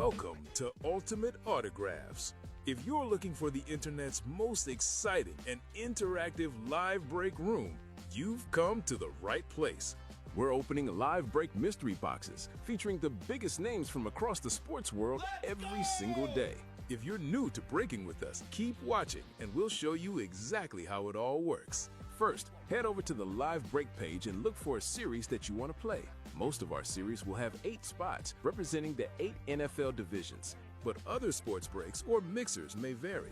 Welcome to Ultimate Autographs. If you're looking for the internet's most exciting and interactive live break room, you've come to the right place. We're opening live break mystery boxes featuring the biggest names from across the sports world every single day. If you're new to breaking with us, keep watching and we'll show you exactly how it all works. First, head over to the live break page and look for a series that you want to play. Most of our series will have 8 spots representing the 8 NFL divisions, but other sports breaks or mixers may vary.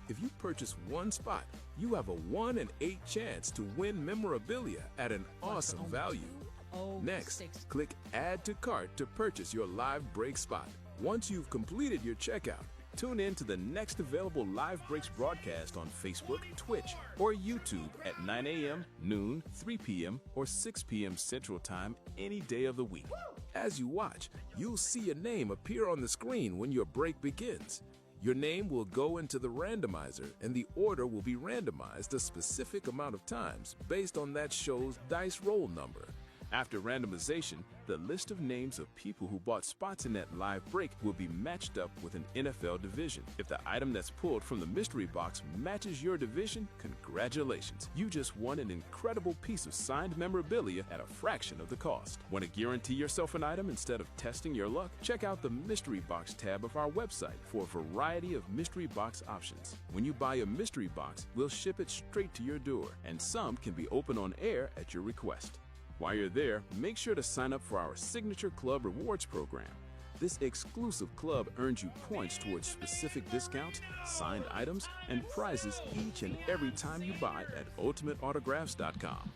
If you purchase one spot, you have a 1 in 8 chance to win memorabilia at an awesome value. Next, click Add to Cart to purchase your live break spot. Once you've completed your checkout, tune in to the next available Live Breaks broadcast on Facebook, Twitch, or YouTube at 9 a.m., noon, 3 p.m., or 6 p.m. Central Time any day of the week. As you watch, you'll see a name appear on the screen when your break begins. Your name will go into the randomizer, and the order will be randomized a specific amount of times based on that show's dice roll number. After randomization, the list of names of people who bought spots in that live break will be matched up with an NFL division. If the item that's pulled from the mystery box matches your division, congratulations. You just won an incredible piece of signed memorabilia at a fraction of the cost. Want to guarantee yourself an item instead of testing your luck? Check out the mystery box tab of our website for a variety of mystery box options. When you buy a mystery box, we'll ship it straight to your door, and some can be opened on air at your request. While you're there, make sure to sign up for our Signature Club Rewards program. This exclusive club earns you points towards specific discounts, signed items, and prizes each and every time you buy at UltimateAutographs.com.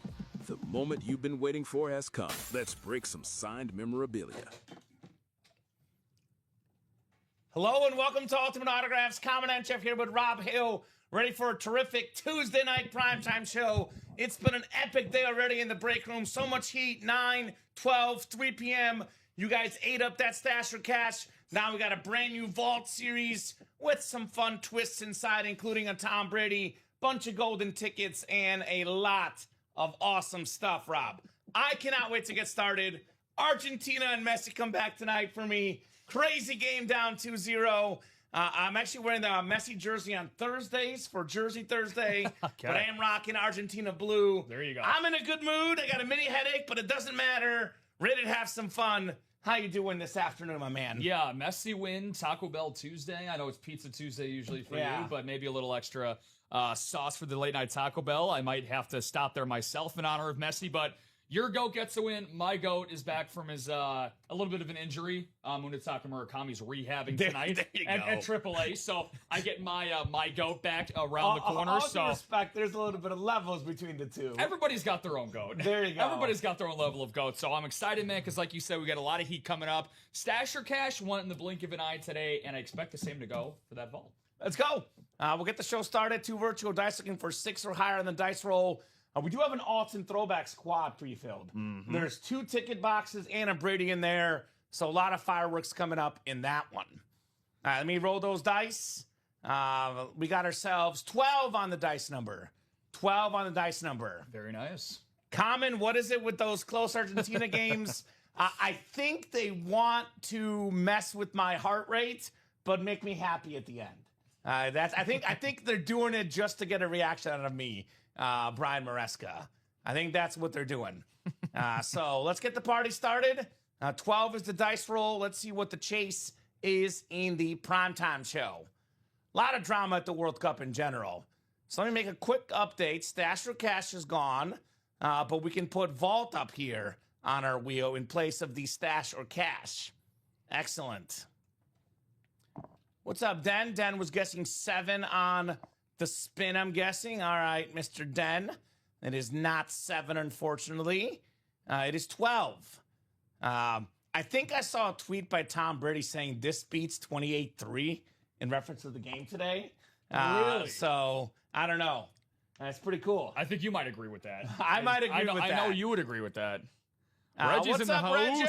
The moment you've been waiting for has come. Let's break some signed memorabilia. Hello and welcome to Ultimate Autographs. Kamen Entchev here with Rob Hill, ready for a terrific Tuesday night primetime show. It's been an epic day already in the break room. So much heat, 9, 12, 3 p.m. You guys ate up that stash or cash. Now we got a brand new Vault series with some fun twists inside, including a Tom Brady, bunch of golden tickets, and a lot of awesome stuff, Rob. I cannot wait to get started. Argentina and Messi come back tonight for me. Crazy game down 2-0. I'm actually wearing the Messi jersey on Thursdays for Jersey Thursday, Okay. but I am rocking Argentina blue. There you go. I'm in a good mood. I got a mini headache, but it doesn't matter. Ready to have some fun. How you doing this afternoon, my man? Yeah, Messi win, Taco Bell Tuesday. I know it's Pizza Tuesday usually for you, but maybe a little extra sauce for the late night Taco Bell. I might have to stop there myself in honor of Messi, but your GOAT gets a win. My GOAT is back from his a little bit of an injury. Munetaka Murakami's rehabbing tonight at AAA, so I get my GOAT back around the corner. So respect, there's a little bit of levels between the two. Everybody's got their own GOAT. There you go. Everybody's got their own level of GOAT, so I'm excited, man, because like you said, we got a lot of heat coming up. Stash or cash went in the blink of an eye today, and I expect the same to go for that vault. Let's go. We'll get the show started. 2 virtual dice looking for 6 or higher on the dice roll. We do have an Alts and Throwback squad pre-filled. There's 2 ticket boxes and a Brady in there, so a lot of fireworks coming up in that one. Let me roll those dice. We got ourselves 12 on the dice number. 12 on the dice number. Very nice. Kamen, what is it with those close Argentina games? I think they want to mess with my heart rate, but make me happy at the end. I think they're doing it just to get a reaction out of me. Brian Maresca. I think that's what they're doing. So let's get the party started. 12 is the dice roll. Let's see what the chase is in the primetime show. A lot of drama at the World Cup in general. So let me make a quick update. Stash or cash is gone, but we can put Vault up here on our wheel in place of the stash or cash. Excellent. What's up, Den? Den was guessing 7 on the spin, I'm guessing. All right, Mr. Den. It is not 7, unfortunately. It is 12. I think I saw a tweet by Tom Brady saying this beats 28-3 in reference to the game today. Really? So, I don't know. That's pretty cool. I think you might agree with that. I might agree with that. I know you would agree with that. Reggie's what's in the up, house.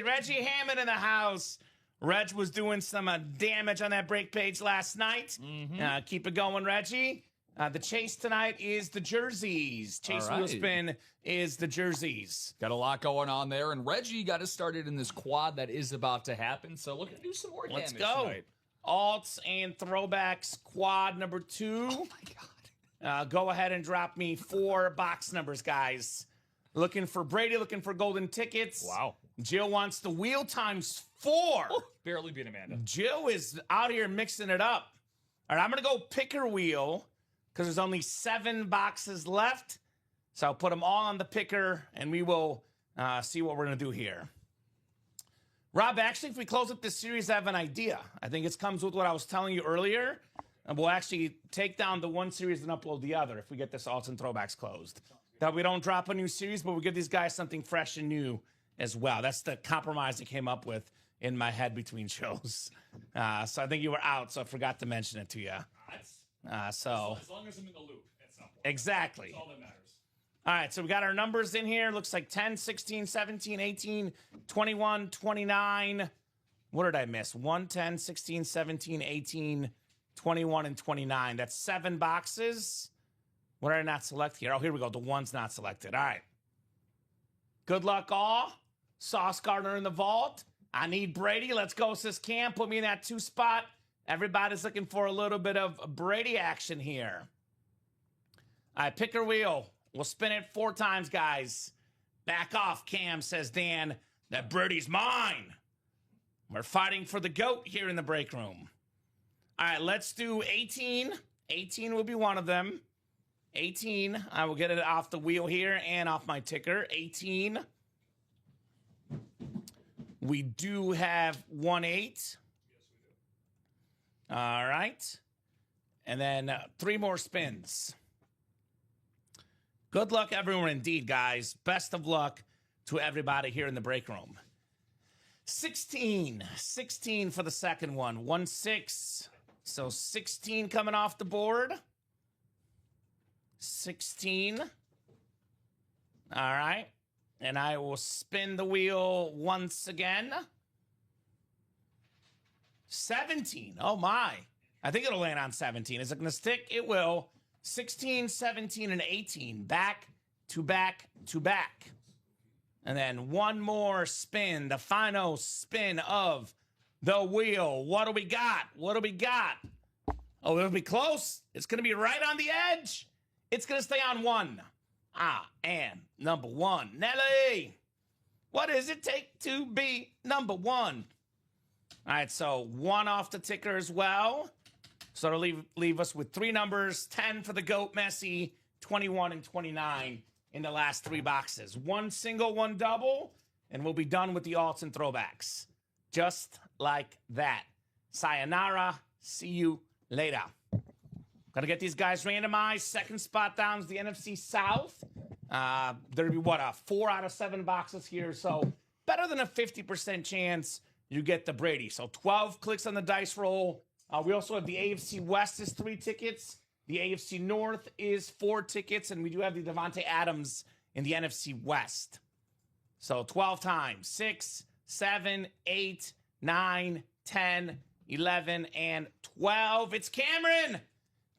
Reggie Hammond in the house. Reg was doing some damage on that break page last night. Keep it going, Reggie. The chase tonight is the jerseys. Chase All wheel right. spin is the jerseys. Got a lot going on there, and Reggie got us started in this quad that is about to happen. So looking to do some more Let's damage go. tonight. Alts and throwbacks quad number 2. Oh my god! Go ahead and drop me 4 box numbers, guys. Looking for Brady, looking for golden tickets. Wow. Jill wants the wheel times 4. Oh, barely beat Amanda. Jill is out here mixing it up. All right, I'm going to go picker wheel because there's only 7 boxes left. So I'll put them all on the picker, and we will see what we're going to do here. Rob, actually, if we close up this series, I have an idea. I think it comes with what I was telling you earlier. And we'll actually take down the one series and upload the other if we get this alts and throwbacks closed. That we don't drop a new series, but we give these guys something fresh and new as well. That's the compromise I came up with in my head between shows. So I think you were out, so I forgot to mention it to you. So As long as I'm in the loop at some point. exactly. That's all that matters. All right, so we got our numbers in here. Looks like 10, 16, 17, 18, 21, 29. What did I miss? 1, 10, 16, 17, 18, 21, and 29. That's 7 boxes. What did I not select here? Oh, here we go. The one's not selected. All right. Good luck, all. Sauce Gardner in the vault. I need Brady. Let's go, says Cam. Put me in that 2 spot. Everybody's looking for a little bit of Brady action here. All right, picker wheel. We'll spin it 4 times, guys. Back off, Cam, says Dan. That Brady's mine. We're fighting for the GOAT here in the break room. All right, let's do 18. 18 will be one of them. 18. I will get it off the wheel here and off my ticker. 18. We do have 1 8. All right. And then 3 more spins. Good luck, everyone, indeed, guys. Best of luck to everybody here in the break room. 16. 16 for the second one. 1 6. So 16 coming off the board. 16. All right. And I will spin the wheel once again. 17. Oh, my. I think it'll land on 17. Is it going to stick? It will. 16, 17, and 18. Back to back to back. And then one more spin. The final spin of the wheel. What do we got? What do we got? Oh, it'll be close. It's going to be right on the edge. It's going to stay on 1. And number 1. Nelly, what does it take to be number 1? All right, so 1 off the ticker as well. So it'll leave us with 3 numbers, 10 for the GOAT, Messi, 21 and 29 in the last 3 boxes. 1 single, 1 double, and we'll be done with the alts and throwbacks. Just like that. Sayonara. See you later. Got to get these guys randomized. Second spot down is the NFC South. There'll be, 4 out of 7 boxes here. So better than a 50% chance you get the Brady. So 12 clicks on the dice roll. We also have the AFC West is 3 tickets. The AFC North is 4 tickets. And we do have the Devontae Adams in the NFC West. So 12 times. 6, 7, 8, 9, 10, 11, and 12. It's Cameron.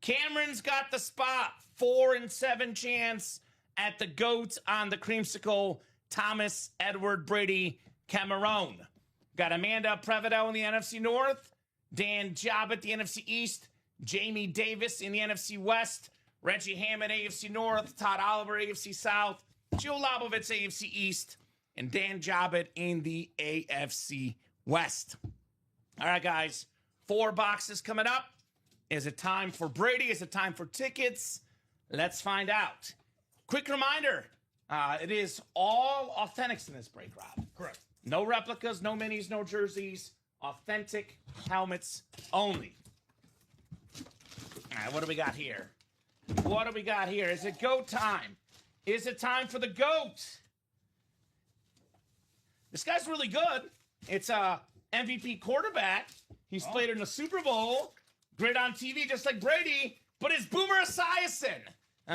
Cameron's got the spot. 4 and 7 chance at the GOAT on the creamsicle. Thomas Edward Brady Cameron. Got Amanda Prevedel in the NFC North. Dan Jobbett, the NFC East. Jamie Davis in the NFC West. Reggie Hammond, AFC North. Todd Oliver, AFC South. Joe Lobovitz, AFC East. And Dan Jobbett in the AFC West. All right, guys. 4 boxes coming up. Is it time for Brady? Is it time for tickets? Let's find out. Quick reminder. It is all authentics in this break, Rob. Correct. No replicas, no minis, no jerseys. Authentic helmets only. All right, what do we got here? What do we got here? Is it GOAT time? Is it time for the GOAT? This guy's really good. It's a MVP quarterback. He's played in the Super Bowl. Great on TV, just like Brady. But it's Boomer Esiason,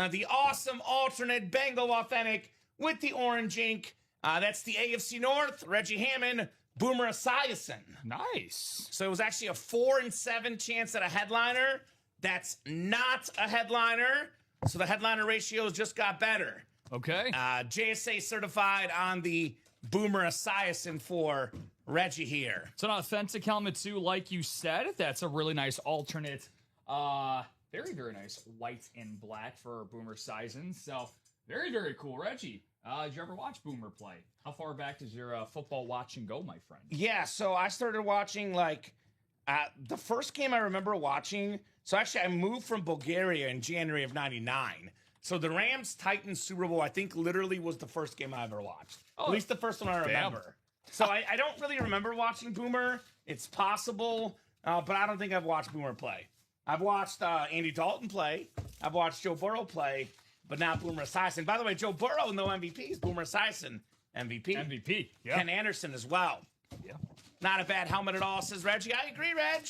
the awesome alternate Bengal authentic with the orange ink. That's the AFC North. Reggie Hammond, Boomer Esiason. Nice. So it was actually a 4 and 7 chance at a headliner. That's not a headliner, so the headliner ratios just got better. Okay. JSA certified on the Boomer Esiason for Reggie here. It's an authentic helmet too, like you said. That's a really nice alternate. Very, very nice white and black for Boomer Esiason. So very, very cool, Reggie. Did you ever watch Boomer play? How far back does your football watching go, my friend? Yeah, so I started watching the first game I remember watching. So actually, I moved from Bulgaria in January of '99. So the Rams-Titans Super Bowl, I think, literally was the first game I ever watched. At least the first one I remember. So I don't really remember watching Boomer. It's possible, but I don't think I've watched Boomer play. I've watched Andy Dalton play. I've watched Joe Burrow play, but not Boomer Esiason. By the way, Joe Burrow, no MVPs. Boomer Esiason, MVP. MVP, yeah. Ken Anderson as well. Yeah. Not a bad helmet at all, says Reggie. I agree, Reg.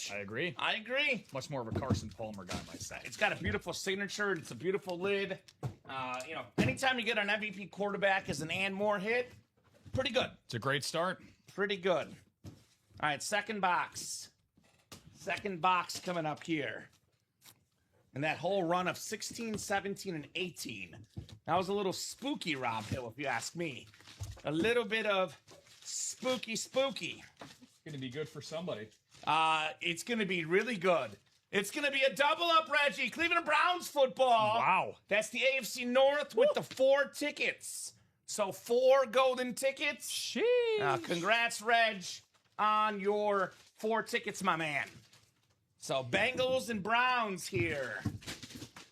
I agree. Much more of a Carson Palmer guy, might say. It's got a beautiful signature. It's a beautiful lid. Anytime you get an MVP quarterback as an and more hit, pretty good. It's a great start. Pretty good. All right, second box. Second box coming up here. And that whole run of 16, 17, and 18. That was a little spooky, Rob Hill, if you ask me. A little bit of spooky. Going to be good for somebody. It's going to be really good. It's going to be a double up, Reggie. Cleveland Browns football. Wow. That's the AFC North with the 4 tickets. So 4 golden tickets. Sheesh. Congrats, Reg, on your 4 tickets, my man. So Bengals and Browns here.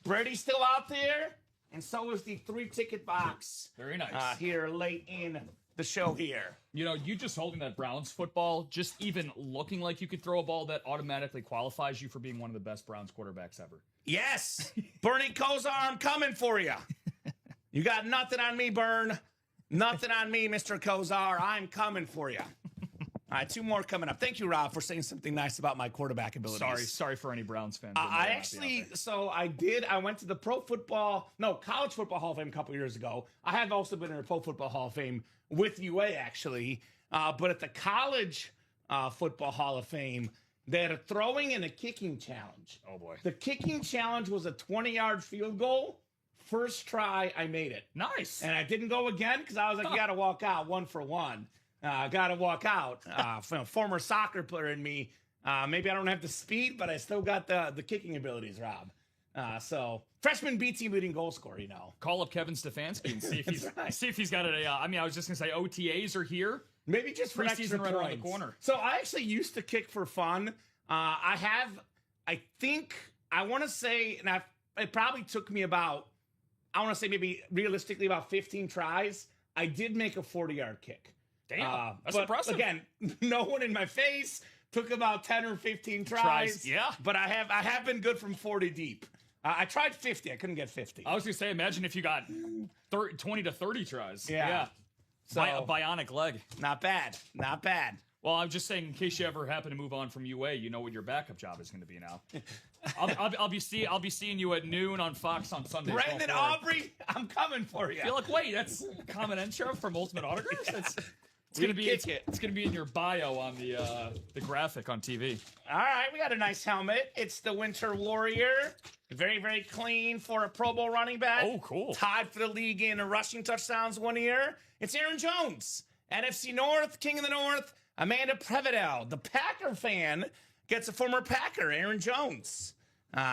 Brady's still out there, and so is the 3-ticket box. Very nice. Here late in the show here. You know, you just holding that Browns football, just even looking like you could throw a ball, that automatically qualifies you for being one of the best Browns quarterbacks ever. Yes. Bernie Kosar, I'm coming for you. You got nothing on me, Bern. Nothing on me, Mr. Kosar. I'm coming for you. All right, 2 more coming up. Thank you, Rob, for saying something nice about my quarterback abilities. Sorry for any Browns fans. I went to the College Football Hall of Fame a couple years ago. I have also been in the Pro Football Hall of Fame with UA, actually. But at the College Football Hall of Fame, they had a throwing and a kicking challenge. Oh, boy. The kicking challenge was a 20-yard field goal. First try, I made it. Nice. And I didn't go again because I was like, you got to walk out 1 for 1. Got to walk out. From a former soccer player in me, maybe I don't have the speed, but I still got the kicking abilities, Rob. So freshman B team leading goal scorer, you know. Call up Kevin Stefanski and see if he's got it. I was just gonna say OTAs are here. Maybe just for extra right points. around the corner. So I actually used to kick for fun. I want to say, and it probably took me maybe realistically about 15 tries. I did make a 40-yard kick. Damn, that's but impressive. Again, no one in my face. Took about 10 or 15 tries. Yeah. But I have been good from 40 deep. I tried 50. I couldn't get 50. I was going to say, imagine if you got 20 to 30 tries. Yeah. So, a bionic leg. Not bad. Well, I'm just saying, in case you ever happen to move on from UA, you know what your backup job is going to be now. I'll be seeing you at noon on Fox on Sunday. Brandon Aubrey, I'm coming for you. You're like, wait, that's Kamen Entchev from Ultimate Autographs? It's gonna be in your bio on the graphic on TV. All right, we got a nice helmet. It's the Winter Warrior. Very, very clean for a Pro Bowl running back. Oh, cool. Tied for the league in rushing touchdowns 1 year. It's Aaron Jones. NFC North, King of the North, Amanda Prevedel. The Packer fan gets a former Packer, Aaron Jones.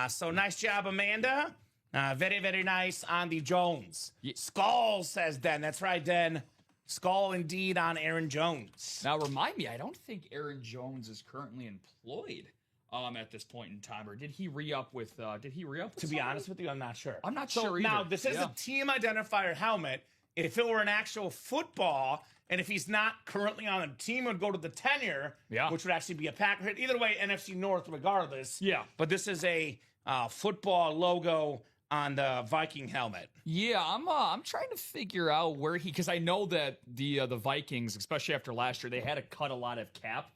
So nice job, Amanda. Very, very nice on the Jones. Yeah. Skull, says Den. That's right, Den. Skull indeed on Aaron Jones. Now, remind me, I don't think Aaron Jones is currently employed at this point in time, or did he re-up with? To be honest with you, I'm not sure. I'm not sure either. Now, this is a team identifier helmet. If it were an actual football, and if he's not currently on a team, it would go to the tenure, which would actually be a Packer hit. Either way, NFC North regardless. Yeah. But this is a football logo on the Viking helmet. Yeah, I'm trying to figure out where because I know that the Vikings, especially after last year, they had to cut a lot of cap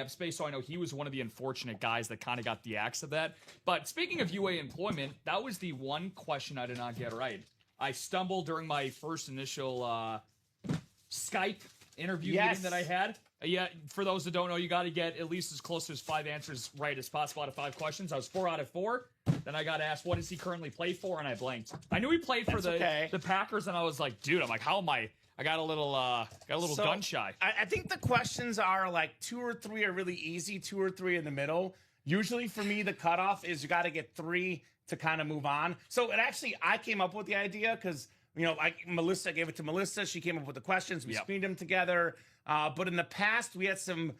space. So I know he was one of the unfortunate guys that kind of got the axe of that. But speaking of UA employment, that was the one question I did not get right. I stumbled during my first initial Skype interview meeting that I had. Yeah, for those that don't know, you got to get at least as close as 5 answers right as possible out of 5 questions. I was 4 out of 4. Then I got asked, what does he currently play for? And I blanked. I knew he played for the Packers, and I was like, dude, I'm like, how am I? I got a little gun shy. I think the questions are like 2 or 3 are really easy, 2 or 3 in the middle. Usually for me, the cutoff is you got to get 3 to kind of move on. So I came up with the idea because, Melissa gave it to Melissa. She came up with the questions. We screened them together. But in the past, we had some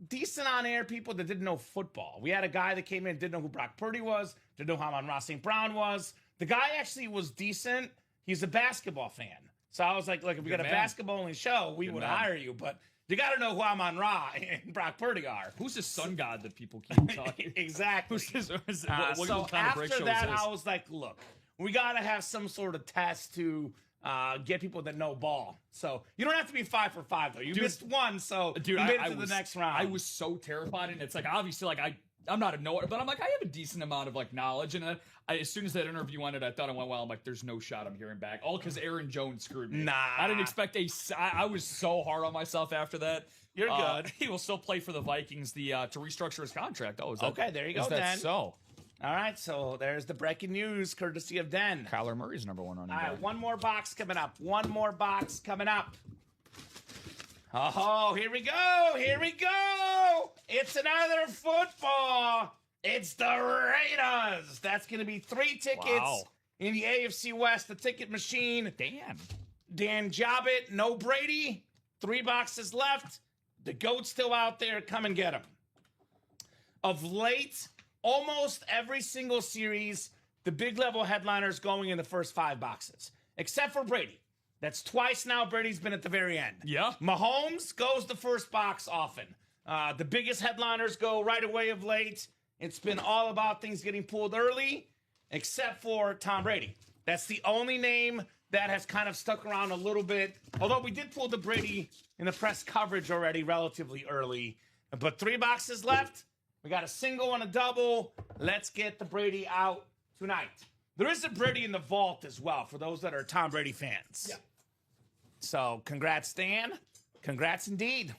decent on-air people that didn't know football. We had a guy that came in, didn't know who Brock Purdy was, didn't know who Amon-Ra St. Brown was. The guy actually was decent. He's a basketball fan. So I was like, look, if we got a basketball-only show, we would hire you. But you got to know who Amon-Ra and Brock Purdy are. Who's the sun god that people keep talking? Exactly. What after that, I was like, look, we got to have some sort of test to get people that know ball. So you don't have to be 5 for 5 though. You missed 1, so you made it to the next round. I was so terrified, and it's like obviously like I'm not a knower, but I'm like I have a decent amount of like knowledge, and then as soon as that interview ended, I thought it went well. I'm like, there's no shot I'm hearing back, all because Aaron Jones screwed me. Nah, I didn't expect I was so hard on myself after that. You're good. He will still play for the Vikings to restructure his contract. Oh, is that okay? There you go. Is that then. so? All right, so there's the breaking news, courtesy of Den. Kyler Murray's number 1 on. All right, one more box coming up. One more box coming up. Oh, here we go. Here we go. It's another football. It's the Raiders. That's going to be 3 tickets in the AFC West, the ticket machine. Dan Jobbit, no Brady. 3 boxes left. The GOAT's still out there. Come and get them. Of late, almost every single series, the big level headliners going in the first 5 boxes, except for Brady. That's twice now Brady's been at the very end. Yeah. Mahomes goes the first box often. The biggest headliners go right away of late. It's been all about things getting pulled early, except for Tom Brady. That's the only name that has kind of stuck around a little bit. Although we did pull the Brady in the press coverage already relatively early. But 3 boxes left. We got a single and a double. Let's get the Brady out tonight. There is a Brady in the vault as well for those that are Tom Brady fans. Yeah. So congrats, Dan. Congrats indeed.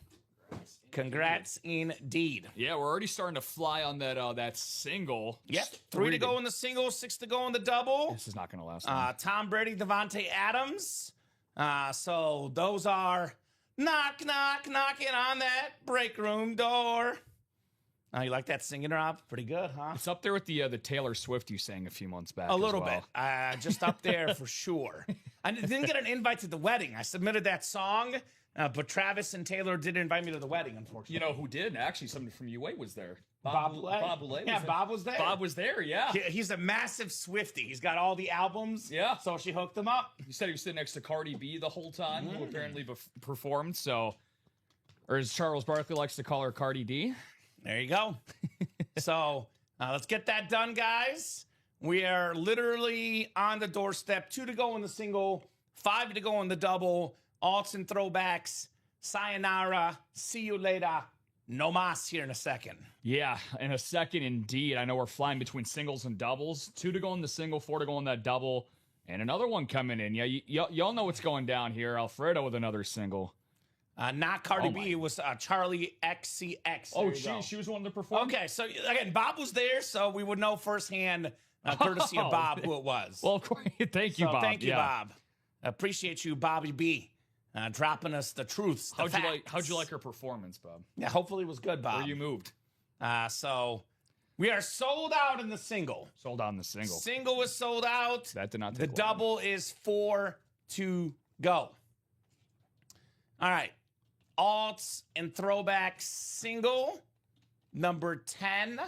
Congrats indeed. Yeah, we're already starting to fly on that single. Yep. 3 to go in the single, 6 to go in the double. This is not going to last long. Tom Brady, Devontae Adams. So those are knocking on that break room door. You like that singing, Rob? Pretty good, huh? It's up there with the Taylor Swift you sang a few months back. A little bit. Just up there for sure. I didn't get an invite to the wedding. I submitted that song, but Travis and Taylor didn't invite me to the wedding, unfortunately. You know who did? Actually, somebody from UA was there. Bob Boulay. Yeah, Bob was there. Bob was there, yeah. He's a massive Swiftie. He's got all the albums. Yeah. So she hooked him up. You said he was sitting next to Cardi B the whole time, who apparently performed, so... Or as Charles Barkley likes to call her, Cardi D. There you go. So let's get that done, guys. We are literally on the doorstep. 2 to go in the single, 5 to go in the double. Alts and throwbacks. Sayonara. See you later. No mas here in a second. Yeah, in a second indeed. I know we're flying between singles and doubles. 2 to go in the single, 4 to go in that double. And another one coming in. Yeah, y'all know what's going down here. Alfredo with another single. Not Cardi B, it was Charlie XCX. Oh, she was the one that performed? Okay, so again, Bob was there, so we would know firsthand, courtesy of Bob, who it was. Well, of course. Thank you, Bob. Thank you, Bob. Appreciate you, Bobby B, dropping us the truths. How'd you like her performance, Bob? Yeah, hopefully it was good, Bob. Where you moved? So we are sold out in the single. Sold out in the single. Single is sold out. That did not take The double is 4 to go. All right. Alts and throwbacks single, number 10.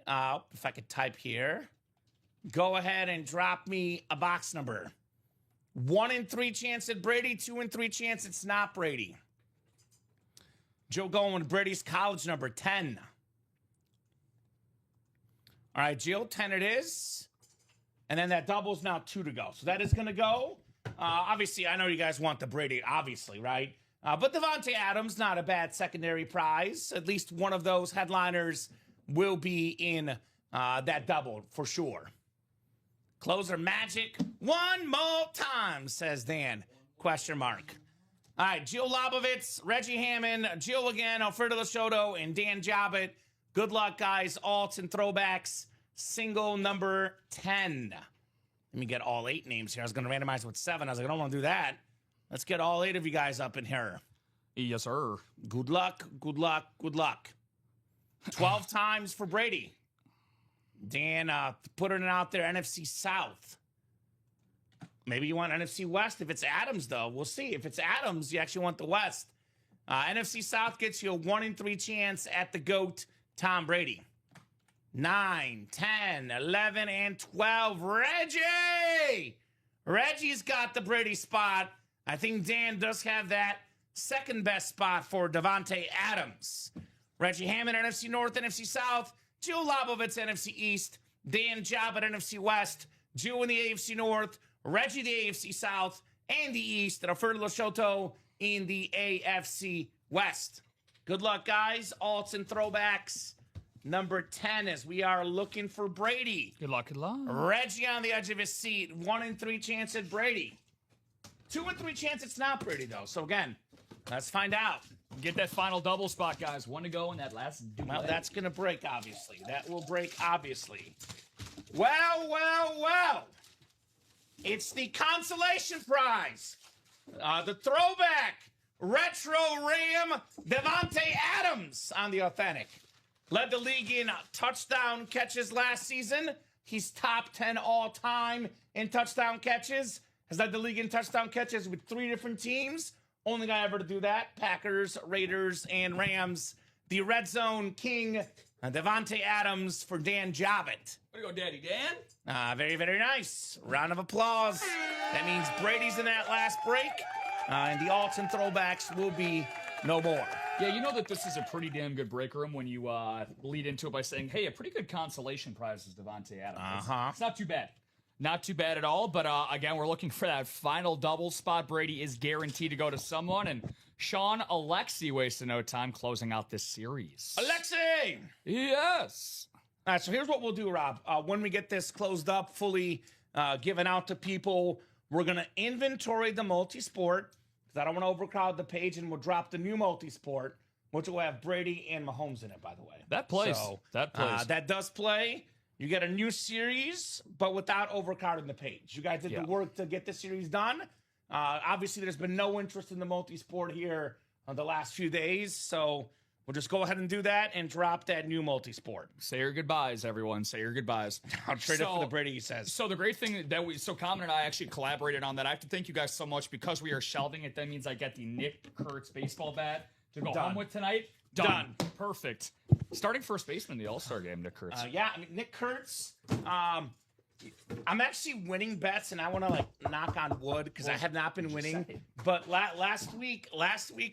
If I could type here. Go ahead and drop me a box number. 1 in 3 chance at Brady, 2 in 3 chance it's not Brady. Joe going with Brady's college number 10. All right, Jill, 10 it is. And then that double's now 2 to go. So that is going to go. Obviously, I know you guys want the Brady, obviously, right? But Devontae Adams, not a bad secondary prize. At least one of those headliners will be in that double for sure. Closer magic one more time, says Dan. Question mark. All right, Gio Lobovitz, Reggie Hammond, Gio again, Alfredo Lashoto, and Dan Jobbitt. Good luck, guys. Alts and throwbacks. Single number 10. Let me get all 8 names here. I was going to randomize with 7. I was like, I don't want to do that. Let's get all 8 of you guys up in here. Yes, sir. Good luck, good luck, good luck. 12 times for Brady. Dan, putting it out there, NFC South. Maybe you want NFC West. If it's Adams, though, we'll see. If it's Adams, you actually want the West. NFC South gets you a 1 in 3 chance at the GOAT, Tom Brady. 9, 10, 11, and 12. Reggie! Reggie's got the Brady spot. I think Dan does have that second best spot for Davante Adams. Reggie Hammond, NFC North, NFC South. Joe Lobovitz, NFC East. Dan Jobbitt, NFC West. Joe in the AFC North. Reggie, the AFC South and the East. And Alfredo Lashoto in the AFC West. Good luck, guys. Alts and throwbacks. Number 10 as we are looking for Brady. Good luck, good luck. Reggie on the edge of his seat. 1 in 3 chance at Brady. 2 in 3 chance it's not Brady, though. So, again, let's find out. Get that final double spot, guys. 1 to go in that last duet. Well, that's going to break, obviously. That will break, obviously. Well, well, well. It's the consolation prize. The throwback retro Ram Davante Adams on the authentic. Led the league in touchdown catches last season. He's top 10 all time in touchdown catches. Has led the league in touchdown catches with 3 different teams. Only guy ever to do that. Packers, Raiders, and Rams. The red zone king, Davante Adams for Dan Jobbitt. Way to go, Daddy Dan. Very, very nice. Round of applause. That means Brady's in that last break. And the alts and throwbacks will be no more. Yeah, you know that this is a pretty damn good break room when you lead into it by saying, hey, a pretty good consolation prize is Davante Adams. It's not too bad. Not too bad at all, but again, we're looking for that final double spot. Brady is guaranteed to go to someone, and Sean Alexi wasting no time closing out this series. Alexi! Yes! All right, so here's what we'll do, Rob. When we get this closed up, fully given out to people, we're going to inventory the multi-sport, because I don't want to overcrowd the page, and we'll drop the new multi-sport, which will have Brady and Mahomes in it, by the way. That plays. So, that plays. That does play. You get a new series, but without overcrowding the page. You guys did the work to get the series done. Obviously, there's been no interest in the multi-sport here the last few days, so we'll just go ahead and do that and drop that new multi-sport. Say your goodbyes, everyone. Say your goodbyes. I'll trade it for the Brady, he says. So the great thing that Kamen and I actually collaborated on that. I have to thank you guys so much because we are shelving it. That means I get the Nick Kurtz basable bat to go home with tonight. Done. Perfect. Starting first baseman in the All-Star game, Nick Kurtz. Yeah, I mean, Nick Kurtz. I'm actually winning bets, and I want to knock on wood because I have not been winning. But last week,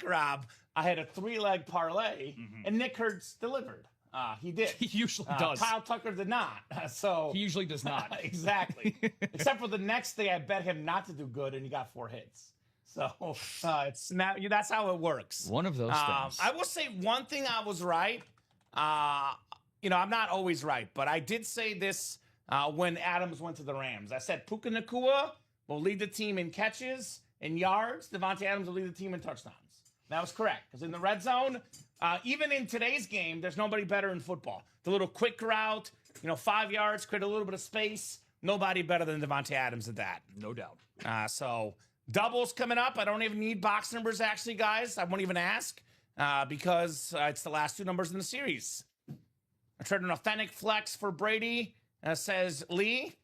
Rob, I had a 3-leg parlay, and Nick Kurtz delivered. He did. He usually does. Kyle Tucker did not. So he usually does not. Exactly. Except for the next day, I bet him not to do good, and he got 4 hits. So it's not. That's how it works. One of those things. I will say one thing. I was right. I'm not always right, but I did say this when Adams went to the Rams. I said Puka Nacua will lead the team in catches and yards. Davante Adams will lead the team in touchdowns. That was correct because in the red zone, even in today's game, there's nobody better in football. The little quick route, 5 yards, create a little bit of space. Nobody better than Davante Adams at that. No doubt. So doubles coming up. I don't even need box numbers, actually, guys. I won't even ask because it's the last 2 numbers in the series. I traded an authentic flex for Brady, says Lee.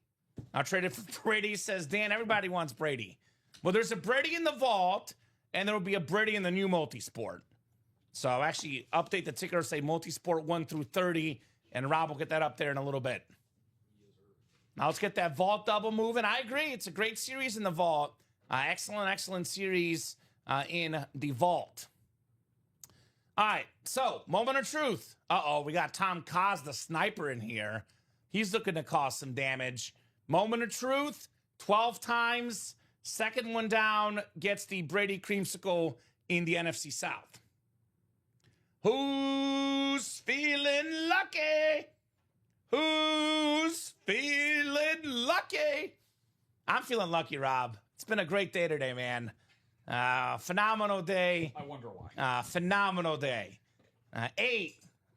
I traded for Brady, says Dan. Everybody wants Brady. Well, there's a Brady in the vault, and there will be a Brady in the new multi-sport. So I'll actually update the ticker, say multi-sport 1 through 30, and Rob will get that up there in a little bit. Now let's get that vault double moving. I agree. It's a great series in the vault. Excellent series in the vault. All right, so moment of truth. We got Tom Kaz, the sniper, in here. He's looking to cause some damage. Moment of truth, 12 times. Second one down gets the Brady creamsicle in the NFC South. Who's feeling lucky? Who's feeling lucky? I'm feeling lucky, Rob. It's been a great day today, man. Phenomenal day. I wonder why. Phenomenal day. 8,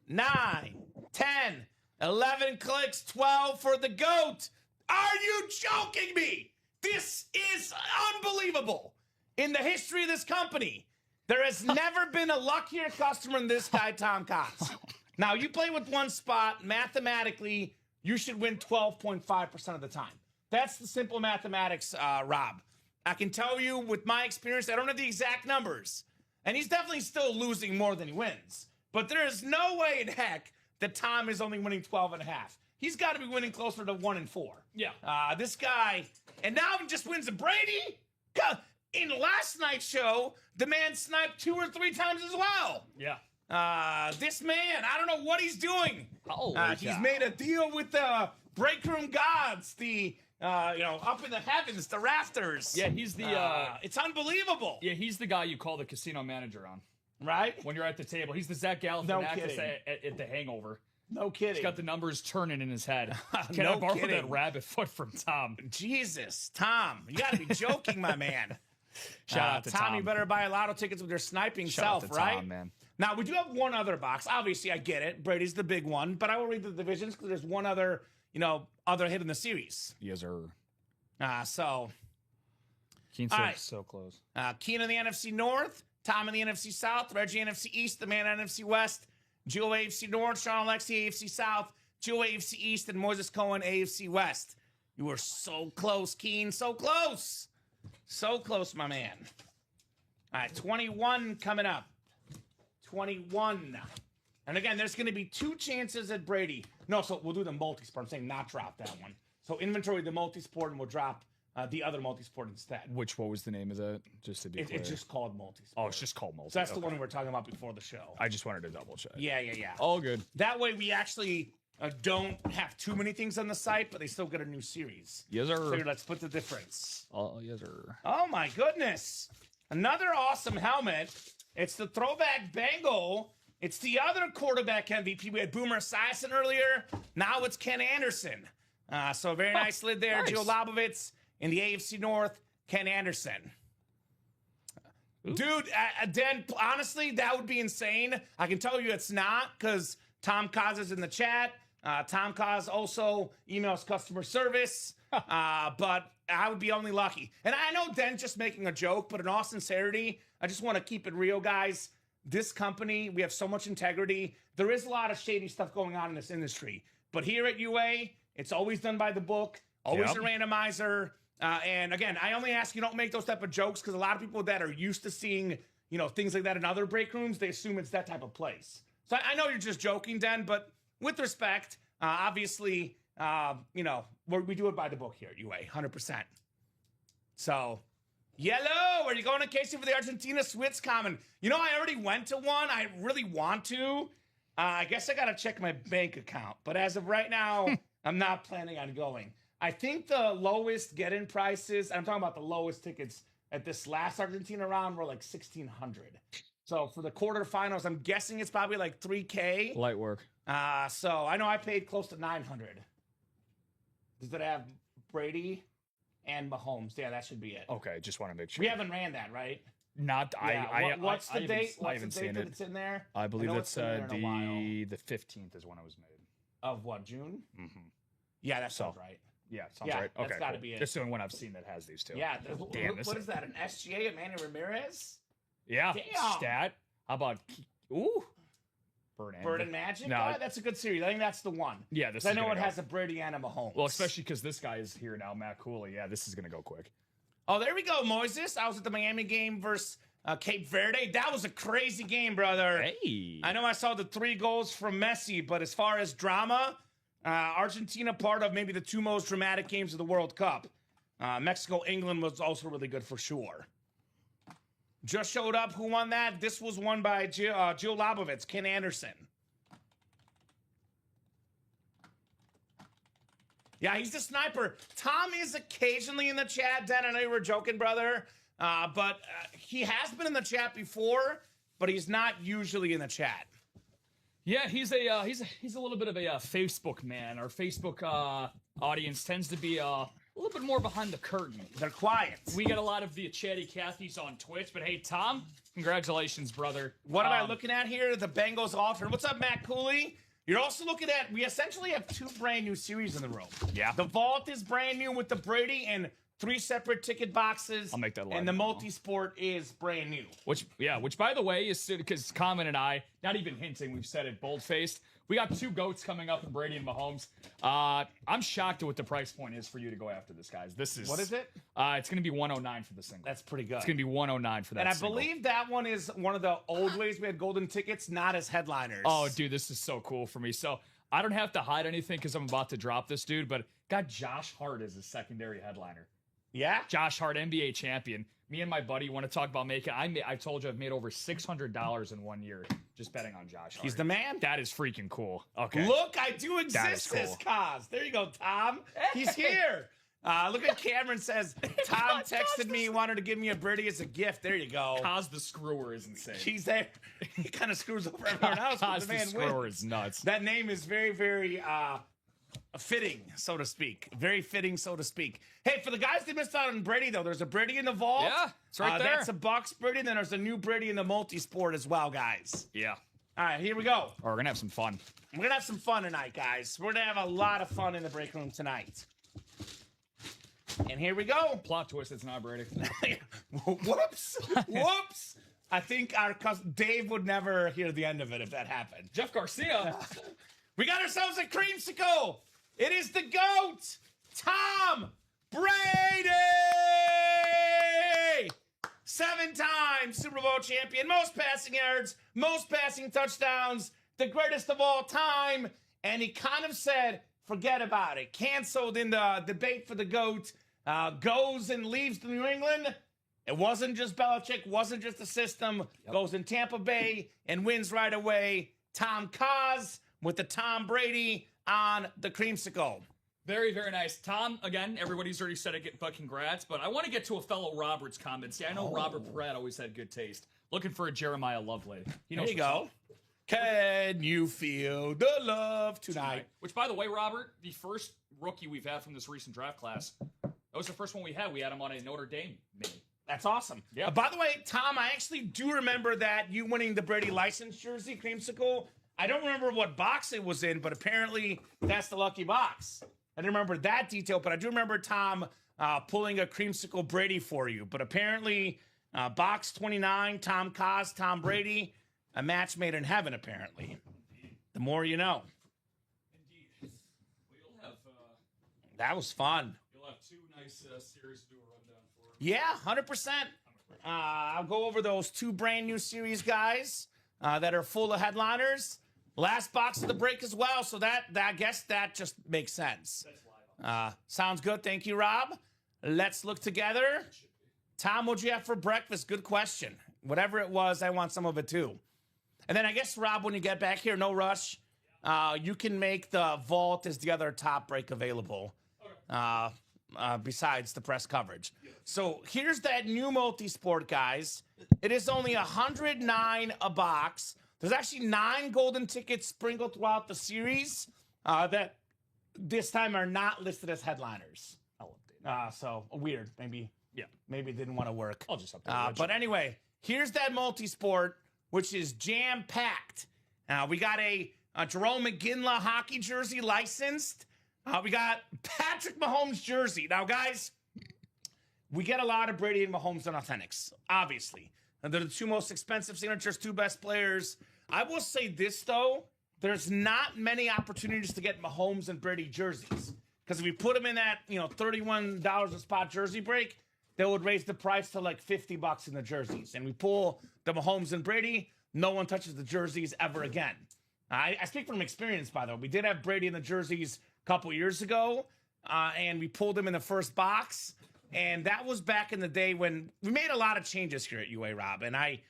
9, 10, 11 clicks, 12 for the GOAT. Are you joking me? This is unbelievable. In the history of this company, there has never been a luckier customer than this guy, Tom Kaz. Now, you play with one spot. Mathematically, you should win 12.5% of the time. That's the simple mathematics, Rob. I can tell you with my experience, I don't have the exact numbers. And he's definitely still losing more than he wins. But there is no way in heck that Tom is only winning 12.5. He's got to be winning closer to 1 and 4. Yeah. This guy, and now he just wins a Brady? God, in last night's show, the man sniped 2 or 3 times as well. Yeah. This man, I don't know what he's doing. He's cow. made a deal with the break room gods, the up in the heavens, the rafters. Yeah, he's the it's unbelievable. yeah, he's the guy you call the casino manager on Right? when you're at the table. He's the Zach Galifianakis kidding. at the Hangover. No kidding. He's got the numbers turning in his head. Can No I borrow kidding. that rabbit foot from Tom? Jesus, Tom, you got to be joking, my man. Shout out to Tom. You better buy lotto tickets with your sniping Shout self, out to right? Tom, man. Now, we do have one other box. Obviously, I get it. Brady's the big one, but I will read the divisions because there's one other, other hit in the series. Yes, sir. So, Keen's All right. so close. Keen in the NFC North, Tom in the NFC South, Reggie NFC East, the man NFC West, Joe AFC North, Sean Alexi AFC South, Joe AFC East, and Moses Cohen AFC West. You were so close, Keen, so close. So close, my man. All right, 21 coming up. 21. And again, there's going to be 2 chances at Brady. No, so we'll do the multi-sport. I'm saying not drop that one. So inventory the multi-sport, and we'll drop the other multi-sport instead. What was the name of that? Just to be clear. It's just called multi-sport. Oh, it's just called multi. So that's the one we were talking about before the show. I just wanted to double check. Yeah. All good. That way we actually don't have too many things on the site, but they still get a new series. Yes, sir. So let's put the difference. Oh, yes, sir. Oh, my goodness. Another awesome helmet. It's the throwback Bengal. It's the other quarterback MVP. We had Boomer Esiason earlier. Now it's Ken Anderson. So a very nice lid there. Nice. Joe Labovitz in the AFC North. Ken Anderson. Dude, Dan, honestly, that would be insane. I can tell you it's not because Tom Kaz is in the chat. Tom Kaz also emails customer service. But I would be only lucky. And I know Den's just making a joke, but in all sincerity, I just want to keep it real, guys. This company, we have so much integrity. There is a lot of shady stuff going on in this industry. But here at UA, it's always done by the book, always a randomizer. And again, I only ask you don't make those type of jokes because a lot of people that are used to seeing, things like that in other break rooms, they assume it's that type of place. So I know you're just joking, Den, but with respect, obviously, we do it by the book here at UA, 100%. So, yellow, are you going to Casey for the Argentina Swiss Kamen? I already went to one. I really want to. I guess I got to check my bank account. But as of right now, I'm not planning on going. I think the lowest get-in prices, I'm talking about the lowest tickets at this last Argentina round, were like $1,600. So for the quarterfinals, I'm guessing it's probably like $3K. Light work. So I know I paid close to $900. Does it have Brady and Mahomes? Yeah, that should be it. Okay, just want to make sure. We haven't ran that, right? Not Yeah. What's the date? I What's haven't the date seen that it. it's in there? I believe know it's it's been there in a while. the 15th is when it was made. Of what, June? Mm-hmm. Yeah, that sounds right. Yeah, sounds Yeah, right. that's Okay, gotta cool. be it. It's the only one I've seen that has these two. Yeah. Damn, What is that? An SGA at Manny Ramirez? Yeah. Damn. Stat. How about Bird and Magic? No. Oh, that's a good series. I think that's the one. Yeah, this I is know gonna it go. has a Brady and a Mahomes. Well, especially because this guy is here now, Matt Cooley. Yeah, this is gonna go quick. Oh, there we go, Moises. I was at the Miami game versus Cape Verde. That was a crazy game, brother. Hey. I know I saw the 3 goals from Messi, but as far as drama, Argentina part of maybe the 2 most dramatic games of the World Cup. Mexico-England was also really good for sure. Just showed up. Who won that? This was won by Jill Labovitz, Ken Anderson. Yeah, he's the sniper. Tom is occasionally in the chat. Dan, I know you were joking, brother. But he has been in the chat before, but he's not usually in the chat. Yeah, he's a little bit of a Facebook man. Our Facebook audience tends to be a a little bit more behind the curtain. They're quiet. We get a lot of the chatty Cathys on Twitch, but hey, Tom, congratulations, brother. What am I looking at here? The Bengals alternate. What's up, Matt Cooley? You're also looking at, we essentially have 2 brand new series in the room. Yeah. The Vault is brand new with the Brady and 3 separate ticket boxes. I'll make that live And the now. multi-sport is brand new. Which by the way, is because Kamen and I, not even hinting, we've said it bold-faced. We got 2 GOATs coming up in Brady and Mahomes. I'm shocked at what the price point is for you to go after this, guys. This is What is it? It's going to be 109 for the single. That's pretty good. It's going to be 109 for that. And I single. believe that one is one of the old ways we had golden tickets, not as headliners. Oh, dude, this is so cool for me. So I don't have to hide anything because I'm about to drop this dude, but got Josh Hart as a secondary headliner. Yeah? Josh Hart, NBA champion. Me and my buddy want to talk about making. I told you I've made over $600 in 1 year just betting on Josh Hart. He's the man. That is freaking cool. Okay. Look, I do That is exist, cool. says Kaz. There you go, Tom. He's here. Look at Cameron says, Tom texted me, wanted to give me a birdie as a gift. There you go. Kaz the Screwer is insane. He's there. He kind of screws over everyone else. Kaz But the the man Screwer wins. is nuts. That name is very, very fitting, so to speak. Very fitting, so to speak. Hey, for the guys that missed out on Brady, though, there's a Brady in the vault. Yeah, it's right there. That's a Bucks Brady, and then there's a new Brady in the multi-sport as well, guys. Yeah. All right, here we go. Oh, we're going to have some fun. We're going to have some fun tonight, guys. We're going to have a lot of fun in the break room tonight. And here we go. Plot twist, it's not Brady. Whoops. Whoops. I think our cousin Dave would never hear the end of it if that happened. Jeff Garcia. We got ourselves a creamsicle. It is the GOAT, Tom Brady. 7-time Super Bowl champion, most passing yards, most passing touchdowns, the greatest of all time. And he kind of said, forget about it. Canceled in the debate for the GOAT. Goes and leaves to New England. It wasn't just Belichick, wasn't just the system. Goes in Tampa Bay and wins right away. Tom Kaz with the Tom Brady on the creamsicle. Very, very nice. Tom, again, everybody's already said it, but congrats. But I want to get to a fellow Robert's comment. See, I know Robert Pratt always had good taste. Looking for a Jeremiah Lovelady. There you go. Can you feel the love tonight? Which, by the way, Robert, the first rookie we've had from this recent draft class, that was the first one we had. We had him on a Notre Dame mini. That's awesome. Yeah. By the way, Tom, I actually do remember that you winning the Brady license jersey creamsicle. I don't remember what box it was in, but apparently that's the lucky box. I didn't remember that detail, but I do remember Tom pulling a creamsicle Brady for you. But apparently, box 29, Tom Kaz, Tom Brady, a match made in heaven, apparently. The more you know. Indeed. Well, you'll have, That was fun. you'll have 2 nice series to do a rundown for. Yeah, 100%. I'll go over those 2 brand new series, guys, that are full of headliners. Last box of the break as well, so that I guess that just makes sense. Sounds good. Thank you, Rob. Let's look together. Tom, what'd you have for breakfast? Good question. Whatever it was, I want some of it too. And then I guess, Rob, when you get back here, no rush, you can make the vault as the other top break available. Besides the press coverage. So here's that new multi-sport, guys. It is only $109 a box. There's actually 9 golden tickets sprinkled throughout the series that this time are not listed as headliners. I'll update. So weird. Maybe it didn't want to work. I'll just update. But anyway, here's that multi-sport, which is jam-packed. We got a Jerome McGinley hockey jersey licensed. We got Patrick Mahomes jersey. Now, guys, we get a lot of Brady and Mahomes and Authentics, obviously. And they're the 2 most expensive signatures, 2 best players. I will say this, though. There's not many opportunities to get Mahomes and Brady jerseys. Because if we put them in that, $31 a spot jersey break, they would raise the price to like $50 in the jerseys. And we pull the Mahomes and Brady, no one touches the jerseys ever again. I speak from experience, by the way. We did have Brady in the jerseys a couple years ago, and we pulled them in the first box. And that was back in the day when we made a lot of changes here at UA, Rob. And I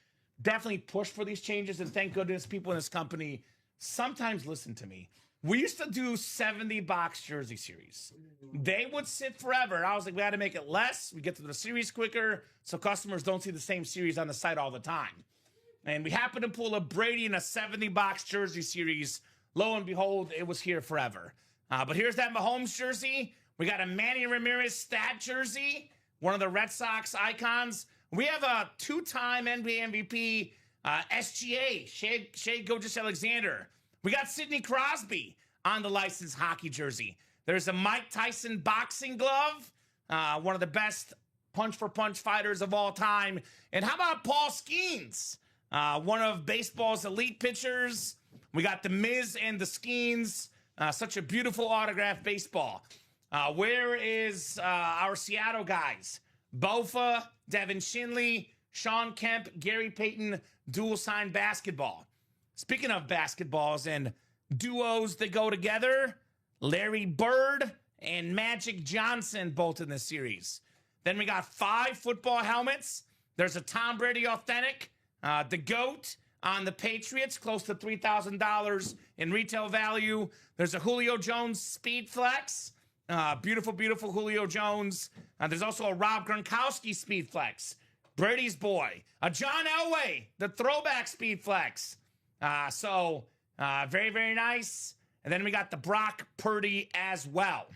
definitely pushed for these changes. And thank goodness people in this company sometimes listen to me. We used to do 70-box jersey series. They would sit forever. I was like, we got to make it less. We get to the series quicker so customers don't see the same series on the site all the time. And we happened to pull a Brady in a 70-box jersey series. Lo and behold, it was here forever. But here's that Mahomes jersey. We got a Manny Ramirez stat jersey, one of the Red Sox icons. We have a two-time NBA MVP, SGA, Shea Gilgeous-Alexander. We got Sidney Crosby on the licensed hockey jersey. There's a Mike Tyson boxing glove, one of the best punch-for-punch fighters of all time. And how about Paul Skeens, one of baseball's elite pitchers? We got the Miz and the Skeens. Such a beautiful autographed baseball. Where is our Seattle guys? Bofa, Devin Shinley, Sean Kemp, Gary Payton, dual sign basketball. Speaking of basketballs and duos that go together, Larry Bird and Magic Johnson both in this series. Then we got 5 football helmets. There's a Tom Brady authentic, the GOAT on the Patriots, close to $3,000 in retail value. There's a Julio Jones Speed Flex. Beautiful, beautiful Julio Jones. There's also a Rob Gronkowski Speed Flex. Brady's boy. A John Elway, the throwback Speed Flex. Very, very nice. And then we got the Brock Purdy as well.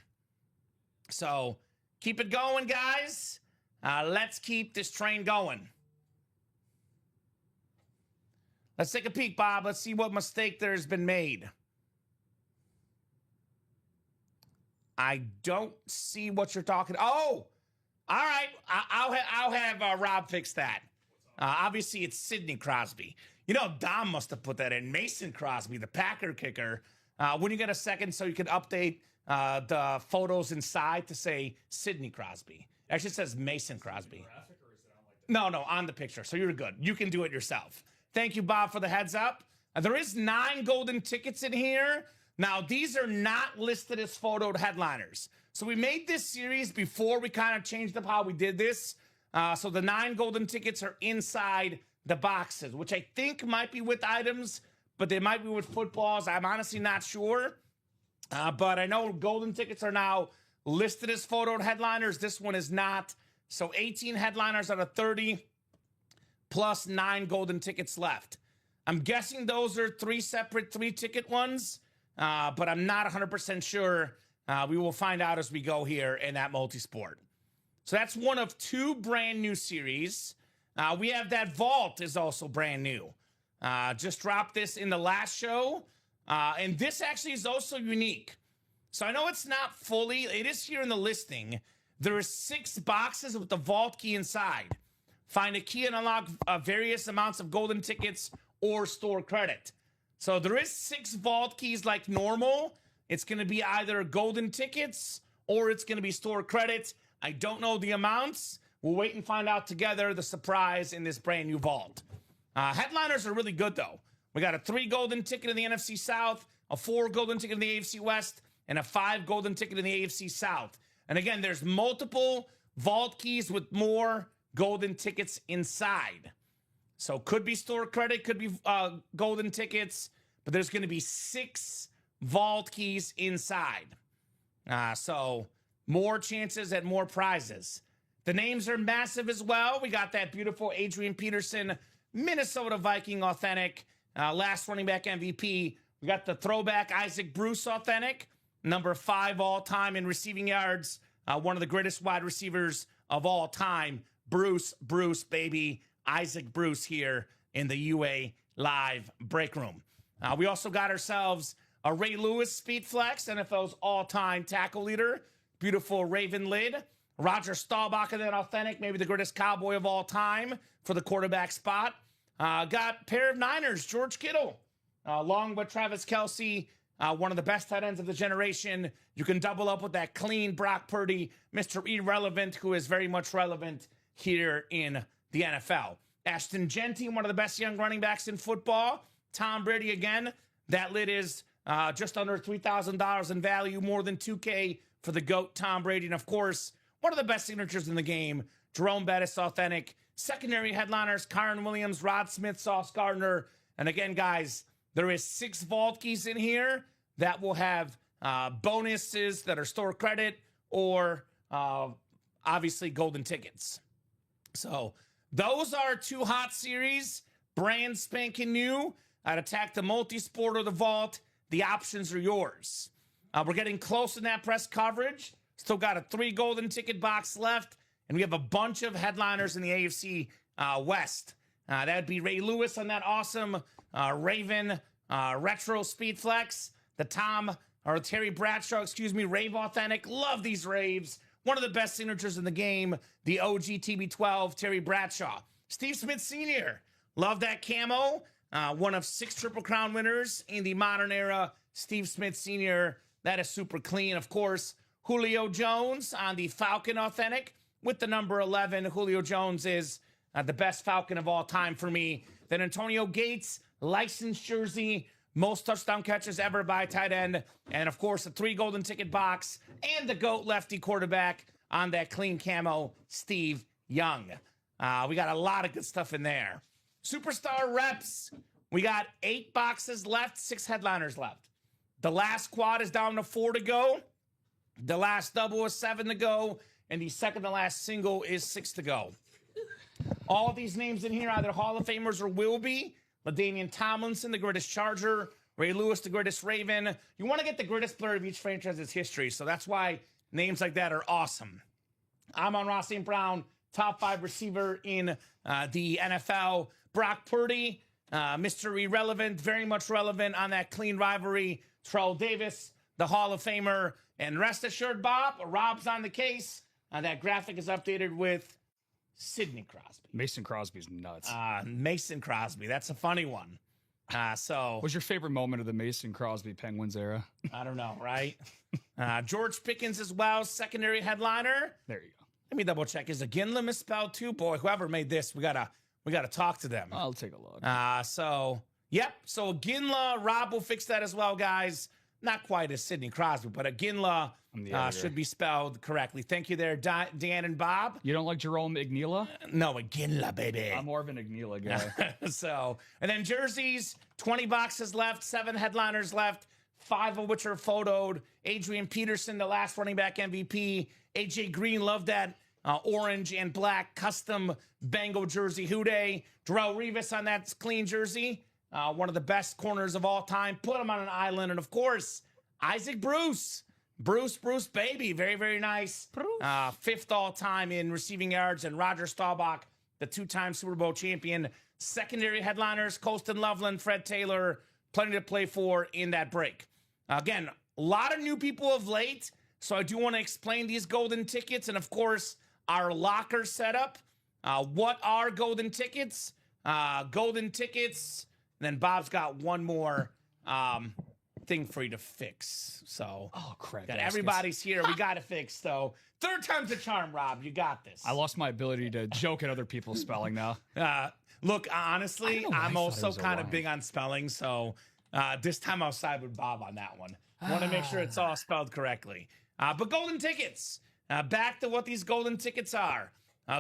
So keep it going, guys. Let's keep this train going. Let's take a peek, Bob. Let's see what mistake there's been made. I don't see what you're talking. Oh, all right. I'll have Rob fix that. Obviously, it's Sidney Crosby. You know, Dom must have put that in. Mason Crosby, the Packer kicker. When you get a second, so you can update the photos inside to say Sidney Crosby. Actually, it says Mason Crosby. No, on the picture. So you're good. You can do it yourself. Thank you, Bob, for the heads up. There is 9 golden tickets in here. Now, these are not listed as photoed headliners. So we made this series before we kind of changed up how we did this. So the 9 golden tickets are inside the boxes, which I think might be with items, but they might be with footballs. I'm honestly not sure. But I know golden tickets are now listed as photoed headliners. This one is not. So 18 headliners out of 30 plus 9 golden tickets left. I'm guessing those are 3 separate 3-ticket ones, but I'm not 100% sure. We will find out as we go here in that multisport. So that's one of 2 brand new series. We have that vault is also brand new. Just dropped this in the last show. And this actually is also unique. So I know it's not fully, it is here in the listing. There are 6 boxes with the vault key inside. Find a key and unlock various amounts of golden tickets or store credit. So there is 6 vault keys like normal. It's going to be either golden tickets or it's going to be store credit. I don't know the amounts. We'll wait and find out together the surprise in this brand new vault. Headliners are really good, though. We got a 3 golden ticket in the NFC South, a 4 golden ticket in the AFC West, and a 5 golden ticket in the AFC South. And again, there's multiple vault keys with more golden tickets inside. So could be store credit, could be golden tickets, but there's going to be 6 vault keys inside. So more chances at more prizes. The names are massive as well. We got that beautiful Adrian Peterson, Minnesota Viking authentic, last running back MVP. We got the throwback Isaac Bruce authentic, number 5 all time in receiving yards, one of the greatest wide receivers of all time. Bruce, baby, Isaac Bruce here in the UA Live break room. We also got ourselves a Ray Lewis Speed Flex, NFL's all-time tackle leader. Beautiful Raven lid. Roger Staubach in that authentic, maybe the greatest Cowboy of all time for the quarterback spot. Got pair of Niners, George Kittle, along with Travis Kelce, one of the best tight ends of the generation. You can double up with that clean Brock Purdy, Mr. Irrelevant, who is very much relevant here in the NFL. Ashton Genty, one of the best young running backs in football. Tom Brady again. That lid is just under $3,000 in value, more than $2K for the GOAT, Tom Brady. And of course, one of the best signatures in the game, Jerome Bettis authentic. Secondary headliners, Kyron Williams, Rod Smith, Sauce Gardner. And again, guys, there is 6 vault keys in here that will have bonuses that are store credit or obviously golden tickets. So those are 2 hot series, brand spanking new. I'd attack the multi-sport or the vault. The options are yours. We're getting close in that press coverage. Still got a 3 golden ticket box left, and we have a bunch of headliners in the AFC West. That would be Ray Lewis on that awesome Raven Retro Speed Flex. The Terry Bradshaw, Rave Authentic. Love these raves. One of the best signatures in the game. The OG TB12, Terry Bradshaw. Steve Smith Sr. Love that camo. One of 6 Triple Crown winners in the modern era. Steve Smith Sr. That is super clean. Of course, Julio Jones on the Falcon Authentic with the number 11. Julio Jones is the best Falcon of all time for me. Then Antonio Gates, licensed jersey, most touchdown catches ever by a tight end. And of course, a 3 golden ticket box and the GOAT lefty quarterback on that clean camo, Steve Young. We got a lot of good stuff in there. Superstar reps. We got 8 boxes left, 6 headliners left. The last quad is down to 4 to go. The last double is 7 to go. And the second to last single is 6 to go. All of these names in here, either Hall of Famers or will be. LaDainian Tomlinson, the greatest Charger. Ray Lewis, the greatest Raven. You want to get the greatest player of each franchise's history. So that's why names like that are awesome. I'm on Ross St. Brown, top 5 receiver in the NFL. Brock Purdy, Mr. Irrelevant, very much relevant on that clean rivalry. Terrell Davis, the Hall of Famer. And rest assured, Rob's on the case. That graphic is updated with Sidney Crosby. Mason Crosby's nuts. Mason Crosby. That's a funny one. What was your favorite moment of the Mason Crosby Penguins era? I don't know, right? George Pickens as well, secondary headliner. There you go. Let me double check. Is Aginla misspelled too? Boy, whoever made this, we gotta talk to them. I'll take a look. So Aginla, Rob will fix that as well, guys. Not quite as Sidney Crosby, but Aginla should be spelled correctly. Thank you there, Dan and Bob. You don't like Jerome Ignila? No, Aginla, baby. I'm more of an Ignila guy. And then jerseys, 20 boxes left, 7 headliners left, 5 of which are photoed. Adrian Peterson, the last running back MVP. AJ Green, love that orange and black custom Bengal jersey. Houday. Darrelle Revis on that clean jersey. One of the best corners of all time. Put him on an island. And, of course, Isaac Bruce. Bruce, baby. Very, very nice. 5th all-time in receiving yards. And Roger Staubach, the 2-time Super Bowl champion. Secondary headliners, Colston Loveland, Fred Taylor. Plenty to play for in that break. Again, a lot of new people of late. So I do want to explain these golden tickets. And, of course, our locker setup. What are golden tickets? Golden tickets... Then Bob's got one more thing for you to fix. So, crap! Everybody's here. We got to fix. So, 3rd time's a charm, Rob. You got this. I lost my ability to joke at other people's spelling now. Look, honestly, I'm also kind of big on spelling. So, this time I'll side with Bob on that one. I want to make sure it's all spelled correctly. But golden tickets. Back to what these golden tickets are.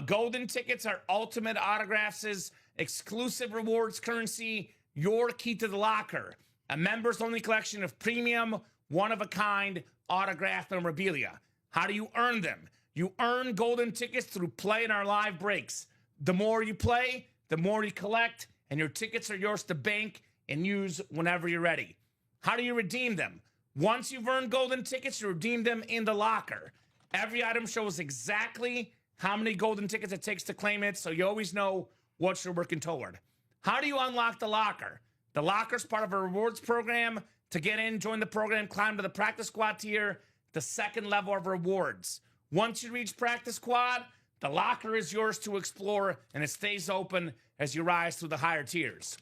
Golden tickets are ultimate autographs, exclusive rewards currency. Your key to the locker, a members-only collection of premium, one-of-a-kind autographed memorabilia. How do you earn them? You earn golden tickets through play in our live breaks. The more you play, the more you collect, and your tickets are yours to bank and use whenever you're ready. How do you redeem them? Once you've earned golden tickets, you redeem them in the locker. Every item shows exactly how many golden tickets it takes to claim it, so you always know what you're working toward. How do you unlock the locker? The locker is part of a rewards program. To get in, join the program, climb to the practice squad tier, the 2nd level of rewards. Once you reach practice squad, the locker is yours to explore, and it stays open as you rise through the higher tiers.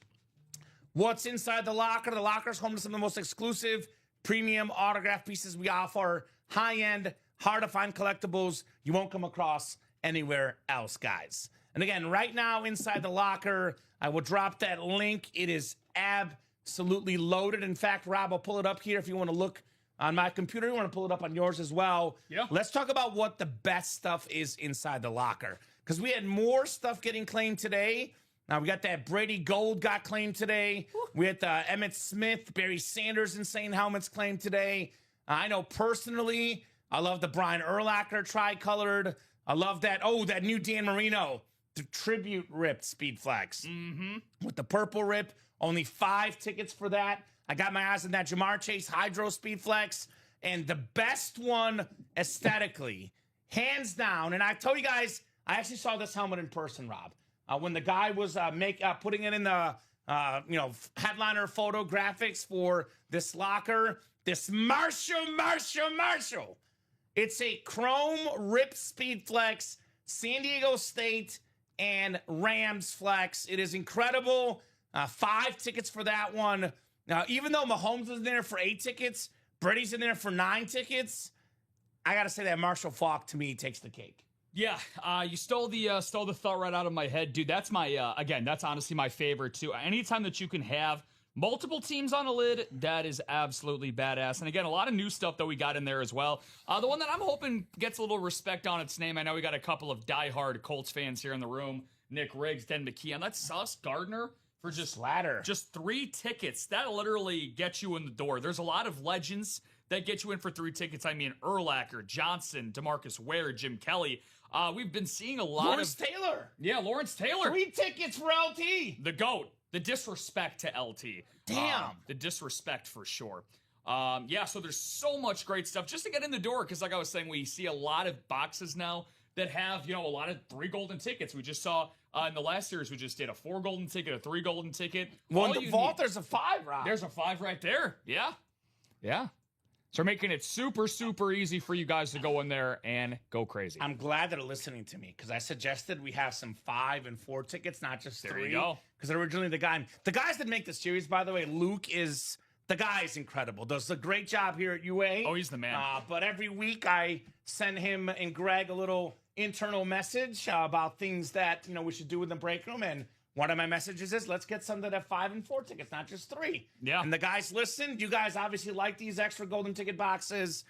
What's inside the locker? The locker is home to some of the most exclusive premium autograph pieces we offer. High-end, hard-to-find collectibles you won't come across anywhere else, guys. And again, right now inside the locker, I will drop that link. It is absolutely loaded. In fact, Rob, I'll pull it up here if you want to look on my computer. You want to pull it up on yours as well. Yeah. Let's talk about what the best stuff is inside the locker. Because we had more stuff getting claimed today. Now, we got that Brady Gold got claimed today. We had the Emmitt Smith, Barry Sanders insane helmets claimed today. I know personally, I love the Brian Urlacher tricolored. I love that. Oh, that new Dan Marino. The tribute ripped Speed Flex. With the purple rip, only 5 tickets for that. I got my eyes on that Jamar Chase Hydro Speed Flex. And the best one aesthetically, hands down. And I told you guys, I actually saw this helmet in person, Rob. When the guy was putting it in the headliner photo graphics for this locker, this Marshall. It's a chrome Rip Speed Flex, San Diego State and Rams Flex. It is incredible. 5 tickets for that one. Now, even though Mahomes is in there for 8 tickets, Brady's in there for 9 tickets, I got to say that Marshall Faulk, to me, takes the cake. Yeah, you stole the thought right out of my head, dude. That's my again. That's honestly my favorite too. Anytime that you can have multiple teams on a lid, that is absolutely badass. And again, a lot of new stuff that we got in there as well. The one that I'm hoping gets a little respect on its name. I know we got a couple of diehard Colts fans here in the room. Nick Riggs, Den McKeon. That's Sauce Gardner for just 3 tickets. That literally gets you in the door. There's a lot of legends that get you in for 3 tickets. I mean, Urlacher, Johnson, DeMarcus Ware, Jim Kelly. We've been seeing a lot Lawrence Taylor. Yeah, Lawrence Taylor. 3 tickets for LT. The GOAT. The disrespect to LT. Damn. The disrespect for sure. Yeah, so there's so much great stuff just to get in the door because like I was saying, we see a lot of boxes now that have, a lot of 3 golden tickets. We just saw in the last series, we just did a 4 golden ticket, a 3 golden ticket. Well, in the vault, there's a 5, Rob. There's a 5 right there. Yeah. So we're making it super, super easy for you guys to go in there and go crazy. I'm glad they're listening to me because I suggested we have some 5 and 4 tickets, not just 3. There you go. Because originally the guys that make the series, by the way, Luke is the guy is incredible. Does a great job here at UA. Oh, he's the man. But every week I send him and Greg a little internal message about things that we should do in the break room. And one of my messages is let's get some that have 5 and 4 tickets, not just 3. Yeah. And the guys listened. You guys obviously like these extra golden ticket boxes.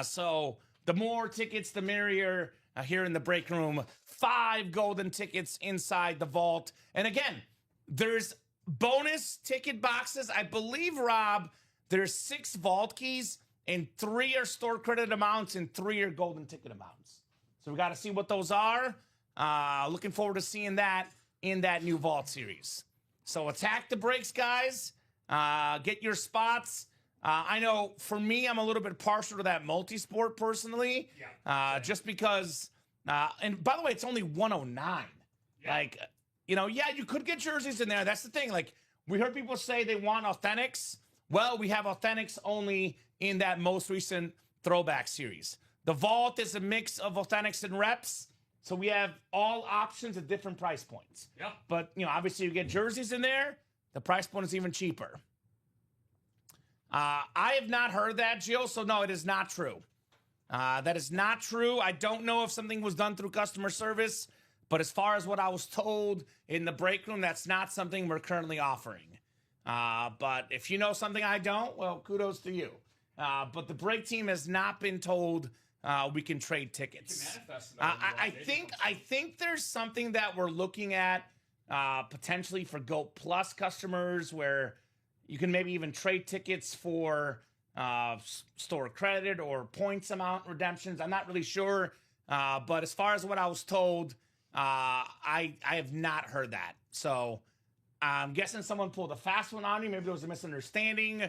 So the more tickets, the merrier here in the break room. 5 golden tickets inside the vault. And again, there's bonus ticket boxes. I believe, Rob, there's 6 vault keys and 3 are store credit amounts and 3 are golden ticket amounts. So we got to see what those are. Looking forward to seeing that in that new vault series. So attack the breaks, guys. Get your spots. I know for me, I'm a little bit partial to that multi-sport personally. Yeah. Just because, and by the way, it's only 109. Yeah. You could get jerseys in there. That's the thing. Like, we heard people say they want authentics. Well, we have authentics only in that most recent throwback series. The vault is a mix of authentics and reps. So we have all options at different price points. Yeah. But, obviously you get jerseys in there. The price point is even cheaper. I have not heard that, Jill. So no, it is not true. That is not true. I don't know if something was done through customer service, but as far as what I was told in the break room, that's not something we're currently offering. But if you know something I don't, well, kudos to you. But the break team has not been told we can trade tickets. I think there's something that we're looking at potentially for Goat Plus customers where you can maybe even trade tickets for store credit or points amount redemptions. I'm not really sure. But as far as what I was told, I have not heard that. So I'm guessing someone pulled a fast one on you. Maybe there was a misunderstanding.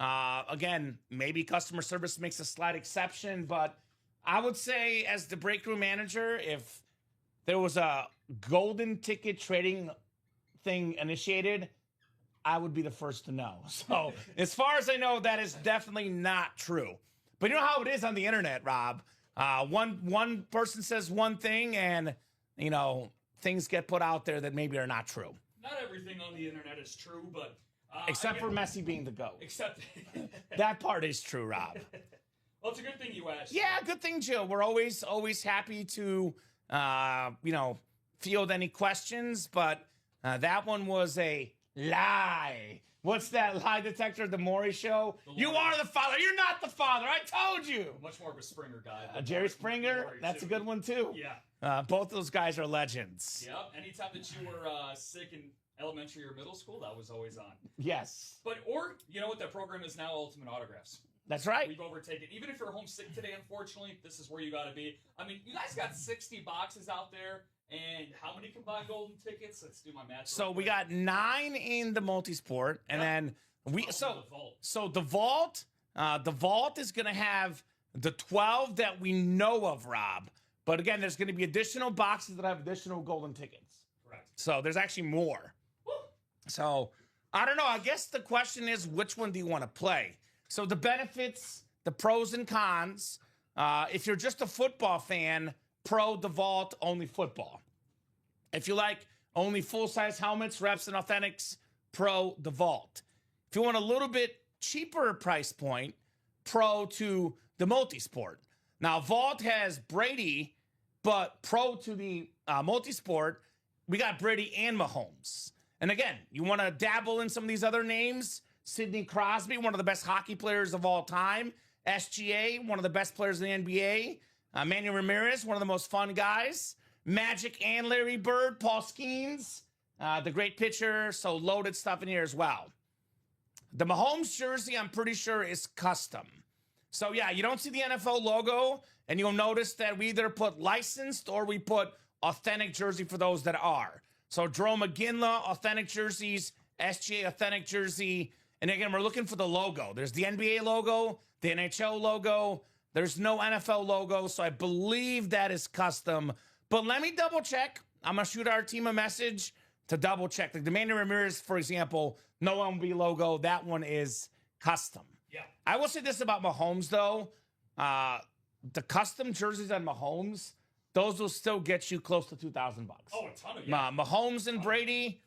Again, maybe customer service makes a slight exception, but I would say as the break room manager, if there was a golden ticket trading thing initiated, I would be the first to know. So as far as I know, that is definitely not true. But you know how it is on the internet, Rob. One person says one thing and, things get put out there that maybe are not true. Not everything on the internet is true, but... except for Messi being the GOAT. Except... that part is true, Rob. Well, it's a good thing you asked. Yeah, good thing, Jill. We're always happy to, field any questions, but that one was a lie. What's that lie detector? The Maury Show? You are the father. You're not the father. I told you. Much more of a Springer guy. Jerry Springer? That's a good one, too. Yeah. Both those guys are legends. Yep. Anytime that you were sick in elementary or middle school, that was always on. Yes. Or, you know what that program is now? Ultimate Autographs. That's right. We've overtaken. Even if you're homesick today, unfortunately, this is where you got to be. I mean, you guys got 60 boxes out there, and how many combined golden tickets? Let's do my math. So we got 9 in the multi-sport, and then the vault. So the vault, The vault is going to have the 12 that we know of, Rob. But again, there's going to be additional boxes that have additional golden tickets. Correct. So there's actually more. Woo. So I don't know. I guess the question is, which one do you want to play? So the benefits, the pros and cons. If you're just a football fan, pro, the vault, only football. If you like only full-size helmets, reps, and authentics, pro, the vault. If you want a little bit cheaper price point, pro to the multisport. Now, vault has Brady, but pro to the multisport, we got Brady and Mahomes. And again, you want to dabble in some of these other names. Sidney Crosby, one of the best hockey players of all time. SGA, one of the best players in the NBA. Manny Ramirez, one of the most fun guys. Magic and Larry Bird. Paul Skeens, the great pitcher. So loaded stuff in here as well. The Mahomes jersey, I'm pretty sure, is custom. So, yeah, you don't see the NFL logo, and you'll notice that we either put licensed or we put authentic jersey for those that are. So, Jerome McGinley, authentic jerseys, SGA, authentic jersey. And again, we're looking for the logo. There's the NBA logo, the NHL logo. There's no NFL logo, so I believe that is custom. But let me double check. I'm going to shoot our team a message to double check. Like the Manny Ramirez, for example, no MLB logo. That one is custom. Yeah. I will say this about Mahomes, though. The custom jerseys on Mahomes, those will still get you close to $2,000. Oh, a ton of Mahomes and Brady,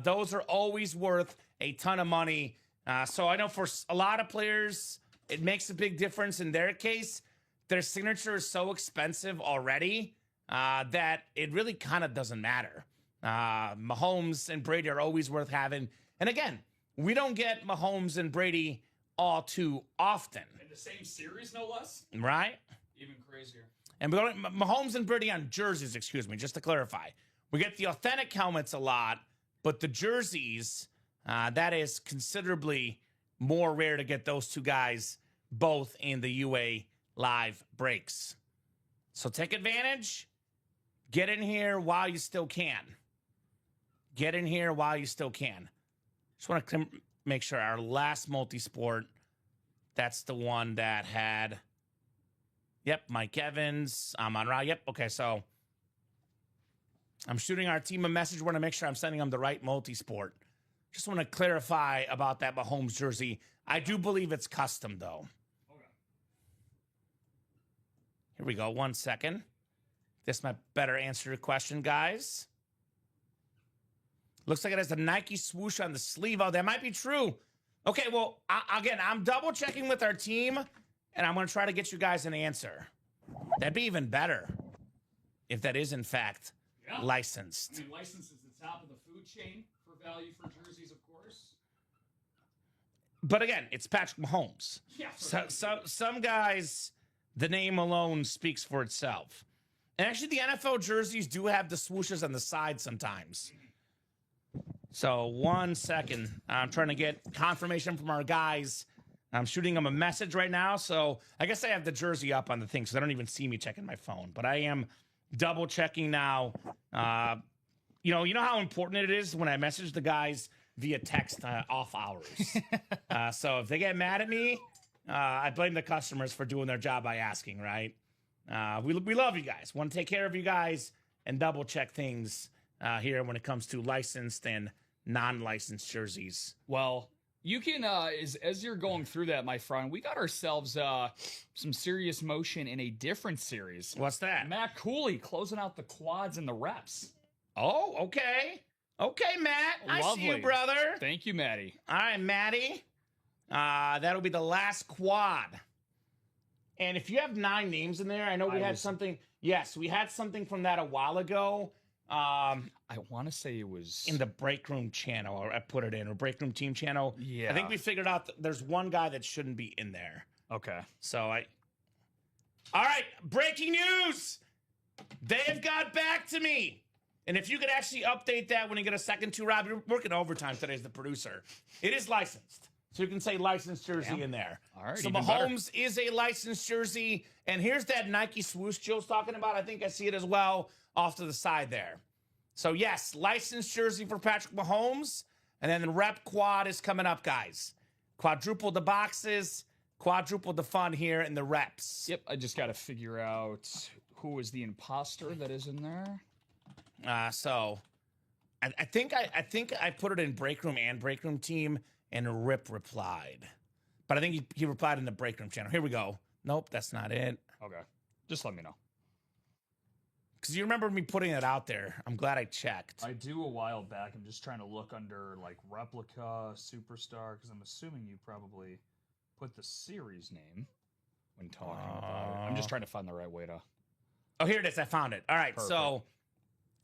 those are always worth a ton of money. So I know for a lot of players, it makes a big difference. In their case, their signature is so expensive already that it really kind of doesn't matter. Mahomes and Brady are always worth having. And again, we don't get Mahomes and Brady all too often. In the same series, no less. Right? Even crazier. And we don't, Mahomes and Brady on jerseys, excuse me, just to clarify. We get the authentic helmets a lot, but the jerseys, that is considerably more rare to get those two guys both in the UA live breaks. So take advantage. Get in here while you still can. Get in here while you still can. Just want to make sure our last multi-sport, that's the one that had, yep, Mike Evans, Amon Ra. Yep, okay, so I'm shooting our team a message. Want to make sure I'm sending them the right multi-sport. Just want to clarify about that Mahomes jersey. I do believe it's custom, though. Okay. Here we go. 1 second. This might better answer your question, guys. Looks like it has the Nike swoosh on the sleeve. Oh, that might be true. Okay, well, again, I'm double checking with our team, and I'm going to try to get you guys an answer. That'd be even better if that is, in fact, licensed. I mean, license is the top of the food chain for value for jerseys, of course. But again, it's Patrick Mahomes. Yeah. Some guys, the name alone speaks for itself. And actually, the NFL jerseys do have the swooshes on the side sometimes. So 1 second. I'm trying to get confirmation from our guys. I'm shooting them a message right now. So I guess I have the jersey up on the thing, so they don't even see me checking my phone. But I am double checking now. You know how important it is when I message the guys via text off hours. So if they get mad at me, I blame the customers for doing their job by asking, right? We love you guys. Want to take care of you guys and double check things here when it comes to licensed and non-licensed jerseys. Well, you can, as you're going through that, my friend, we got ourselves some serious motion in a different series. What's that? Matt Cooley closing out the quads and the reps. Oh, okay. Okay, Matt. Lovely. I see you, brother. Thank you, Matty. All right, Matty. That'll be the last quad. And if you have 9 names in there, I know we had something. Yes, we had something from that a while ago. I want to say it was in the break room channel, or I put it in, or break room team channel. Yeah. I think we figured out that there's one guy that shouldn't be in there. Okay. So all right, breaking news. They've got back to me. And if you could actually update that when you get a second to, Rob, you're working overtime today as the producer. It is licensed. So you can say licensed jersey in there. All right. So Mahomes is a licensed jersey. And here's that Nike swoosh Joe's talking about. I think I see it as well off to the side there. So yes, licensed jersey for Patrick Mahomes. And then the rep quad is coming up, guys. Quadruple the boxes. quadruple the fun here in the reps. Yep, I just got to figure out who is the imposter that is in there. So I think I put it in break room and break room team, and Rip replied. But I think he replied in the break room channel. Here we go. Nope, that's not it. Okay, just let me know. Because you remember me putting it out there. I'm glad I checked. I do a while back. I'm just trying to look under like replica, superstar, because I'm assuming you probably put the series name when talking about it. I'm just trying to find the right way to. Oh, here it is. I found it. All right, Perfect. So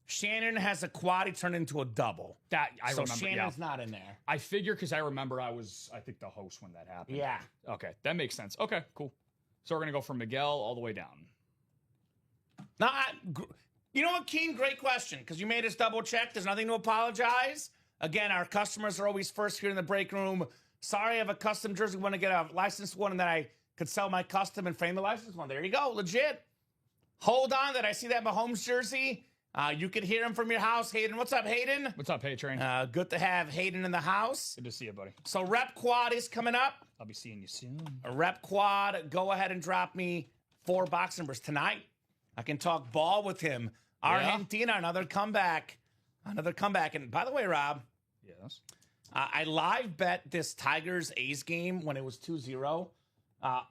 Shannon has a quad. He turned into a double. That I remember. Shannon's not in there. I figure because I remember I think the host when that happened. Yeah. Okay, that makes sense. Okay, cool. So we're gonna go from Miguel all the way down. Now, you know what, Keen? Great question, because you made us double check. There's nothing to apologize. Again, our customers are always first here in the break room. Sorry, I have a custom jersey. Want to get a licensed one, and then I could sell my custom and frame the licensed one. There you go, legit. Hold on, that I see that Mahomes jersey. You can hear him from your house, Hayden. What's up, Hayden? What's up, Hey Train? Good to have Hayden in the house. Good to see you, buddy. So Rep Quad is coming up. I'll be seeing you soon. A Rep Quad, go ahead and drop me 4 box numbers tonight. I can talk ball with him. Argentina, another comeback. Another comeback. And by the way, Rob. Yes. I live bet this Tigers-A's game when it was 2-0,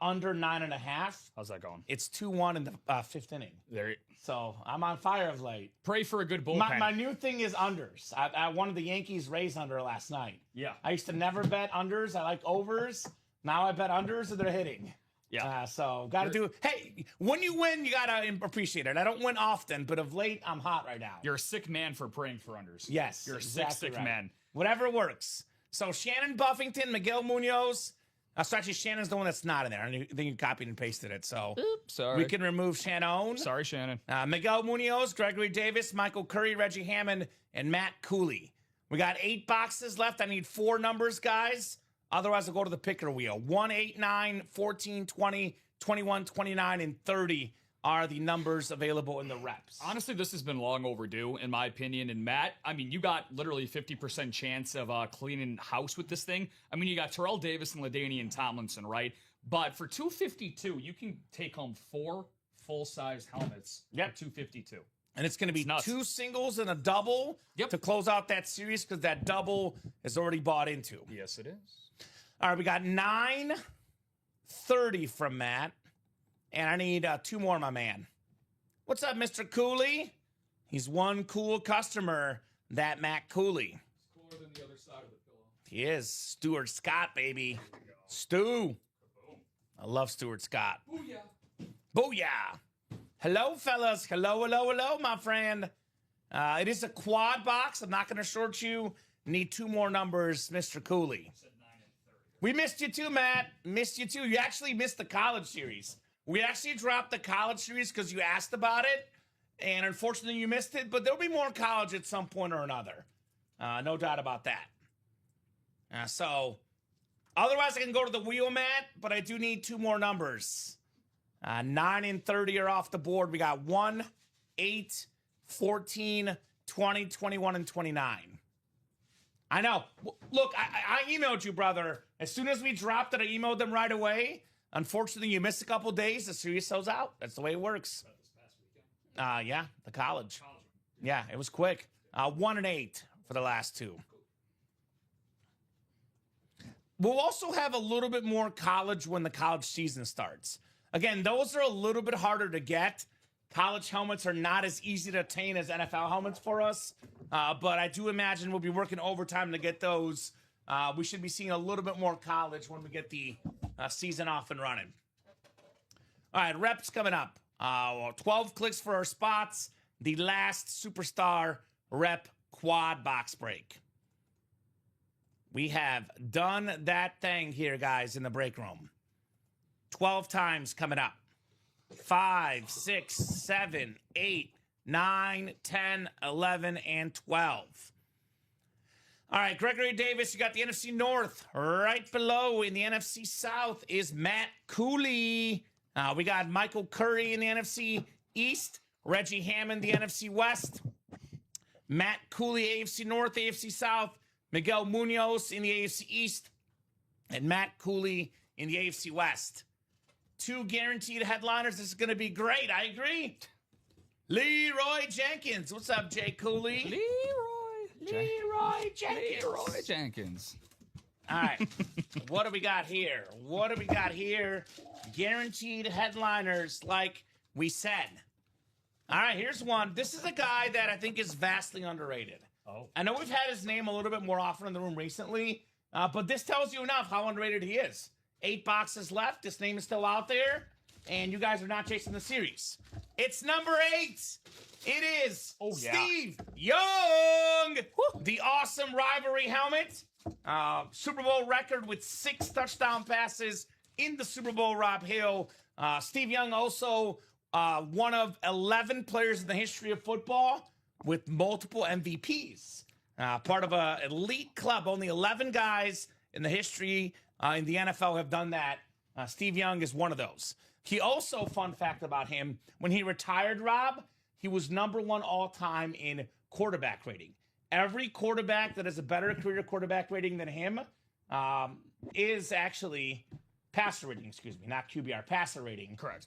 under 9.5. How's that going? It's 2-1 in the 5th inning. There. So I'm on fire of late. Pray for a good bullpen. My new thing is unders. I wanted the Yankees raise under last night. Yeah. I used to never bet unders. I like overs. Now I bet unders and they're hitting. Yeah. So got to do. Hey, when you win, you got to appreciate it. I don't win often, but of late, I'm hot right now. You're a sick man for praying for unders. Yes. You're exactly a sick right. man. Whatever works. So Shannon Buffington, Miguel Munoz. So actually, Shannon's the one that's not in there. I think you copied and pasted it. So Oops, sorry. we can remove Shannon. Sorry, Shannon. Miguel Munoz, Gregory Davis, Michael Curry, Reggie Hammond, and Matt Cooley. We got 8 boxes left. I need 4 numbers, guys. Otherwise, I'll go to the picker wheel. 1, 8, 9, 14, 20, 21, 29, and 30 are the numbers available in the reps. Honestly, this has been long overdue, in my opinion. And Matt, I mean, you got literally 50% chance of cleaning house with this thing. I mean, you got Terrell Davis and LaDainian Tomlinson, right? But for $252, you can take home 4 full-size helmets for $252. And it's going to be 2 singles and a double to close out that series because that double is already bought into. Yes, it is. All right, we got 930 from Matt. And I need 2 more, my man. What's up, Mr. Cooley? He's one cool customer, that Matt Cooley. It's cooler than the other side of the pillow. He is. Stuart Scott, baby. Stu. I love Stuart Scott. Booyah. Booyah. Hello, fellas. Hello, hello, hello, my friend. It is a quad box. I'm not going to short you. Need 2 more numbers, Mr. Cooley. We missed you too, Matt. Missed you too. You actually missed the college series. We actually dropped the college series because you asked about it, and unfortunately you missed it, but there'll be more college at some point or another. No doubt about that. So, otherwise I can go to the wheel, Matt, but I do need 2 more numbers. 9 and 30 are off the board. We got 1, 8, 14, 20, 21, and 29. I know. Look, I emailed you, brother. As soon as we dropped it, I emailed them right away. Unfortunately, you missed a couple days. The series sells out. That's the way it works. Yeah, the college. Yeah, it was quick. 1 and 8 for the last 2. We'll also have a little bit more college when the college season starts. Again, those are a little bit harder to get. College helmets are not as easy to obtain as NFL helmets for us. But I do imagine we'll be working overtime to get those. We should be seeing a little bit more college when we get the season off and running. All right, reps coming up. 12 clicks for our spots. The last superstar rep quad box break. We have done that thing here, guys, in the break room. 12 times coming up. 5, 6, 7, 8, 9, 10, 11, and 12. All right, Gregory Davis, you got the NFC North. Right below in the NFC South is Matt Cooley. We got Michael Curry in the NFC East. Reggie Hammond, the NFC West. Matt Cooley, AFC North, AFC South. Miguel Munoz in the AFC East. And Matt Cooley in the AFC West. 2 guaranteed headliners. This is going to be great. I agree. Leroy Jenkins. What's up, Jay Cooley? Leroy Jenkins. Leroy Jenkins. All right. What do we got here? Guaranteed headliners, like we said. All right, here's one. This is a guy that I think is vastly underrated. Oh. I know we've had his name a little bit more often in the room recently, but this tells you enough how underrated he is. 8 boxes left. This name is still out there, and you guys are not chasing the series. It's number 8. It is Steve Young. The awesome rivalry helmet. Super Bowl record with 6 touchdown passes in the Super Bowl, Rob Hill. Steve Young also one of 11 players in the history of football with multiple MVPs. Part of an elite club. Only 11 guys in the history in the NFL have done that. Steve Young is one of those. He also, fun fact about him, when he retired, Rob, he was number 1 all-time in quarterback rating. Every quarterback that has a better career quarterback rating than him is actually passer rating, not QBR, passer rating. Correct.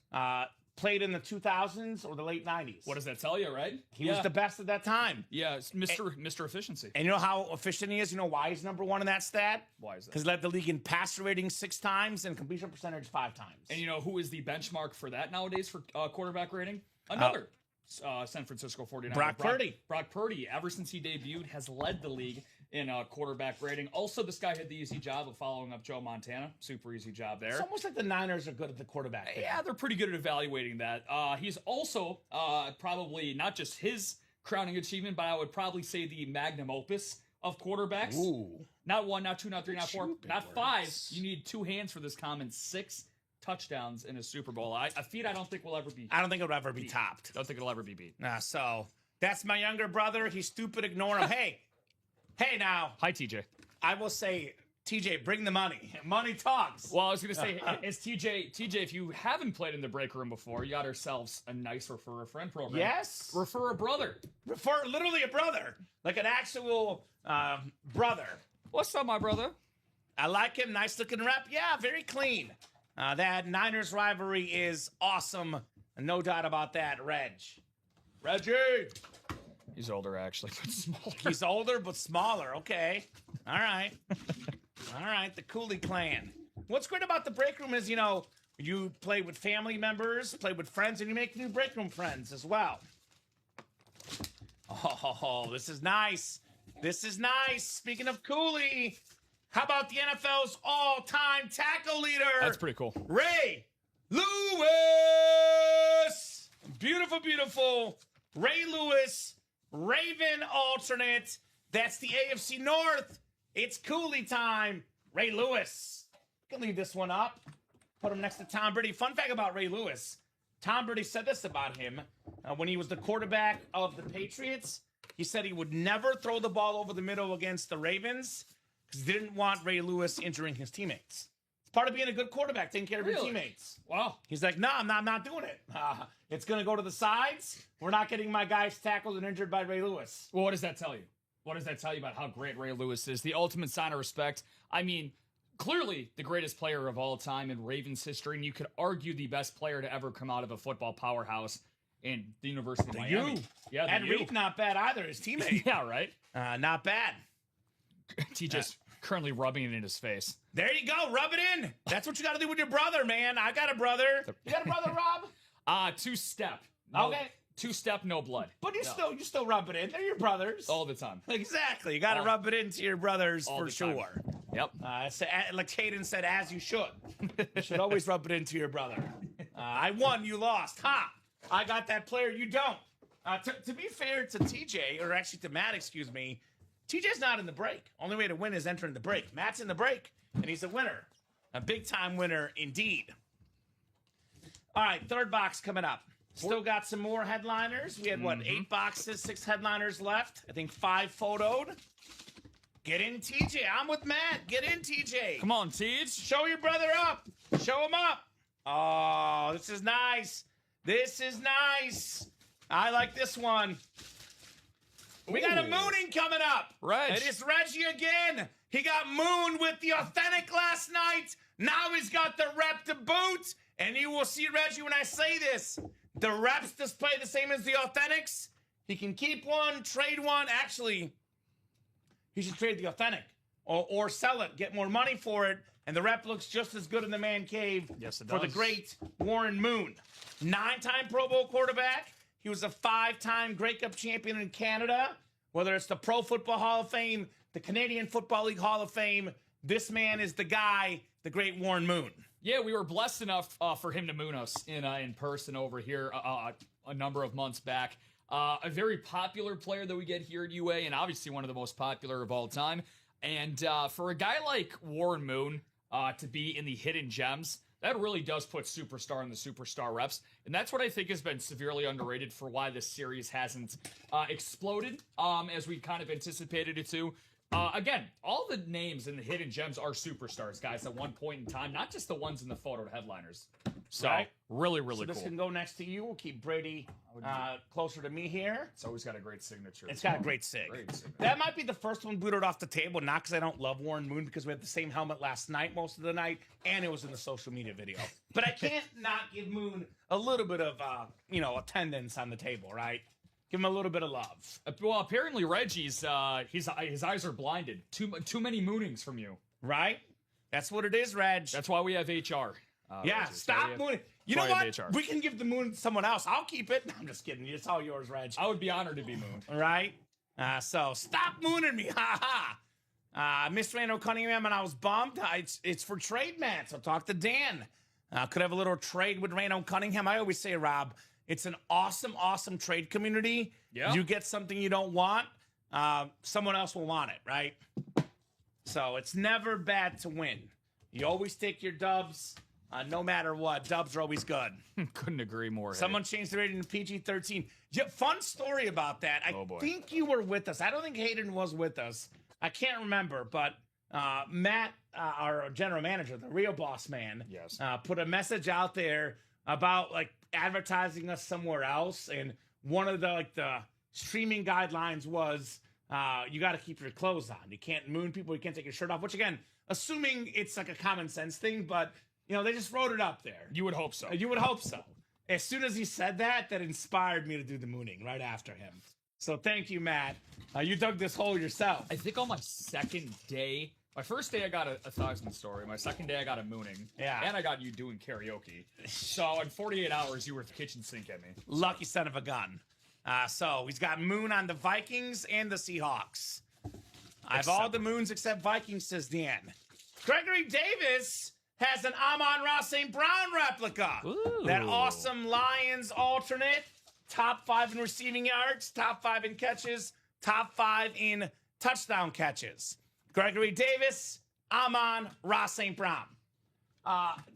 Played in the 2000s or the late 90s. What does that tell you, right? He was the best at that time. Yeah, it's Mr. Efficiency. And you know how efficient he is? You know why he's number 1 in that stat? Why is that? Because he led the league in passer rating 6 times and completion percentage 5 times. And you know who is the benchmark for that nowadays for quarterback rating? Another San Francisco 49ers. Brock Purdy. Brock Purdy, ever since he debuted, has led the league in quarterback rating. Also, this guy had the easy job of following up Joe Montana. Super easy job there. It's almost like the Niners are good at the quarterback thing. Yeah, they're pretty good at evaluating that. He's also probably not just his crowning achievement, but I would probably say the magnum opus of quarterbacks. Ooh. Not 1, not 2, not 3, not 4, Stupid not words. 5. You need 2 hands for this common. 6 touchdowns in a Super Bowl. A feat I don't think will ever be. I don't think it'll ever be topped. Don't think it'll ever be beat. So that's my younger brother. He's stupid. Ignore him. Hey now. Hi, TJ. I will say, TJ, bring the money. Money talks. Well, I was going to say, it's TJ, if you haven't played in the break room before, you got ourselves a nice refer a friend program. Yes. Refer a brother. Refer literally a brother. Like an actual brother. What's up, my brother? I like him. Nice looking rep. Yeah, very clean. That Niners rivalry is awesome. No doubt about that, Reggie. He's older, actually, but smaller. He's older, but smaller. Okay. All right. All right. The Cooley clan. What's great about the break room is, you play with family members, play with friends, and you make new break room friends as well. Oh, this is nice. Speaking of Cooley, how about the NFL's all-time tackle leader? That's pretty cool. Ray Lewis. Beautiful, beautiful. Ray Lewis, Raven alternate. That's the AFC North. It's Cooley time. Ray Lewis. You can leave this one up. Put him next to Tom Brady. Fun fact about Ray Lewis. Tom Brady said this about him when he was the quarterback of the Patriots. He said he would never throw the ball over the middle against the Ravens because he didn't want Ray Lewis injuring his teammates. It's part of being a good quarterback, taking care of your teammates. Wow. He's like, no, I'm not doing it. It's going to go to the sides. We're not getting my guys tackled and injured by Ray Lewis. Well, what does that tell you? What does that tell you about how great Ray Lewis is? The ultimate sign of respect. I mean, clearly the greatest player of all time in Ravens history, and you could argue the best player to ever come out of a football powerhouse in the University of Miami. Yeah, and Reed, not bad either, his teammate. Yeah, right? Not bad. TJ's currently rubbing it in his face. There you go. Rub it in. That's what you got to do with your brother, man. I got a brother. You got a brother, Rob? 2-step. Okay. 2-step, no blood. But you still rub it in. They're your brothers. All the time. Exactly. You got to rub it into your brothers for sure. Yep. So, like Hayden said, as you should. You should always rub it into your brother. I won, you lost. Ha! I got that player, you don't. To be fair to TJ, or actually to Matt, excuse me, TJ's not in the break. Only way to win is entering the break. Matt's in the break, and he's a winner. A big-time winner indeed. All right, third box coming up. Still got some more headliners. We had, 8 boxes, 6 headliners left. I think 5 photoed. Get in, TJ. I'm with Matt. Get in, TJ. Come on, Tej. Show your brother up. Show him up. Oh, this is nice. This is nice. I like this one. We got a mooning coming up. Reg. It is Reggie again. He got mooned with the authentic last night. Now he's got the rep to boot. And you will see, Reggie, when I say this, the reps display the same as the authentics. He can keep one, trade one. Actually, he should trade the authentic or sell it, get more money for it. And the rep looks just as good in the man cave for the great Warren Moon. 9-time Pro Bowl quarterback. He was a 5-time Grey Cup champion in Canada. Whether it's the Pro Football Hall of Fame, the Canadian Football League Hall of Fame, this man is the guy, the great Warren Moon. Yeah, we were blessed enough for him to moon us in person over here a number of months back. A very popular player that we get here at UA, and obviously one of the most popular of all time. And for a guy like Warren Moon to be in the hidden gems, that really does put superstar in the superstar reps. And that's what I think has been severely underrated for why this series hasn't exploded as we kind of anticipated it to. Again, all the names in the hidden gems are superstars, guys, at one point in time, not just the ones in the photo headliners. So, really, really cool. This can go next to you. We'll keep Brady closer to me here. It's always got a great signature. It's got a great sig. That might be the first one booted off the table, not because I don't love Warren Moon, because we had the same helmet last night most of the night, and it was in the social media video. But I can't not give Moon a little bit of, attendance on the table, right? Give him a little bit of love. Well, apparently Reggie's his eyes are blinded. Too many moonings from you. Right? That's what it is, Reg. That's why we have HR. Reggie. Stop mooning. You know what? We can give the moon to someone else. I'll keep it. I'm just kidding. It's all yours, Reg. I would be honored to be mooned. All right? So stop mooning me. Ha ha. I missed Randall Cunningham and I was bummed. It's for trade, man. So talk to Dan. Could have a little trade with Randall Cunningham. I always say, Rob, it's an awesome, awesome trade community. Yeah. You get something you don't want, someone else will want it, right? So it's never bad to win. You always take your dubs, no matter what. Dubs are always good. Couldn't agree more. Someone changed the rating to PG-13. Yeah, fun story about that. I think you were with us. I don't think Hayden was with us. I can't remember, but Matt, our general manager, the real boss man, yes, put a message out there about like advertising us somewhere else, and one of the streaming guidelines was you got to keep your clothes on. You can't moon people. You can't take your shirt off. Which again, assuming it's like a common sense thing, but they just wrote it up there. You would hope so. You would hope so. As soon as he said that, that inspired me to do the mooning right after him. So thank you, Matt. You dug this hole yourself. I think on my second day. My first day, I got a 1,000 story. My second day, I got a mooning. Yeah. And I got you doing karaoke. So in 48 hours, you were at the kitchen sink at me. Lucky son of a gun. So he's got moon on the Vikings and the Seahawks. I have all the moons except Vikings, says Dan. Gregory Davis has an Amon-Ra St. Brown replica. Ooh. That awesome Lions alternate. Top 5 in receiving yards, top 5 in catches, top 5 in touchdown catches. Gregory Davis, Amon-Ra St. Brown.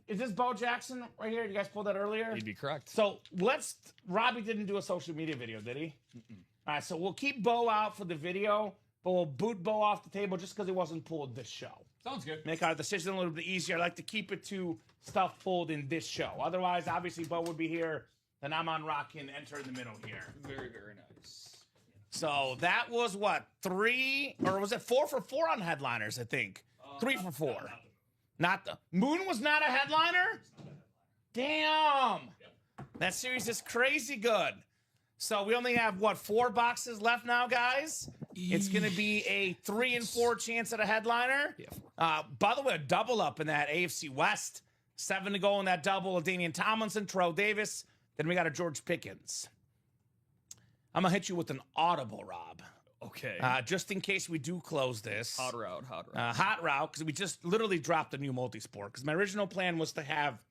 Is this Bo Jackson right here? You guys pulled that earlier? You'd be correct. So Robbie didn't do a social media video, did he? All right, so we'll keep Bo out for the video, but we'll boot Bo off the table just because he wasn't pulled this show. Sounds good. Make our decision a little bit easier. I like to keep it to stuff pulled in this show. Otherwise, obviously, Bo would be here, then Amon-Ra can enter in the middle here. Very, very nice. So that was what, 3, or was it 4 for 4 on headliners, I think? 3 for 4. Not the Moon was not a headliner? Damn. That series is crazy good. So we only have, 4 boxes left now, guys? It's going to be a 3 and 4 chance at a headliner. Yeah. By the way, a double up in that AFC West. 7 to go in that double of Damian Tomlinson, Terrell Davis. Then we got a George Pickens. I'm going to hit you with an audible, Rob. Okay. Just in case we do close this. Hot route. Hot route, because we just literally dropped a new multisport. Because my original plan was to have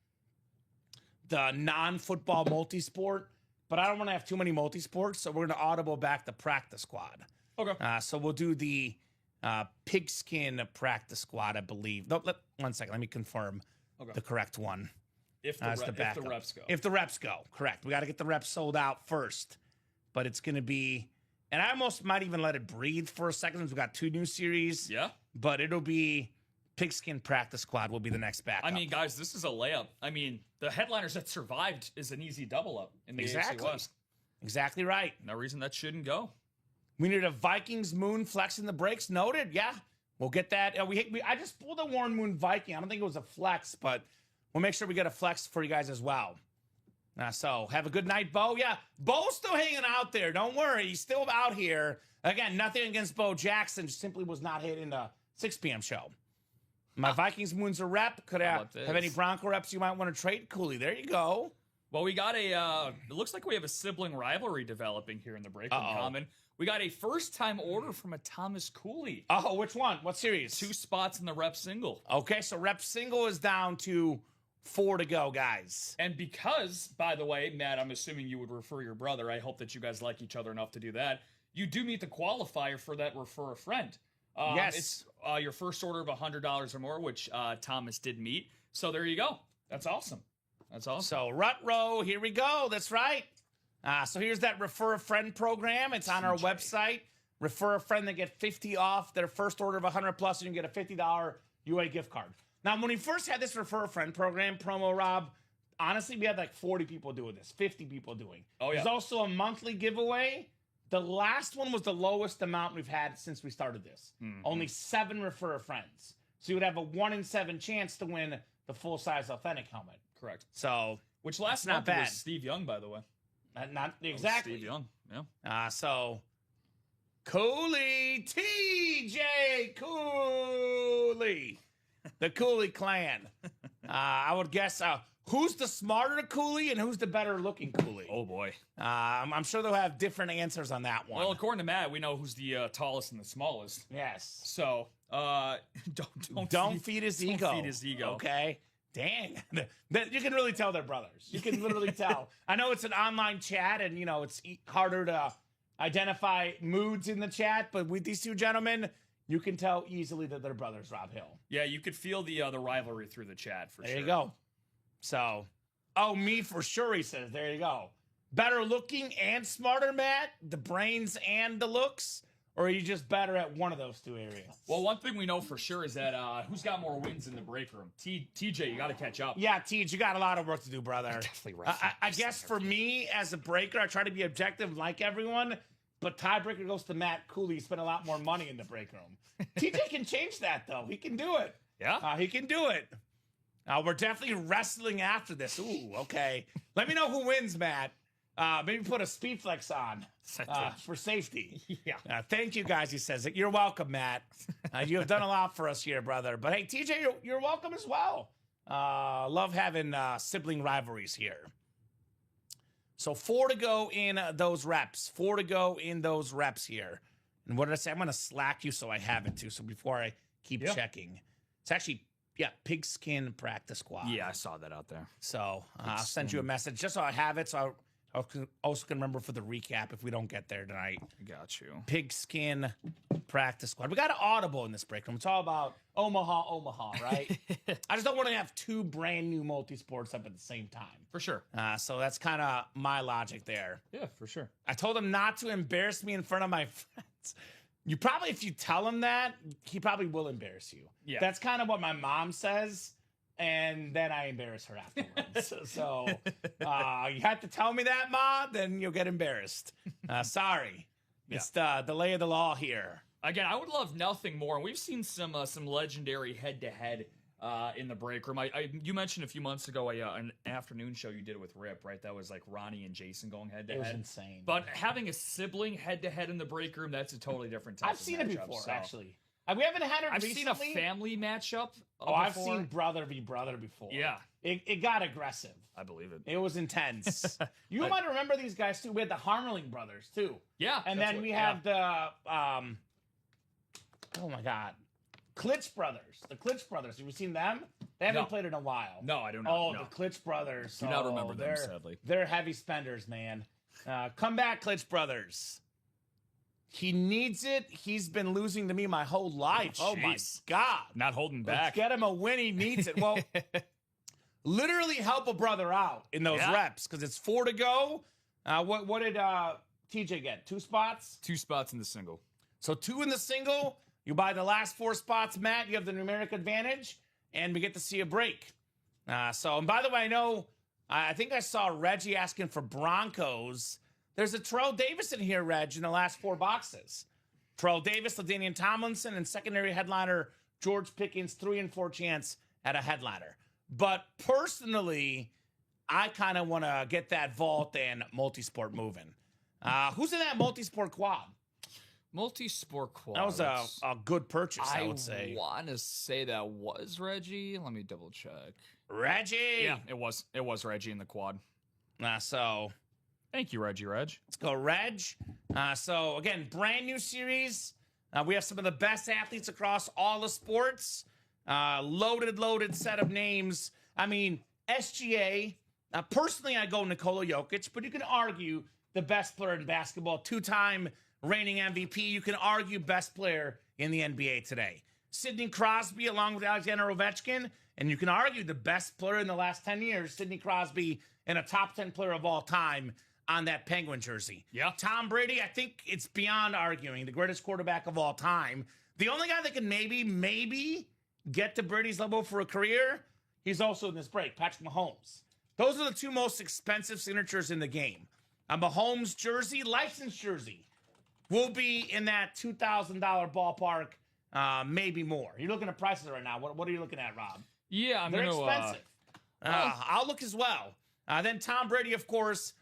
the non-football multisport, but I don't want to have too many multisports, so we're going to audible back the practice squad. Okay. So we'll do the pigskin practice squad, I believe. No, 1 second. Let me confirm the correct one. If the reps go. If the reps go, correct. We got to get the reps sold out first. But it's going to be, and I almost might even let it breathe for a second since we got 2 new series. Yeah. But it'll be Pigskin Practice Squad will be the next backup. I mean, guys, this is a layup. I mean, the headliners that survived is an easy double up in the AFC West. Exactly right. No reason that shouldn't go. We need a Vikings Moon flexing the brakes. Noted. Yeah. we'll get that. I just pulled a Warren Moon Viking. I don't think it was a flex, but we'll make sure we get a flex for you guys as well. So have a good night, Bo. Yeah, Bo's still hanging out there. Don't worry. He's still out here. Again, nothing against Bo Jackson. Just simply was not hitting the 6 p.m. show. My Vikings Moon's a rep. Could have any Bronco reps you might want to trade? Cooley. There you go. Well, we got it looks like we have a sibling rivalry developing here in the break room, Common. We got a first-time order from a Thomas Cooley. Oh, which one? What series? 2 spots in the rep single. Okay, so rep single is down to 4 to go, guys. And because, by the way, Matt, I'm assuming you would refer your brother. I hope that you guys like each other enough to do that. You do meet the qualifier for that refer a friend. Yes. It's your first order of $100 or more, which Thomas did meet. So there you go. That's awesome. That's awesome. So Rut Row, here we go. That's right. So here's that Refer a Friend program. It's on our website. Refer a friend, they get 50 off their first order of 100 plus, and you get a $50 UA gift card. Now, when we first had this Refer a Friend program, promo Rob, honestly, we had like 40 people doing this, 50 people doing. Oh, yeah. There's also a monthly giveaway. The last one was the lowest amount we've had since we started this. Only 7 Refer a Friends. So you would have a 1 in 7 chance to win the full-size authentic helmet. Correct. So, which last not month bad. was Steve Young, by the way. Not exactly. Steve Young, yeah. So, Cooley, TJ Cooley, the Cooley clan. I would guess who's the smarter Cooley and who's the better looking Cooley? Oh, boy. I'm sure they'll have different answers on that one. Well, according to Matt, we know who's the tallest and the smallest. Yes. So, don't feed his ego. Don't feed his ego. Okay. Dang. You can really tell they're brothers. You can literally tell. I know it's an online chat and, it's harder to identify moods in the chat, but with these two gentlemen, you can tell easily that they're brothers, Rob Hill. Yeah, you could feel the rivalry through the chat for sure. There you go. So, me for sure, he says. There you go. Better looking and smarter, Matt? The brains and the looks? Or are you just better at one of those 2 areas? Well, one thing we know for sure is that who's got more wins in the break room? TJ, you got to catch up. Yeah, TJ, you got a lot of work to do, brother. Definitely right. I guess for me, as a breaker, I try to be objective like everyone, but tiebreaker goes to Matt Cooley. He spent a lot more money in the break room. TJ can change that, though. He can do it. Yeah? He can do it. We're definitely wrestling after this. Ooh, okay. Let me know who wins, Matt. Maybe put a speed flex on for safety. Yeah. Thank you, guys, he says. You're welcome, Matt. You have done a lot for us here, brother. But, hey, TJ, you're welcome as well. Love having sibling rivalries here. So 4 to go in those reps. 4 to go in those reps here. And what did I say? I'm going to slack you so I have it, too. So before I keep checking. It's actually, pigskin practice squad. Yeah, I saw that out there. So I'll send you a message just so I have it. So I also can remember for the recap if we don't get there tonight. Got you. Pigskin practice squad. We got an audible in this break room. It's all about Omaha, right? I just don't want to have 2 brand new multi-sports up at the same time. For sure. So that's kind of my logic there. Yeah, for sure. I told him not to embarrass me in front of my friends. You probably, if you tell him that, he probably will embarrass you. Yeah. That's kind of what my mom says. And then I embarrass her afterwards. so you have to tell me that, Ma, then you'll get embarrassed. Sorry. It's the lay of the law here. Again, I would love nothing more. And we've seen some legendary head-to-head in the break room. You mentioned a few months ago an afternoon show you did with Rip, right? That was like Ronnie and Jason going head-to-head. It was insane. But having a sibling head-to-head in the break room, that's a totally different type of I've seen it matchup, before, so. actually. We haven't had it recently. I've seen a family matchup I've seen brother v. brother before. Yeah. It got aggressive. I believe it. It was intense. You might remember these guys, too. We had the Harmerling brothers, too. Yeah. And then we have the, oh, my God, Klitsch brothers. The Klitsch brothers. Have you seen them? They haven't played in a while. No, I do not. Oh, no. the Klitsch brothers. Do not remember them, sadly. They're heavy spenders, man. Come back, Klitsch brothers. He needs it. He's been losing to me my whole life. Oh, my God. Not holding back. Let's get him a win. He needs it. Well, literally help a brother out in those reps because it's 4 to go. What did TJ get? 2 spots? 2 spots in the single. So 2 in the single. You buy the last 4 spots, Matt. You have the numeric advantage, and we get to see a break. And by the way, I think I saw Reggie asking for Broncos. There's a Terrell Davis in here, Reg, in the last 4 boxes. Terrell Davis, LaDainian Tomlinson, and secondary headliner George Pickens, 3 and 4 chance at a headliner. But personally, I kind of want to get that vault and multi-sport moving. Who's in that multi-sport quad? Multi-sport quad. That was a good purchase, I would say. I want to say that was Reggie. Let me double check. Reggie! Yeah, it was. It was Reggie in the quad. So thank you, Reggie. Let's go, Reg. So, again, brand new series. We have some of the best athletes across all the sports. Loaded set of names. I mean, SGA. Personally, I go Nikola Jokic, but you can argue the best player in basketball, 2-time reigning MVP. You can argue best player in the NBA today. Sidney Crosby along with Alexander Ovechkin, and you can argue the best player in the last 10 years, Sidney Crosby, and a top 10 player of all time on that Penguin jersey. Yeah. Tom Brady, I think it's beyond arguing, the greatest quarterback of all time. The only guy that can maybe get to Brady's level for a career, he's also in this break, Patrick Mahomes. Those are the 2 most expensive signatures in the game. A Mahomes jersey, licensed jersey, will be in that $2,000 ballpark, maybe more. You're looking at prices right now. What are you looking at, Rob? Yeah, they're expensive. I'll look as well. Then Tom Brady, of course,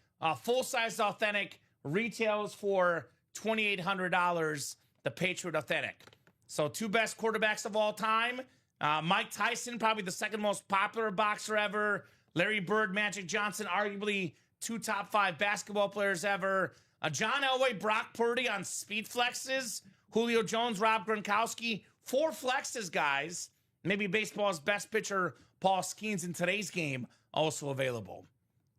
full-size authentic, retails for $2,800, the Patriot Authentic. So 2 best quarterbacks of all time. Mike Tyson, probably the second most popular boxer ever. Larry Bird, Magic Johnson, arguably 2 top 5 basketball players ever. John Elway, Brock Purdy on speed flexes. Julio Jones, Rob Gronkowski, 4 flexes, guys. Maybe baseball's best pitcher, Paul Skeens, in today's game, also available.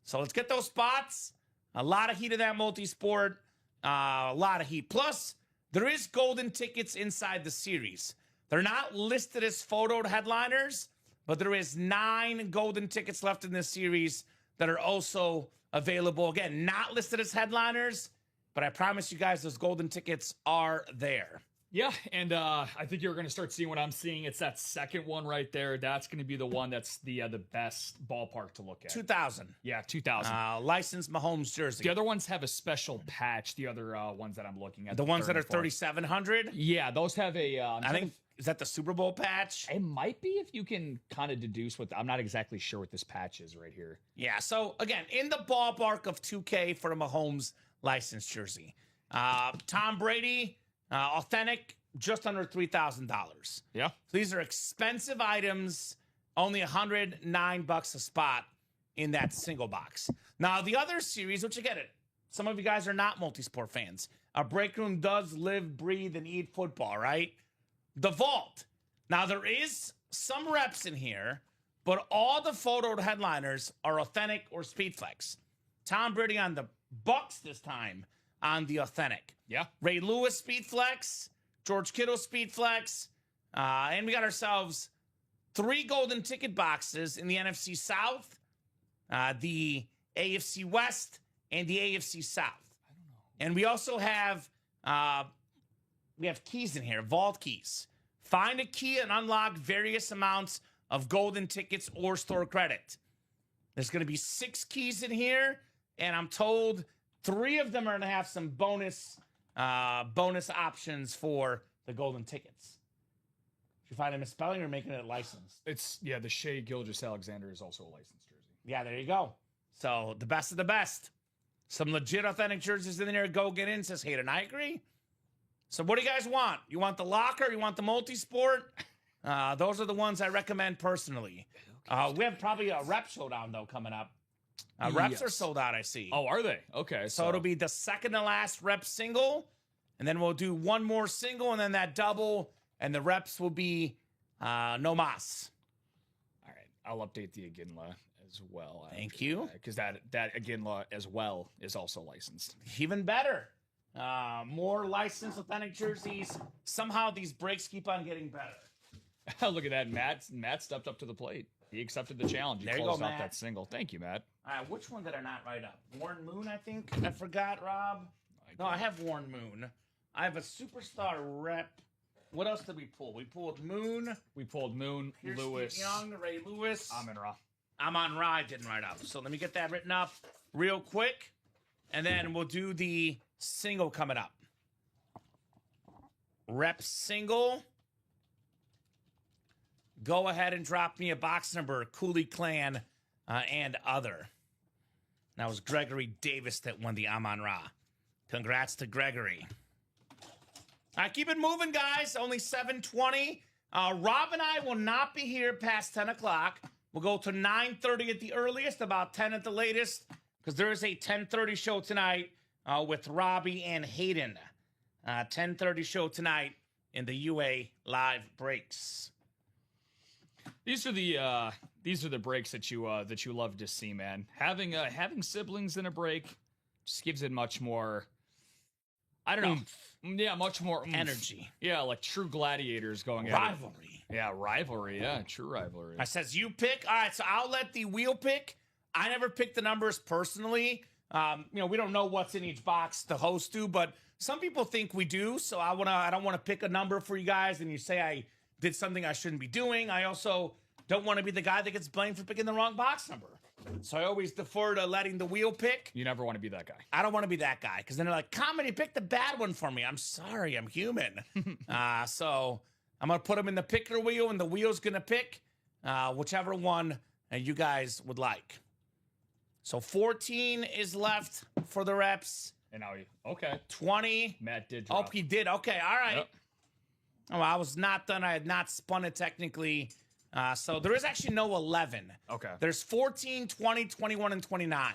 So let's get those spots. A lot of heat of that multi-sport. A lot of heat. Plus, there is golden tickets inside the series. They're not listed as photoed headliners, but there is 9 golden tickets left in this series that are also available. Again, not listed as headliners, but I promise you guys those golden tickets are there. Yeah, and I think you're going to start seeing what I'm seeing. It's that second one right there. That's going to be the one that's the best ballpark to look at. 2,000. Yeah, 2,000. Licensed Mahomes jersey. The other ones have a special patch. The other ones that I'm looking at. The ones that are 3,700? Yeah, those have a... I think... Is that the Super Bowl patch? It might be, if you can kind of deduce what... I'm not exactly sure what this patch is right here. Yeah, so again, in the ballpark of $2K for a Mahomes licensed jersey. Tom Brady, authentic, just under $3,000. Yeah. So these are expensive items, only $109 a spot in that single box. Now, the other series, which I get it, some of you guys are not multi-sport fans. Our break room does live, breathe, and eat football, right? The vault. Now, there is some reps in here, but all the photoed headliners are authentic or speedflex. Tom Brady on the Bucks this time on the authentic. Yeah. Ray Lewis speedflex, George Kittle speedflex, and we got ourselves 3 golden ticket boxes in the NFC South, the AFC West, and the AFC South. I don't know. And we also have... we have keys in here, vault keys. Find a key and unlock various amounts of golden tickets or store credit. There's going to be 6 keys in here, and I'm told 3 of them are going to have some bonus options for the golden tickets. Did you find a misspelling or making it licensed? It's, yeah, the Shea Gilgeous-Alexander is also a licensed jersey. Yeah, there you go. So the best of the best. Some legit authentic jerseys in there. Go get in, says Hayden. I agree. So what do you guys want? You want the locker? You want the multi-sport? Those are the ones I recommend personally. We have probably a rep showdown, though, coming up. Reps are sold out, I see. Oh, are they? Okay. So it'll be the second to last rep single, and then we'll do one more single, and then that double, and the reps will be no mas. All right. I'll update the Aginla as well. Thank you. Because that Aginla as well is also licensed. Even better. More licensed authentic jerseys. Somehow these breaks keep on getting better. Look at that. Matt stepped up to the plate. He accepted the challenge. He closed out that single. Thank you, Matt. All right, which one did I not write up? Warren Moon, I think. I forgot, Rob. No, I have Warren Moon. I have a superstar rep. What else did we pull? We pulled Moon. We pulled Moon, Pierce Lewis. Young, Ray Lewis. I'm in Raw. I'm on Raw. I didn't write up. So let me get that written up real quick. And then we'll do the single coming up. Rep single. Go ahead and drop me a box number, Cooley Clan and other. That was Gregory Davis that won the Amon-Ra. Congrats to Gregory. All right, keep it moving, guys. Only 7:20. Rob and I will not be here past 10 o'clock. We'll go to 9:30 at the earliest, about 10 at the latest, because there is a 10:30 show tonight with Robbie and Hayden. 10:30 show tonight in the UA live breaks. These are the breaks that you love to see, man. Having siblings in a break just gives it much more. I don't know. Yeah, much more energy. Yeah, like true gladiators going rivalry. At it. Yeah, rivalry. Yeah, true rivalry. I says you pick. All right, so I'll let the wheel pick. I never pick the numbers personally. We don't know what's in each box, the host do, but some people think we do. So I don't want to pick a number for you guys, and you say I did something I shouldn't be doing. I also don't want to be the guy that gets blamed for picking the wrong box number. So I always defer to letting the wheel pick. You never want to be that guy. I don't want to be that guy, because then they're like, Kamen, you picked the bad one for me. I'm sorry, I'm human. So I'm going to put them in the picker wheel, and the wheel's going to pick whichever one you guys would like. So 14 is left for the reps. And now okay. 20. Matt did drop. Oh, he did. Okay, all right. Yep. Oh, I was not done. I had not spun it technically. So there is actually no 11. Okay. There's 14, 20, 21, and 29.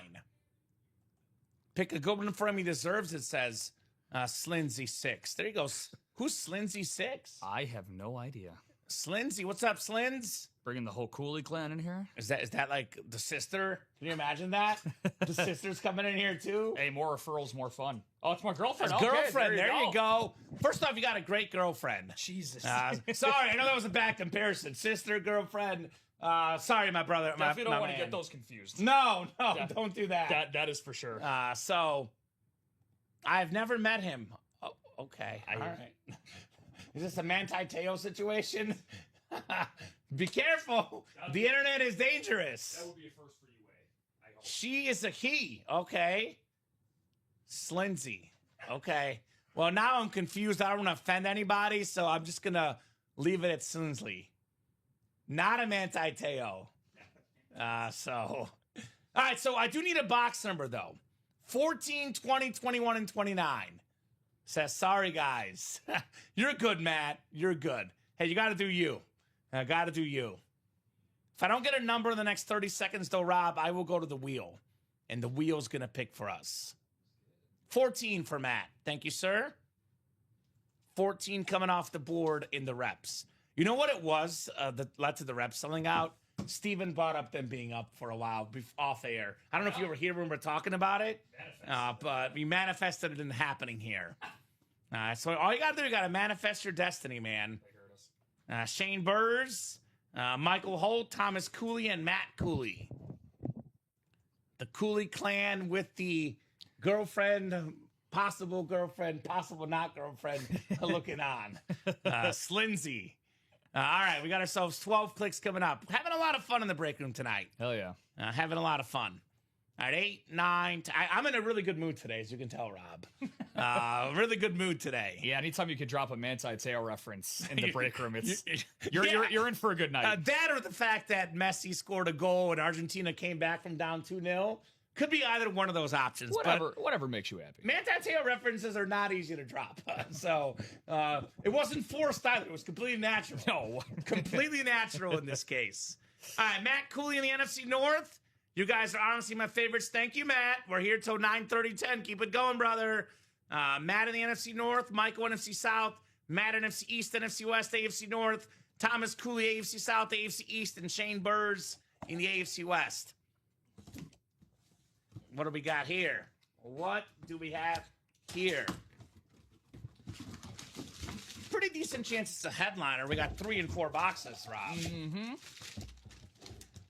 Pick a good one for him. He deserves it, says Slinsy 6. There he goes. Who's Slinsy 6? I have no idea. Slinsy. What's up, Slins? Bringing the whole Cooley clan in here? Is that like the sister? Can you imagine that? The sister's coming in here too? Hey, more referrals, more fun. Oh, it's my girlfriend. It's Okay, girlfriend. There you go. First off, you got a great girlfriend. Jesus. Sorry, I know that was a bad comparison. Sister, girlfriend. Sorry, my brother. Definitely don't want to get those confused. No, don't do that. That is for sure. So, I've never met him. Oh, okay. All right. Is this a Manti Teo situation? Be careful. The internet is dangerous. That would be a first for you, I hope. She is a he. Okay. Slinsy. Okay. Well, now I'm confused. I don't want to offend anybody, so I'm just going to leave it at Slinsley. Not a Manti Teo. All right, so I do need a box number, though. 14, 20, 21, and 29. Says, sorry, guys. You're good, Matt. You're good. Hey, you got to do you. I got to do you. If I don't get a number in the next 30 seconds, though, Rob, I will go to the wheel. And the wheel's going to pick for us. 14 for Matt. Thank you, sir. 14 coming off the board in the reps. You know what it was that led to the reps selling out? Steven brought up them being up for a while off air. I don't know if you were here when we were talking about it, but we manifested it in happening here. So all you got to do, you got to manifest your destiny, man. Shane Burrs, Michael Holt, Thomas Cooley, and Matt Cooley. The Cooley clan with the girlfriend, possible not girlfriend, looking on. Slinsy. All right, we got ourselves 12 clicks coming up. Having a lot of fun in the break room tonight. Hell yeah. Having a lot of fun. All right, 8, 9, 10. I'm in a really good mood today, as you can tell, Rob. Really good mood today. Yeah, anytime you could drop a Manti Teo reference in the break room, it's you're in for a good night. That or the fact that Messi scored a goal and Argentina came back from down 2-0. Could be either one of those options. Whatever makes you happy. Manti Teo references are not easy to drop. So it wasn't forced either. It was completely natural. No. Completely natural in this case. All right, Matt Cooley in the NFC North. You guys are honestly my favorites. Thank you, Matt. We're here till 9:30, 10. Keep it going, brother. Matt in the NFC North. Michael NFC South. Matt NFC East, NFC West, AFC North. Thomas Cooley, AFC South, AFC East. And Shane Burrs in the AFC West. What do we got here? What do we have here? Pretty decent chance it's a headliner. We got 3 and 4 boxes, Rob. Mm-hmm.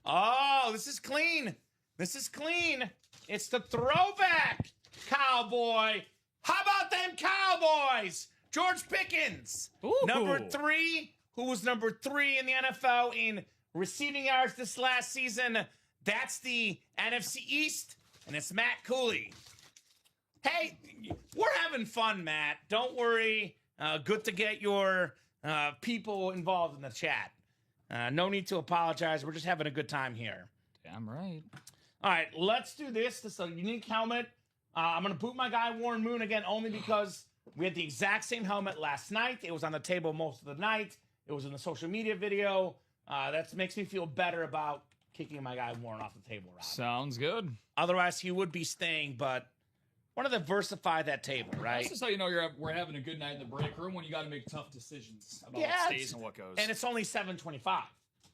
Oh, this is clean. This is clean. It's the throwback cowboy. How about them Cowboys? George Pickens. Ooh. Number 3, who was number 3 in the NFL in receiving yards this last season. That's the NFC East. And it's Matt Cooley. Hey, we're having fun, Matt. Don't worry. Good to get your people involved in the chat. No need to apologize. We're just having a good time here. Damn right. All right, let's do this. This is a unique helmet. I'm going to boot my guy Warren Moon again only because we had the exact same helmet last night. It was on the table most of the night. It was in the social media video. That makes me feel better about kicking my guy Warren off the table, Rob. Sounds good. Otherwise, he would be staying, but want to diversify that table, right? That's just how you know we're having a good night in the break room when you got to make tough decisions about what stays and what goes. And it's only 7:25.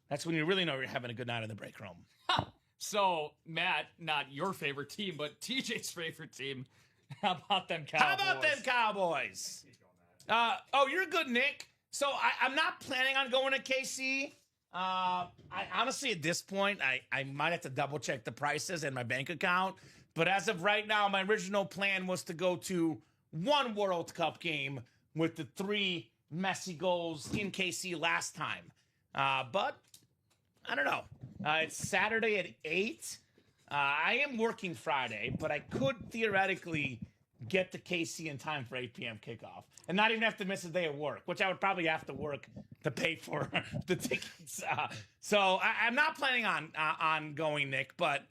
That's when you really know you're having a good night in the break room. So, Matt, not your favorite team, but TJ's favorite team. How about them Cowboys? You're good, Nick. So I'm not planning on going to KC. I honestly, at this point, I might have to double check the prices and my bank account. But as of right now, my original plan was to go to one World Cup game with the 3 Messi goals in KC last time. But I don't know. It's Saturday at 8. I am working Friday, but I could theoretically get to KC in time for 8 p.m. kickoff and not even have to miss a day of work, which I would probably have to work to pay for the tickets. So I'm not planning on going, Nick, but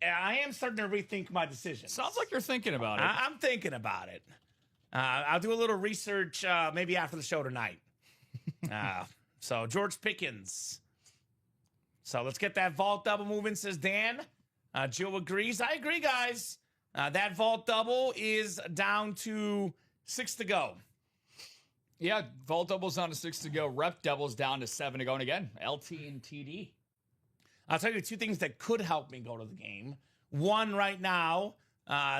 I am starting to rethink my decision. Sounds like you're thinking about it. I'm thinking about it. I'll do a little research maybe after the show tonight. So George Pickens. So let's get that vault double moving, says Dan. Jill agrees. I agree, guys. That vault double is down to 6 to go. Yeah, vault double's down to 6 to go. Rep double's down to 7 to go. And again, LT and TD. I'll tell you 2 things that could help me go to the game. One, right now,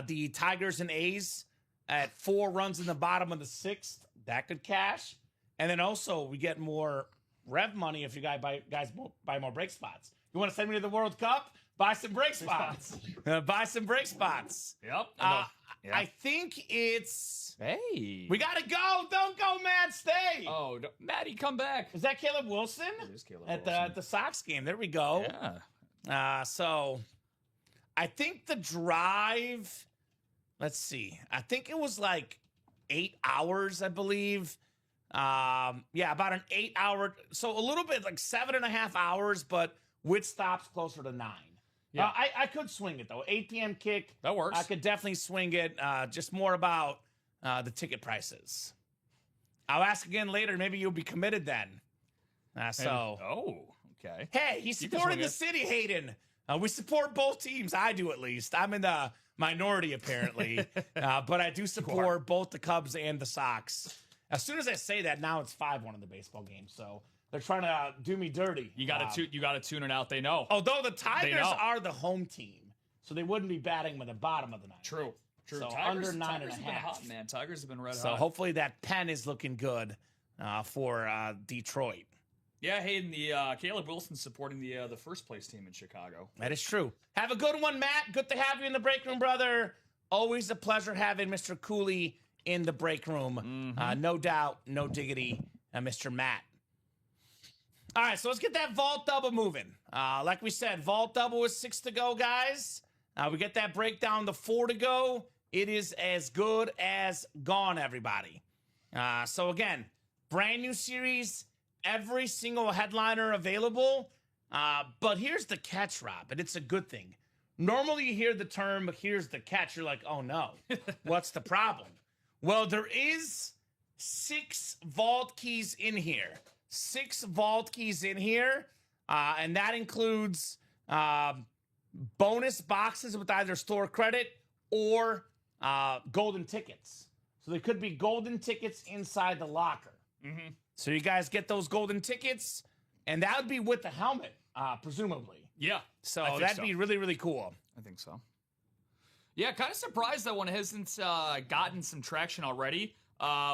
the Tigers and A's at 4 runs in the bottom of the 6th. That could cash. And then also, we get more rev money if you guys buy more break spots. You want to send me to the World Cup? Buy some break spots. Buy some break spots. Yep. I think it's... Hey. We got to go. Don't go, Matt. Stay. Oh, Matty, come back. Is that Caleb Wilson? It is Caleb Wilson. At the Sox game. There we go. Yeah. So I think the drive... Let's see. I think it was like 8 hours, I believe. About an 8 hour... So a little bit, like 7.5 hours, but with stops closer to 9. Yeah. I could swing it, though. 8 p.m. kick. That works. I could definitely swing it. Just more about the ticket prices. I'll ask again later. Maybe you'll be committed then. Okay. Hey, he's supporting the city, Hayden. We support both teams. I do, at least. I'm in the minority, apparently. But I do support both the Cubs and the Sox. As soon as I say that, now it's 5-1 in the baseball game. So... They're trying to do me dirty. You got to tune it out. They know. Although the Tigers are the home team, so they wouldn't be batting with the bottom of the 9. True. So Tigers, under 9.5. Tigers have been hot, man. Tigers have been red hot. So hopefully that pen is looking good for Detroit. Yeah, Hayden, the Caleb Wilson's supporting the first place team in Chicago. That is true. Have a good one, Matt. Good to have you in the break room, brother. Always a pleasure having Mr. Cooley in the break room. Mm-hmm. No doubt, no diggity, Mr. Matt. All right, so let's get that vault double moving. Like we said, vault double is 6 to go, guys. We get that breakdown to 4 to go. It is as good as gone, everybody. So again, brand new series, every single headliner available. But here's the catch, Rob, and it's a good thing. Normally you hear the term, here's the catch. You're like, oh no, what's the problem? Well, there is 6 vault keys in here. 6 vault keys in here, and that includes bonus boxes with either store credit or golden tickets. So there could be golden tickets inside the locker. Mm-hmm. So you guys get those golden tickets, and that would be with the helmet, presumably. Yeah. So that'd be really, really cool. I think so. Yeah, kind of surprised that one hasn't gotten some traction already.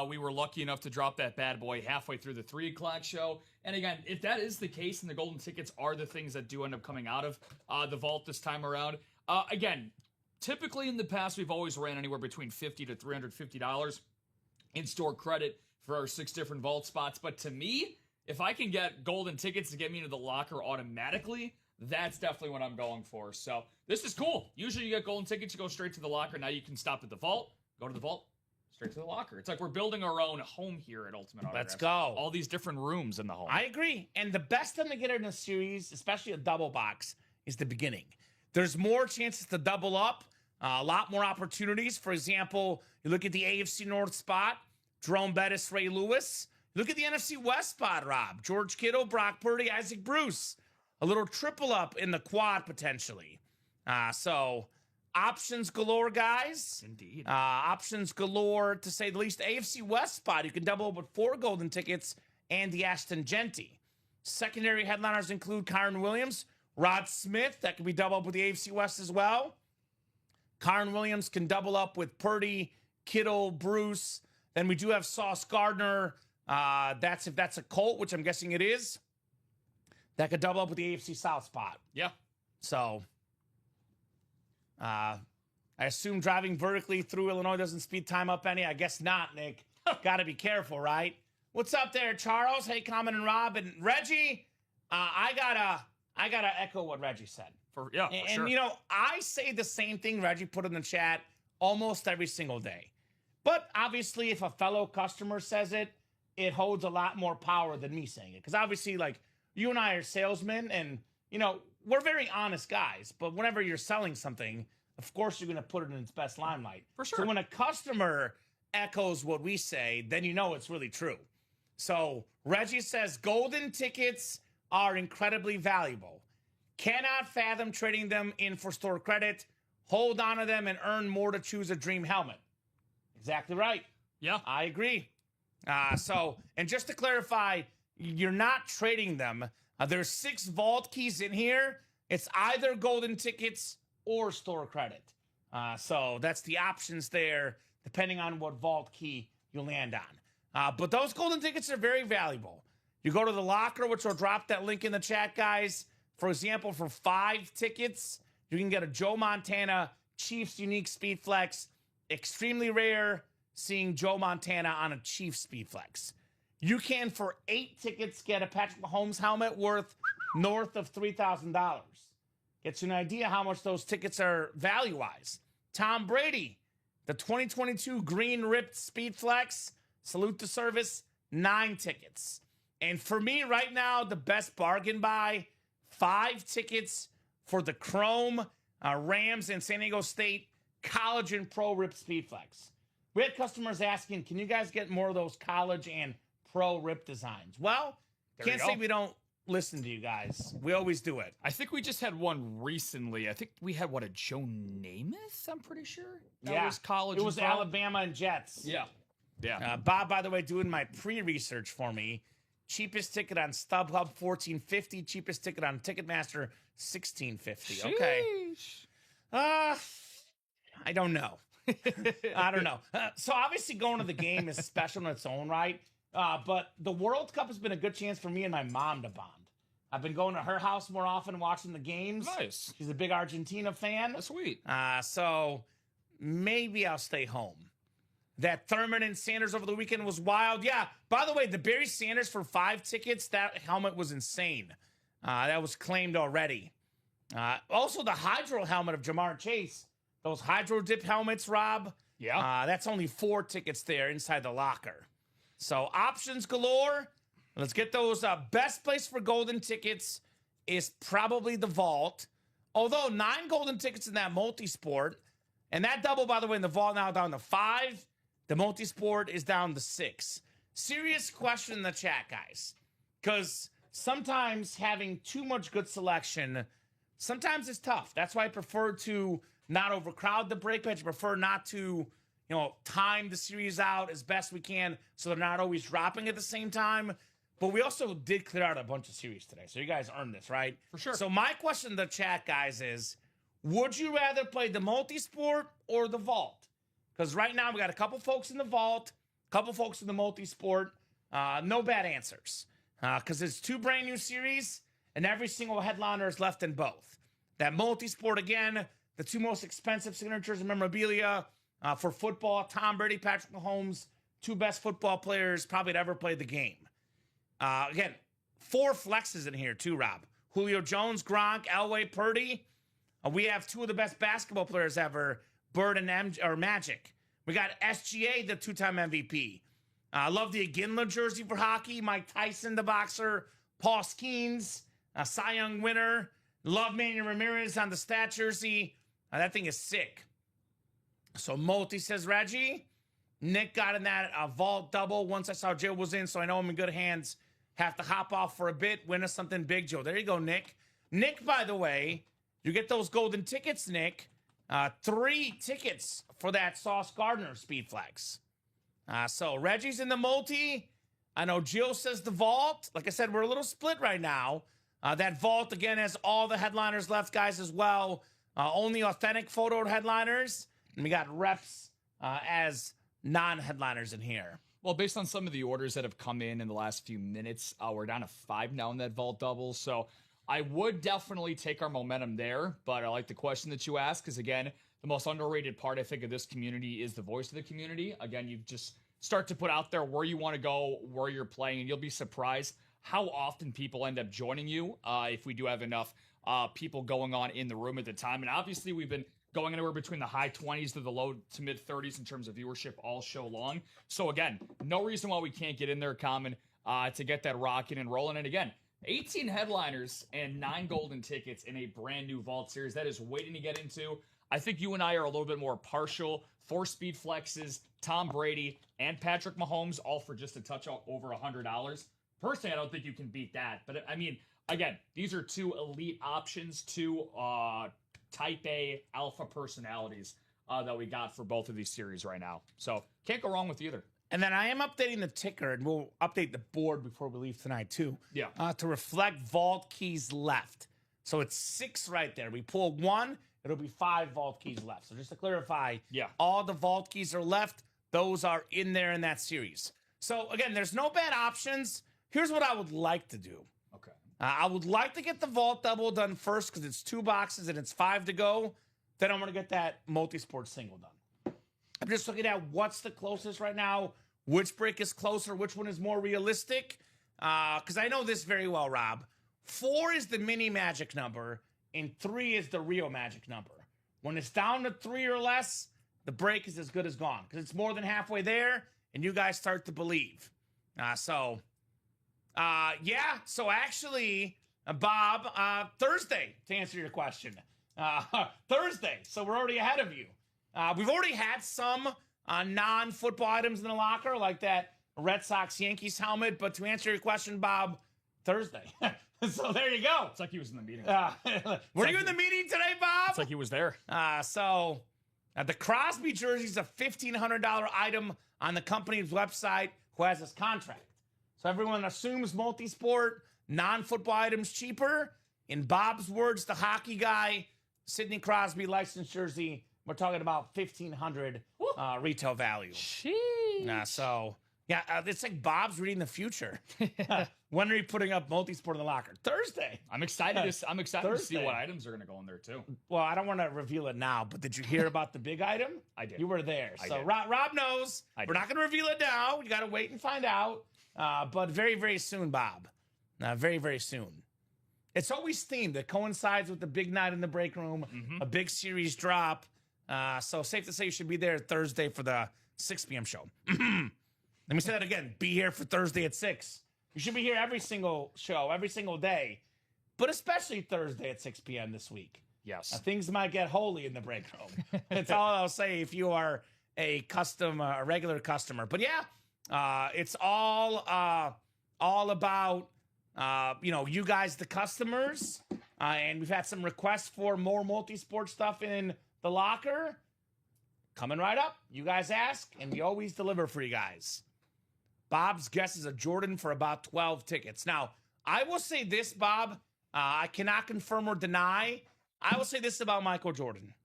We were lucky enough to drop that bad boy halfway through the 3 o'clock show. And again, if that is the case and the golden tickets are the things that do end up coming out of the vault this time around, again, typically in the past, we've always ran anywhere between $50 to $350 in store credit for our 6 different vault spots. But to me, if I can get golden tickets to get me into the locker automatically, that's definitely what I'm going for. So this is cool. Usually you get golden tickets, you go straight to the locker. Now you can stop at the vault, go to the vault, Straight to the locker. It's like we're building our own home here at Ultimate Autographs. Let's go. All these different rooms in the home. I agree. And the best time to get in a series, especially a double box, is the beginning. There's more chances to double up, a lot more opportunities. For example, you look at the AFC North spot, Jerome Bettis, Ray Lewis. Look at the NFC West spot, Rob. George Kittle, Brock Purdy, Isaac Bruce. A little triple up in the quad potentially. So options galore, guys. Indeed. Options galore, to say the least. AFC West spot, you can double up with 4 golden tickets and the Ashton Genty. Secondary headliners include Kyron Williams, Rod Smith. That can be double up with the AFC West as well. Kyron Williams can double up with Purdy, Kittle, Bruce. Then we do have Sauce Gardner. That's if that's a Colt, which I'm guessing it is. That could double up with the AFC South spot. Yeah. So, I assume driving vertically through Illinois doesn't speed time up any. I guess not, Nick. Got to be careful, right? What's up there, Charles? Hey, Kamen and Rob and Reggie. I gotta echo what Reggie said. For And sure. you know, I say the same thing Reggie put in the chat almost every single day. But obviously, if a fellow customer says it, it holds a lot more power than me saying it. Because obviously, like, you and I are salesmen, and, you know, we're very honest guys. But whenever you're selling something, of course, you're going to put it in its best limelight. For sure. So when a customer echoes what we say, then you know it's really true. So Reggie says golden tickets are incredibly valuable. Cannot fathom trading them in for store credit. Hold on to them and earn more to choose a dream helmet. Exactly right. Yeah. I agree. And just to clarify, you're not trading them. There's 6 vault keys in here. It's either golden tickets or store credit. So that's the options there, depending on what vault key you land on. But those golden tickets are very valuable. You go to the locker, which will drop that link in the chat, guys. For example, for 5 tickets, you can get a Joe Montana Chiefs Unique Speed Flex. Extremely rare seeing Joe Montana on a Chiefs Speed Flex. You can, for 8 tickets, get a Patrick Mahomes helmet worth north of $3,000. Gets you an idea how much those tickets are value-wise. Tom Brady, the 2022 Green Ripped Speed Flex, salute to service, 9 tickets. And for me right now, the best bargain buy, 5 tickets for the Chrome Rams and San Diego State College and Pro Ripped Speed Flex. We had customers asking, can you guys get more of those college and pro rip designs? Well, can't say we don't listen to you guys. We always do it. I think we just had one recently. I think we had, a Joe Namath, I'm pretty sure? That was college. It was Alabama and Jets. Yeah. Yeah. Bob, by the way, doing my pre-research for me. Cheapest ticket on StubHub, $14.50. Cheapest ticket on Ticketmaster, $16.50. Okay. I don't know. I don't know. So obviously going to the game is special in its own right. But the World Cup has been a good chance for me and my mom to bond. I've been going to her house more often, watching the games. Nice. She's a big Argentina fan. That's sweet. So maybe I'll stay home. That Thurman and Sanders over the weekend was wild. Yeah, by the way, the Barry Sanders for 5 tickets, that helmet was insane. That was claimed already. Also, the Hydro helmet of Jamar Chase. Those Hydro Dip helmets, Rob. Yeah. That's only 4 tickets there inside the locker. So options galore. Let's get those. Best place for golden tickets is probably the vault. Although 9 golden tickets in that multi-sport. And that double, by the way, in the vault now down to 5. The multi-sport is down to 6. Serious question in the chat, guys. Because sometimes having too much good selection, sometimes it's tough. That's why I prefer to not overcrowd the break pitch. I prefer not to, time the series out as best we can so they're not always dropping at the same time. But we also did clear out a bunch of series today. So you guys earned this, right? For sure. So my question in the chat, guys, is would you rather play the multi-sport or the vault? Because right now we got a couple folks in the vault, a couple folks in the multi-sport. No bad answers. Because it's 2 brand new series, and every single headliner is left in both. That multi-sport, again, the 2 most expensive signatures and memorabilia for football. Tom Brady, Patrick Mahomes, 2 best football players probably to ever play the game. Again, 4 flexes in here too, Rob. Julio Jones, Gronk, Elway, Purdy. We have 2 of the best basketball players ever, Bird and Magic. We got SGA, the 2-time MVP. I love the Iginla jersey for hockey. Mike Tyson, the boxer. Paul Skeens, a Cy Young winner. Love Manuel Ramirez on the stat jersey. That thing is sick. So multi, says Reggie. Nick got in that vault double once I saw Joe was in, so I know I'm in good hands. Have to hop off for a bit, win us something big, Joe. There you go, Nick. Nick, by the way, you get those golden tickets, Nick. 3 tickets for that Sauce Gardner Speed Flex. So Reggie's in the multi. I know Jill says the vault. Like I said, we're a little split right now. That vault, again, has all the headliners left, guys, as well. Only authentic photo headliners. And we got reps as non-headliners in here. Well, based on some of the orders that have come in the last few minutes, we're down to 5 now in that vault double. So I would definitely take our momentum there. But I like the question that you asked because, again, the most underrated part, I think, of this community is the voice of the community. Again, you just start to put out there where you want to go, where you're playing, and you'll be surprised how often people end up joining you if we do have enough people going on in the room at the time. And obviously, we've been going anywhere between the high 20s to the low to mid 30s in terms of viewership all show long. So again, no reason why we can't get in there, Kamen, to get that rocking and rolling. And again, 18 headliners and 9 golden tickets in a brand new vault series. That is waiting to get into. I think you and I are a little bit more partial for speed flexes, Tom Brady, and Patrick Mahomes, all for just a touch over $100. Personally, I don't think you can beat that. But I mean, again, these are 2 elite options, 2 type A alpha personalities that we got for both of these series right now. So can't go wrong with either. And then I am updating the ticker, and we'll update the board before we leave tonight, too. Yeah. To reflect vault keys left. So it's 6 right there. We pull 1, it'll be 5 vault keys left. So just to clarify, all the vault keys are left. Those are in there in that series. So again, there's no bad options. Here's what I would like to do. Okay. I would like to get the vault double done first because it's 2 boxes and it's 5 to go. Then I'm going to get that multi-sport single done. I'm just looking at what's the closest right now, which break is closer, which one is more realistic. Because I know this very well, Rob. 4 is the mini magic number, and 3 is the real magic number. When it's down to 3 or less, the break is as good as gone because it's more than halfway there, and you guys start to believe. So actually, Bob, Thursday, to answer your question. Thursday, so we're already ahead of you. We've already had some non-football items in the locker, like that Red Sox-Yankees helmet, but to answer your question, Bob, Thursday. So there you go. It's like he was in the meeting. Were you in the meeting today, Bob? It's like he was there. The Crosby jersey is a $1,500 item on the company's website who has this contract. So everyone assumes multi-sport, non-football items cheaper. In Bob's words, the hockey guy, Sidney Crosby licensed jersey, we're talking about $1,500 retail value. Sheesh. It's like Bob's reading the future. When are you putting up multi-sport in the locker? Thursday. I'm excited to see what items are going to go in there too. Well, I don't want to reveal it now, but did you hear about the big item? I did. You were there. I So did. Rob knows. We're not going to reveal it now. You got to wait and find out. But very, very soon, Bob. Very, very soon. It's always themed. It coincides with the big night in the break room, a big series drop. So safe to say you should be there Thursday for the 6 p.m. show. Let me say that again. Be here for Thursday at 6. You should be here every single show, every single day, but especially Thursday at 6 p.m. this week. Yes. Things might get holy in the break room. That's all I'll say if you are a regular customer. But it's all about, you guys, the customers. And we've had some requests for more multi-sport stuff in the locker. Coming right up. You guys ask, and we always deliver for you guys. Bob's guess is a Jordan for about 12 tickets. Now, I will say this, Bob. I cannot confirm or deny. I will say this about Michael Jordan.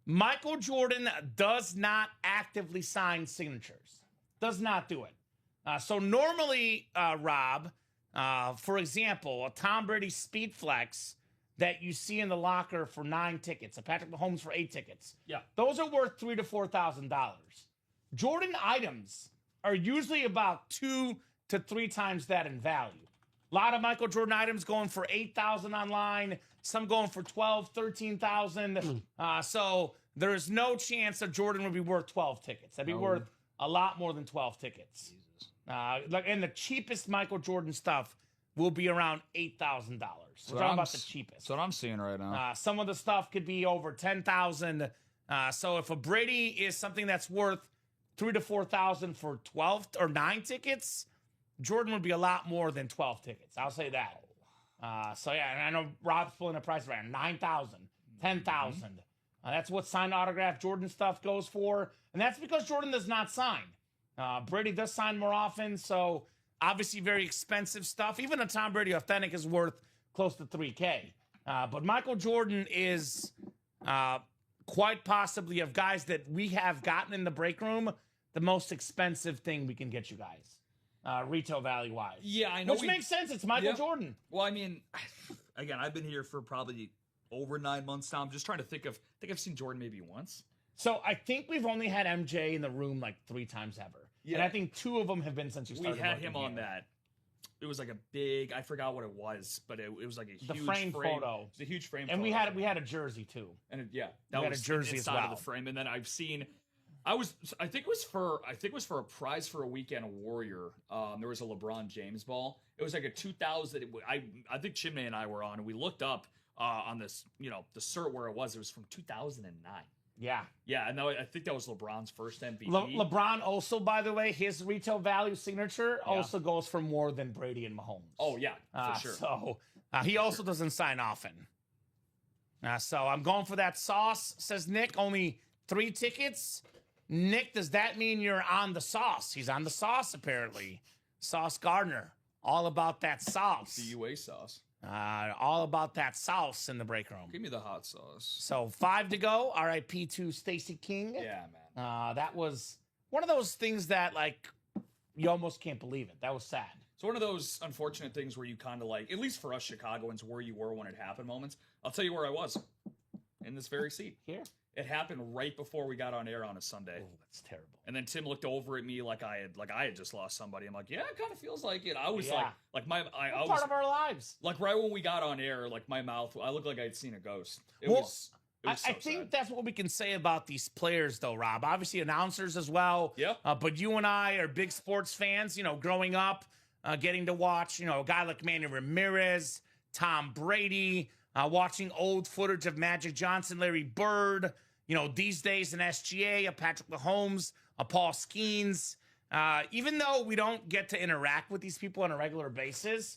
Michael Jordan does not actively sign signatures. Does not do it. So normally, Rob, for example, a Tom Brady Speed Flex that you see in the locker for 9 tickets, a Patrick Mahomes for 8 tickets. Yeah. Those are worth $3,000 to $4,000. Jordan items are usually about 2 to 3 times that in value. A lot of Michael Jordan items going for $8,000 online. Some going for $12,000, $13,000. So there is no chance that Jordan would be worth 12 tickets. That'd be worth a lot more than 12 tickets. And the cheapest Michael Jordan stuff will be around $8,000. We're talking about the cheapest. That's what I'm seeing right now. Some of the stuff could be over $10,000. So if a Brady is something that's worth $3,000 to $4,000 for 12 or 9 tickets, Jordan would be a lot more than 12 tickets. I'll say that. So yeah, and I know Rob's pulling a price around $9,000, $10,000. That's what signed autograph Jordan stuff goes for, and that's because Jordan does not sign. Brady does sign more often, so obviously very expensive stuff. Even a Tom Brady authentic is worth close to $3,000. But Michael Jordan is quite possibly, of guys that we have gotten in the break room, the most expensive thing we can get you guys, retail value wise. Yeah, I know. Which makes sense. It's Michael Jordan. Well, I mean, again, I've been here for probably over 9 months now. I'm just trying to think of. I think I've seen Jordan maybe once. So I think we've only had MJ in the room like 3 times ever. Yeah. And I think 2 of them have been since you started. We had him on that. It was like a big, I forgot what it was, but it was like a huge frame photo. It was a huge frame and photo. we had a jersey too. And we had a jersey as well. Of the frame. And then I've seen, I think it was for a prize for a weekend warrior. There was a LeBron James ball. It was like a 2000. I think Chimney and I were on, and we looked up on this, the cert where it was. It was from 2009. Yeah. Yeah, and I think that was LeBron's first MVP. LeBron also, by the way, his retail value signature also goes for more than Brady and Mahomes. Oh, yeah, for sure. So he also doesn't sign often. So I'm going for that sauce, says Nick. Only 3 tickets. Nick, does that mean you're on the sauce? He's on the sauce, apparently. Sauce Gardner. All about that sauce. The UA sauce. All about that sauce in the break room. Give me the hot sauce. So 5 to go. RIP to Stacey King. Yeah, man. That was one of those things that, like, you almost can't believe it. That was sad. It's one of those unfortunate things where you kind of like, at least for us Chicagoans, where you were when it happened moments. I'll tell you where I was. In this very seat. Here? It happened right before we got on air on a Sunday. Oh, that's terrible. And then Tim looked over at me like I had just lost somebody. I'm like, yeah, it kind of feels like it. I was I was part of our lives. Like right when we got on air, like my mouth, I looked like I'd seen a ghost. I think that's what we can say about these players, though, Rob. Obviously, announcers as well. Yeah. But you and I are big sports fans. Growing up, getting to watch, a guy like Manny Ramirez, Tom Brady, watching old footage of Magic Johnson, Larry Bird. These days in SGA, a Patrick Mahomes, a Paul Skeens. Even though we don't get to interact with these people on a regular basis,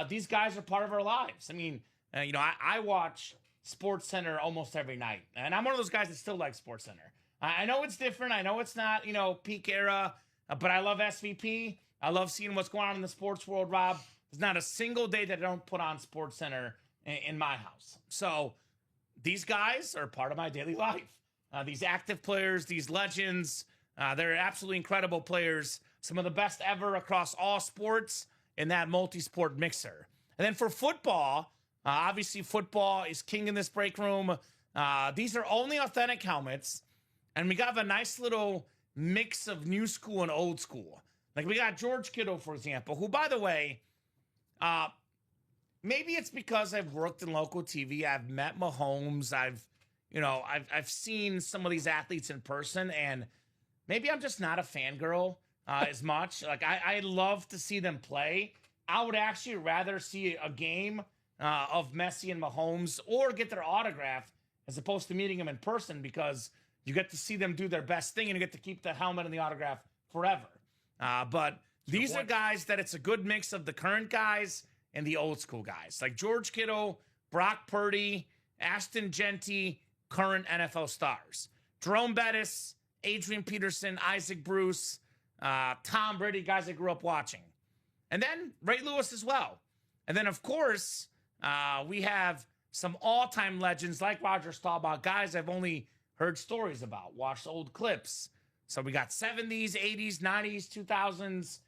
these guys are part of our lives. I mean, I watch SportsCenter almost every night, and I'm one of those guys that still like SportsCenter. I know it's different. I know it's not, peak era, but I love SVP. I love seeing what's going on in the sports world, Rob. There's not a single day that I don't put on SportsCenter in my house. So these guys are part of my daily life. These active players, these legends, they're absolutely incredible players. Some of the best ever across all sports in that multi-sport mixer. And then for football, obviously football is king in this break room. These are only authentic helmets. And we got a nice little mix of new school and old school. Like we got George Kittle, for example, who, by the way, maybe it's because I've worked in local TV. I've met Mahomes. I've seen some of these athletes in person, and maybe I'm just not a fangirl as much. Like I love to see them play. I would actually rather see a game of Messi and Mahomes or get their autograph as opposed to meeting them in person, because you get to see them do their best thing and you get to keep the helmet and the autograph forever. But these are guys that it's a good mix of the current guys and the old school guys, like George Kittle, Brock Purdy, Ashton Genty, current NFL stars. Jerome Bettis, Adrian Peterson, Isaac Bruce, Tom Brady, guys I grew up watching. And then Ray Lewis as well. And then, of course, we have some all-time legends like Roger Staubach, guys I've only heard stories about, watched old clips. So we got 70s, 80s, 90s, 2000s.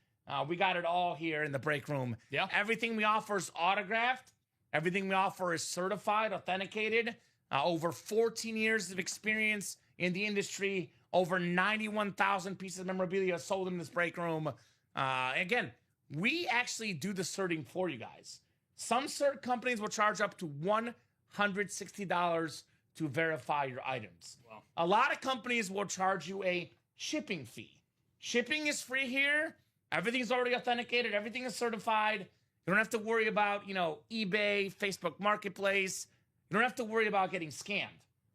We got it all here in the break room. Yeah. Everything we offer is autographed. Everything we offer is certified, authenticated. Over 14 years of experience in the industry. Over 91,000 pieces of memorabilia sold in this break room. Again, we actually do the certing for you guys. Some cert companies will charge up to $160 to verify your items. Wow. A lot of companies will charge you a shipping fee. Shipping is free here. Everything's already authenticated. Everything is certified. You don't have to worry about, eBay, Facebook Marketplace. You don't have to worry about getting scammed.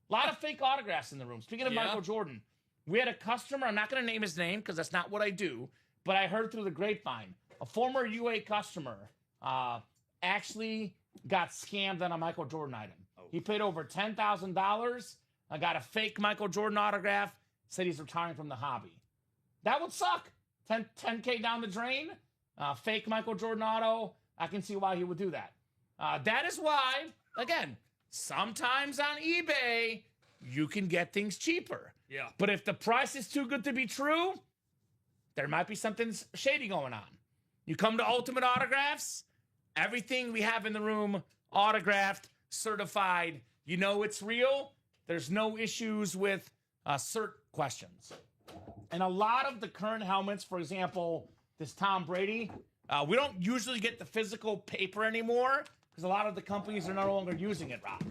A lot of fake autographs in the room. Speaking of Michael Jordan, we had a customer. I'm not going to name his name because that's not what I do, but I heard through the grapevine. A former UA customer actually got scammed on a Michael Jordan item. He paid over $10,000. I got a fake Michael Jordan autograph. Said he's retiring from the hobby. That would suck. 10K down the drain. Fake Michael Jordan auto. I can see why he would do that. That is why, again, sometimes on eBay, you can get things cheaper. Yeah. But if the price is too good to be true, there might be something shady going on. You come to Ultimate Autographs, everything we have in the room, autographed, certified. You know it's real. There's no issues with cert questions. And a lot of the current helmets, for example, this Tom Brady, we don't usually get the physical paper anymore because a lot of the companies are no longer using it, Rob.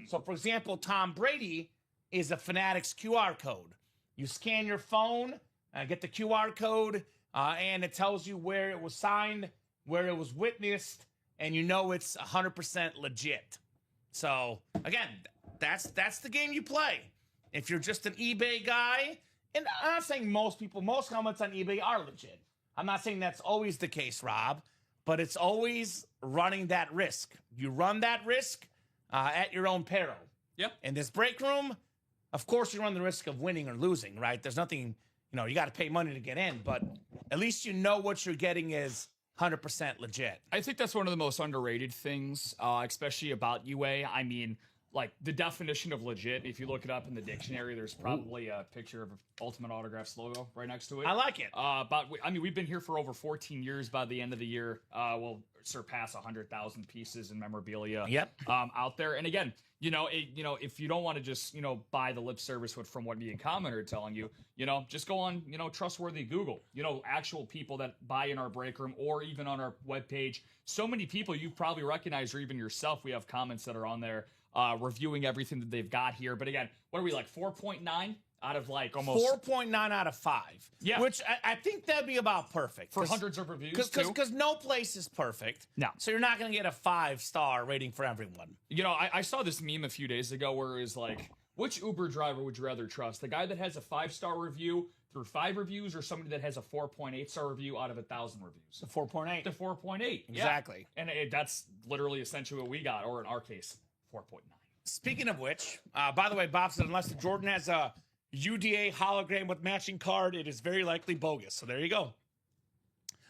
So, for example, Tom Brady is a Fanatics QR code. You scan your phone, get the QR code, and it tells you where it was signed, where it was witnessed, and you know it's 100% legit. So, again, that's the game you play. If you're just an eBay guy, and I'm not saying most helmets on eBay are legit. I'm not saying that's always the case, Rob, but it's always running that risk. You run that risk at your own peril. Yep. In this break room, of course, you run the risk of winning or losing, right? There's nothing, you got to pay money to get in, but at least you know what you're getting is 100% legit. I think that's one of the most underrated things, especially about UA. I mean, like the definition of legit, if you look it up in the dictionary, there's probably a picture of Ultimate Autographs logo right next to it. I like it. But we've been here for over 14 years. By the end of the year, we'll surpass 100,000 pieces in memorabilia. Out there. And again, if you don't want to just buy the lip service from what me and Kamen are telling you, just go on trustworthy Google. Actual people that buy in our break room or even on our webpage. So many people you've probably recognized, or even yourself. We have comments that are on there. Reviewing everything that they've got here. But again, what are we, like 4.9 out of like almost 4.9 out of 5? Yeah. Which I think that'd be about perfect. For hundreds of reviews, because no place is perfect. No. So you're not going to get a 5-star rating for everyone. I saw this meme a few days ago where it was like, which Uber driver would you rather trust? The guy that has a 5-star review through 5 reviews, or somebody that has a 4.8-star review out of 1,000 reviews? The 4.8. The 4.8. Exactly. Yeah. And that's literally essentially what we got, or in our case, 4.9. Speaking of which, by the way, Bob said unless the Jordan has a UDA hologram with matching card, it is very likely bogus. So there you go.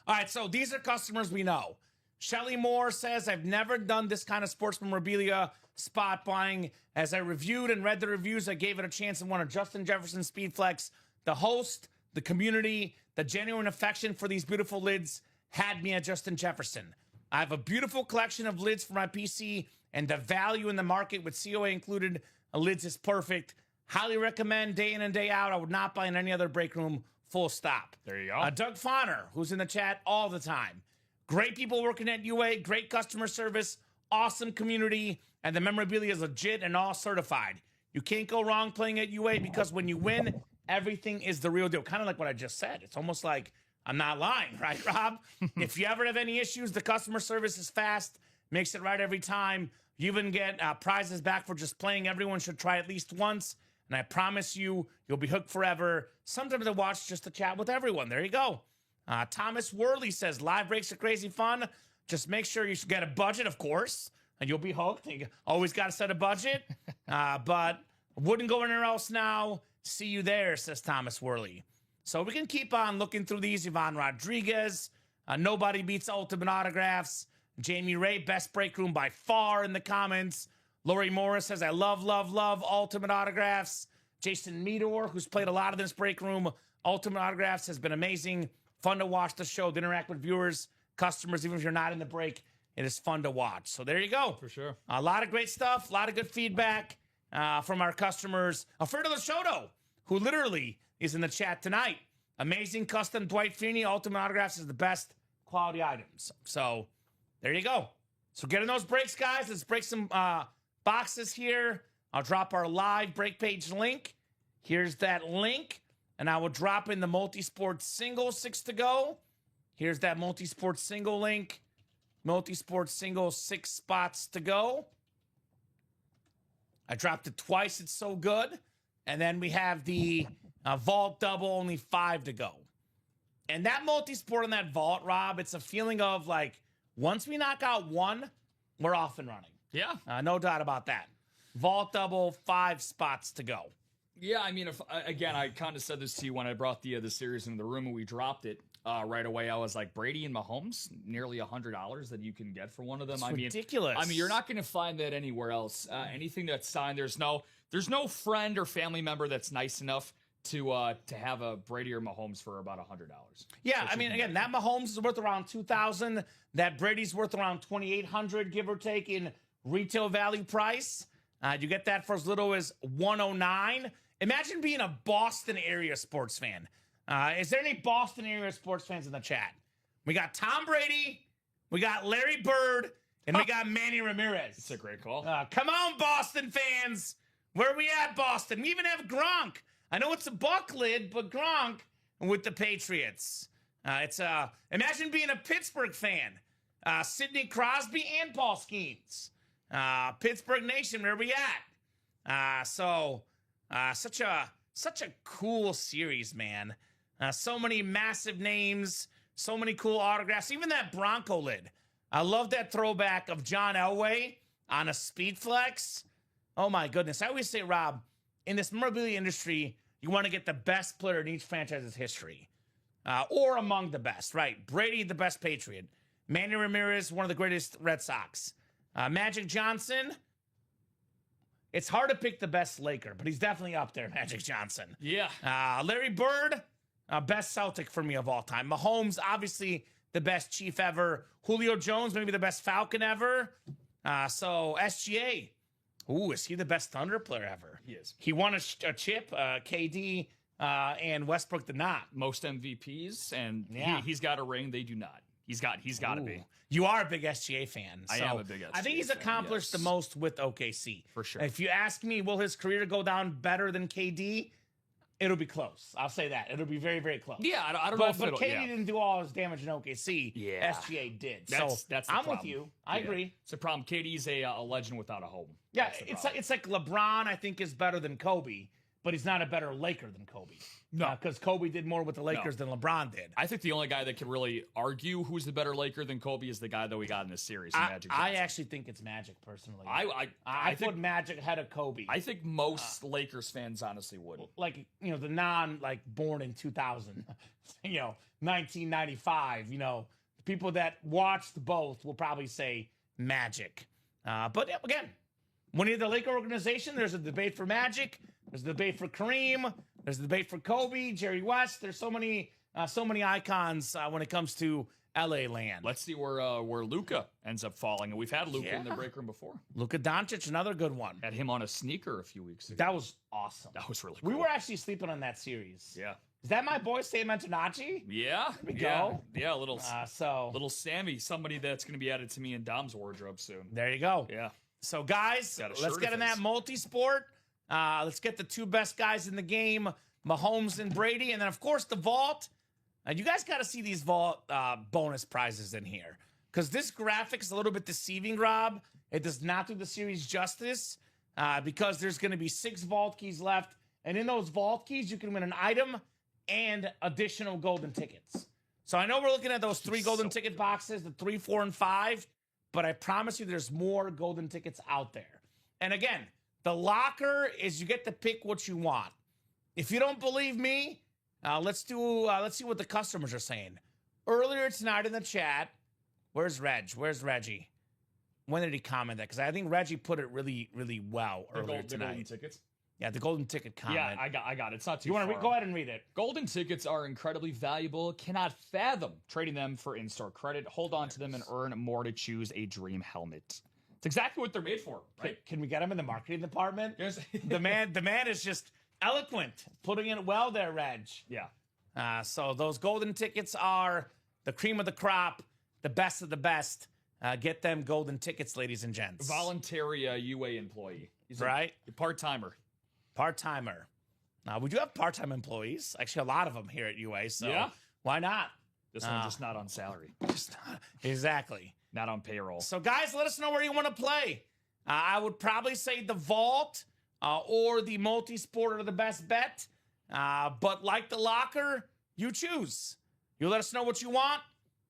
All right, so these are customers we know. Shelly Moore says, I've never done this kind of sports memorabilia spot buying. As I reviewed and read the reviews, I gave it a chance and won a Justin Jefferson Speedflex. The host, the community, the genuine affection for these beautiful lids had me at Justin Jefferson. I have a beautiful collection of lids for my PC, and the value in the market with COA included lids is perfect. Highly recommend day in and day out. I would not buy in any other break room, full stop. There you go. Doug Fonner, who's in the chat all the time. Great people working at UA, great customer service, awesome community, and the memorabilia is legit and all certified. You can't go wrong playing at UA because when you win, everything is the real deal. Kind of like what I just said. It's almost like I'm not lying, right, Rob? If you ever have any issues, the customer service is fast, makes it right every time. You even get prizes back for just playing. Everyone should try at least once. And I promise you, you'll be hooked forever. Sometimes I watch just to chat with everyone. There you go. Thomas Worley says, live breaks are crazy fun. Just make sure you get a budget, of course, and you'll be hooked. You always got to set a budget. But wouldn't go anywhere else now. See you there, says Thomas Worley. So we can keep on looking through these. Yvonne Rodriguez, nobody beats Ultimate Autographs. Jamie Ray, best break room by far in the comments. Lori Morris says, I love Ultimate Autographs. Jason Meador, who's played a lot of this break room. Ultimate Autographs has been amazing. Fun to watch the show, to interact with viewers, customers, even if you're not in the break. It is fun to watch. So there you go. For sure. A lot of great stuff, a lot of good feedback from our customers. Alfredo Lachoto, who literally is in the chat tonight. Amazing custom Dwight Feeney. Ultimate Autographs is the best quality items. So there you go. So getting those breaks, guys. Let's break some boxes here. I'll drop our live break page link. Here's that link. And I will drop in the multi-sport single 6 to go. Here's that multi-sport single link. Multi-sport single 6 spots to go. I dropped it twice. It's so good. And then we have the vault double, only 5 to go. And that multi-sport on that vault, Rob, it's a feeling of like, once we knock out one, we're off and running. Yeah. No doubt about that. Vault double, 5 spots to go. Yeah, I mean, if again, I kind of said this to you when I brought the series into the room and we dropped it right away. I was like, Brady and Mahomes, nearly $100 that you can get for one of them. It's ridiculous. I mean, you're not going to find that anywhere else. Anything that's signed, there's no friend or family member that's nice enough to have a Brady or Mahomes for about $100. Yeah, I mean, again, that Mahomes is worth around $2,000. That Brady's worth around $2,800, give or take, in retail value price. You get that for as little as $109. Imagine being a Boston area sports fan. Is there any Boston area sports fans in the chat? We got Tom Brady, we got Larry Bird, and we got Manny Ramirez. It's a great call. Come on, Boston fans. Where are we at, Boston? We even have Gronk. I know it's a buck lid, but Gronk with the Patriots. Imagine being a Pittsburgh fan. Sidney Crosby and Paul Skeens. Pittsburgh Nation, where are we at? Such a cool series, man. So many massive names, so many cool autographs. Even that Bronco lid. I love that throwback of John Elway on a Speed Flex. Oh my goodness. I always say, Rob, in this memorabilia industry, you want to get the best player in each franchise's history. Or among the best, right? Brady, the best Patriot. Manny Ramirez, one of the greatest Red Sox. Magic Johnson. It's hard to pick the best Laker, but he's definitely up there, Magic Johnson. Yeah. Larry Bird, best Celtic for me of all time. Mahomes, obviously the best Chief ever. Julio Jones, maybe the best Falcon ever. So SGA. Ooh, is he the best Thunder player ever? He is. He won a chip, KD, and Westbrook did not. Most MVPs, and Yeah. he's got a ring. They do not. He's got to be. You are a big SGA fan. I am a big I think SGA he's fan, accomplished yes. the most with OKC. For sure. If you ask me, will his career go down better than KD? It'll be close. I'll say that. It'll be very, very close. Yeah, I don't know if But KD didn't do all his damage in OKC. Yeah. SGA did. That's the I'm problem. with you. I agree. It's a problem. KD's a legend without a home. Yeah, That's the it's like LeBron, I think, is better than Kobe, but he's not a better Laker than Kobe. No. Because Kobe did more with the Lakers than LeBron did. I think the only guy that can really argue who's the better Laker than Kobe is the guy that we got in this series, Magic Johnson. I actually think it's Magic, personally. I put Magic ahead of Kobe. I think most Lakers fans honestly would. Like, the born in 2000, 1995, people that watched both will probably say Magic. But again, when you're the Laker organization, there's a debate for Magic. There's a debate for Kareem. There's a debate for Kobe, Jerry West. There's so many icons when it comes to LA land. Let's see where Luka ends up falling. And we've had Luka in the break room before. Luka Doncic, another good one. Had him on a sneaker a few weeks ago. That was awesome. That was really cool. We were actually sleeping on that series. Yeah. Is that my boy, Sam Antonacci? Yeah. There we go. Yeah, little Sammy, somebody that's going to be added to me in Dom's wardrobe soon. There you go. Yeah. So, guys, let's get in that multi-sport. Let's get the two best guys in the game, Mahomes and Brady. And then, of course, the vault. And you guys got to see these vault bonus prizes in here. Because this graphic is a little bit deceiving, Rob. It does not do the series justice. Because there's going to be 6 vault keys left. And in those vault keys, you can win an item and additional golden tickets. So I know we're looking at those 3 golden ticket boxes, the 3, 4, and 5. But I promise you there's more golden tickets out there. And again, the locker is you get to pick what you want. If you don't believe me, let's see what the customers are saying. Earlier tonight in the chat, where's Reggie? When did he comment that? Because I think Reggie put it really, really well earlier tonight. The golden tickets? Yeah, the golden ticket comment. Yeah, I got it. It's not too You far. want to go ahead and read it? Golden tickets are incredibly valuable. Cannot fathom trading them for in-store credit. Hold on to them and earn more to choose a dream helmet. It's exactly what they're made for, right? Can we get him in the marketing department? Yes. the man is just eloquent, putting it well there, Reg. Yeah. So those golden tickets are the cream of the crop, the best of the best. Get them golden tickets, ladies and gents. Voluntary UA employee. He's right? A part-timer. Part-timer. We do have part-time employees. Actually, a lot of them here at UA, so yeah. Why not? This one just not on salary. Just not, exactly. Not on payroll. So, guys, let us know where you want to play. I would probably say the Vault or the Multisport are the best bet. But like the locker, you choose. You let us know what you want,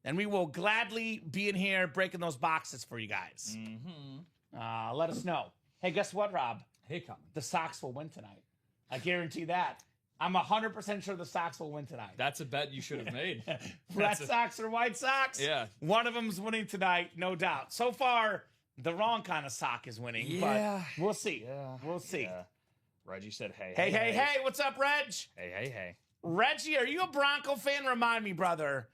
and we will gladly be in here breaking those boxes for you guys. Mm-hmm. Let us know. Hey, guess what, Rob? Hey, Kamen. The Sox will win tonight. I guarantee that. I'm 100% sure the Sox will win tonight. That's a bet you should have made. Red Sox or White Sox? Yeah. One of them's winning tonight, no doubt. So far, the wrong kind of sock is winning, Yeah. but we'll see. Yeah. We'll see. Yeah. Reggie said, hey. Hey, what's up, Reg? Hey. Reggie, are you a Bronco fan? Remind me, brother.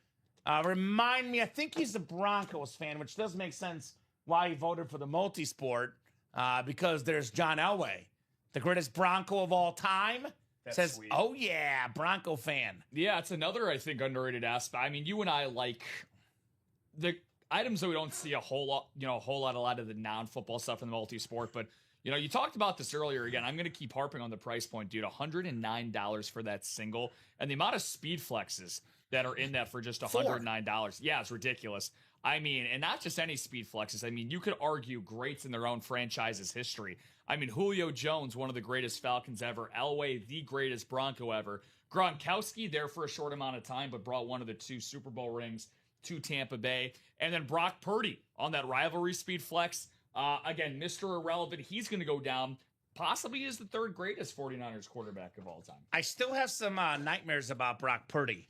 Remind me, I think he's a Broncos fan, which does make sense why he voted for the Multisport, because there's John Elway, the greatest Bronco of all time. Says, sweet. oh, yeah, Bronco fan. Yeah, it's another, I think, underrated aspect. I mean, you and I like the items that we don't see a whole lot of the non-football stuff in the multi-sport, but you talked about this earlier. Again, I'm going to keep harping on the price point, dude. $109 for that single, and the amount of speed flexes that are in that for just $109. Yeah, it's ridiculous. I mean, and not just any speed flexes. I mean, you could argue greats in their own franchise's history. I mean, Julio Jones, one of the greatest Falcons ever. Elway, the greatest Bronco ever. Gronkowski, there for a short amount of time, but brought one of the 2 Super Bowl rings to Tampa Bay. And then Brock Purdy on that rivalry speed flex. Again, Mr. Irrelevant. He's going to go down. Possibly is the 3rd greatest 49ers quarterback of all time. I still have some nightmares about Brock Purdy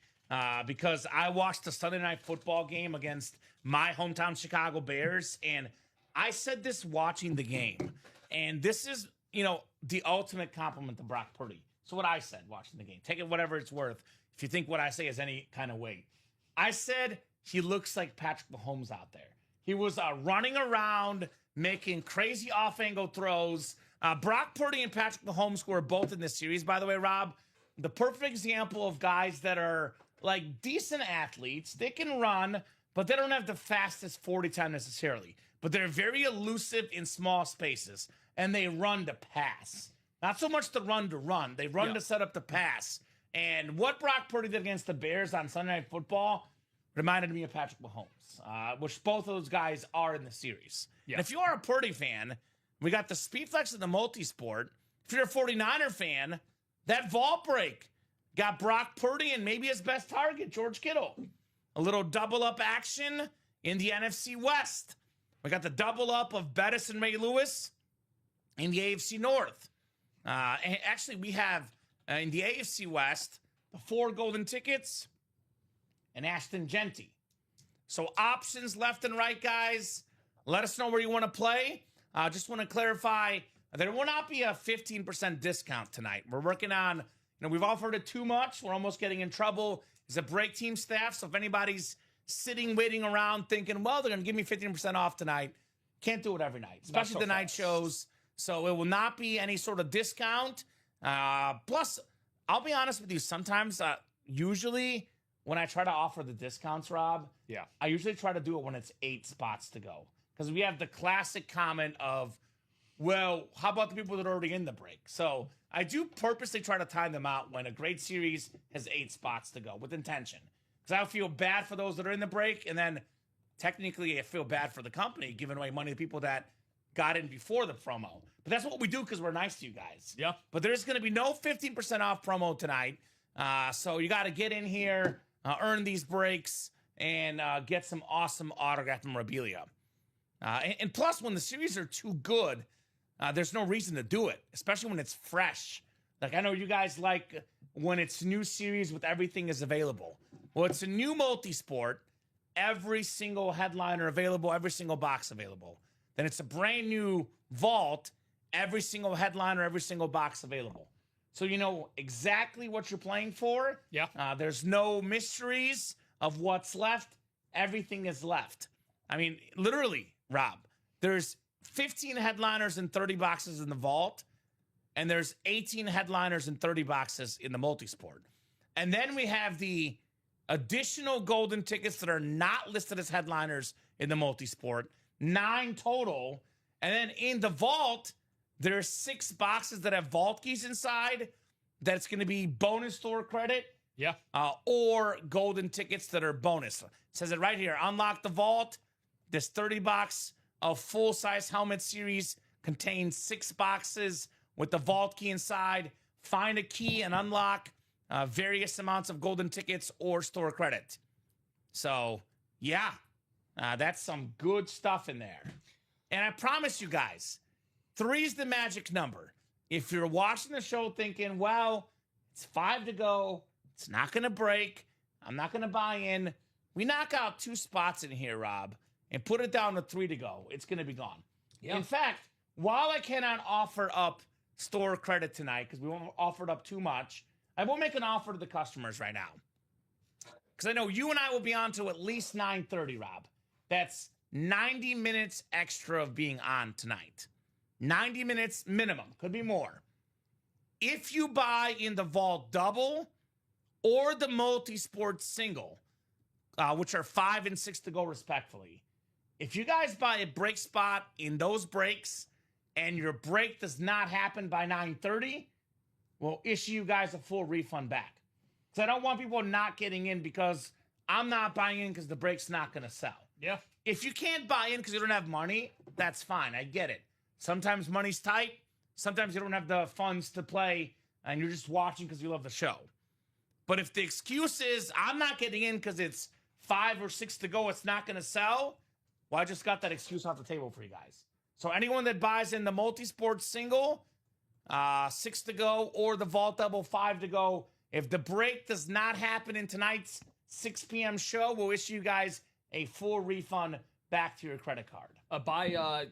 because I watched the Sunday Night Football game against my hometown Chicago Bears, and I said this watching the game. And this is, the ultimate compliment to Brock Purdy. So what I said watching the game, take it whatever it's worth. If you think what I say has any kind of weight, I said he looks like Patrick Mahomes out there. He was running around, making crazy off-angle throws. Brock Purdy and Patrick Mahomes, who are both in this series, by the way, Rob, the perfect example of guys that are like decent athletes. They can run, but they don't have the fastest 40 time necessarily. But they're very elusive in small spaces, and they run to pass. Not so much the run to run. They run to set up the pass. And what Brock Purdy did against the Bears on Sunday Night Football reminded me of Patrick Mahomes, which both of those guys are in the series. Yeah. And if you are a Purdy fan, we got the speed flex and the multi-sport. If you're a 49er fan, that vault break got Brock Purdy and maybe his best target, George Kittle. A little double-up action in the NFC West. We got the double up of Bettis and Ray Lewis in the AFC North. And actually, we have in the AFC West the 4 golden tickets and Ashton Genty. So options left and right, guys. Let us know where you want to play. Just want to clarify, there will not be a 15% discount tonight. We're working on, we've offered it too much. We're almost getting in trouble as a break team staff. So if anybody's sitting, waiting around thinking, well, they're going to give me 15% off tonight. Can't do it every night, especially the night shows. So it will not be any sort of discount. Plus, I'll be honest with you. Sometimes, usually when I try to offer the discounts, Rob, I usually try to do it when it's 8 spots to go. Because we have the classic comment of, well, how about the people that are already in the break? So I do purposely try to time them out when a great series has 8 spots to go with intention. Because I feel bad for those that are in the break, and then technically I feel bad for the company giving away money to people that got in before the promo. But that's what we do because we're nice to you guys. Yeah. But there's going to be no 15% off promo tonight. So you got to get in here, earn these breaks, and get some awesome autographed memorabilia. And plus, when the series are too good, there's no reason to do it, especially when it's fresh. Like, I know you guys like when it's new series with everything is available. Well, it's a new multi-sport, every single headliner available, every single box available. Then it's a brand new vault, every single headliner, every single box available. So you know exactly what you're playing for. Yeah. There's no mysteries of what's left. Everything is left. I mean, literally, Rob, there's 15 headliners and 30 boxes in the vault, and there's 18 headliners and 30 boxes in the multi-sport. And then we have the additional golden tickets that are not listed as headliners in the multisport, 9 total. And then in the vault, there's 6 boxes that have vault keys inside. That's going to be bonus store credit. Yeah. Or golden tickets that are bonus. It says it right here. Unlock the vault. This 30 box of full-size helmet series contains 6 boxes with the vault key inside. Find a key and unlock various amounts of golden tickets or store credit. So, yeah, that's some good stuff in there. And I promise you guys, 3 is the magic number. If you're watching the show thinking, well, it's 5 to go, it's not going to break, I'm not going to buy in, we knock out 2 spots in here, Rob, and put it down to 3 to go, it's going to be gone. Yeah. In fact, while I cannot offer up store credit tonight, because we won't offer it up too much, I will make an offer to the customers right now. Because I know you and I will be on to at least 9:30, Rob. That's 90 minutes extra of being on tonight. 90 minutes minimum. Could be more. If you buy in the Vault Double or the Multi-Sport Single, which are 5 and 6 to go respectfully, if you guys buy a break spot in those breaks and your break does not happen by 9:30, we'll issue you guys a full refund back. Because I don't want people not getting in because I'm not buying in because the break's not going to sell. Yeah. If you can't buy in because you don't have money, that's fine. I get it. Sometimes money's tight. Sometimes you don't have the funds to play and you're just watching because you love the show. But if the excuse is I'm not getting in because it's 5 or 6 to go, it's not going to sell, well, I just got that excuse off the table for you guys. So anyone that buys in the Multi-Sport Single, 6 to go, or the Vault Double 5 to go, if the break does not happen in tonight's 6 p.m. show, we'll issue you guys a full refund back to your credit card.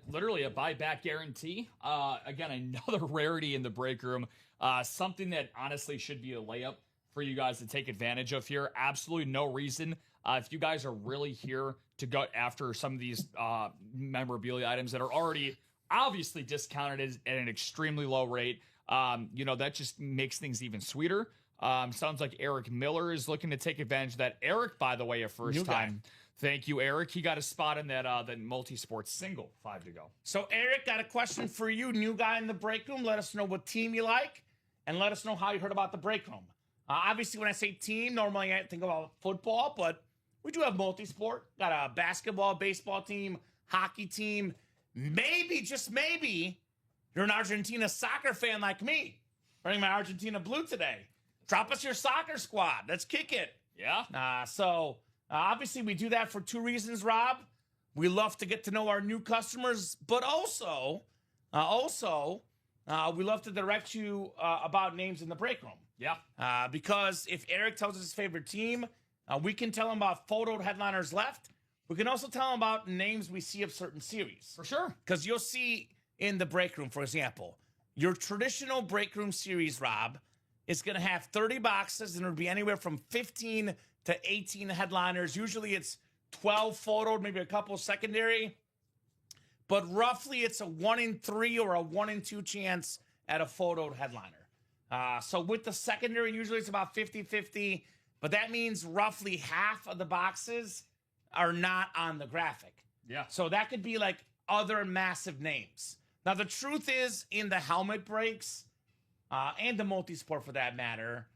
Literally a buyback guarantee. Again, another rarity in the break room. Something that honestly should be a layup for you guys to take advantage of here. Absolutely no reason. If you guys are really here to go after some of these memorabilia items that are already obviously discounted at an extremely low rate, that just makes things even sweeter. Sounds like Eric Miller is looking to take advantage of that. Eric, by the way, a first time. Thank you, Eric. He got a spot in that multi-sport single 5 to go. So, Eric, got a question for you. New guy in the break room. Let us know what team you like, and let us know how you heard about the break room. Obviously, when I say team, normally I think about football, but we do have multi-sport. Got a basketball, baseball team, hockey team. Maybe, just maybe, you're an Argentina soccer fan like me. Wearing my Argentina blue today. Drop us your soccer squad. Let's kick it. Yeah. Obviously, we do that for 2 reasons, Rob. We love to get to know our new customers, but also, we love to direct you about names in the break room. Yeah. Because if Eric tells us his favorite team, we can tell him about photo headliners left. We can also tell him about names we see of certain series. For sure. Because you'll see in the break room, for example, your traditional break room series, Rob, is going to have 30 boxes, and it'll be anywhere from 15 to 18 headliners. Usually it's 12 photoed, maybe a couple secondary. But roughly it's a 1 in 3 or a 1 in 2 chance at a photoed headliner. So with the secondary, usually it's about 50-50. But that means roughly half of the boxes are not on the graphic. Yeah. So that could be like other massive names. Now, the truth is, in the helmet breaks, and the multi-sport for that matter,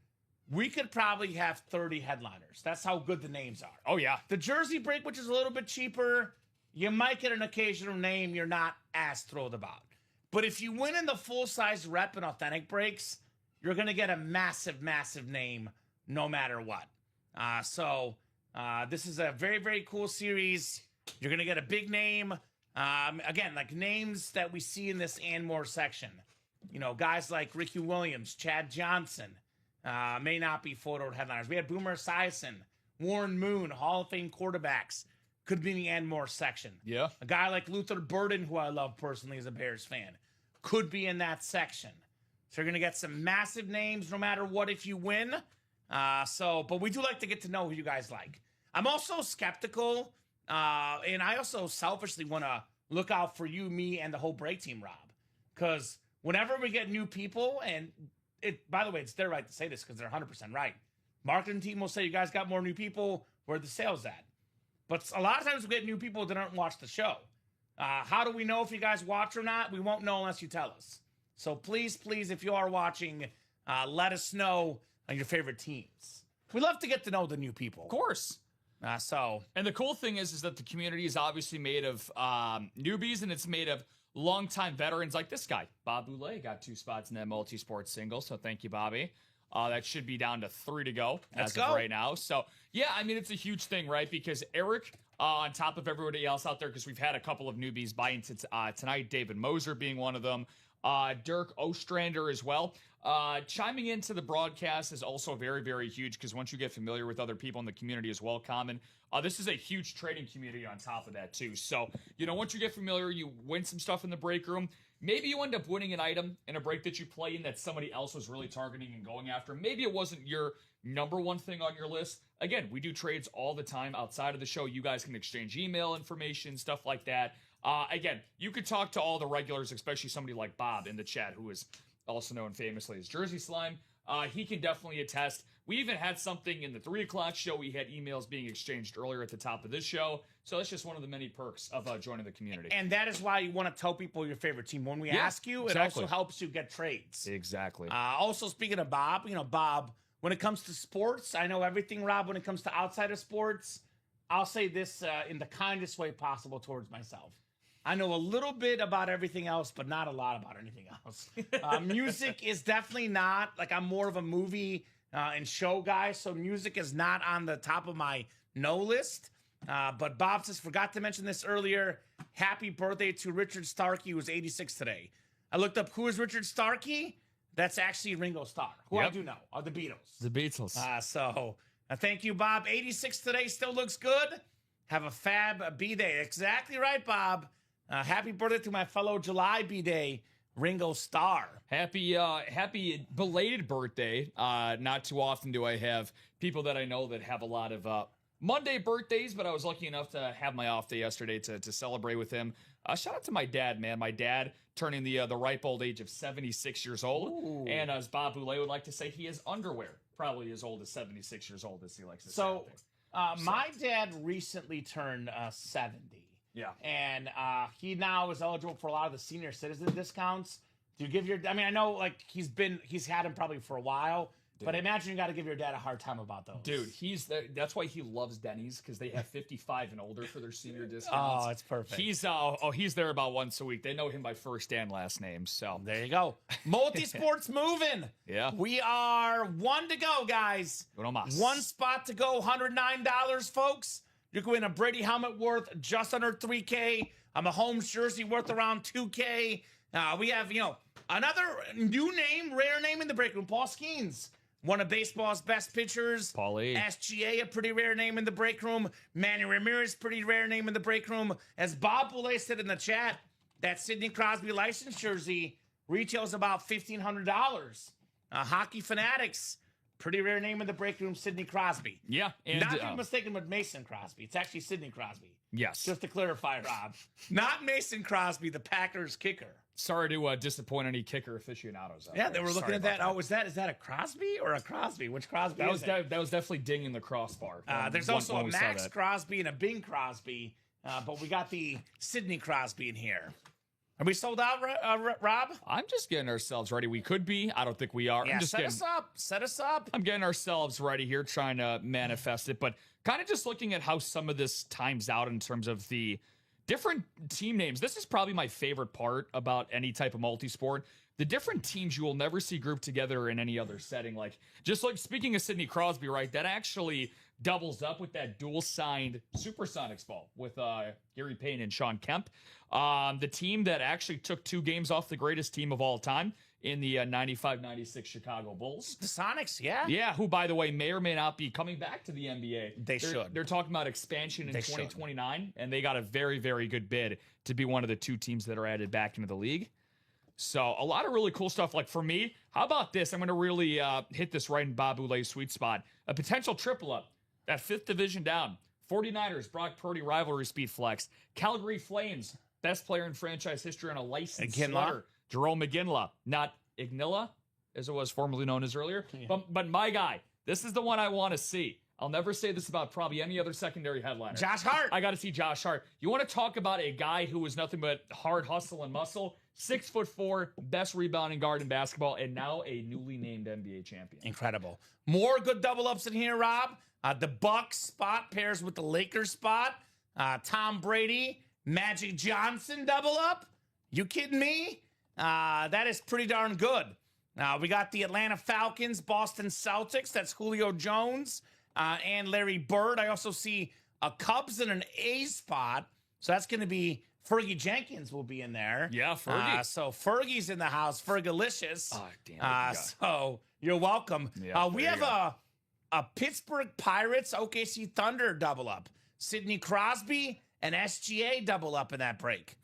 we could probably have 30 headliners. That's how good the names are. Oh, yeah. The jersey break, which is a little bit cheaper, you might get an occasional name you're not as thrilled about. But if you win in the full-size rep and authentic breaks, you're going to get a massive, massive name no matter what. This is a very, very cool series. You're going to get a big name. Again, like names that we see in this and more section. Guys like Ricky Williams, Chad Johnson, may not be photoed headliners. We had Boomer Esiason, Warren Moon, Hall of Fame quarterbacks. Could be in the and more section. Yeah. A guy like Luther Burden, who I love personally as a Bears fan, could be in that section. So you're going to get some massive names no matter what if you win. But we do like to get to know who you guys like. I'm also skeptical, and I also selfishly want to look out for you, me, and the whole break team, Rob. Because whenever we get new people, and by the way, it's their right to say this because they're 100% right. Marketing team will say, you guys got more new people. Where the sales at? But a lot of times we get new people that don't watch the show. How do we know if you guys watch or not? We won't know unless you tell us. So please, if you are watching, let us know on your favorite teams. We love to get to know the new people. Of course. And the cool thing is that the community is obviously made of newbies, and it's made of longtime veterans like this guy. Bob Boulay got 2 spots in that multi-sport single, so thank you, Bobby. That should be down to 3 to go as of right now. So, yeah, I mean, it's a huge thing, right? Because Eric, on top of everybody else out there, because we've had a couple of newbies buy into tonight, David Moser being one of them, Dirk Ostrander as well. Chiming into the broadcast is also very, very huge, because once you get familiar with other people in the community as well, Kamen, this is a huge trading community on top of that, too. So, once you get familiar, you win some stuff in the break room. Maybe you end up winning an item in a break that you play in that somebody else was really targeting and going after. Maybe it wasn't your number one thing on your list. Again, we do trades all the time outside of the show. You guys can exchange email information, stuff like that. Again, you could talk to all the regulars, especially somebody like Bob in the chat, who is also known famously as Jersey Slime. He can definitely attest. We even had something in the 3 o'clock show. We had emails being exchanged earlier at the top of this show. So that's just one of the many perks of joining the community. And that is why you want to tell people your favorite team. When we ask you, it also helps you get trades. Exactly. Also, speaking of Bob, Bob, when it comes to sports, I know everything, Rob. When it comes to outside of sports, I'll say this in the kindest way possible towards myself. I know a little bit about everything else, but not a lot about anything else. Music is definitely not, I'm more of a movie and show guy, so music is not on the top of my no list. But Bob says, forgot to mention this earlier. Happy birthday to Richard Starkey, who's 86 today. I looked up who is Richard Starkey. That's actually Ringo Starr, who I do know, are the Beatles. The Beatles. So thank you, Bob. 86 today, still looks good. Have a fab B-Day. Exactly right, Bob. Happy birthday to my fellow July B-Day, Ringo Starr. Happy belated birthday. Not too often do I have people that I know that have a lot of Monday birthdays, but I was lucky enough to have my off day yesterday to celebrate with him. Shout out to my dad, man. My dad turning the ripe old age of 76 years old. Ooh. And as Bob Boulay would like to say, he has underwear probably as old as 76 years old, as he likes to say. So my dad recently turned 70. Yeah. And he now is eligible for a lot of the senior citizen discounts. Do you give your, I know he's had them probably for a while, but I imagine you got to give your dad a hard time about those. Dude, that's why he loves Denny's, because they have 55 and older for their senior discounts. Oh, it's perfect. He's there about once a week. They know him by first and last name. So there you go. Multisports moving. Yeah. We are 1 to go, guys. Uno más. 1 spot to go, $109, folks. You can win a Brady helmet worth just under $3K. A Mahomes jersey worth around $2K. We have, another new name, rare name in the break room, Paul Skeens. One of baseball's best pitchers. Paulie. SGA, a pretty rare name in the break room. Manny Ramirez, pretty rare name in the break room. As Bob Boulay said in the chat, that Sidney Crosby license jersey retails about $1,500. Hockey Fanatics, pretty rare name in the break room, Sidney Crosby. Yeah. And, not to be mistaken with Mason Crosby. It's actually Sidney Crosby. Yes. Just to clarify, Rob. Not Mason Crosby, the Packers kicker. Sorry to disappoint any kicker aficionados out there. They were looking at that. Oh, is that a Crosby or a Crosby? Which Crosby is it? That was definitely dinging the crossbar. There's also a Max Crosby and a Bing Crosby, but we got the Sidney Crosby in here. Are we sold out, Rob? I'm just getting ourselves ready. We could be. I don't think we are. Yeah, set us up. I'm getting ourselves ready here, trying to manifest it, but kind of just looking at how some of this times out in terms of the different team names. This is probably my favorite part about any type of multi-sport. The different teams you will never see grouped together in any other setting. Just like speaking of Sidney Crosby, right? That actually doubles up with that dual-signed Supersonics ball with Gary Payne and Sean Kemp. The team that actually took 2 games off the greatest team of all time in the 95-96 Chicago Bulls. The Sonics, yeah. Yeah, who, by the way, may or may not be coming back to the NBA. They should. They're talking about expansion in 2029, and they got a very, very good bid to be one of the 2 teams that are added back into the league. So a lot of really cool stuff. For me, how about this? I'm going to really hit this right in Bob Boulay's sweet spot. A potential triple up. That 5th division down. 49ers, Brock Purdy rivalry speed flex. Calgary Flames, best player in franchise history on a licensed slutter. Jerome McGinley, not Ignilla, as it was formerly known as earlier. Yeah. But my guy, This is the one I want to see. I'll never say this about probably any other secondary headliner. Josh Hart. I got to see Josh Hart. You want to talk about a guy who was nothing but hard hustle and muscle? 6'4", best rebounding guard in basketball, and now a newly named NBA champion. Incredible. More good double ups in here, Rob. The Bucks spot pairs with the Lakers spot. Tom Brady, Magic Johnson double up. You kidding me? That is pretty darn good. We got the Atlanta Falcons, Boston Celtics. That's Julio Jones and Larry Bird. I also see a Cubs and an A's spot. So that's going to be Fergie Jenkins will be in there. Yeah, Fergie. So Fergie's in the house. Fergalicious. Oh, damn it. So you're welcome. Yeah, We have a Pittsburgh Pirates, OKC Thunder double up. Sidney Crosby and SGA double up in that break.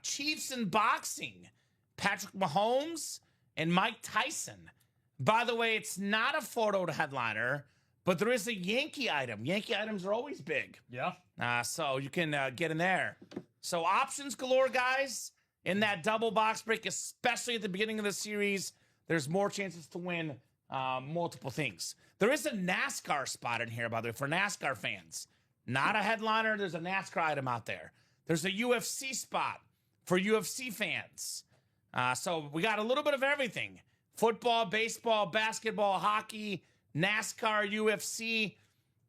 Chiefs in boxing. Patrick Mahomes and Mike Tyson. By the way, it's not a photo headliner, but there is a Yankee item. Yankee items are always big. Yeah. So you can get in there. So options galore, guys, in that double box break, especially at the beginning of the series. There's more chances to win multiple things. There is a NASCAR spot in here, by the way, for NASCAR fans. Not a headliner. There's a NASCAR item out there. There's a UFC spot for UFC fans. So we got a little bit of everything. Football, baseball, basketball, hockey, NASCAR, UFC.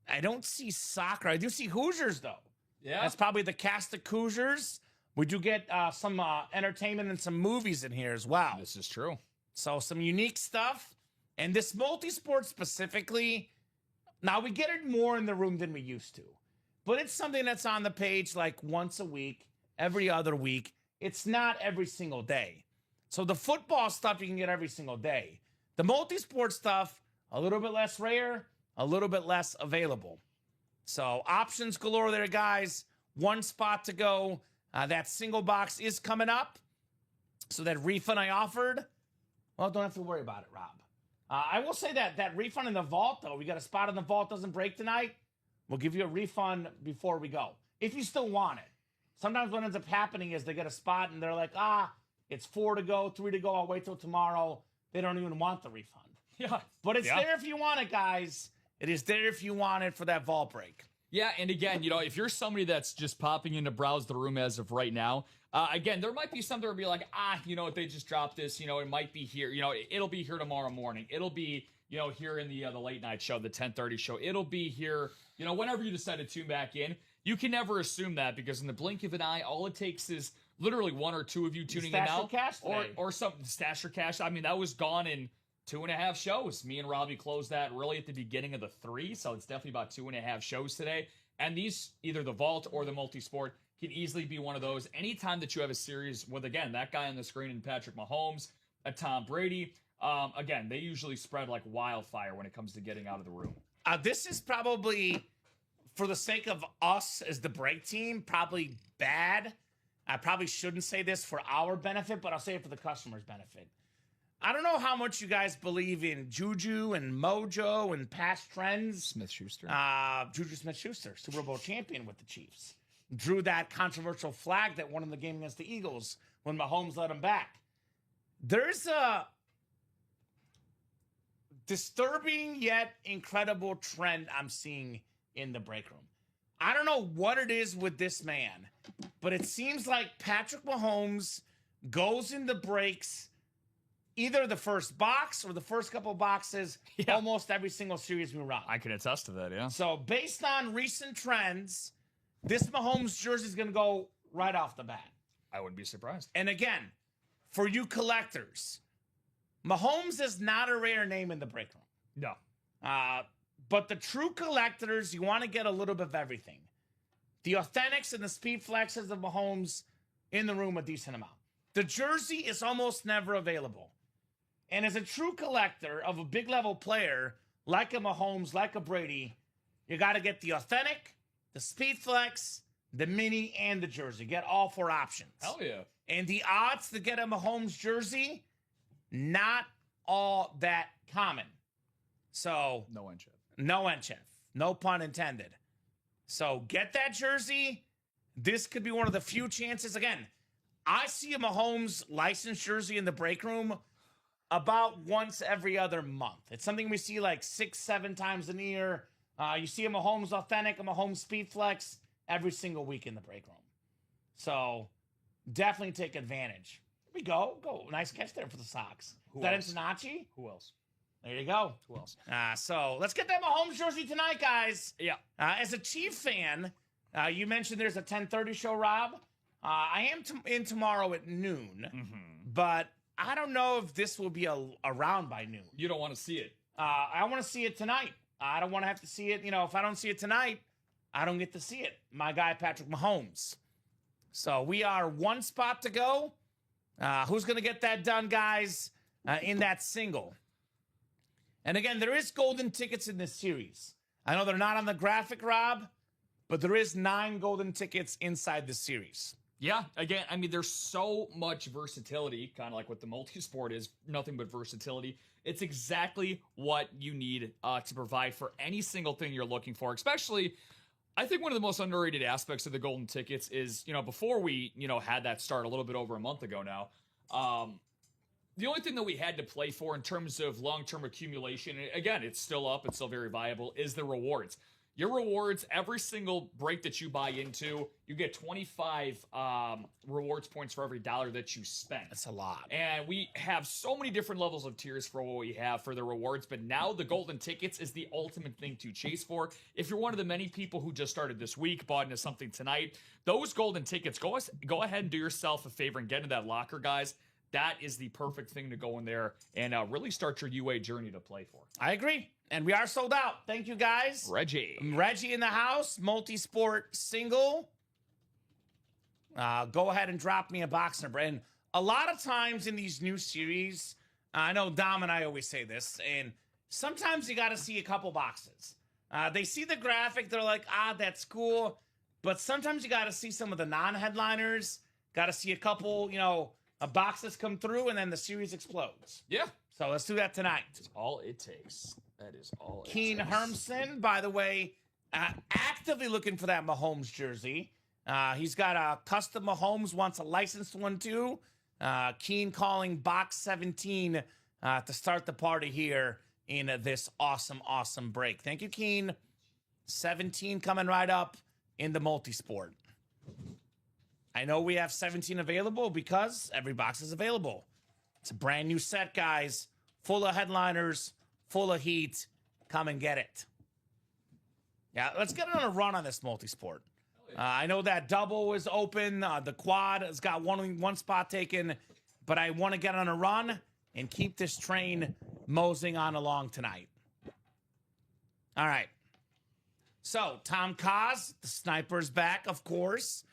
I don't see soccer. I do see Hoosiers, though. Yeah. That's probably the cast of Hoosiers. We do get some entertainment and some movies in here as well. This is true. So some unique stuff. And this multi-sport specifically, now we get it more in the room than we used to. But it's something that's on the page like once a week, every other week. It's not every single day. So the football stuff you can get every single day. The multi-sport stuff, a little bit less rare, a little bit less available. So options galore there, guys. One spot to go. That single box is coming up. So that refund I offered, well, don't have to worry about it, Rob. I will say that refund in the vault, though, we got a spot in the vault doesn't break tonight. We'll give you a refund before we go, if you still want it. Sometimes what ends up happening is they get a spot and they're like, it's 4 to go, 3 to go. I'll wait till tomorrow. They don't even want the refund. Yeah. But it's there if you want it, guys. It is there if you want it for that vault break. Yeah, and again, if you're somebody that's just popping in to browse the room as of right now, again, there might be something to be like, if they just dropped this, it might be here. It'll be here tomorrow morning. It'll be, here in the late night show, the 10:30 show. It'll be here, whenever you decide to tune back in. You can never assume that because in the blink of an eye, all it takes is literally one or two of you tuning in now. Or something, Stash or Cash. I mean, that was gone in 2.5 shows. Me and Robbie closed that really at the beginning of the 3, so it's definitely about 2.5 shows today. And these, either the vault or the multi-sport, can easily be one of those. Anytime that you have a series with, again, that guy on the screen and Patrick Mahomes, a Tom Brady, again, they usually spread like wildfire when it comes to getting out of the room. This is probably, for the sake of us as the break team, probably bad. I probably shouldn't say this for our benefit, but I'll say it for the customer's benefit. I don't know how much you guys believe in Juju and Mojo and past trends. Smith-Schuster. Juju Smith-Schuster, Super Bowl champion with the Chiefs. Drew that controversial flag that won him the game against the Eagles when Mahomes let him back. There's a disturbing yet incredible trend I'm seeing in the break room. I don't know what it is with this man, but it seems like Patrick Mahomes goes into breaks either the first box or the first couple boxes almost every single series we run. I can attest to that, yeah. So based on recent trends, this Mahomes jersey is going to go right off the bat. I wouldn't be surprised. And again, for you collectors, Mahomes is not a rare name in the break room. No. But the true collectors, you want to get a little bit of everything. The authentics and the speed flexes of Mahomes in the room a decent amount. The jersey is almost never available. And as a true collector of a big level player, like a Mahomes, like a Brady, you got to get the authentic, the speed flex, the mini, and the jersey. Get all 4 options. Hell yeah. And the odds to get a Mahomes jersey, not all that common. So No Entchev. No Entchev. No pun intended. So get that jersey. This could be one of the few chances. Again, I see a Mahomes licensed jersey in the break room about once every other month. It's something we see like 6-7 times a year. You see a Mahomes Authentic, a Mahomes Speed Flex every single week in the break room. So definitely take advantage. Here we go. Nice catch there for the Sox. Is that Antonacci? Who else? There you go. Who else? So let's get that Mahomes jersey tonight, guys. Yeah. As a Chief fan, you mentioned there's a 10:30 show, Rob. I am in tomorrow at noon, but I don't know if this will be around by noon. You don't want to see it. I want to see it tonight. I don't want to have to see it. If I don't see it tonight, I don't get to see it. My guy, Patrick Mahomes. So we are one spot to go. Who's going to get that done, guys, in that single? And again, there is golden tickets in this series. I know they're not on the graphic, Rob, but there is 9 golden tickets inside the series. Yeah, again, I mean, there's so much versatility, kind of like what the multi-sport is, nothing but versatility. It's exactly what you need to provide for any single thing you're looking for, especially, I think one of the most underrated aspects of the golden tickets is, before we, had that start a little bit over a month ago now, the only thing that we had to play for in terms of long-term accumulation, and again, it's still up, it's still very viable, is the rewards. Your rewards, every single break that you buy into, you get 25 rewards points for every dollar that you spend. That's a lot. And we have so many different levels of tiers for what we have for the rewards, but now the golden tickets is the ultimate thing to chase for. If you're one of the many people who just started this week, bought into something tonight, those golden tickets, go ahead and do yourself a favor and get into that locker, guys. That is the perfect thing to go in there and really start your UA journey to play for. I agree. And we are sold out. Thank you, guys. Reggie in the house. Multi-sport single. Go ahead and drop me a box number. And a lot of times in these new series, I know Dom and I always say this, and sometimes you got to see a couple boxes. They see the graphic. They're like, that's cool. But sometimes you got to see some of the non-headliners. Got to see a couple, boxes come through, and then the series explodes. Yeah. So let's do that tonight. That's all it takes. That is all it Keen takes. Hermson, by the way, actively looking for that Mahomes jersey. He's got a custom Mahomes, wants a licensed one too. Keen calling box 17 to start the party here in this awesome break. Thank you, Keen. 17 coming right up in the multi-sport. I know we have 17 available because every box is available. It's a brand new set, guys. Full of headliners, full of heat. Come and get it. Yeah, let's get on a run on this multi-sport. I know that double is open. The quad has got one spot taken. But I want to get on a run and keep this train moseying on along tonight. All right. So, Tom Kaz, the sniper's back, of course.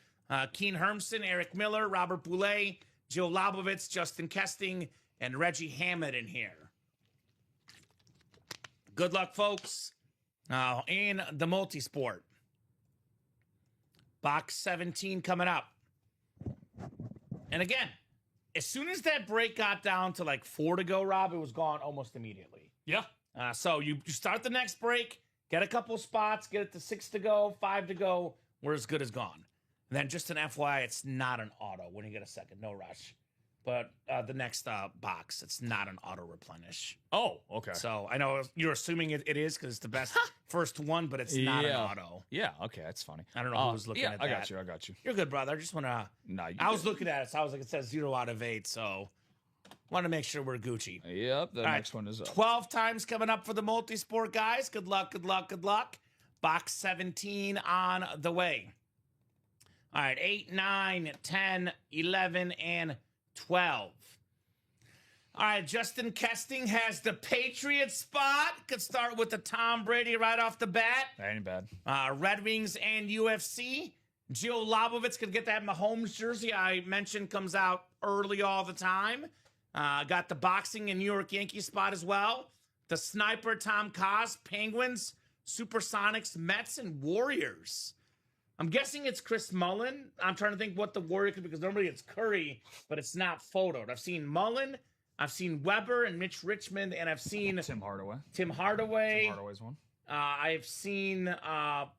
Keen Hermson, Eric Miller, Robert Boulay, Joe Lobovitz, Justin Kesting, and Reggie Hammond in here. Good luck, folks, in the multi-sport. Box 17 coming up. And again, as soon as that break got down to like 4 to go, Rob, it was gone almost immediately. Yeah. So you start the next break, get a couple spots, get it to 6 to go, 5 to go, we're as good as gone. And then just an FYI, it's not an auto when you get a second, no rush. But the next box, it's not an auto replenish. Oh, okay. So I know you're assuming it is because it's the best first one, but it's not an auto. Yeah, okay, that's funny. I don't know who was looking at that. I got you. You're good, brother. I just want to... I was looking at it, so I was like, it says 0 out of 8, so want to make sure we're Gucci. Yep, the next one is up. 12 times coming up for the multi-sport, guys. Good luck. Box 17 on the way. All right, 8, 9, 10, 11, and 12. All right, Justin Kesting has the Patriots spot. Could start with the Tom Brady right off the bat. That ain't bad. Red Wings and UFC. Joe Lobovitz could get that Mahomes jersey I mentioned comes out early all the time. Got the boxing and New York Yankees spot as well. The sniper, Tom Kaz, Penguins, Supersonics, Mets, and Warriors. I'm guessing it's Chris Mullen. I'm trying to think what the Warrior could be because normally it's Curry, but it's not photoed. I've seen Mullen, I've seen Weber and Mitch Richmond, and I've seen Tim Hardaway. Tim Hardaway's one. I've seen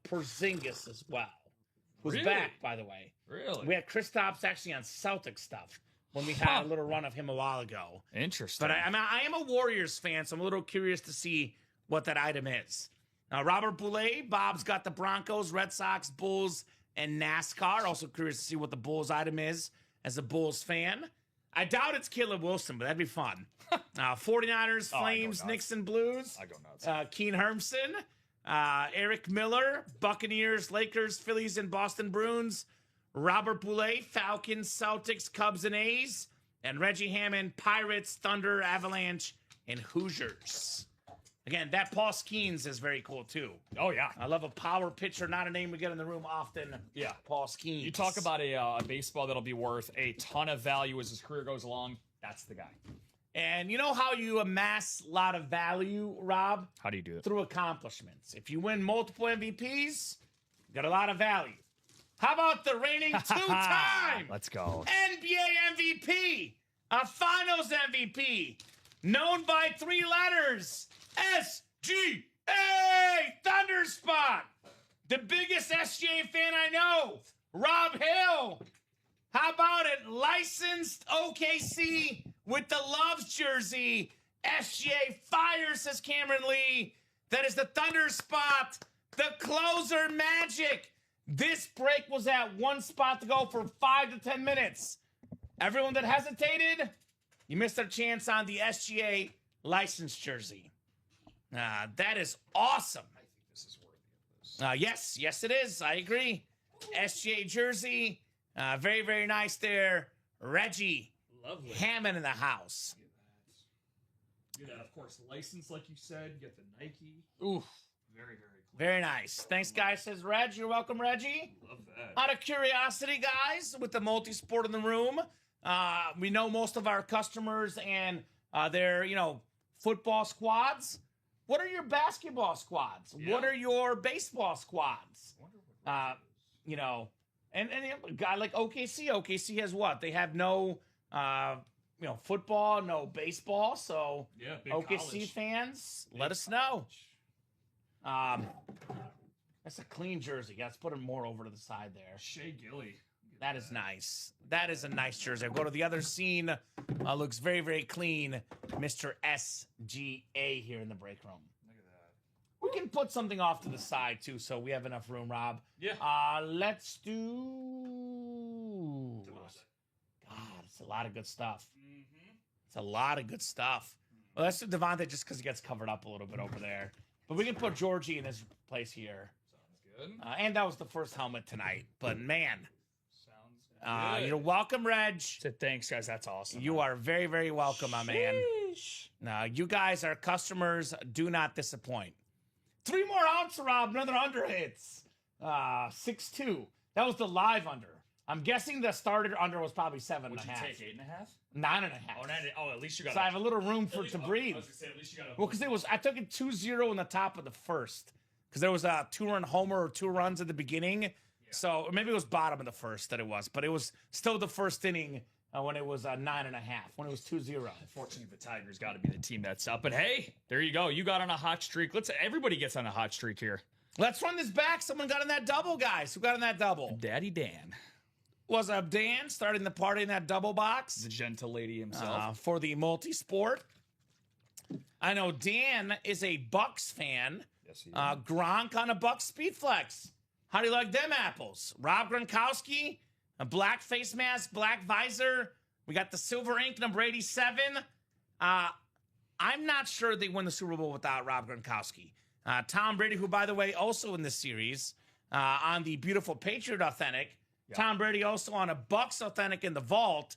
Porzingis as well, who's back, by the way. Really? We had Kristaps actually on Celtic stuff. when we had a little run of him a while ago. Interesting. But I am a Warriors fan, so I'm a little curious to see what that item is. Robert Boulay, Bob's got the Broncos, Red Sox, Bulls, and NASCAR. Also curious to see what the Bulls item is as a Bulls fan. I doubt it's Caleb Wilson, but that'd be fun. 49ers, Flames, Knicks, and Blues. I go nuts. Keen Hermson, Eric Miller, Buccaneers, Lakers, Phillies, and Boston Bruins. Robert Boulay, Falcons, Celtics, Cubs, and A's. And Reggie Hammond, Pirates, Thunder, Avalanche, and Hoosiers. Again, that Paul Skeens is very cool, too. Oh, yeah. I love a power pitcher, not a name we get in the room often. Yeah. Paul Skeens. You talk about a baseball that'll be worth a ton of value as his career goes along. That's the guy. And you know how you amass a lot of value, Rob? How do you do it? Through accomplishments. If you win multiple MVPs, you got a lot of value. How about the reigning two-time Let's go. NBA MVP, a Finals MVP, known by 3 letters, SGA, Thunderspot. The biggest SGA fan I know, Rob Hill. How about it? Licensed OKC with the Loves jersey. SGA fire, says Cameron Lee. That is the Thunderspot, the closer magic. This break was at 1 spot to go for 5 to 10 minutes. Everyone that hesitated, you missed their chance on the SGA licensed jersey. That is awesome. I think this is worthy of this. Yes, it is. I agree. SGA jersey. Very, very nice there. Reggie Lovely. Hammond in the house. Get that, of course, license, like you said. Get the Nike. Oof. Very, very cool. Very nice. Thanks, guys, says Reg. You're welcome, Reggie. Love that. Out of curiosity, guys, with the multi-sport in the room, we know most of our customers and their, football squads. What are your basketball squads? Yeah. What are your baseball squads? I wonder what And a guy like OKC has what? They have no, football, no baseball. So yeah, big OKC college. fans, let us know. That's a clean jersey. Let's put it more over to the side there. Shea Gilly. That is nice. That is a nice jersey. I'll go to the other scene. Looks very, very clean. Mr. SGA here in the break room. Look at that. We can put something off to the side, too, so we have enough room, Rob. Yeah. Let's do... God, it's a lot of good stuff. Mm-hmm. It's a lot of good stuff. Well, let's do Devontae just because he gets covered up a little bit over there. But we can put Georgie in his place here. Sounds good. And that was the first helmet tonight. But, man... Sounds good. You're welcome, Reg. Thanks, guys. That's awesome. You are very, very welcome, my man. Now, you guys, our customers, do not disappoint. 3 more outs, Rob. Another under hits. 6-2. That was the live under. I'm guessing the started under was probably 7.5. Would you take 8.5? 9.5. Oh, at least you got. So I have a little room for to breathe. I was gonna say, at least you got. Well, because I took it 2-0 in the top of the first. Because there was a 2-run homer or 2 runs at the beginning. So or maybe it was bottom of the first that it was, but it was still the first inning when it was 9.5, when it was 2-0. Unfortunately, the Tigers got to be the team that's up. But hey, there you go. You got on a hot streak. Everybody gets on a hot streak here. Let's run this back. Someone got on that double, guys. Who got on that double? Daddy Dan, Was Dan starting the party in that double box? the gentle lady himself. For the multi-sport. I know Dan is a Bucks fan. Yes, he is. Gronk on a Bucks speed flex. How do you like them apples? Rob Gronkowski, a black face mask, black visor. We got the silver ink, number 87. I'm not sure they win the Super Bowl without Rob Gronkowski. Tom Brady, who, by the way, also in this series on the beautiful Patriot Authentic. Yeah. Tom Brady also on a Bucks Authentic in the vault.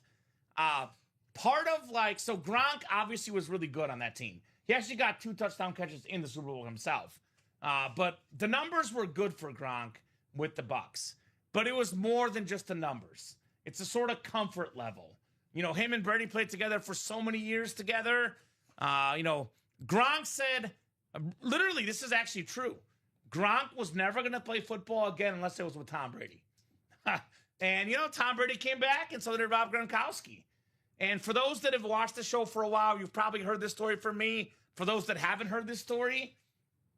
Part of so Gronk obviously was really good on that team. He actually got 2 touchdown catches in the Super Bowl himself. But the numbers were good for Gronk with the Bucks. But it was more than just the numbers. It's a sort of comfort level. Him and Brady played together for so many years together. Gronk said, literally, this is actually true. Gronk was never going to play football again unless it was with Tom Brady. And, Tom Brady came back, and so did Rob Gronkowski. And for those that have watched the show for a while, you've probably heard this story from me. For those that haven't heard this story,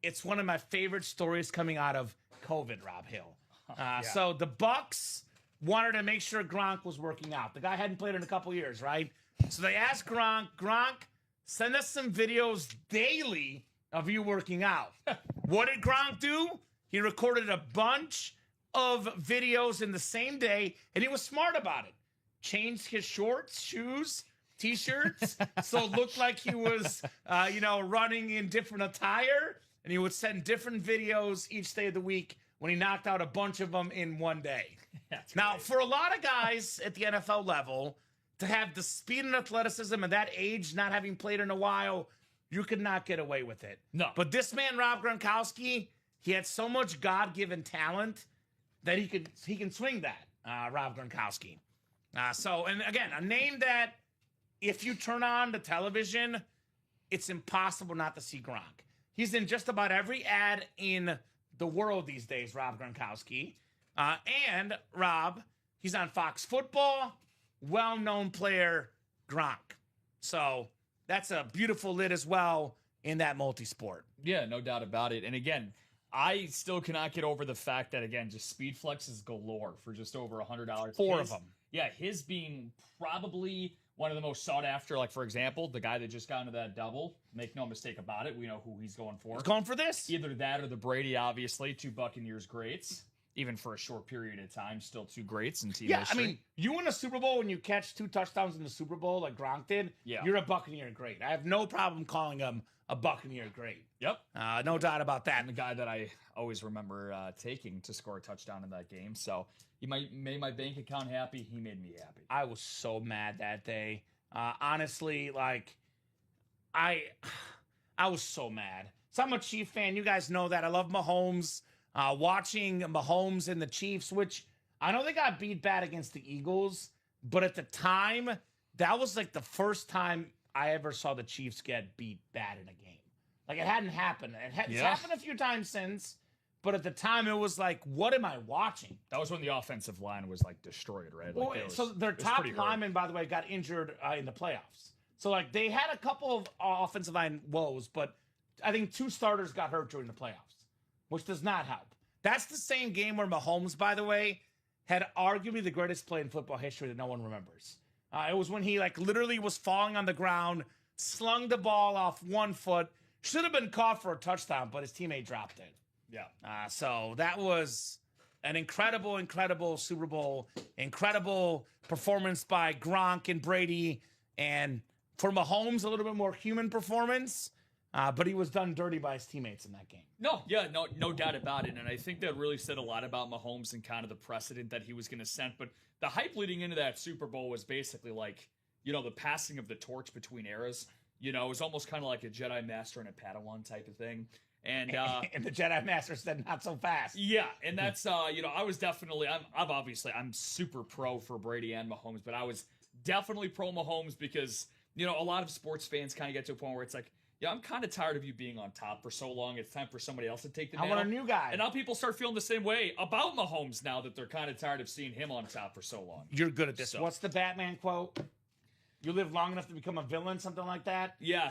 it's one of my favorite stories coming out of COVID, Rob Hill. So the Bucks wanted to make sure Gronk was working out. The guy hadn't played in a couple years, right? So they asked Gronk, send us some videos daily of you working out. What did Gronk do? He recorded a bunch of videos in the same day, and he was smart about it. Changed his shorts, shoes, T-shirts, so it looked like he was, running in different attire, and he would send different videos each day of the week when he knocked out a bunch of them in one day. Now, for a lot of guys at the NFL level, to have the speed and athleticism at that age, not having played in a while, you could not get away with it. No. But this man, Rob Gronkowski, he had so much God-given talent that he can swing that, Rob Gronkowski. And again, a name that if you turn on the television, it's impossible not to see Gronk. He's in just about every ad in the world these days, Rob Gronkowski. And Rob, he's on Fox Football, well-known player Gronk. So that's a beautiful lit as well in that multi-sport. Yeah, no doubt about it. And again, I still cannot get over the fact that, again, just speed flexes galore for just over $100. Four of them. Yeah, his being probably one of the most sought after, like, for example, the guy that just got into that double. Make no mistake about it. We know who he's going for. He's going for this. Either that or the Brady, obviously, 2 Buccaneers greats. Even for a short period of time, still 2 greats in team history. I mean, you win a Super Bowl when you catch 2 touchdowns in the Super Bowl like Gronk did, you're a Buccaneer great. I have no problem calling him a Buccaneer great. Yep. No doubt about that. And the guy that I always remember taking to score a touchdown in that game. So he made my bank account happy. He made me happy. I was so mad that day. Honestly, I was so mad. So I'm a Chief fan. You guys know that. I love Mahomes. Watching Mahomes and the Chiefs, which I know they got beat bad against the Eagles, but at the time, that was like the first time I ever saw the Chiefs get beat bad in a game. Like, it hadn't happened. It's happened a few times since, but at the time, it was like, what am I watching? That was when the offensive line was, like, destroyed, right? Like, so their top lineman, by the way, got injured in the playoffs. So, like, they had a couple of offensive line woes, but I think 2 starters got hurt during the playoffs, which does not help. That's the same game where Mahomes, by the way, had arguably the greatest play in football history that no one remembers. It was when he literally was falling on the ground, slung the ball off 1 foot, should have been caught for a touchdown, but his teammate dropped it. Yeah. So that was an incredible, incredible Super Bowl, incredible performance by Gronk and Brady, and for Mahomes, a little bit more human performance. But he was done dirty by his teammates in that game. No doubt about it. And I think that really said a lot about Mahomes and kind of the precedent that he was going to set. But the hype leading into that Super Bowl was basically like, the passing of the torch between eras. It was almost kind of like a Jedi Master and a Padawan type of thing. And and the Jedi Master said, not so fast. Yeah, and that's, I was definitely, I'm super pro for Brady and Mahomes, but I was definitely pro Mahomes because, a lot of sports fans kind of get to a point where it's like, yeah, I'm kind of tired of you being on top for so long. It's time for somebody else to take the mantle. I want a new guy. And now people start feeling the same way about Mahomes now that they're kind of tired of seeing him on top for so long. You're good at this. So. What's the Batman quote? You live long enough to become a villain, something like that? Yeah.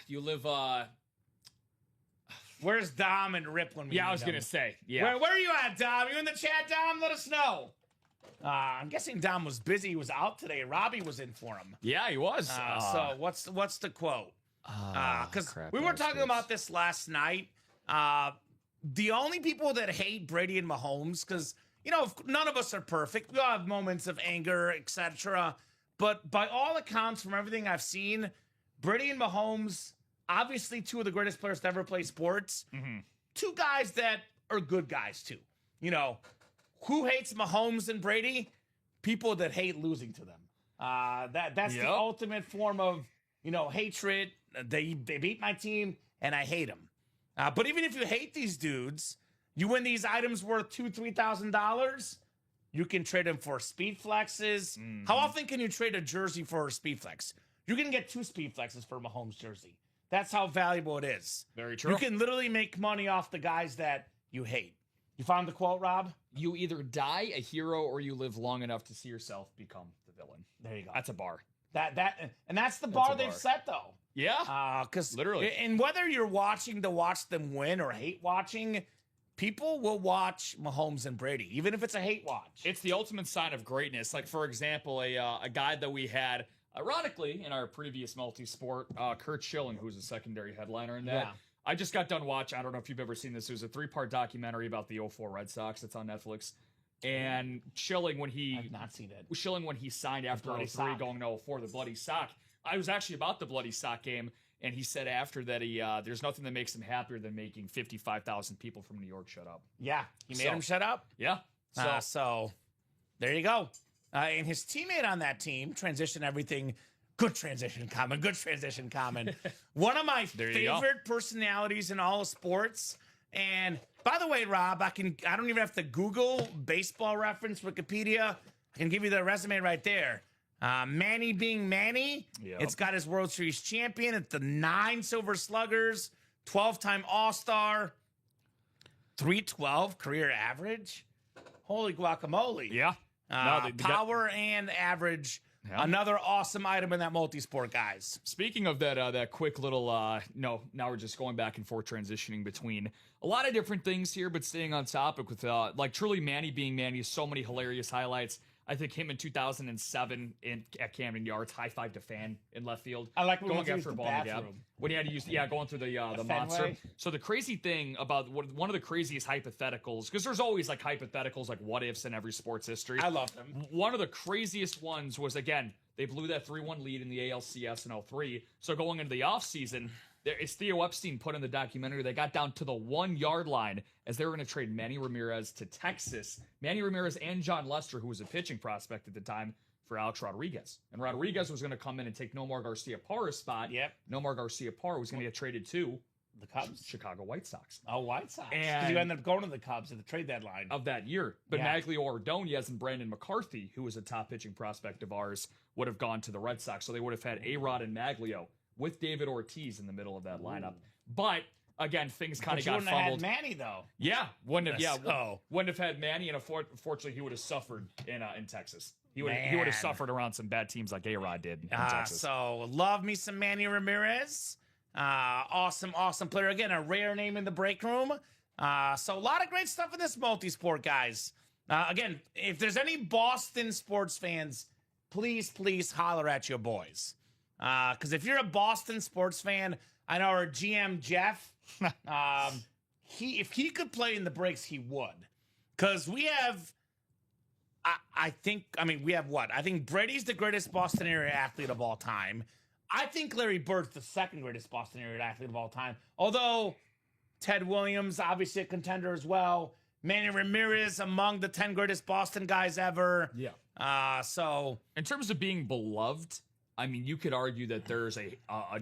You live... Where's Dom and Rip when we I was going to say. Yeah. Where are you at, Dom? You in the chat, Dom? Let us know. I'm guessing Dom was busy. He was out today. Robbie was in for him. Yeah, he was. So what's the quote? Because we were talking about this last night. The only people that hate Brady and Mahomes, because none of us are perfect. We all have moments of anger, etc. But by all accounts, from everything I've seen, Brady and Mahomes, obviously 2 of the greatest players to ever play sports. Mm-hmm. 2 guys that are good guys too. Who hates Mahomes and Brady? People that hate losing to them. That's the ultimate form of hatred. They beat my team, and I hate them. But even if you hate these dudes, you win these items worth $2,000-$3,000. You can trade them for speed flexes. Mm-hmm. How often can you trade a jersey for a speed flex? You can get 2 speed flexes for a Mahomes jersey. That's how valuable it is. Very true. You can literally make money off the guys that you hate. You found the quote, Rob? You either die a hero or you live long enough to see yourself become the villain. There you go. That's a bar. And that's the bar they've set, though. Yeah. Because literally. And whether you're watching to watch them win or hate watching, people will watch Mahomes and Brady, even if it's a hate watch. It's the ultimate sign of greatness. Like, for example, a guy that we had, ironically, in our previous multi-sport, Kurt Schilling, who's a secondary headliner in that. Yeah. I just got done watching, I don't know if you've ever seen this, it was a 3-part documentary about the '04 Red Sox. It's on Netflix. And Schilling, when he... I've not seen it. Schilling, when he signed after Bloody 03 sock. going to '04, the Bloody Sock. I was actually about the Bloody Sock game, and he said after that there's nothing that makes him happier than making 55,000 people from New York shut up. Yeah, he made him shut up. Yeah. So there you go. And his teammate on that team transitioned everything. Good transition, Kamen. Good transition, Kamen. One of my favorite personalities in all of sports. And by the way, Rob, I don't even have to Google Baseball Reference, Wikipedia. I can give you the resume right there. Manny being Manny. Yep. It's got his World Series champion. It's the 9 Silver Sluggers, 12-time All-Star, 312 career average. Holy guacamole. Yeah. Power and average. Yeah. Another awesome item in that multi-sport, guys. Speaking of that quick little, now we're just going back and forth transitioning between a lot of different things here, but staying on topic with, like, truly Manny being Manny, so many hilarious highlights. I think him in 2007 at Camden Yards, high five to Fan in left field. I like going after a ball in the gap. When he had to use, going through the monster. So the crazy thing about one of the craziest hypotheticals, because there's always like hypotheticals, like what ifs in every sports history. I love them. One of the craziest ones was, again, they blew that 3-1 lead in the ALCS in '03. So going into the offseason, it's Theo Epstein put in the documentary. They got down to the 1-yard line as they were going to trade Manny Ramirez to Texas. Manny Ramirez and John Lester, who was a pitching prospect at the time, for Alex Rodriguez. And Rodriguez was going to come in and take Nomar Garcia-Parra's spot. Yep. Nomar Garcia-Parra was going to get traded to the Cubs, Chicago White Sox. Oh, White Sox. Because you ended up going to the Cubs at the trade deadline of that year. But Maglio Ordonez and Brandon McCarthy, who was a top pitching prospect of ours, would have gone to the Red Sox. So they would have had A-Rod and Maglio with David Ortiz in the middle of that lineup. But again, things kind of got fumbled. Wouldn't have had Manny though. Yeah, wouldn't have had Manny, and unfortunately, he would have suffered in Texas. He would have suffered around some bad teams like A-Rod did in Texas. So love me some Manny Ramirez. Awesome player. Again, a rare name in the break room. So a lot of great stuff in this multi-sport, guys. Again, if there's any Boston sports fans, please holler at your boys. Because if you're a Boston sports fan, I know our GM Jeff, if he could play in the breaks, he would. Because we have, we have what? I think Brady's the greatest Boston area athlete of all time. I think Larry Bird's the second greatest Boston area athlete of all time. Although Ted Williams, obviously a contender as well. Manny Ramirez among the 10 greatest Boston guys ever. Yeah. So in terms of being beloved, I mean, you could argue that there's a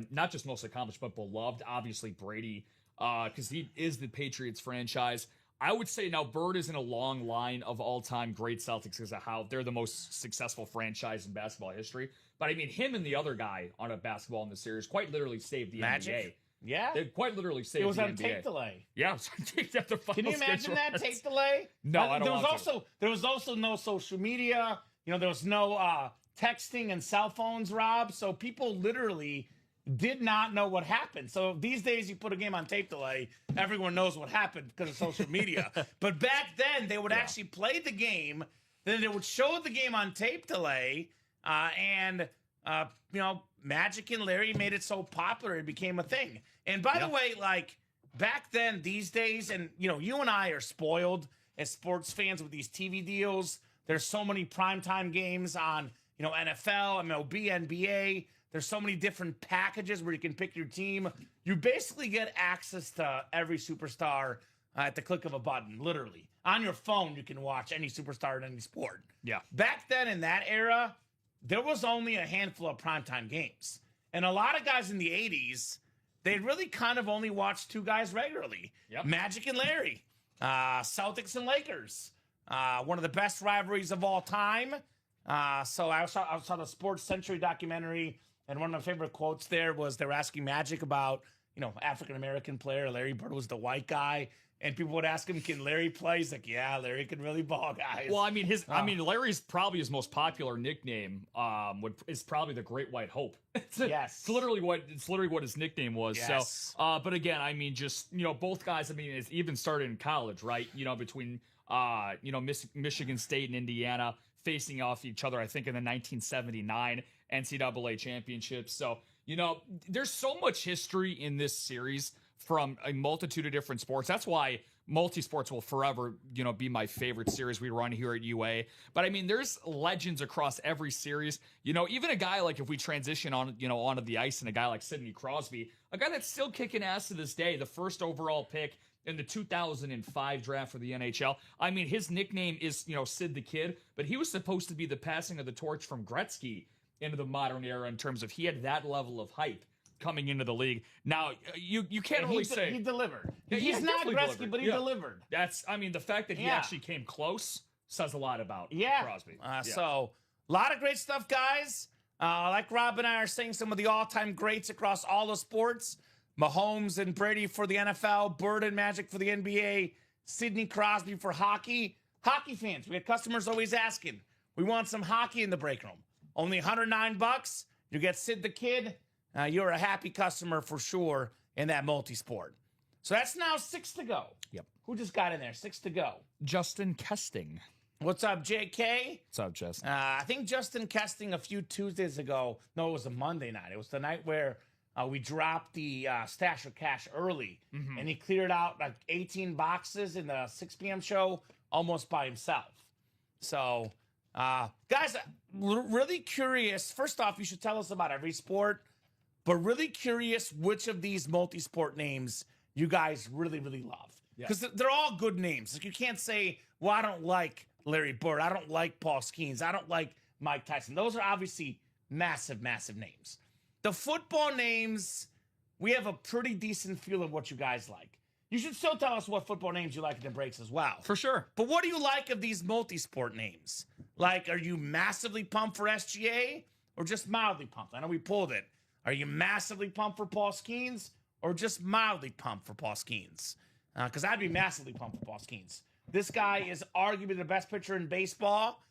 not just most accomplished, but beloved, obviously Brady, because he is the Patriots franchise. I would say now Bird is in a long line of all-time great Celtics because of how they're the most successful franchise in basketball history. But I mean, him and the other guy on a basketball in the series quite literally saved the NBA. Yeah. They quite literally saved the NBA. It was on tape delay. Yeah, it was on tape. Can you imagine that tape delay? No, I don't want to. There was also no social media. You know, there was no texting and cell phones, Rob. So people literally did not know what happened. So these days you put a game on tape delay, everyone knows what happened because of social media. But back then they would actually play the game, then they would show the game on tape delay, and Magic and Larry made it so popular it became a thing. And by the way, like back then, these days, and you and I are spoiled as sports fans with these TV deals. There's so many primetime games on NFL, MLB, NBA. There's so many different packages where you can pick your team. You basically get access to every superstar at the click of a button, literally. On your phone, you can watch any superstar in any sport. Yeah. Back then, in that era, there was only a handful of primetime games. And a lot of guys in the 80s, they really kind of only watched two guys regularly. Yep. Magic and Larry. Celtics and Lakers. One of the best rivalries of all time. So I saw the Sports Century documentary, and one of my favorite quotes there was they were asking Magic about, African-American player. Larry Bird was the white guy. And people would ask him, can Larry play? He's like, yeah, Larry can really ball, guys. Well, Larry's probably his most popular nickname is probably the Great White Hope. Yes. It's literally what his nickname was. Yes. So, but again, both guys, it's even started in college, right? Between, Michigan State and Indiana facing off each other, I think in the 1979 NCAA championships. So, there's so much history in this series from a multitude of different sports. That's why multi-sports will forever, be my favorite series we run here at UA. But there's legends across every series. Even a guy like, if we transition on, onto the ice, and a guy like Sidney Crosby, a guy that's still kicking ass to this day, the first overall pick in the 2005 draft for the NHL. His nickname is, Sid the Kid, but he was supposed to be the passing of the torch from Gretzky into the modern era in terms of he had that level of hype coming into the league. Now, you can't really say... He delivered. Yeah, He's not Gretzky, delivered. but he delivered. That's, the fact that he actually came close says a lot about Crosby. So, a lot of great stuff, guys. Like Rob and I are saying, some of the all-time greats across all the sports. Mahomes and Brady for the NFL, Bird and Magic for the NBA, Sidney Crosby for hockey. Hockey fans, we had customers always asking, we want some hockey in the break room. Only $109. You get Sid the Kid. You're a happy customer for sure in that multi-sport. So that's now 6 to go. Yep. Who just got in there? 6 to go. Justin Kesting. What's up, JK? What's up, Justin? I think Justin Kesting a few Tuesdays ago. No, it was a Monday night. It was the night where we dropped the stash of cash early, and he cleared out like 18 boxes in the 6 p.m. show almost by himself. So, guys, really curious. First off, you should tell us about every sport. But really curious which of these multi-sport names you guys really, really love. Because they're all good names. Like, you can't say, well, I don't like Larry Bird. I don't like Paul Skeens. I don't like Mike Tyson. Those are obviously massive, massive names. The football names, we have a pretty decent feel of what you guys like. You should still tell us what football names you like in the breaks as well. For sure. But what do you like of these multi-sport names? Like, are you massively pumped for SGA or just mildly pumped? I know we pulled it. Are you massively pumped for Paul Skeens or just mildly pumped for Paul Skeens? Because I'd be massively pumped for Paul Skeens. This guy is arguably the best pitcher in baseball.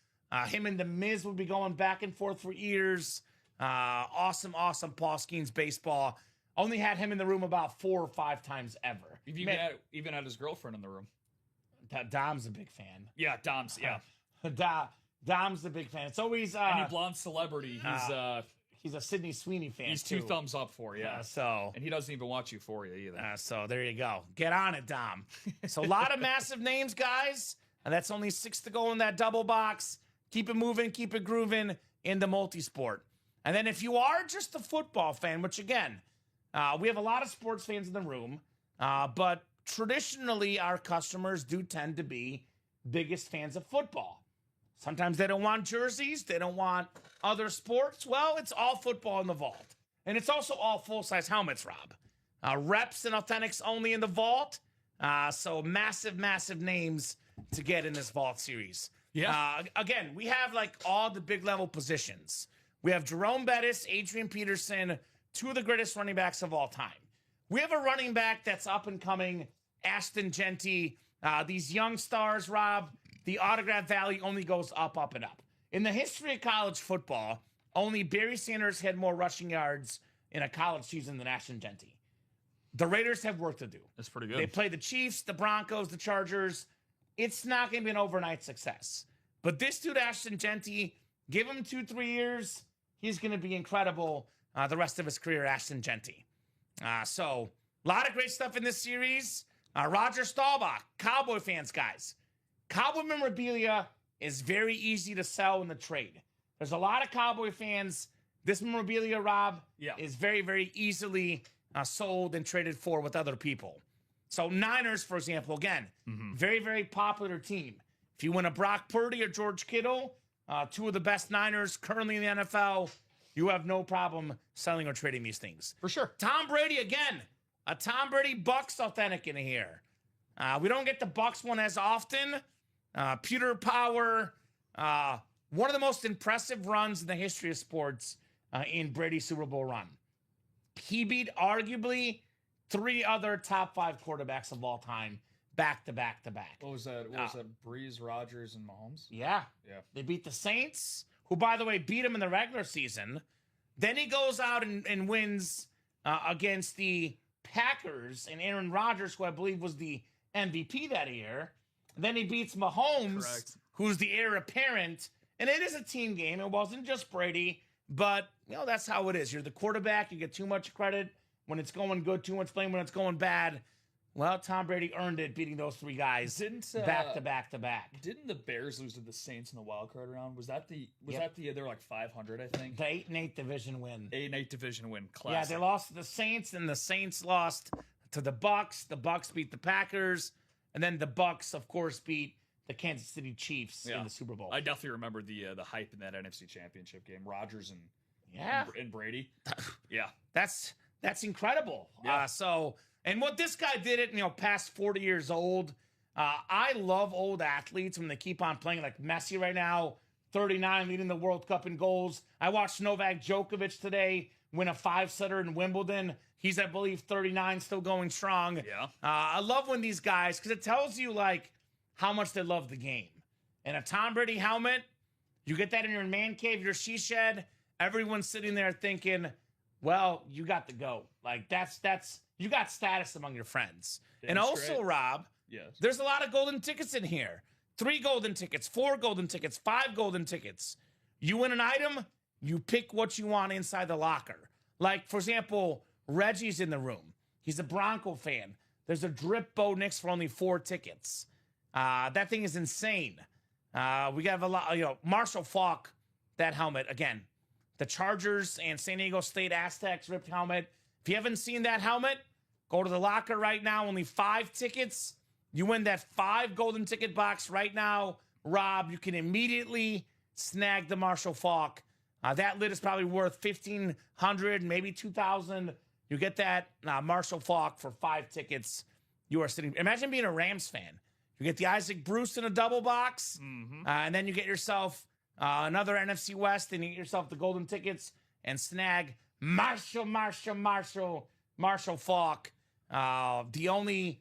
Him and The Miz would be going back and forth for years. Awesome Paul Skeens baseball. Only had him in the room about 4 or 5 times ever. Even had his girlfriend in the room. Dom's a big fan. Yeah, Dom's, yeah. Dom's a big fan. It's always... Any blonde celebrity, he's a Sydney Sweeney fan. He's 2 thumbs up for you. And he doesn't even watch Euphoria either. So there you go. Get on it, Dom. So a lot of massive names, guys. And that's only 6 to go in that double box. Keep it moving, keep it grooving in the multi-sport. And then if you are just a football fan, which again, we have a lot of sports fans in the room, but traditionally our customers do tend to be biggest fans of football. Sometimes they don't want jerseys. They don't want other sports. Well, it's all football in the vault. And it's also all full-size helmets, Rob. Reps and Authentics only in the vault. So massive, massive names to get in this vault series. Yeah. Again, we have like all the big level positions. We have Jerome Bettis, Adrian Peterson, 2 of the greatest running backs of all time. We have a running back that's up and coming, Ashton Genty. These young stars, Rob, the autograph value only goes up, up, and up. In the history of college football, only Barry Sanders had more rushing yards in a college season than Ashton Genty. The Raiders have work to do. That's pretty good. They play the Chiefs, the Broncos, the Chargers. It's not going to be an overnight success. But this dude, Ashton Genty, give him 2-3 years, he's going to be incredible the rest of his career, Ashton Genty. So, a lot of great stuff in this series. Roger Staubach, Cowboy fans, guys. Cowboy memorabilia is very easy to sell in the trade. There's a lot of Cowboy fans. This memorabilia, Rob, is very, very easily sold and traded for with other people. So Niners, for example, again, very, very popular team. If you win a Brock Purdy or George Kittle, 2 of the best Niners currently in the NFL, you have no problem selling or trading these things. For sure. Tom Brady, again, a Tom Brady Bucks authentic in here. We don't get the Bucks one as often. Pewter Power, one of the most impressive runs in the history of sports in Brady's Super Bowl run. He beat arguably 3 other top 5 quarterbacks of all time. back to back to back. What was that? What was that? Breeze, Rodgers, and Mahomes? Yeah. Yeah. They beat the Saints, who, by the way, beat him in the regular season. Then he goes out and wins against the Packers and Aaron Rodgers, who I believe was the MVP that year. Then he beats Mahomes, Correct. who's the heir apparent. And it is a team game. It wasn't just Brady, but that's how it is. You're the quarterback. You get too much credit when it's going good, too much blame when it's going bad. Well, Tom Brady earned it beating those three guys back to back to back. Didn't the Bears lose to the Saints in the wild card round? Was that the they were like 500, I think? The 8-8 division win. 8-8 division win. Classic. Yeah, they lost to the Saints, and the Saints lost to the Bucks. The Bucks beat the Packers, and then the Bucks, of course, beat the Kansas City Chiefs in the Super Bowl. I definitely remember the hype in that NFC Championship game. Rodgers and Brady. Yeah, that's incredible. Yeah. And what this guy did at past 40 years old. I love old athletes when they keep on playing, like Messi right now, 39, leading the World Cup in goals. I watched Novak Djokovic today win a 5-setter in Wimbledon. He's, I believe, 39, still going strong. Yeah. I love when these guys, because it tells you how much they love the game. And a Tom Brady helmet, you get that in your man cave, your she shed. Everyone's sitting there thinking, well, you got the GOAT. That's you got status among your friends. Damn and also, straight. Rob, yes, there's a lot of golden tickets in here. 3 golden tickets, 4 golden tickets, 5 golden tickets. You win an item, you pick what you want inside the locker. Like, for example, Reggie's in the room. He's a Bronco fan. There's a drip Bo Nix for only 4 tickets. That thing is insane. We have a lot, Marshall Faulk, that helmet, again, the Chargers and San Diego State Aztecs ripped helmet. If you haven't seen that helmet, go to the locker right now. Only 5 tickets. You win that 5 golden ticket box right now. Rob, you can immediately snag the Marshall Faulk. That lid is probably worth $1,500, maybe $2,000. You get that Marshall Faulk for 5 tickets. You are sitting. Imagine being a Rams fan. You get the Isaac Bruce in a double box, and then you get yourself another NFC West, and you get yourself the golden tickets and snag Marshall Faulk, the only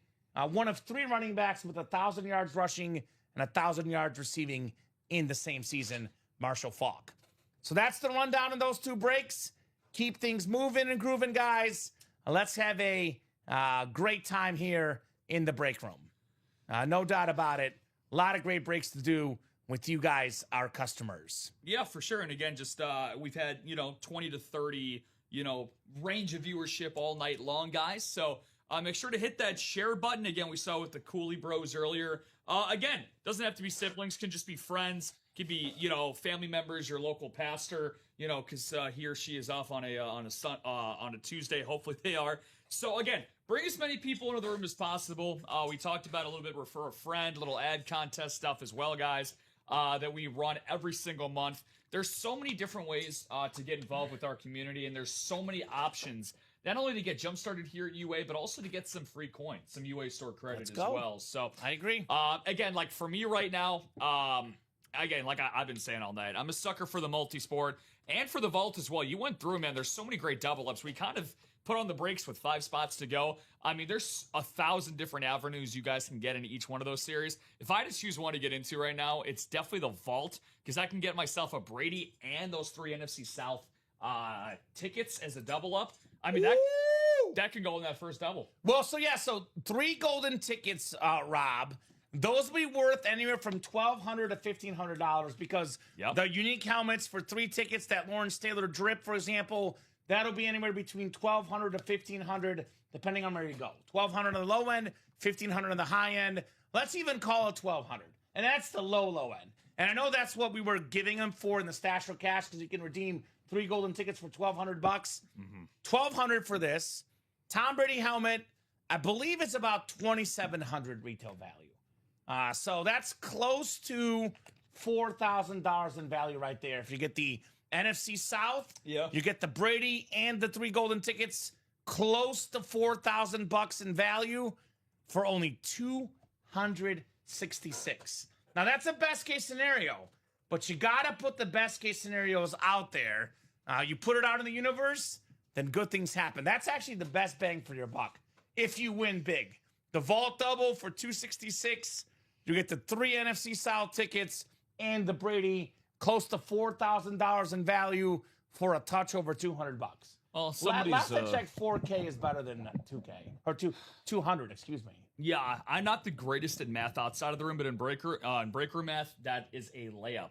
one of 3 running backs with 1,000 yards rushing and 1,000 yards receiving in the same season, Marshall Faulk. So that's the rundown in those 2 breaks. Keep things moving and grooving, guys. Let's have a great time here in the break room. No doubt about it. A lot of great breaks to do with you guys, our customers. Yeah, for sure. And again, just we've had 20 to 30 range of viewership all night long, guys. So make sure to hit that share button. Again, we saw with the Cooley Bros earlier. Again, doesn't have to be siblings, can just be friends, could be family members, your local pastor, because he or she is off on a Tuesday. Hopefully they are. So again, bring as many people into the room as possible. We talked about a little bit refer a friend, little ad contest stuff as well, guys. That we run every single month. There's so many different ways to get involved with our community, and there's so many options, not only to get jump-started here at UA, but also to get some free coins, some UA store credit as well. So I agree. Again, like for me right now, again, like I've been saying all night, I'm a sucker for the multi-sport and for the vault as well. You went through, man, there's so many great double-ups. We kind of put on the brakes with 5 spots to go. I mean, there's 1,000 different avenues you guys can get in each one of those series. If I had to choose one to get into right now, it's definitely the vault, because I can get myself a Brady and those 3 NFC South tickets as a double up. I mean, that can go in that first double. Well, so 3 golden tickets, Rob. Those will be worth anywhere from $1,200 to $1,500, because the unique helmets for 3 tickets, that Lawrence Taylor drip, for example, that'll be anywhere between $1,200 to $1,500, depending on where you go. $1,200 on the low end, $1,500 on the high end. Let's even call it $1,200, and that's the low end. And I know that's what we were giving them for in the Stash or Cash, because you can redeem 3 golden tickets for $1,200. $1,200 for this Tom Brady helmet. I believe it's about $2,700 retail value. So that's close to $4,000 in value right there. If you get the NFC South, you get the Brady and the 3 golden tickets, close to $4,000 in value for only $266. Now that's a best case scenario, but you gotta put the best case scenarios out there. You put it out in the universe, then good things happen. That's actually the best bang for your buck if you win big. The vault double for $266. You get the 3 NFC South tickets and the Brady close to $4,000 in value for a touch over $200. Well, Last I checked, 4K is better than 2K or 200. Excuse me. Yeah, I'm not the greatest at math outside of the room, but in breaker math, that is a layup.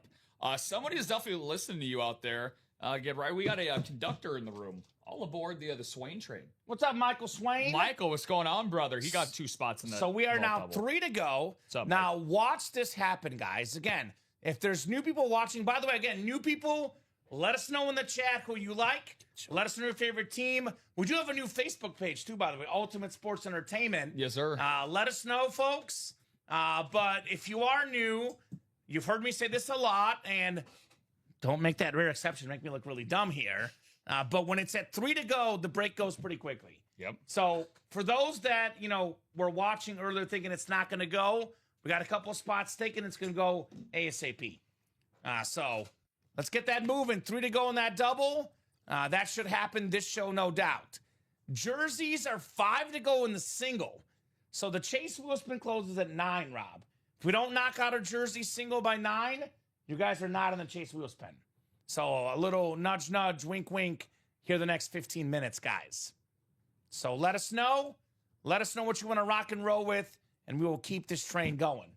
Somebody is definitely listening to you out there. Get right. We got a conductor in the room. All aboard the Swain train. What's up, Michael Swain? Michael, what's going on, brother? He got 2 spots in that. So we are now double. 3 to go. What's up, now watch this happen, guys. Again, if there's new people watching, by the way, again, new people, let us know in the chat who you like. Let us know your favorite team. We do have a new Facebook page, too, by the way, Ultimate Sports Entertainment. Yes, sir. Let us know, folks. But if you are new, you've heard me say this a lot, and don't make that rare exception, make me look really dumb here. But when it's at 3 to go, the break goes pretty quickly. Yep. So for those that, were watching earlier thinking it's not going to go, we got a couple of spots taken. It's going to go ASAP. So let's get that moving. 3 to go in that double. That should happen this show, no doubt. Jerseys are 5 to go in the single. So the Chase Wilson closes at 9, Rob. If we don't knock out a jersey single by 9, you guys are not in the Chase Wheels pen. So a little nudge, nudge, wink, wink here the next 15 minutes, guys. So let us know. Let us know what you want to rock and roll with, and we will keep this train going.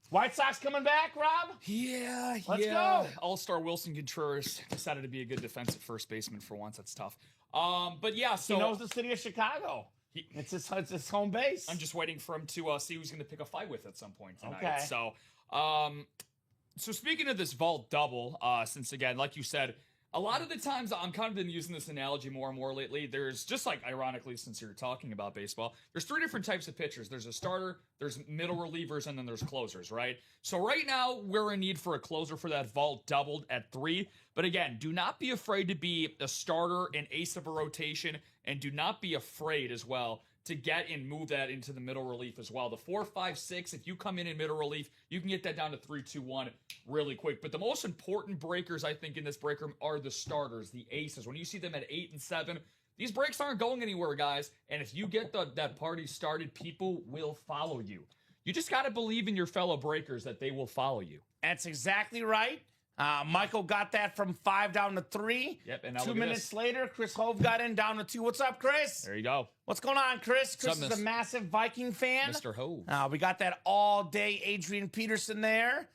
White Sox coming back, Rob? Yeah, Let's go. All-star Wilson Contreras decided to be a good defensive first baseman for once. That's tough. But yeah, so he knows the city of Chicago. It's his home base. I'm just waiting for him to see who's going to pick a fight with at some point tonight. Okay. So speaking of this vault double, since again, like you said, a lot of the times I'm kind of been using this analogy more and more lately. There's just like, ironically, since you're talking about baseball, there's 3 different types of pitchers. There's a starter, there's middle relievers, and then there's closers, right? So right now we're in need for a closer for that vault doubled at 3. But again, do not be afraid to be a starter, an ace of a rotation, and do not be afraid as well to get and move that into the middle relief as well. The 4, 5, 6, if you come in middle relief, you can get that down to 3, 2, 1 really quick. But the most important breakers, I think, in this break room are the starters, the aces. When you see them at 8 and 7, these breaks aren't going anywhere, guys. And if you get that party started, people will follow you. You just got to believe in your fellow breakers that they will follow you. That's exactly right. Michael got that from 5 down to 3. Yep, and now 2 minutes later, Chris Hove got in down to 2. What's up, Chris? There you go. What's going on, Chris? Chris What's up, is a massive Viking fan. Mr. Hove. We got that all-day Adrian Peterson there.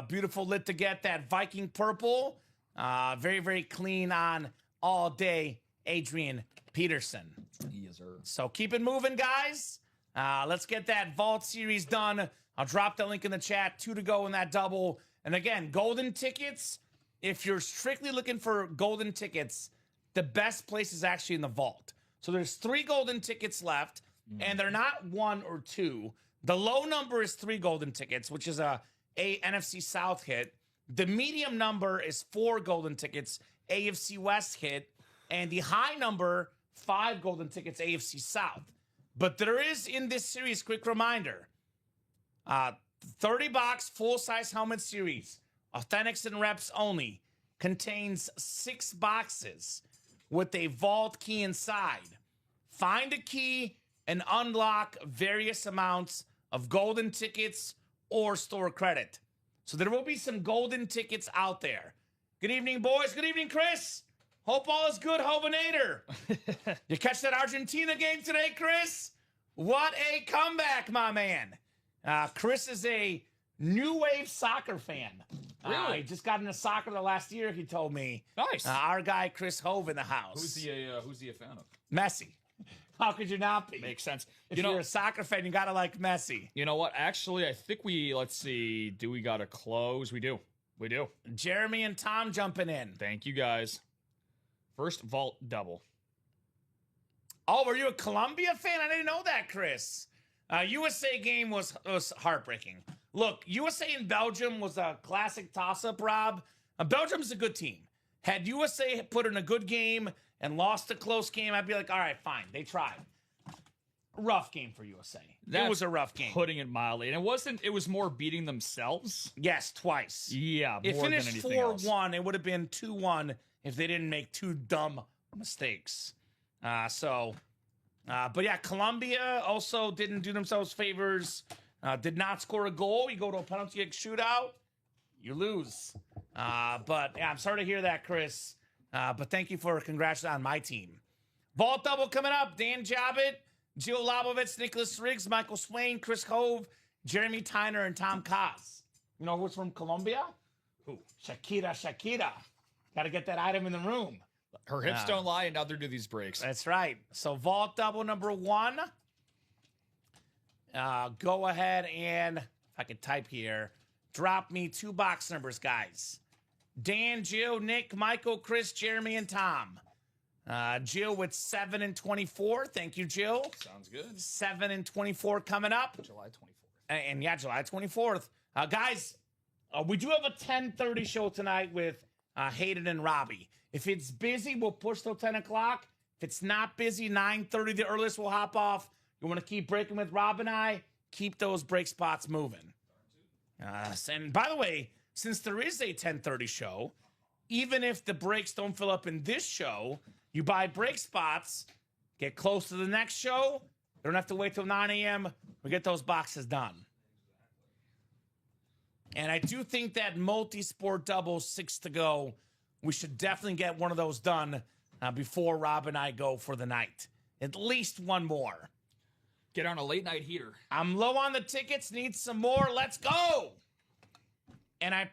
Beautiful lit to get that Viking purple. Very, very clean on all-day Adrian Peterson. Yes, sir. So keep it moving, guys. Let's get that Vault series done. I'll drop the link in the chat. 2 to go in that double. And again, golden tickets, if you're strictly looking for golden tickets, the best place is actually in the vault. So there's 3 golden tickets left, and they're not 1 or 2. The low number is 3 golden tickets, which is a NFC South hit. The medium number is 4 golden tickets, AFC West hit. And the high number, 5 golden tickets, AFC South. But there is in this series, quick reminder, 30-box full-size helmet series, authentics and reps only, contains 6 boxes with a vault key inside. Find a key and unlock various amounts of golden tickets or store credit. So there will be some golden tickets out there. Good evening, boys. Good evening, Chris. Hope all is good, Hovinator. You catch that Argentina game today, Chris? What a comeback, my man. Chris is a new wave soccer fan. Really? He just got into soccer the last year, he told me. Nice. Our guy, Chris Hove, in the house. Who's he a fan of? Messi. How could you not be? Makes sense. If you're a soccer fan, you got to like Messi. You know what? Actually, I think let's see. Do we got to close? We do. We do. Jeremy and Tom jumping in. Thank you, guys. First vault double. Oh, were you a Colombia fan? I didn't know that, Chris. USA game was heartbreaking. Look, USA and Belgium was a classic toss-up, Rob. Belgium's a good team. Had USA put in a good game and lost a close game, I'd be like, all right, fine. They tried. Rough game for USA. It was a rough game. Putting it mildly. And it was more beating themselves. Yes, twice. Yeah, it more than finished anything else. 4-1. It would have been 2-1 if they didn't make 2 dumb mistakes. So But yeah, Colombia also didn't do themselves favors. Did not score a goal. You go to a penalty kick shootout, you lose. But yeah, I'm sorry to hear that, Chris. But thank you for congratulating on my team. Vault double coming up. Dan Jabit, Gio Labovitz, Nicholas Riggs, Michael Swain, Chris Hove, Jeremy Tyner, and Tom Kaz. You know who's from Colombia? Who? Shakira. Got to get that item in the room. Her hips don't lie, and neither do these breaks. That's right. So vault double number 1. Go ahead and, if I can type here, drop me 2 box numbers, guys. Dan, Jill, Nick, Michael, Chris, Jeremy, and Tom. Jill with 7 and 24. Thank you, Jill. Sounds good. 7 and 24 coming up. July 24th. And yeah, July 24th. Guys, we do have a 10:30 show tonight with Hayden and Robbie. If it's busy, we'll push till 10 o'clock. If it's not busy, 9:30, the earliest we'll hop off. You want to keep breaking with Rob and I? Keep those break spots moving. And by the way, since there is a 10:30 show, even if the breaks don't fill up in this show, you buy break spots, get close to the next show. You don't have to wait till 9 a.m. We get those boxes done. And I do think that multi-sport double 6 to go, we should definitely get one of those done before Rob and I go for the night. At least one more. Get on a late night heater. I'm low on the tickets, need some more. Let's go. And I'm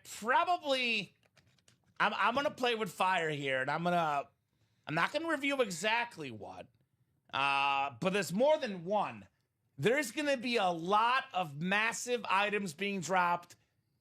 going to play with fire here, and I'm not going to review exactly what, but there's more than one. There's going to be a lot of massive items being dropped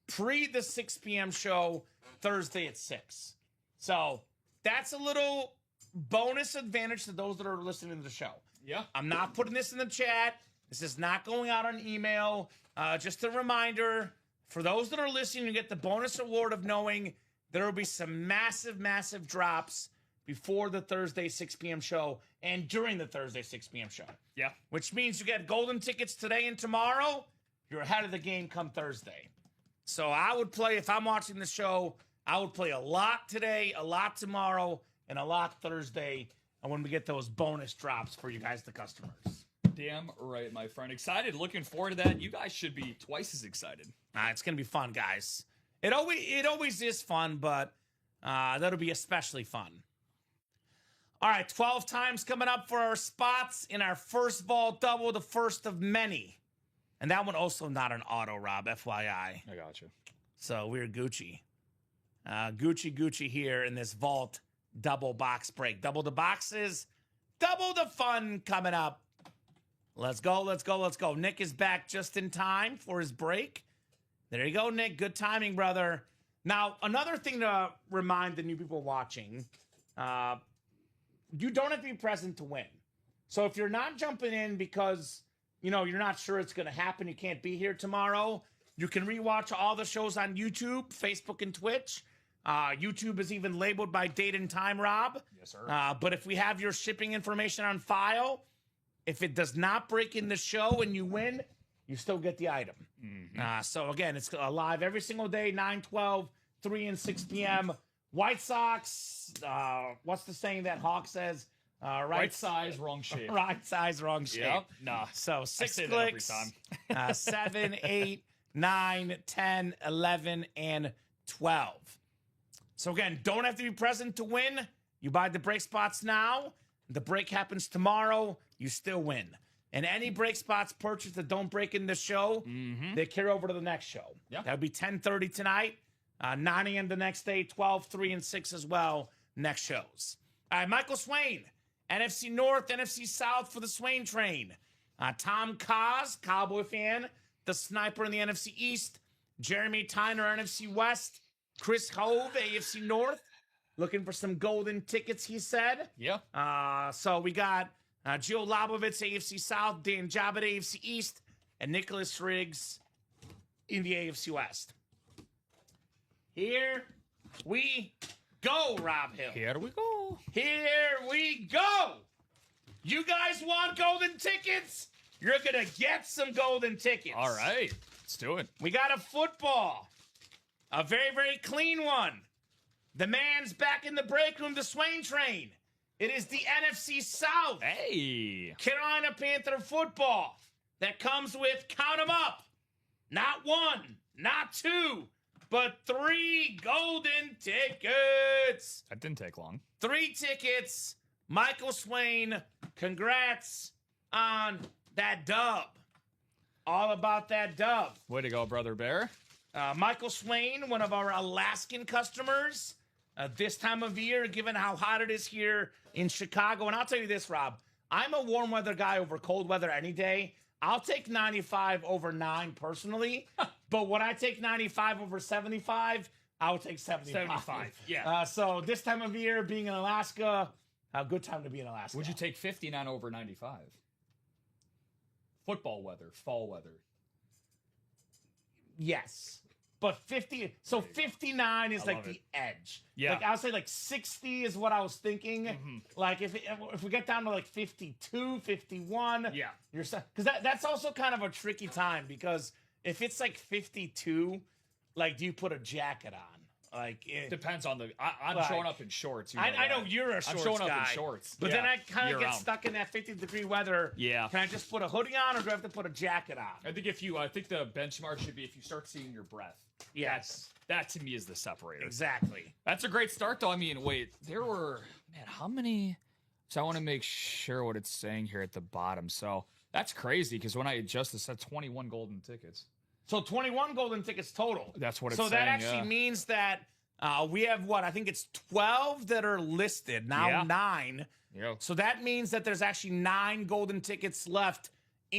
pre the 6 p.m. show Thursday at 6. So that's a little bonus advantage to those that are listening to the show. Yeah. I'm not putting this in the chat. This is not going out on email. Just a reminder, for those that are listening, you get the bonus award of knowing there will be some massive, massive drops before the Thursday 6 p.m. show and during the Thursday 6 p.m. show. Yeah. Which means you get golden tickets today and tomorrow. You're ahead of the game come Thursday. So I would play, if I'm watching the show, I would play a lot today, a lot tomorrow, and a lot Thursday. And when we get those bonus drops for you guys, the customers. Damn right, my friend. Excited. Looking forward to that. You guys should be twice as excited. It's going to be fun, guys. It always is fun, but that'll be especially fun. All right, 12 times coming up for our spots in our first vault double, the first of many. And that one also not an auto, Rob, FYI. I got you. So we're Gucci. Gucci here in this vault double box break. Double the boxes, double the fun coming up. Let's go. Nick is back just in time for his break. There you go, Nick. Good timing, brother. Now, another thing to remind the new people watching, you don't have to be present to win. So if you're not jumping in because, you're not sure it's going to happen, you can't be here tomorrow, you can rewatch all the shows on YouTube, Facebook, and Twitch. YouTube is even labeled by date and time, Rob. Yes, sir. But if we have your shipping information on file, if it does not break in the show and you win, you still get the item. Mm-hmm. So again, it's live every single day, 9, 12, 3, and 6 p.m. White Sox, what's the saying that Hawk says? Right size, wrong shape. Right size, wrong shape. Yep. Nah. So 6 say clicks, that every time. 7, 8, 9, 10, 11, and 12. So again, don't have to be present to win. You buy the break spots now. The break happens tomorrow. You still win. And any break spots purchased that don't break in the show, they carry over to the next show. Yeah. That'll be 10:30 tonight, 9 a.m. the next day, 12, 3, and 6 as well, next shows. All right, Michael Swain, NFC North, NFC South for the Swain train. Tom Kaz, Cowboy fan, the sniper in the NFC East. Jeremy Tyner, NFC West. Chris Hove, AFC North, looking for some golden tickets, he said. Yeah. So we got Gio Labovitz, AFC South, Dan Jabit, AFC East, and Nicholas Riggs in the AFC West. Here we go, Rob Hill. Here we go. Here we go. You guys want golden tickets? You're going to get some golden tickets. All right. Let's do it. We got a football. A very, very clean one. The man's back in the break room, the Swain train. It is the NFC South. Hey. Carolina Panther football that comes with, count them up, not 1, not 2, but 3 golden tickets. That didn't take long. 3 tickets. Michael Swain, congrats on that dub. All about that dub. Way to go, Brother Bear. Michael Swain, one of our Alaskan customers, this time of year, given how hot it is here in Chicago. And I'll tell you this, Rob, I'm a warm weather guy over cold weather any day. I'll take 95 over 9 personally, but when I take 95 over 75, I'll take 75. Yeah. So this time of year, being in Alaska, a good time to be in Alaska. Would you take 59 over 95? Football weather, fall weather. Yes. But 59 is like the edge. Yeah. Like I would say like 60 is what I was thinking. Mm-hmm. Like if we get down to like 52, 51, Yeah. you're because that's also kind of a tricky time because if it's like 52, like do you put a jacket on? Like Depends on the. I'm like, showing up in shorts. I know you're a shorts I'm showing guy, up in shorts. but Yeah, then I kind of year get round. stuck in that 50-degree weather. Yeah. Can I just put a hoodie on, or do I have to put a jacket on? I think I think the benchmark should be if you start seeing your breath. Yes, That to me is the separator. exactly. That's a great start, though. I mean, wait, there were, man, how many? So I want to make sure what it's saying here at the bottom. So that's crazy because when I adjust this, that's 21 golden tickets. So 21 golden tickets total. That's what it's so saying. that actually means that we have what? I think it's 12 that are listed now. Yeah. 9. Yeah. So that means that there's actually 9 golden tickets left.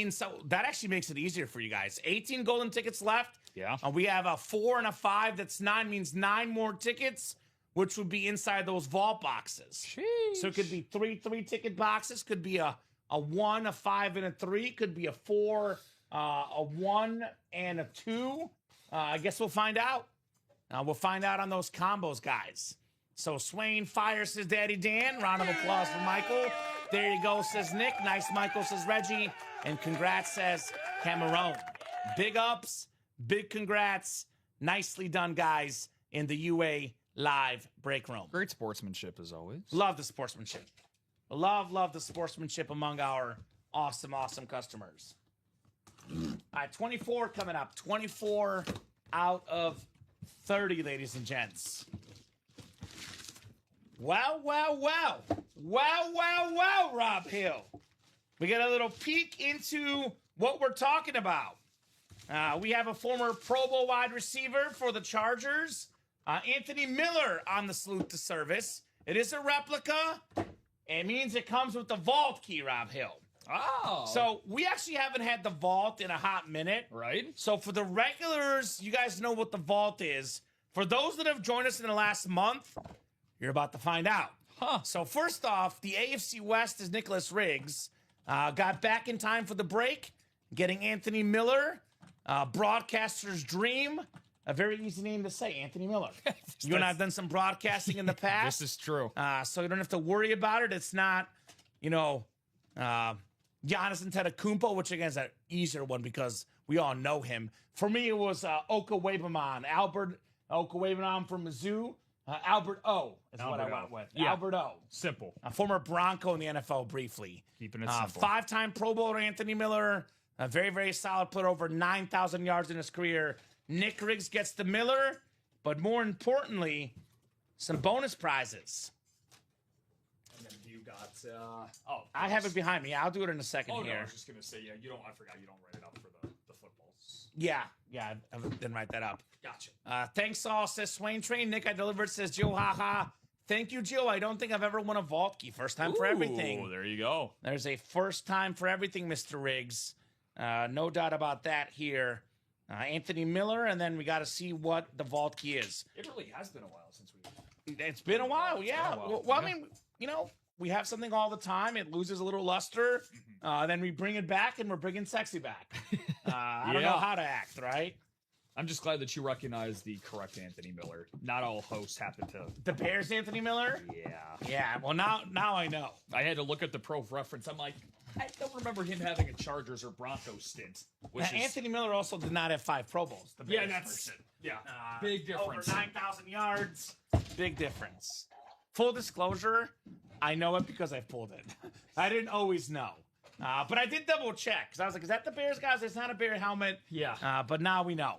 So that actually makes it easier for you guys. 18 golden tickets left. Yeah. We have a 4 and a 5. That's 9. Means 9 more tickets, which would be inside those vault boxes. Sheesh. So it could be 3 ticket boxes. Could be a 1, a 5, and a 3. Could be a 4, a 1, and a 2. I guess we'll find out. We'll find out on those combos, guys. So Swain fires his daddy Dan. Round of applause for Michael. There you go, says Nick. Nice, Michael, says Reggie. And congrats, says Cameron. Big ups, big congrats. Nicely done, guys, in the UA live break room. Great sportsmanship as always. Love the sportsmanship. Love the sportsmanship among our awesome customers. All right, 24 coming up. 24 out of 30, ladies and gents. Wow, Rob Hill. We get a little peek into what we're talking about. We have a former Pro Bowl wide receiver for the Chargers, Anthony Miller, on the Salute to Service. It is a replica. It means it comes with the vault key, Rob Hill. Oh. So we actually haven't had the vault in a hot minute. Right. So for the regulars, you guys know what the vault is. For those that have joined us in the last month, you're about to find out. Huh. So first off, the AFC West is Nicholas Riggs. Got back in time for the break, getting Anthony Miller, broadcaster's dream. A very easy name to say, Anthony Miller. You and I have done some broadcasting in the past. This is true. So you don't have to worry about it. It's not, Giannis Antetokounmpo, which again is an easier one because we all know him. For me, it was Oka Wabeman, Albert Oka Wabeman from Mizzou. Albert O is what I went with. Yeah. Albert O. Simple. A former Bronco in the NFL briefly. Keeping it simple. 5-time Pro Bowler Anthony Miller. A very, very solid, put over 9,000 yards in his career. Nick Riggs gets the Miller, but more importantly, some bonus prizes. And then you got, I have it behind me. I'll do it in a second Oh, no, here. I was just going to say, yeah, I forgot you don't write it up for the footballs. Yeah, I didn't write that up. Gotcha. Thanks all, says Swain Train. Nick, I delivered, says Joe, haha. Thank you, Joe. I don't think I've ever won a vault key. First time for everything. Oh, there you go. There's a first time for everything, Mr. Riggs. No doubt about that here. Anthony Miller, and then we got to see what the vault key is. It really has been a while since we... It's been a while, yeah. Well, I mean, we have something all the time. It loses a little luster. Then we bring it back, and we're bringing sexy back. I don't know how to act, right? I'm just glad that you recognize the correct Anthony Miller. Not all hosts happen to... The Bears Anthony Miller? Yeah. Yeah, well, now I know. I had to look at the Pro Reference. I'm like, I don't remember him having a Chargers or Broncos stint. Which is, Anthony Miller also did not have 5 Pro Bowls. The Bears version. Yeah, big difference. Over 9,000 yards. Big difference. Full disclosure, I know it because I've pulled it. I didn't always know. But I did double check because I was like, is that the Bears, guys? It's not a Bear helmet. Yeah. But now we know.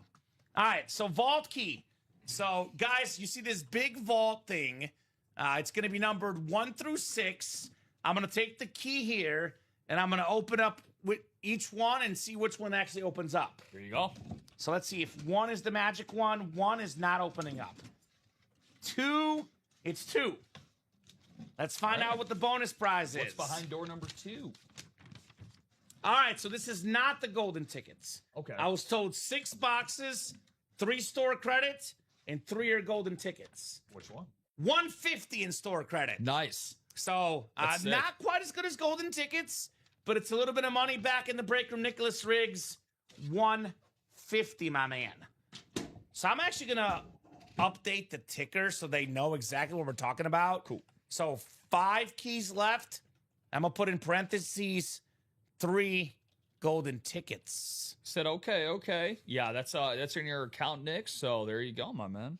All right, so vault key. So, guys, you see this big vault thing. It's going to be numbered 1 through 6. I'm going to take the key here, and I'm going to open up with each one and see which one actually opens up. Here you go. So let's see if 1 is the magic one. 1 is not opening up. 2, it's 2. Let's find out what the bonus prize is. What's behind door number 2? All right, so this is not the golden tickets. Okay. I was told 6 boxes, 3 store credits, and 3 are golden tickets. Which one? 150 in store credit. Nice. So not quite as good as golden tickets, but it's a little bit of money back in the break room. Nicholas Riggs, 150, my man. So I'm actually gonna update the ticker so they know exactly what we're talking about. Cool. So 5 keys left. I'm gonna put in parentheses 3 golden tickets. Said okay. Yeah, that's in your account, Nick. So there you go, my man.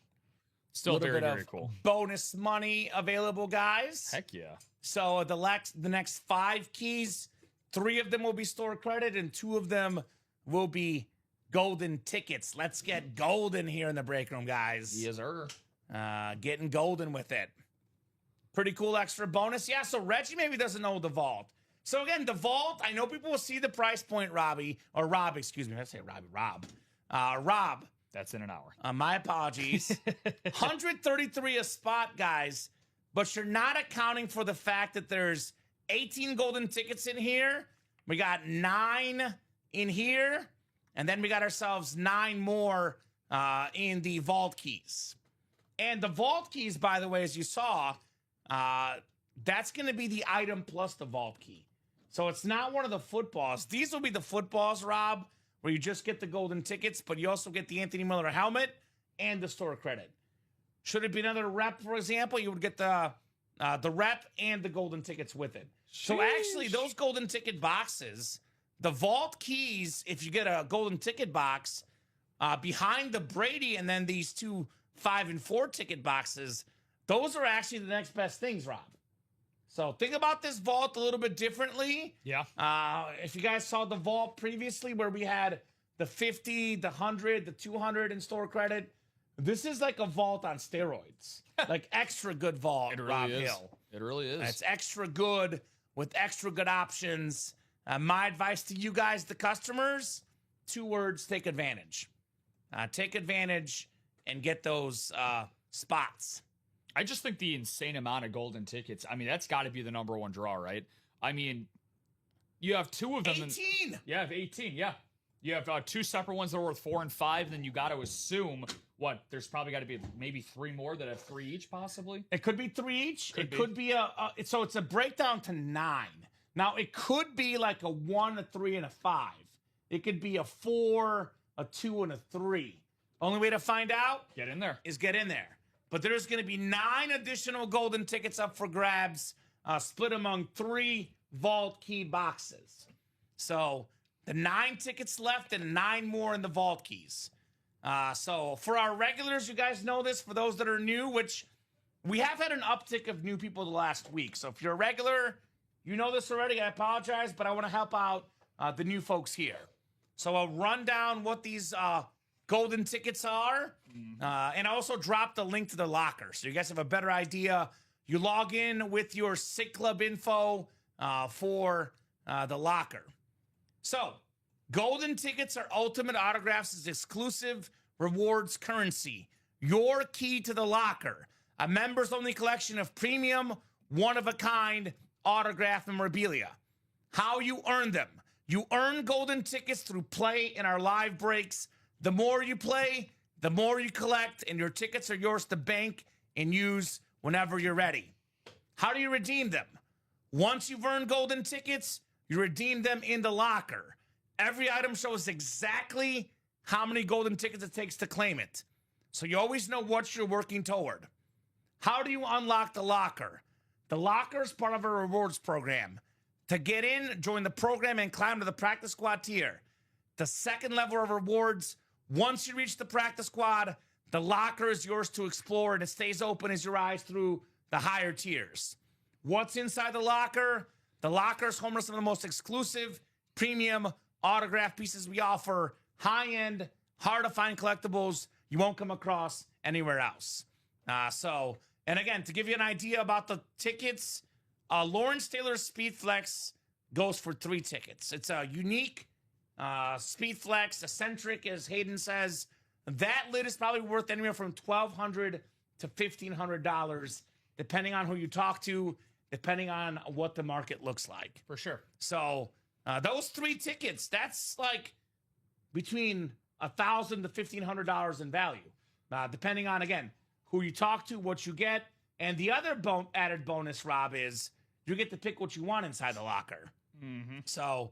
Still very, very cool. Bonus money available, guys. Heck yeah. So the next 5 keys, 3 of them will be store credit and 2 of them will be golden tickets. Let's get golden here in the break room, guys. Yes, sir. Getting golden with it. Pretty cool extra bonus. Yeah, so Reggie maybe doesn't know the vault. So again, the vault, I know people will see the price point, Rob, excuse me. I say Rob. Rob. That's in an hour. My apologies. 133 a spot, guys. But you're not accounting for the fact that there's 18 golden tickets in here. We got 9 in here. And then we got ourselves 9 more in the vault keys. And the vault keys, by the way, as you saw, that's going to be the item plus the vault key. So it's not one of the footballs. These will be the footballs, Rob, where you just get the golden tickets, but you also get the Anthony Miller helmet and the store credit. Should it be another rep, for example, you would get the rep and the golden tickets with it. Sheesh. So actually, those golden ticket boxes, the vault keys, if you get a golden ticket box, behind the Brady and then these 2 5 and 4 ticket boxes, those are actually the next best things, Rob. So think about this vault a little bit differently. Yeah. If you guys saw the vault previously where we had the 50, the 100, the 200 in store credit, this is like a vault on steroids. Like extra good vault, It really Rob is. Hill. It really is. It's extra good with extra good options. My advice to you guys, the customers, 2 words, take advantage. Take advantage and get those spots. I just think the insane amount of golden tickets, I mean, that's got to be the number 1 draw, right? I mean, you have 2 of them. 18! You have 18, yeah. You have 2 separate ones that are worth 4 and 5, then you got to assume, there's probably got to be maybe 3 more that have 3 each, possibly? It could be 3 each. Could be so it's a breakdown to 9. Now, it could be like a 1, a 3, and a 5. It could be a 4, a 2, and a 3. Only way to find out Get in there. is get in there. But there's going to be 9 additional golden tickets up for grabs, split among 3 vault key boxes. So the 9 tickets left and 9 more in the vault keys. So for our regulars, you guys know this. For those that are new, which we have had an uptick of new people the last week. So if you're a regular, you know this already. I apologize, but I want to help out the new folks here. So I'll run down what these golden tickets are, and I also dropped the link to the locker. So you guys have a better idea. You log in with your Sick Club info for the locker. So golden tickets are Ultimate Autographs' exclusive rewards currency. Your key to the locker. A members-only collection of premium, one-of-a-kind autograph memorabilia. How you earn them. You earn golden tickets through play in our live breaks. The more you play, the more you collect, and your tickets are yours to bank and use whenever you're ready. How do you redeem them? Once you've earned golden tickets, you redeem them in the locker. Every item shows exactly how many golden tickets it takes to claim it. So you always know what you're working toward. How do you unlock the locker? The locker is part of our rewards program. To get in, join the program and climb to the practice squad tier. The second level of rewards, once you reach the practice squad, the locker is yours to explore and it stays open as you rise through the higher tiers. What's inside the locker? The locker is home to some of the most exclusive, premium autograph pieces we offer. High-end, hard-to-find collectibles you won't come across anywhere else. And again, to give you an idea about the tickets, Lawrence Taylor's Speed Flex goes for 3 tickets. It's a unique Speed Flex, eccentric, as Hayden says. That lid is probably worth anywhere from $1,200 to $1,500, depending on who you talk to, depending on what the market looks like. For sure. So those 3 tickets, that's like between $1,000 to $1,500 in value, depending on, again, who you talk to, what you get. And the other added bonus, Rob, is you get to pick what you want inside the locker. Mm-hmm. So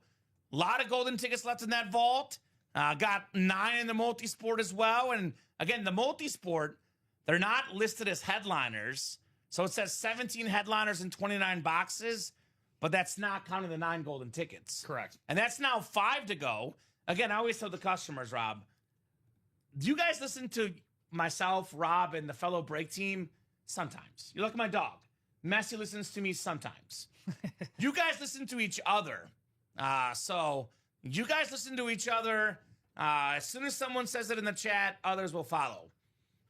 a lot of golden tickets left in that vault. Got 9 in the multi-sport as well. And again, the multi-sport, they're not listed as headliners. So it says 17 headliners and 29 boxes, but that's not counting the 9 golden tickets. Correct. And that's now 5 to go. Again, I always tell the customers, Rob, do you guys listen to myself, Rob, and the fellow break team? Sometimes. You look at my dog. Messi listens to me sometimes. You guys listen to each other. So you guys listen to each other. As soon as someone says it in the chat, others will follow.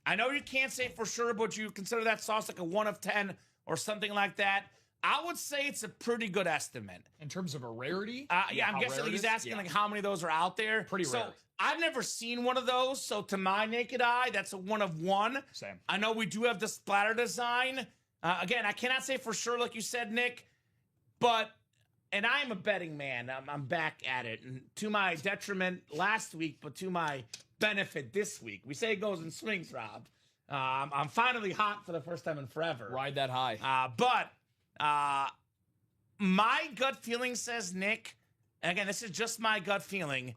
I know you can't say for sure, but you consider that sauce like a 1 of 10 or something like that. I would say it's a pretty good estimate. In terms of a rarity? Yeah, I'm guessing he's asking like how many of those are out there. Pretty rare. I've never seen one of those. So to my naked eye, that's a 1 of 1. Same. I know we do have the splatter design. Again, I cannot say for sure, like you said, Nick, and I'm a betting man. I'm back at it. And to my detriment last week, but to my benefit this week. We say it goes in swings, Rob. I'm finally hot for the first time in forever. Ride that high. But my gut feeling says, Nick, and again, this is just my gut feeling,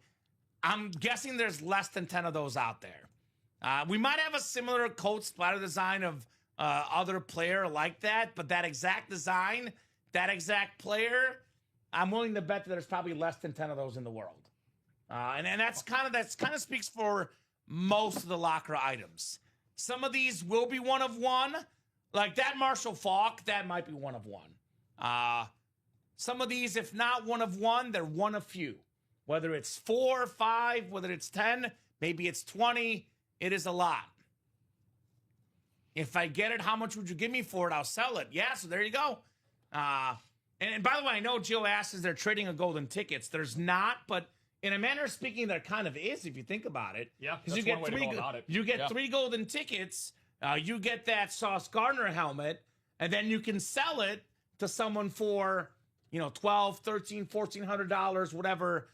I'm guessing there's less than 10 of those out there. We might have a similar coat splatter design of other player like that, but that exact design, that exact player, I'm willing to bet that there's probably less than 10 of those in the world. And that's kind of speaks for most of the locker items. Some of these will be 1 of 1. Like that Marshall Faulk, that might be 1 of 1. Some of these, if not 1 of 1, they're 1 of few. Whether it's 4, 5, whether it's 10, maybe it's 20, it is a lot. If I get it, how much would you give me for it? I'll sell it. Yeah, so there you go. And by the way, I know Joe asks, is there trading of golden tickets? There's not, but in a manner of speaking, there kind of is if you think about it. Yeah, that's one way to go about it. You get 3 golden tickets, you get that Sauce Gardner helmet, and then you can sell it to someone for, $1,200, $1,300, $1,400, whatever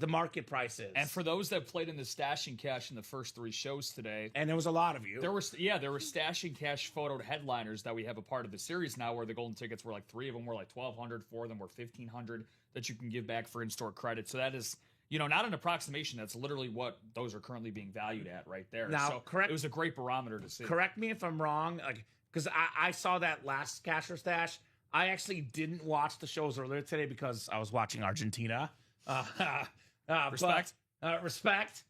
the market price is. And for those that played in the Stash and Cash in the first 3 shows today, and there was a lot of you. There were Stash and Cash photoed headliners that we have a part of the series now, where the golden tickets were like 3 of them were like $1,200, 4 of them were $1,500 that you can give back for in-store credit. So that is, not an approximation. That's literally what those are currently being valued at right there. Now, so correct. It was a great barometer to see. Correct me if I'm wrong, because I saw that last Cash or Stash. I actually didn't watch the shows earlier today because I was watching Argentina. Respect. Respect.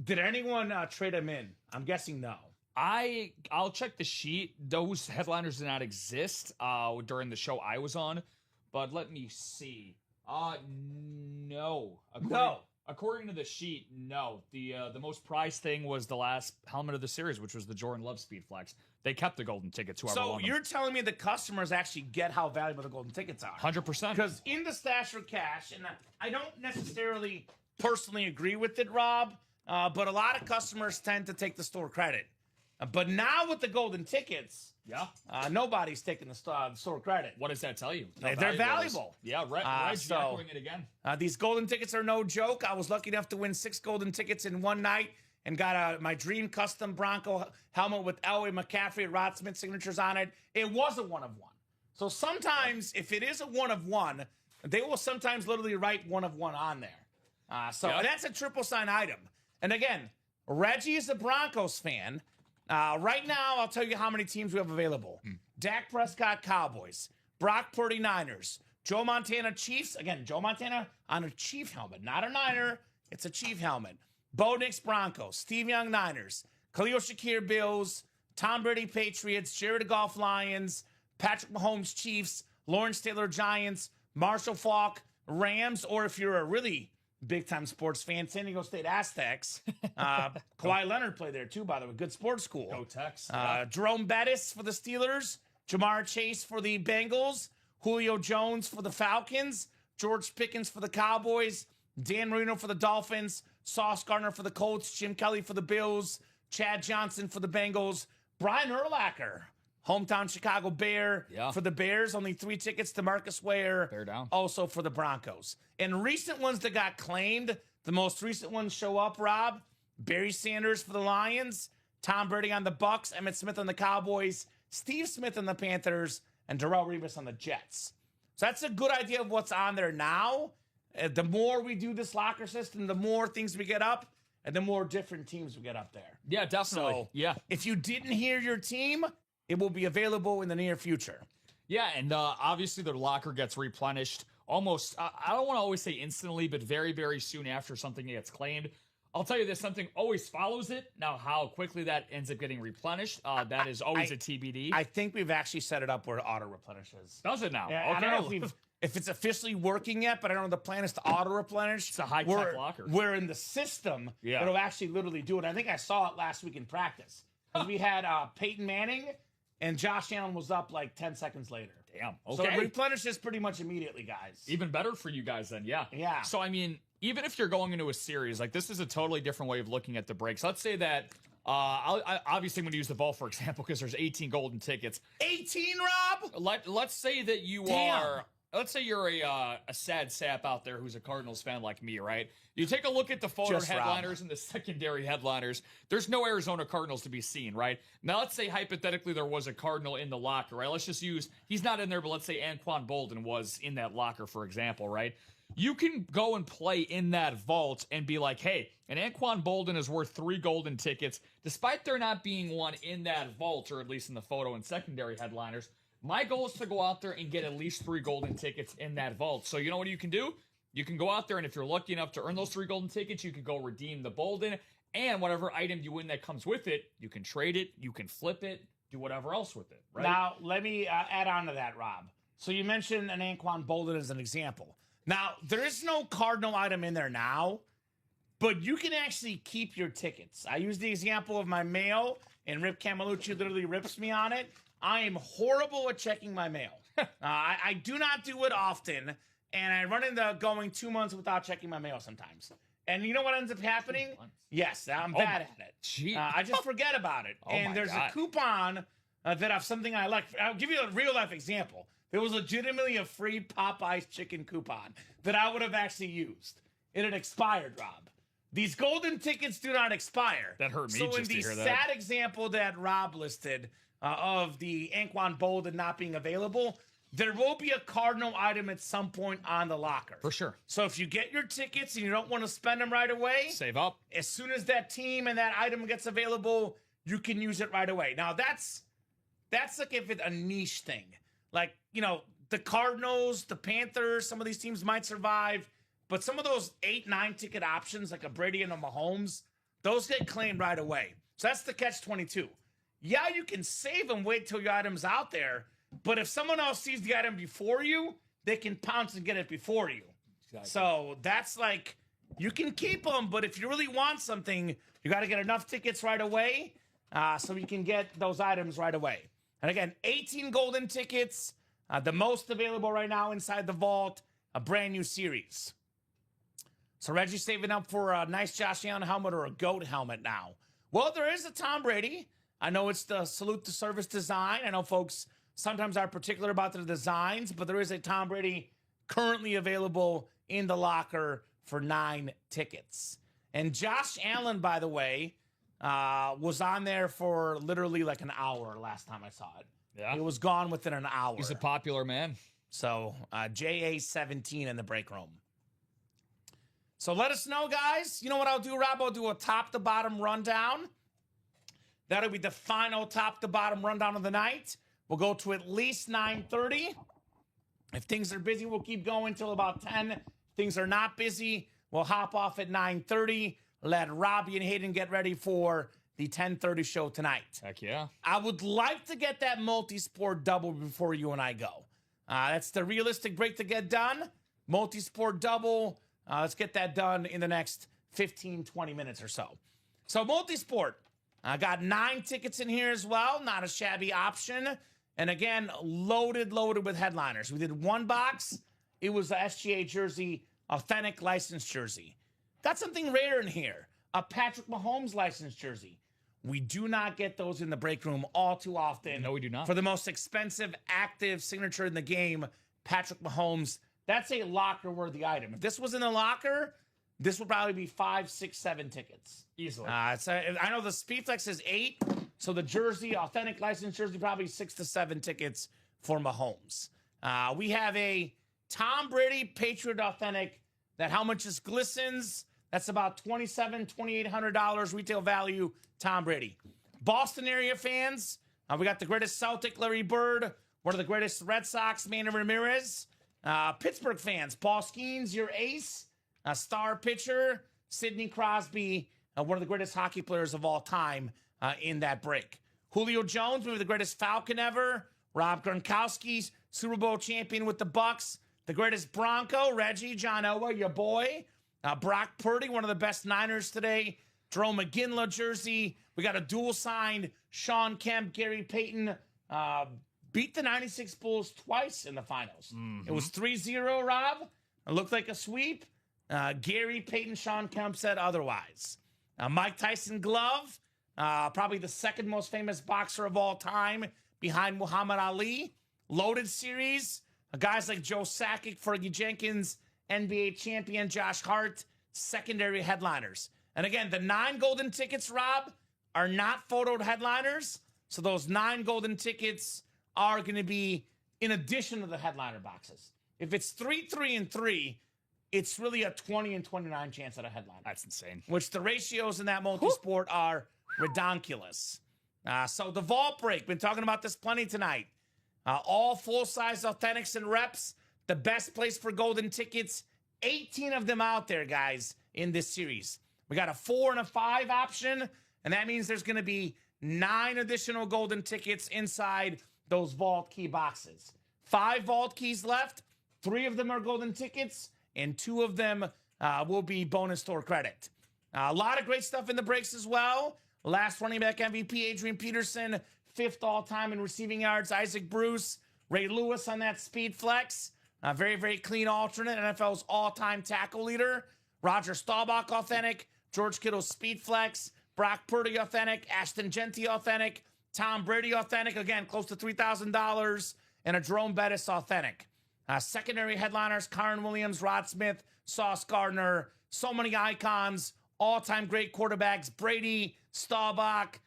Did anyone trade them in? I'm guessing no. I'll check the sheet. Those headliners did not exist during the show I was on, but let me see. No. According to the sheet, no. The most prized thing was the last helmet of the series, which was the Jordan Love Speed Flex. They kept the golden tickets. So you're telling me the customers actually get how valuable the golden tickets are? 100%. Because in the Stash or Cash, and I don't necessarily personally agree with it, Rob, but a lot of customers tend to take the store credit. But now with the golden tickets, nobody's taking the store credit. What does that tell you? They're valuable. Yeah, Red's echoing it again. These golden tickets are no joke. I was lucky enough to win 6 golden tickets in one night and got my dream custom Bronco helmet with Elway McCaffrey and Rod Smith signatures on it. It was a 1 of 1. So sometimes, if it is a 1 of 1, they will sometimes literally write 1 of 1 on there. And that's a triple sign item. And again, Reggie is a Broncos fan. Right now, I'll tell you how many teams we have available. Dak Prescott, Cowboys. Brock Purdy, Niners. Joe Montana, Chiefs. Again, Joe Montana on a Chief helmet. Not a Niner. It's a Chief helmet. Bo Nix, Broncos. Steve Young, Niners. Khalil Shakir, Bills. Tom Brady, Patriots. Jared Goff, Lions. Patrick Mahomes, Chiefs, Lawrence Taylor, Giants, Marshall Faulk, Rams, or if you're a really big-time sports fan, San Diego State Aztecs. Kawhi Leonard played there too, by the way. Good sports school. Go Tex. Jerome Bettis for the Steelers, Jamar Chase for the Bengals, Julio Jones for the Falcons, George Pickens for the Cowboys, Dan Marino for the Dolphins, Sauce Gardner for the Colts, Jim Kelly for the Bills, Chad Johnson for the Bengals, Brian Urlacher, hometown Chicago Bear for the Bears. Only 3 tickets to Marcus Ware. Bear down. Also for the Broncos. And recent ones that got claimed, the most recent ones show up, Rob. Barry Sanders for the Lions, Tom Brady on the Bucks, Emmitt Smith on the Cowboys, Steve Smith on the Panthers, and Darrelle Revis on the Jets. So that's a good idea of what's on there now. The more we do this locker system, the more things we get up, and the more different teams we get up there. Yeah, definitely. So, if you didn't hear your team, it will be available in the near future. Yeah, and obviously their locker gets replenished almost, I don't want to always say instantly, but very, very soon after something gets claimed. I'll tell you this, something always follows it. Now, how quickly that ends up getting replenished, that is always a TBD. I think we've actually set it up where it auto-replenishes. Does it now? Yeah, Okay. I don't know if it's officially working yet, but I don't know the plan is to auto-replenish. It's a high-tech locker. We're in the system that'll actually literally do it. I think I saw it last week in practice. We had Peyton Manning, and Josh Allen was up like 10 seconds later. Damn. Okay. So it replenishes pretty much immediately, guys. Even better for you guys then, yeah. Yeah. So, I mean, even if you're going into a series, like this is a totally different way of looking at the breaks. Let's say that, obviously I'm going to use the Vault, for example, because there's 18 golden tickets. 18, Rob? Let's say that you are... Let's say you're a sad sap out there who's a Cardinals fan like me, right? You take a look at the photo headliners and the secondary headliners. There's no Arizona Cardinals to be seen, right? Now, let's say hypothetically there was a Cardinal in the locker, right? Let's just use, he's not in there, but let's say Anquan Bolden was in that locker, for example, right? You can go and play in that vault and be like, hey, an Anquan Bolden is worth 3 golden tickets, despite there not being one in that vault, or at least in the photo and secondary headliners. My goal is to go out there and get at least 3 golden tickets in that vault. So you know what you can do? You can go out there, and if you're lucky enough to earn those 3 golden tickets, you can go redeem the Bolden, and whatever item you win that comes with it, you can trade it, you can flip it, do whatever else with it, right? Now, let me add on to that, Rob. So you mentioned an Anquan Bolden as an example. Now, there is no Cardinal item in there now, but you can actually keep your tickets. I use the example of my mail, and Rip Camelucci literally rips me on it. I am horrible at checking my mail. I do not do it often, and I run into going 2 months without checking my mail sometimes. And you know what ends up happening? Yes, I'm bad at it. Gee. I just forget about it. And there's a coupon that of something I like. I'll give you a real-life example. There was legitimately a free Popeyes chicken coupon that I would have actually used. It had expired, Rob. These golden tickets do not expire. That hurt me so just to hear that. in the sad example that Rob listed of the Anquan Bolden not being available, there will be a Cardinal item at some point on the locker. For sure. So if you get your tickets and you don't want to spend them right away, save up. As soon as that team and that item gets available, you can use it right away. Now, that's like if it's a niche thing. Like, you know, the Cardinals, the Panthers, some of these teams might survive, but some of those 8-9 ticket options, like a Brady and a Mahomes, those get claimed right away. So that's the catch-22. Yeah, you can save them, wait till your item's out there, but if someone else sees the item before you, they can pounce and get it before you. Exactly. So that's like, you can keep them, but if you really want something, you got to get enough tickets right away so you can get those items right away. And again, 18 golden tickets, the most available right now inside the vault, a brand new series. So Reggie's saving up for a nice Josh Allen helmet or a GOAT helmet now. Well, there is a Tom Brady. I know it's the Salute to Service design. I know folks sometimes are particular about the designs, but there is a Tom Brady currently available in the locker for 9 tickets. And Josh Allen, by the way, was on there for literally like an hour last time I saw it. Yeah. It was gone within an hour. He's a popular man. So JA17 in the break room. So let us know, guys. You know what I'll do, Rob? I'll do a top-to-bottom rundown. That'll be the final top-to-bottom rundown of the night. We'll go to at least 9:30. If things are busy, we'll keep going till about 10. If things are not busy, we'll hop off at 9:30. Let Robbie and Hayden get ready for the 10:30 show tonight. Heck yeah. I would like to get that multi-sport double before you and I go. That's the realistic break to get done. Multi-sport double. Let's get that done in the next 15, 20 minutes or so. So multi-sport. I got 9 tickets in here as well. Not a shabby option. And again, loaded with headliners. We did one box. It was a SGA jersey, authentic licensed jersey. Got something rare in here. A Patrick Mahomes licensed jersey. We do not get those in the break room all too often. No, we do not. For the most expensive active signature in the game, Patrick Mahomes. That's a locker-worthy item. If this was in a locker, this would probably be 5, 6, 7 tickets. Easily. I know the Speedflex is 8, so the jersey, authentic licensed jersey, probably 6 to 7 tickets for Mahomes. We have a Tom Brady Patriot Authentic that how much this glistens. That's about $2,700, $2,800 retail value, Tom Brady. Boston area fans, we got the greatest Celtic, Larry Bird, one of the greatest Red Sox, Manny Ramirez. Pittsburgh fans, Paul Skeens, your ace, a star pitcher, Sidney Crosby, one of the greatest hockey players of all time in that break. Julio Jones, maybe the greatest Falcon ever. Rob Gronkowski, Super Bowl champion with the Bucks. The greatest Bronco, Reggie John Owa, your boy. Brock Purdy, one of the best Niners today. Jerome McGinley jersey. We got a dual-signed Sean Kemp, Gary Payton. Beat the 96 Bulls twice in the finals. It was 3-0, Rob. It looked like a sweep. Gary Payton, Sean Kemp said otherwise. Mike Tyson glove. Probably the second most famous boxer of all time behind Muhammad Ali. Loaded series. Guys like Joe Sakic, Fergie Jenkins, NBA champion Josh Hart, secondary headliners. And again, the 9 golden tickets, Rob, are not photoed headliners. So those 9 golden tickets are going to be in addition to the headliner boxes. If it's 3, 3, and 3, it's really a 20 and 29 chance at a headliner. That's insane. Which the ratios in that multi-sport are redonkulous. So the vault break, been talking about this plenty tonight. All full-size authentics and reps. The best place for golden tickets. 18 of them out there, guys, in this series. We got a 4 and a 5 option, and that means there's going to be 9 additional golden tickets inside those vault key boxes. 5 vault keys left. 3 of them are golden tickets, and 2 of them will be bonus store credit. A lot of great stuff in the breaks as well. Last running back MVP, Adrian Peterson, 5th all-time in receiving yards. Isaac Bruce, Ray Lewis on that speed flex. Very, very clean alternate. NFL's all-time tackle leader. Roger Staubach authentic. George Kittle speed flex. Brock Purdy authentic. Ashton Genty authentic. Tom Brady authentic. Again, close to $3,000. And a Jerome Bettis authentic. Secondary headliners, Kyron Williams, Rod Smith, Sauce Gardner. So many icons. All-time great quarterbacks. Brady, Staubach.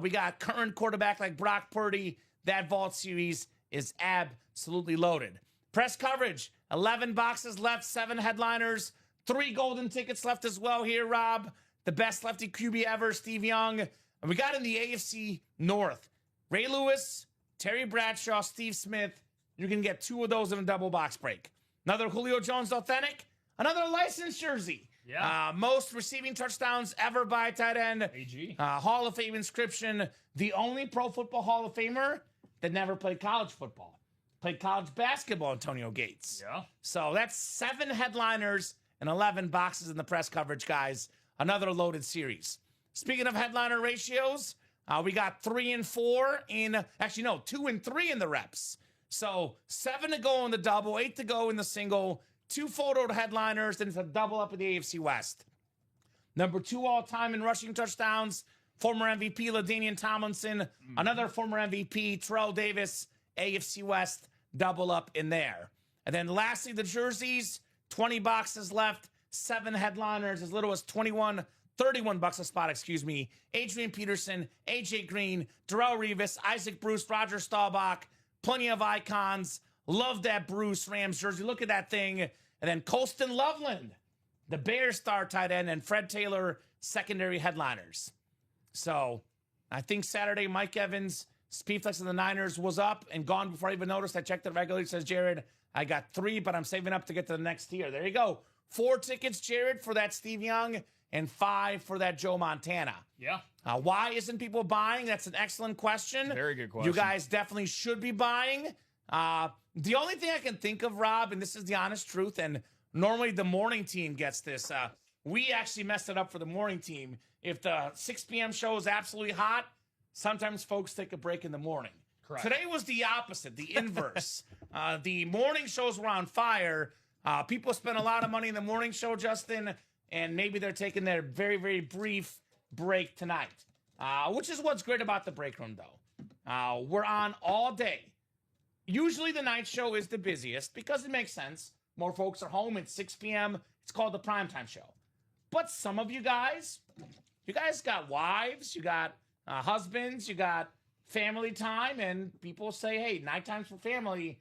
We got current quarterback like Brock Purdy. That vault series is absolutely loaded. Press coverage, 11 boxes left, 7 headliners, 3 golden tickets left as well here, Rob. The best lefty QB ever, Steve Young. And we got in the AFC North. Ray Lewis, Terry Bradshaw, Steve Smith. You can get 2 of those in a double box break. Another Julio Jones authentic. Another licensed jersey. Yeah. Most receiving touchdowns ever by a tight end. AG. Hall of Fame inscription. The only Pro Football Hall of Famer that never played college football. Played college basketball, Antonio Gates. Yeah. So that's 7 headliners and 11 boxes in the press coverage, guys. Another loaded series. Speaking of headliner ratios, we got 3 and 4 in, actually, no, 2 and 3 in the reps. So 7 to go in the double, 8 to go in the single, 2 photoed headliners, and it's a double up in the AFC West. Number 2 all-time in rushing touchdowns, former MVP LaDainian Tomlinson, another former MVP, Terrell Davis, AFC West, double up in there. And then lastly, the jerseys, 20 boxes left, 7 headliners, as little as 31 bucks a spot, Adrian Peterson, AJ Green, Darrell Revis, Isaac Bruce, Roger Staubach, plenty of icons. Love that Bruce Rams jersey. Look at that thing. And then Colston Loveland, the Bears star tight end, and Fred Taylor, secondary headliners. So I think Saturday, Mike Evans, Speedflex of the Niners was up and gone before I even noticed. I checked it regularly. It says, Jared, I got 3, but I'm saving up to get to the next tier. There you go. 4 tickets, Jared, for that Steve Young and 5 for that Joe Montana. Yeah. Why isn't people buying? That's an excellent question. Very good question. You guys definitely should be buying. The only thing I can think of, Rob, and this is the honest truth, and normally the morning team gets this. We actually messed it up for the morning team. If the 6 p.m. show is absolutely hot, sometimes folks take a break in the morning. Correct. Today was the opposite, the inverse. The morning shows were on fire. People spend a lot of money in the morning show, Justin, and maybe they're taking their very, very brief break tonight, which is what's great about the break room, though. We're on all day. Usually the night show is the busiest because it makes sense. More folks are home at 6 p.m. It's called the primetime show. But some of you guys got wives, you got husbands, you got family time, and people say, hey, nighttime's for family.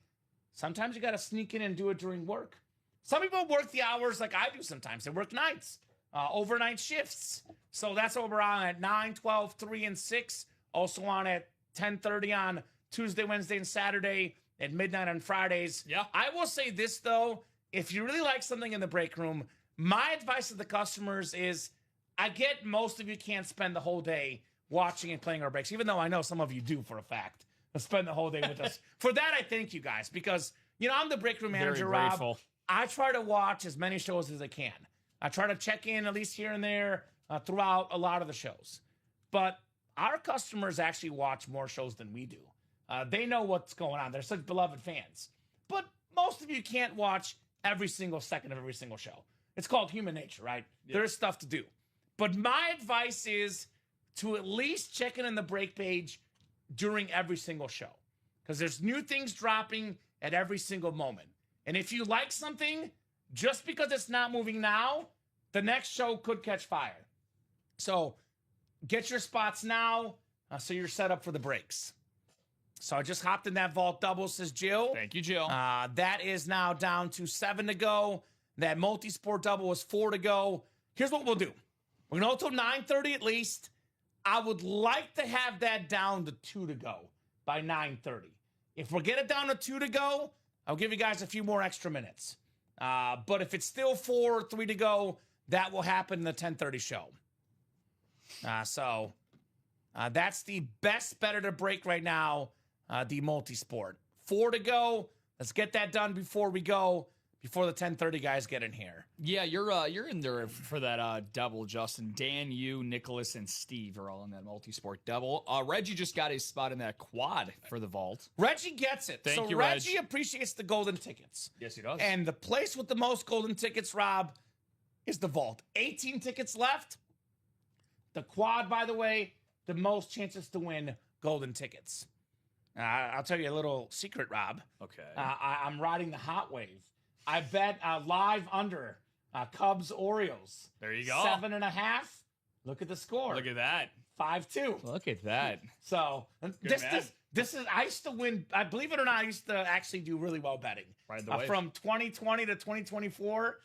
Sometimes you got to sneak in and do it during work. Some people work the hours like I do sometimes. They work nights, overnight shifts. So that's what we're on at 9, 12, 3, and 6. Also on at 10:30 on Tuesday, Wednesday, and Saturday, at midnight on Fridays. Yeah. I will say this, though. If you really like something in the break room, my advice to the customers is, I get most of you can't spend the whole day watching and playing our breaks, even though I know some of you do for a fact. Spend the whole day with us. For that, I thank you guys because, I'm the break room manager, Very grateful. Rob. I try to watch as many shows as I can. I try to check in at least here and there throughout a lot of the shows. But our customers actually watch more shows than we do. They know what's going on. They're such beloved fans. But most of you can't watch every single second of every single show. It's called human nature, right? Yeah. There's stuff to do. But my advice is to at least check in on the break page during every single show. Because there's new things dropping at every single moment. And if you like something, just because it's not moving now, the next show could catch fire. So get your spots now so you're set up for the breaks. So I just hopped in that vault double, says Jill. Thank you, Jill. That is now down to 7 to go. That multi-sport double was 4 to go. Here's what we'll do. We're going to go till 9:30 at least. I would like to have that down to 2 to go by 9:30. If we get it down to 2 to go, I'll give you guys a few more extra minutes. But if it's still 4 or 3 to go, that will happen in the 10:30 show. So that's the best better to break right now, the multi-sport. 4 to go. Let's get that done before the 10:30 guys get in here. Yeah, you're in there for that double, Justin. Dan, you, Nicholas, and Steve are all in that multi-sport double. Reggie just got his spot in that quad for the vault. Reggie gets it. Thank you, Reggie Reg. appreciates the golden tickets. Yes, he does. And the place with the most golden tickets, Rob, is the vault. 18 tickets left. The quad, by the way, the most chances to win golden tickets. I'll tell you a little secret, Rob. Okay. I'm riding the hot wave. I bet live under Cubs Orioles. There you go. 7.5. Look at the score. Look at that. 5-2. Look at that. So this is. I used to win. I believe it or not, I used to actually do really well betting. Ride the wave. From 2020 to 2024,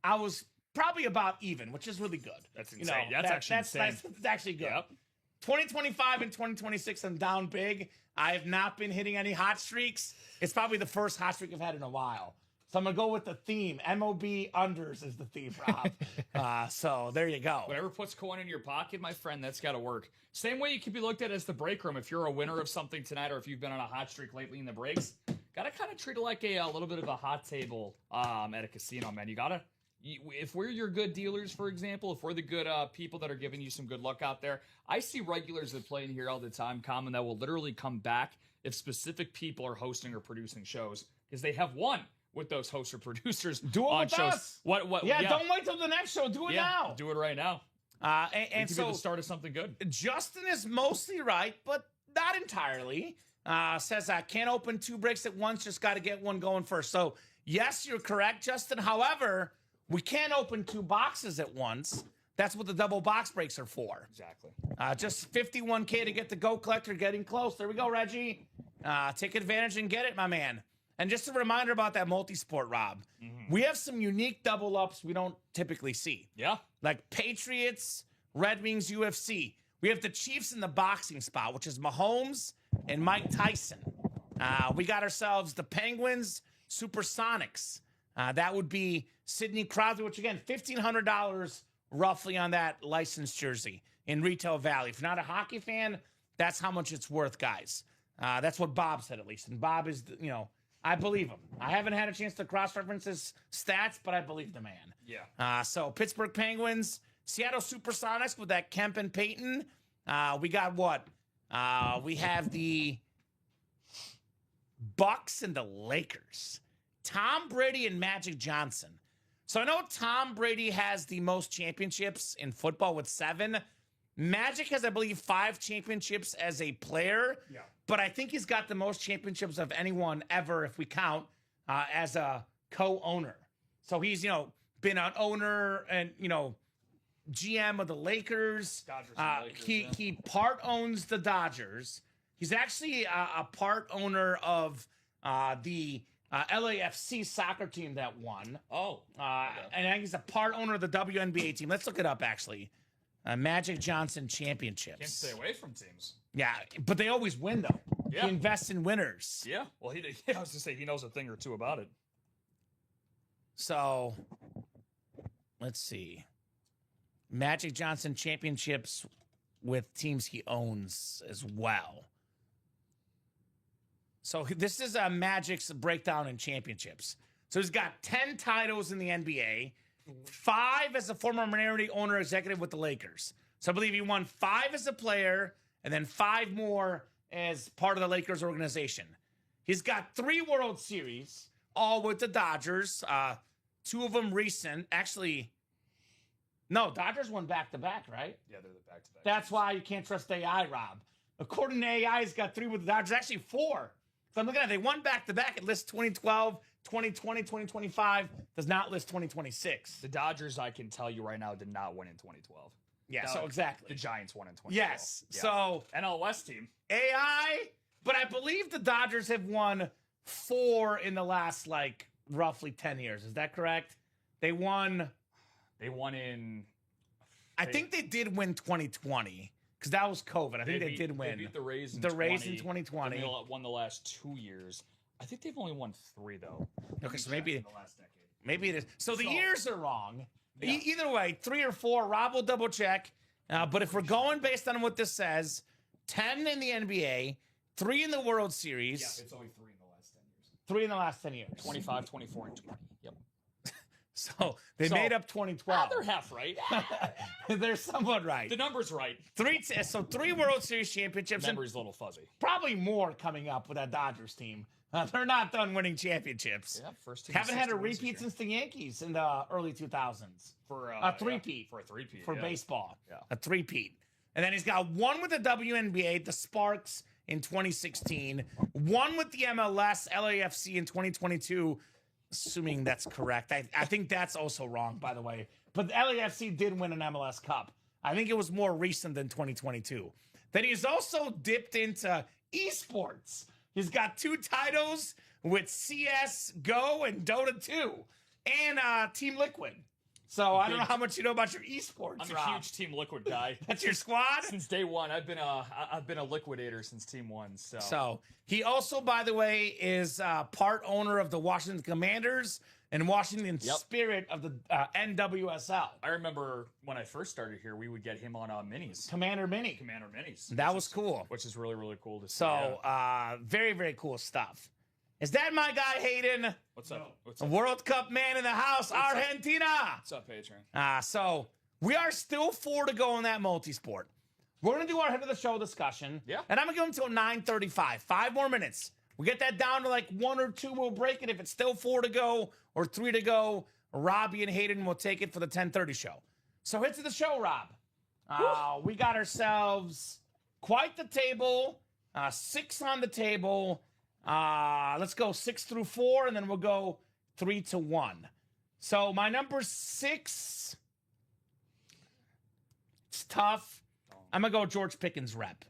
I was probably about even, which is really good. That's insane. That's insane. That's actually good. Yep. 2025 and 2026, I'm down big. I have not been hitting any hot streaks. It's probably the first hot streak I've had in a while. So I'm going to go with the theme. MOB unders is the theme, Rob. So there you go. Whatever puts coin in your pocket, my friend, that's got to work. Same way you can be looked at as the break room. If you're a winner of something tonight or if you've been on a hot streak lately in the breaks, got to kind of treat it like a little bit of a hot table at a casino, man. You got to, if we're your good dealers, for example, if we're the good people that are giving you some good luck out there, I see regulars that play in here all the time, Kamen, that will literally come back if specific people are hosting or producing shows because they have won with those hosts or producers. Do it on with shows. us. What? Yeah, don't wait till the next show. Do it now. Do it right now. And so the start of something good. Justin is mostly right, but not entirely. Says I can't open 2 breaks at once. Just got to get one going first. So yes, you're correct, Justin. However, we can't open 2 boxes at once. That's what the double box breaks are for. Exactly. Just 51K to get the Go Collector. Getting close. There we go, Reggie. Take advantage and get it, my man. And just a reminder about that multi-sport, Rob. Mm-hmm. We have some unique double ups we don't typically see. Yeah. Like Patriots, Red Wings, UFC. We have the Chiefs in the boxing spot, which is Mahomes and Mike Tyson. We got ourselves the Penguins, Supersonics. That would be Sidney Crosby, which again, $1,500 roughly on that licensed jersey in retail value. If you're not a hockey fan, that's how much it's worth, guys. That's what Bob said, at least. And Bob is, I believe him. I haven't had a chance to cross-reference his stats, but I believe the man. Yeah. So Pittsburgh Penguins, Seattle Supersonics with that Kemp and Payton. We got what? We have the Bucks and the Lakers. Tom Brady and Magic Johnson. So I know Tom Brady has the most championships in football with 7. Magic has, I believe, 5 championships as a player. Yeah. But I think he's got the most championships of anyone ever, if we count, as a co-owner. So he's, been an owner and, GM of the Lakers. Dodgers and Lakers, He part owns the Dodgers. He's actually a part owner of the LAFC soccer team that won. Oh. And I think he's a part owner of the WNBA team. Let's look it up, actually. Magic Johnson Championships. Can't stay away from teams. Yeah, but they always win, though. Yeah. He invests in winners. Yeah. Well, I was going to say he knows a thing or two about it. So, let's see. Magic Johnson Championships with teams he owns as well. So this is Magic's breakdown in championships. So he's got 10 titles in the NBA, 5 as a former minority owner executive with the Lakers. So I believe he won 5 as a player and then 5 more as part of the Lakers organization. He's got 3 World Series, all with the Dodgers. 2 of them recent. Actually, no, Dodgers won back-to-back, right? Yeah, they're the back-to-back. That's why you can't trust AI, Rob. According to AI, he's got 3 with the Dodgers. Actually, 4. So I'm looking at it. They won back-to-back. It lists 2012, 2020, 2025. Does not list 2026. The Dodgers, I can tell you right now, did not win in 2012. Yeah, so exactly. The Giants won in 2012. Yes. Yeah. So NL West team. AI, but I believe the Dodgers have won 4 in the last, roughly 10 years. Is that correct? They won in... I think they did win 2020 because that was COVID. I think they did win. They beat the Rays in the Rays in 2020. They won the last 2 years. I think they've only won 3, though. Okay, so maybe in the last decade. Maybe it is. So the years are wrong. Yeah. Either way, 3 or 4. Rob will double check. But if we're going based on what this says, 10 in the NBA, 3 in the World Series. Yeah, it's only 3 in the last 10 years. 3 in the last 10 years. 25, 24, and 20. Yep. So they made up 2012. They're half right. They're somewhat right. The number's right. 3 World Series championships. Memory's a little fuzzy. Probably more coming up with that Dodgers team. They're not done winning championships. Yeah, first team. Haven't had a repeat since the Yankees in the early 2000s. For a three-peat. For a three-peat. For baseball. Yeah. A three-peat. And then he's got 1 with the WNBA, the Sparks in 2016, 1 with the MLS, LAFC in 2022, assuming that's correct. I think that's also wrong, by the way. But the LAFC did win an MLS Cup. I think it was more recent than 2022. Then he's also dipped into esports. He's got 2 titles with CS GO and Dota 2 and Team Liquid. So I don't know how much you know about your esports. I'm Rob. a huge Team Liquid guy. That's your squad? Since day one, I've been a liquidator since Team 1. So he also, by the way, is part owner of the Washington Commanders and Washington Spirit of the NWSL. I remember when I first started here, we would get him on minis. Commander Minis. That was cool. Which is really, really cool to see. So very, very cool stuff. Is that my guy, Hayden? What's up? What's A up? World Cup man in the house, Argentina. What's up, Patron? So we are still 4 to go on that multisport. We're going to do our head of the show discussion. Yeah. And I'm going to go until 9:35. 5 more minutes. We get that down to 1 or 2, we'll break it. If it's still 4 to go or 3 to go, Robbie and Hayden will take it for the 10:30 show. So hits of the show, Rob. We got ourselves quite the table. 6 on the table. Let's go 6 through 4, and then we'll go 3 to 1. So my number 6, it's tough. I'm going to go George Pickens rep.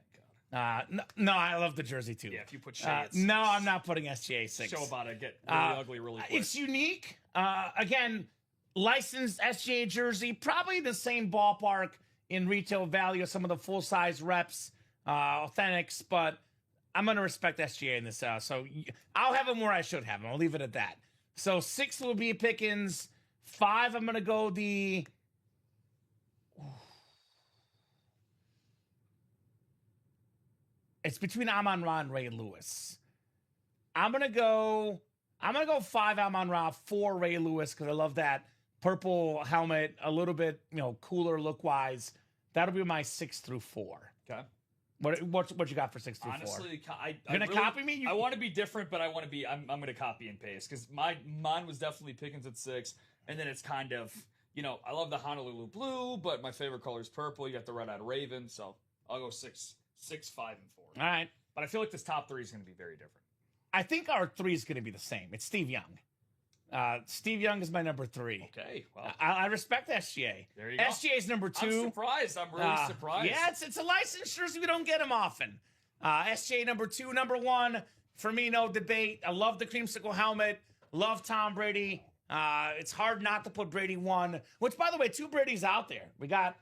No, I love the jersey too. Yeah, if you put Shea at 6. No, I'm not putting SGA 6. Show about it. Get really ugly really quick. It's unique. Again, licensed SGA jersey, probably the same ballpark in retail value as some of the full-size reps, authentics, but I'm going to respect SGA in this. So I'll have him where I should have him. I'll leave it at that. So 6 will be Pickens. 5, I'm going to go the It's between Amon-Ra and Ray Lewis. I'm gonna go 5 Amon-Ra, 4 Ray Lewis, because I love that purple helmet, a little bit, cooler look wise. That'll be my 6 through 4. Okay. What you got for 6 through 4? Honestly, You're gonna copy me? I want to be different, but I'm gonna copy and paste because mine was definitely Pickens at 6, and then it's kind of I love the Honolulu blue, but my favorite color is purple. You got the red-eyed raven, so I'll go 6, 5, and 4. All right, but I feel like this top 3 is gonna be very different. I think our 3 is gonna be the same. It's Steve Young. Steve Young is my number 3. Okay, well, I respect SGA. There you go. SGA is number 2. I'm surprised. I'm really surprised. Yeah, it's a licensed jersey. We don't get them often. SGA number 2. Number 1, for me, no debate. I love the creamsicle helmet. Love Tom Brady. It's hard not to put Brady 1, which, by the way, 2 Brady's out there. We got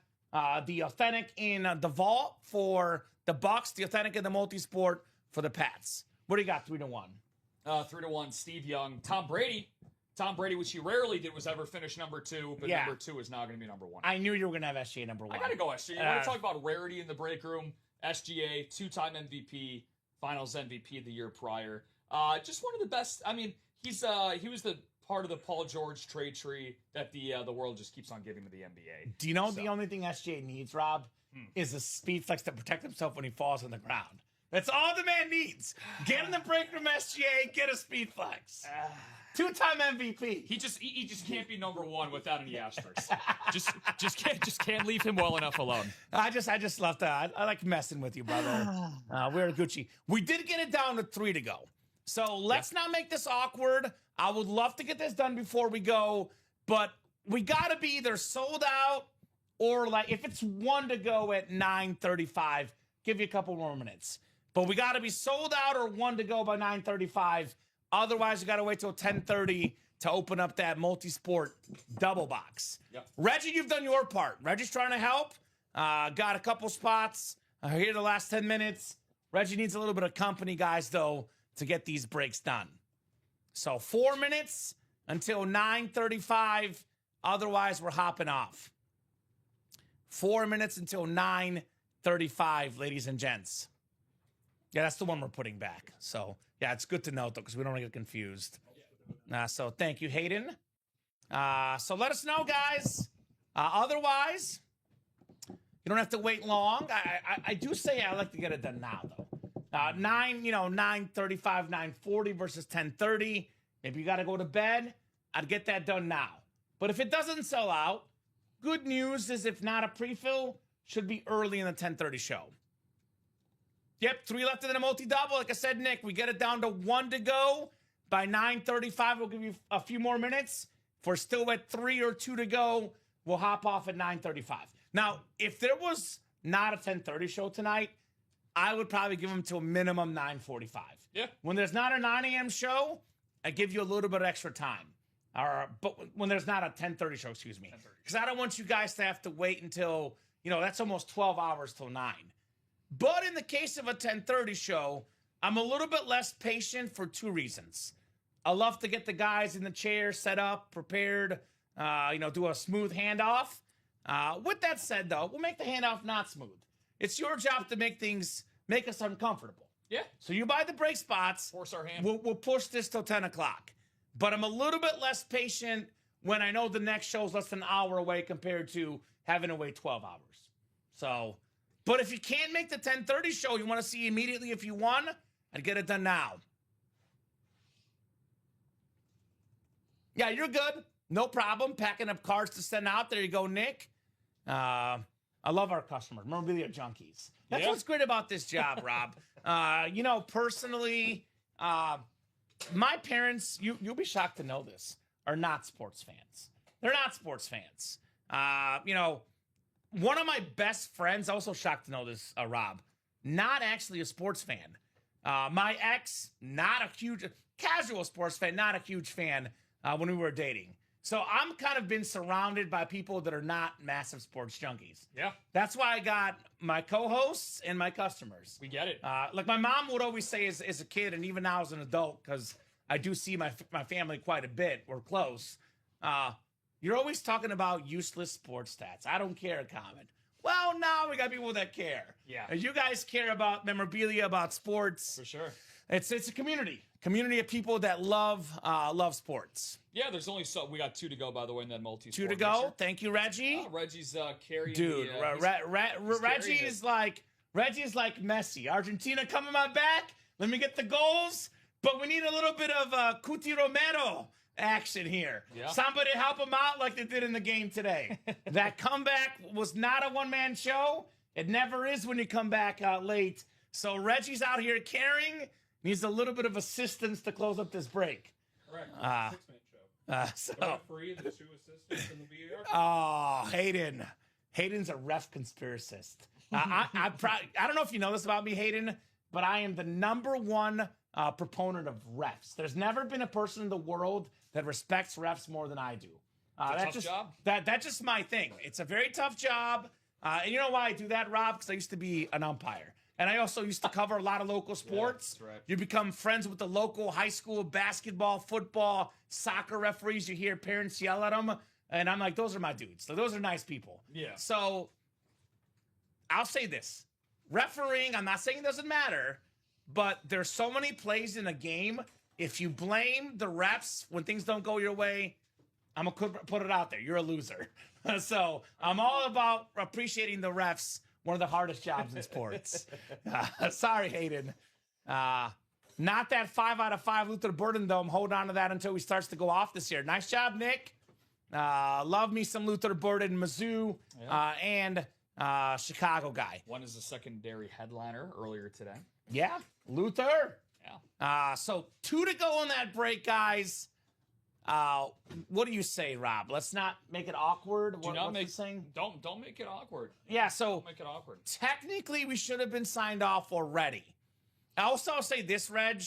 the authentic in the vault for the Bucks, the authentic in the multi-sport for the Pats. What do you got, 3 to 1? 3 to 1, Steve Young. Tom Brady, which he rarely did, was ever finish number 2, but number 2 is now going to be number 1. I knew you were going to have SGA number 1. I got to go SGA. You want to talk about rarity in the break room? SGA, 2-time MVP, Finals MVP the year prior. Just one of the best. I mean, he was the part of the Paul George trade tree that the world just keeps on giving to the NBA. Do you know the only thing SGA needs, Rob, is a speed flex to protect himself when he falls on the ground? That's all the man needs. Get in the break room, SGA. Get a speed flex. 2-time MVP. He just can't be number 1 without any asterisks. just can't leave him well enough alone. I just love that. I like messing with you, brother. We're Gucci. We did get it down to 3 to go. So let's not make this awkward. I would love to get this done before we go, but we got to be either sold out or if it's 1 to go at 9:35, give you a couple more minutes. But we got to be sold out or 1 to go by 9:35. Otherwise, you got to wait till 10:30 to open up that multi-sport double box. Yep. Reggie, you've done your part. Reggie's trying to help. Got a couple spots here the last 10 minutes. Reggie needs a little bit of company, guys, though, to get these breaks done. So 4 minutes until 9:35. Otherwise, we're hopping off. 4 minutes until 9:35, ladies and gents. Yeah, that's the one we're putting back. So, yeah, it's good to note, though, because we don't want to get confused. So, thank you, Hayden. So, let us know, guys. Otherwise, you don't have to wait long. I do say I like to get it done now, though. 9:35, 9:40 versus 10:30. If you got to go to bed, I'd get that done now. But if it doesn't sell out, good news is if not a pre-fill, should be early in the 10:30 show. Yep, 3 left in the multi-double. Like I said, Nick, we get it down to 1 to go. By 9:35, we'll give you a few more minutes. If we're still at 3 or 2 to go, we'll hop off at 9:35. Now, if there was not a 10:30 show tonight, I would probably give them to a minimum 9:45. Yeah. When there's not a 9 a.m. show, I give you a little bit of extra time. But when there's not a 10:30 show, excuse me. Because I don't want you guys to have to wait until, that's almost 12 hours till 9. But in the case of a 10:30 show, I'm a little bit less patient for 2 reasons. I love to get the guys in the chair set up, prepared, do a smooth handoff. With that said, though, we'll make the handoff not smooth. It's your job to make us uncomfortable. Yeah. So you buy the break spots. Force our hand. We'll push this till 10 o'clock. But I'm a little bit less patient when I know the next show's less than an hour away compared to having to wait 12 hours. So, but if you can't make the 10:30 show, you want to see immediately if you won, I'd get it done now. Yeah, you're good. No problem. Packing up cards to send out. There you go, Nick. I love our customers. Memorabilia junkies. That's what's great about this job, Rob. Personally, my parents, you'll be shocked to know this, are not sports fans. They're not sports fans. One of my best friends, also shocked to know this, Rob, not actually a sports fan. My ex, not a huge, casual sports fan, not a huge fan when we were dating. So I'm kind of been surrounded by people that are not massive sports junkies. Yeah. That's why I got my co-hosts and my customers. We get it. Like my mom would always say as a kid, and even now as an adult, because I do see my family quite a bit. We're close. You're always talking about useless sports stats. I don't care, Kamen. Well, now we got people that care. Yeah. And you guys care about memorabilia, about sports. For sure. It's a community of people that love sports. Yeah, there's only we got 2 to go, by the way, in that multi. 2 to go. Thank you, Reggie. Reggie's carrying. Dude, Reggie is like Messi. Argentina coming my back. Let me get the goals, but we need a little bit of Cuti Romero action here. Yeah. Somebody help him out like they did in the game today. That comeback was not a one-man show. It never is when you come back late. So Reggie's out here carrying. Needs a little bit of assistance to close up this break. Correct. 6-minute show. So Free the 2 assistants in the VAR. Oh, Hayden's a ref conspiracist. I don't know if you know this about me, Hayden, but I am the #1 proponent of refs. There's never been a person in the world that respects refs more than I do. That's tough job. That's just my thing. It's a very tough job. And you know why I do that, Rob? Because I used to be an umpire. And I also used to cover a lot of local sports. Yeah, that's right. You become friends with the local high school basketball, football, soccer referees. You hear parents yell at them. And I'm like, those are my dudes. Those are nice people. Yeah. So I'll say this. Refereeing, I'm not saying it doesn't matter, but there's so many plays in a game. If you blame the refs when things don't go your way, I'm going to put it out there. You're a loser. So I'm all about appreciating the refs. One of the hardest jobs in sports. Sorry, Hayden. Not that 5 out of 5 Luther Burden, though. I'm holding on to that until he starts to go off this year. Nice job, Nick. Love me some Luther Burden, Mizzou, and Chicago guy. One is a secondary headliner earlier today. Yeah, Luther. Yeah. So 2 to go on that break, guys. What do you say, Rob? Let's not make it awkward. Don't make it awkward. Yeah, so Don't make it awkward. technically we should have been signed off already. Also, I'll say this, Reg.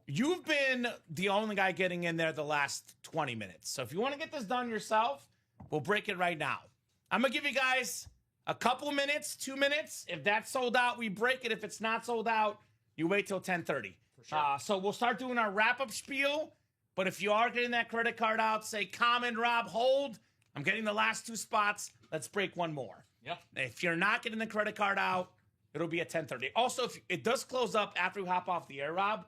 You've been the only guy getting in there the last 20 minutes. So if you want to get this done yourself, we'll break it right now. I'm going to give you guys a couple minutes, 2 minutes. If that's sold out, we break it. If it's not sold out, you wait till 10:30. For sure. So we'll start doing our wrap-up spiel. But if you are getting that credit card out, say, Kamen, Rob, hold. I'm getting the last 2 spots. Let's break one more. Yeah. If you're not getting the credit card out, it'll be at 10:30. Also, if it does close up after we hop off the air, Rob,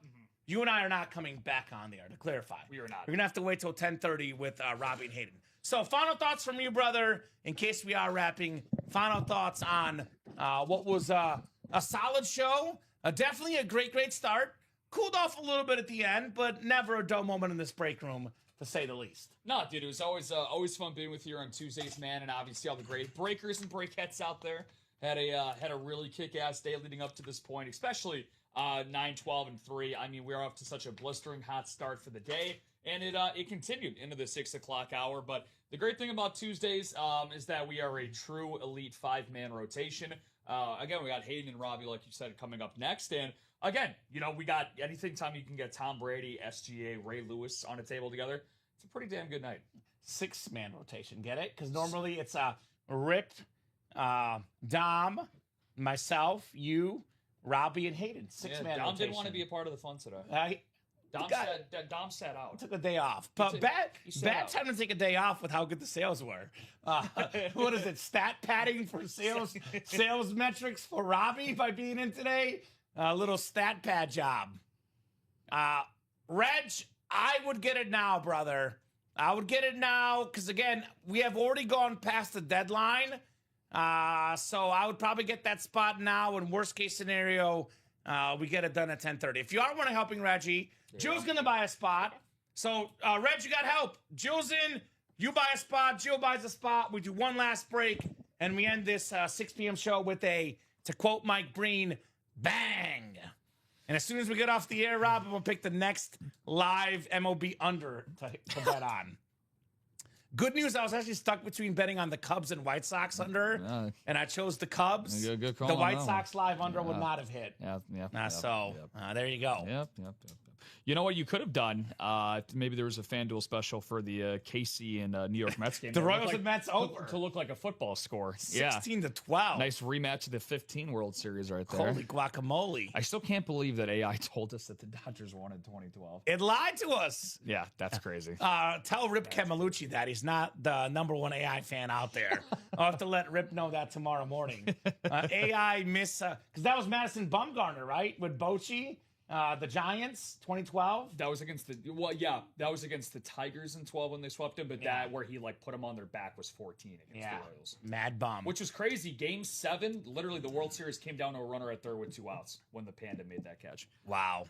you and I are not coming back on the air, to clarify. We are not. We're going to have to wait till 10:30 with Robbie and Hayden. So final thoughts from you, brother, in case we are wrapping. Final thoughts on what was a solid show. Definitely a great start. Cooled off a little bit at the end, but never a dull moment in this break room, to say the least. No, dude, it was always fun being with you on Tuesdays, man, and obviously all the great breakers and breakettes out there. Had a really kick-ass day leading up to this point, especially 9, 12, and 3. I mean, we are off to such a blistering hot start for the day, and it continued into the 6 o'clock hour. But the great thing about Tuesdays is that we are a true elite 5-man rotation. Again, we got Hayden and Robbie, like you said, coming up next, and again, we got anything time you can get Tom Brady, SGA, Ray Lewis on a table together. It's a pretty damn good night. 6-man rotation, get it? Because normally it's Rip, Dom, myself, you, Robbie, and Hayden. 6-man rotation. Dom didn't want to be a part of the fun today. Dom sat out. Took a day off. But bad time to take a day off with how good the sales were. What is it? Stat padding for sales metrics for Robbie by being in today? A little stat pad job. Reg, I would get it now, brother. I would get it now because, again, we have already gone past the deadline. So I would probably get that spot now. In worst case scenario, we get it done at 10:30. If you are one helping Reggie, Jill's going to buy a spot. So, Reg, you got help. Jill's in. You buy a spot. Jill buys a spot. We do one last break, and we end this 6 p.m. show with to quote Mike Breen, bang. And as soon as we get off the air, Rob, we'll pick the next live MLB under to bet on. Good news, I was actually stuck between betting on the Cubs and White Sox under, and I chose the Cubs. Good call the on White that Sox live under would not have hit. Yeah. There you go. Yep. You know what you could have done? Maybe there was a FanDuel special for the KC and New York Mets game. The Royals and Mets over. To look like a football score. 16-12. Nice rematch of the 15 World Series right there. Holy guacamole. I still can't believe that AI told us that the Dodgers won in 2012. It lied to us. Yeah, that's crazy. Tell Rip Camalucci that he's not the #1 AI fan out there. I'll have to let Rip know that tomorrow morning. AI because that was Madison Bumgarner, right? With Bochy, the Giants, 2012. That was against that was against the Tigers in 12 when they swept him, but that where he like put them on their back was 14 against the Royals. Mad bum. Which was crazy. Game 7, literally the World Series came down to a runner at third with 2 outs when the Panda made that catch. Wow.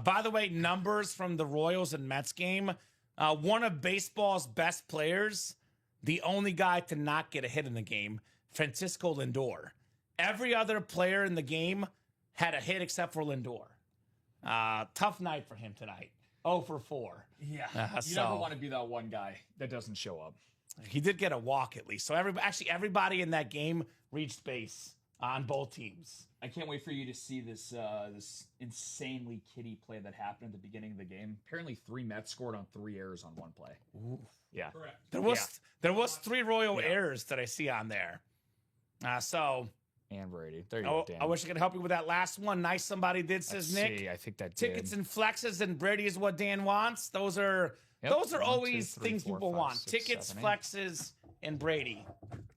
By the way, numbers from the Royals and Mets game. One of baseball's best players, the only guy to not get a hit in the game, Francisco Lindor. Every other player in the game had a hit except for Lindor. Tough night for him tonight. 0 for 4. Yeah. You never want to be that one guy that doesn't show up. He did get a walk at least. So everybody in that game reached base on both teams. I can't wait for you to see this this insanely kiddie play that happened at the beginning of the game. Apparently 3 Mets scored on 3 errors on 1 play. Ooh. Yeah. Correct. There was 3 Royal errors that I see on there. And Brady. There you go, Dan. I wish I could help you with that last one. Nice somebody did, says Nick. I think that Tickets did. and flexes and Brady is what Dan wants. Those are always 1, 2, 3, things 4, people 5, want. 6, Tickets, 7, 8. flexes, and Brady.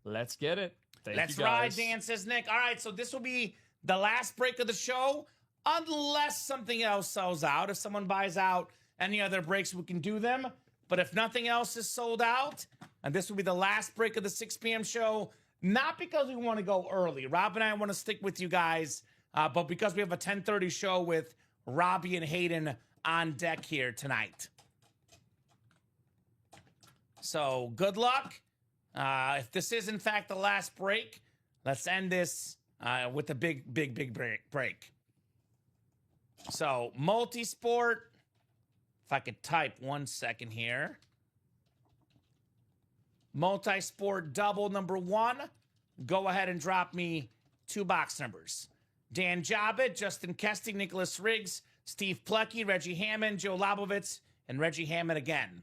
Let's get it. Let's ride, Dan, says Nick. All right, so this will be the last break of the show, unless something else sells out. If someone buys out any other breaks, we can do them. But if nothing else is sold out, and this will be the last break of the 6 p.m. show, not because we want to go early. Rob and I want to stick with you guys, but because we have a 10:30 show with Robbie and Hayden on deck here tonight. So good luck. If this is, in fact, the last break, let's end this with a big break. So, multi-sport. If I could type 1 second here. Multi-sport double number 1. Go ahead and drop me 2 box numbers. Dan Jobbitt, Justin Kesting, Nicholas Riggs, Steve Plecky, Reggie Hammond, Joe Labovitz, and Reggie Hammond again.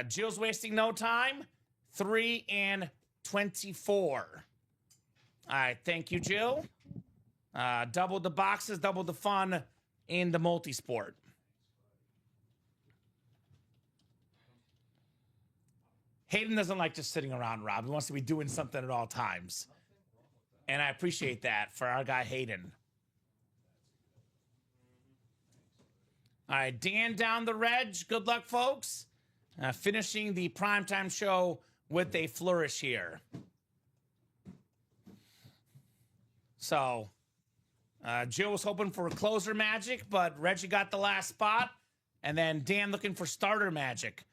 Jill's wasting no time. 3 and 24. All right, thank you, Jill. Double the boxes, double the fun in the multi-sport. Hayden doesn't like just sitting around, Rob. He wants to be doing something at all times. And I appreciate that for our guy Hayden. All right, Dan down the reg. Good luck, folks. Finishing the primetime show with a flourish here. So, Jill was hoping for closer magic, but Reggie got the last spot. And then Dan looking for starter magic.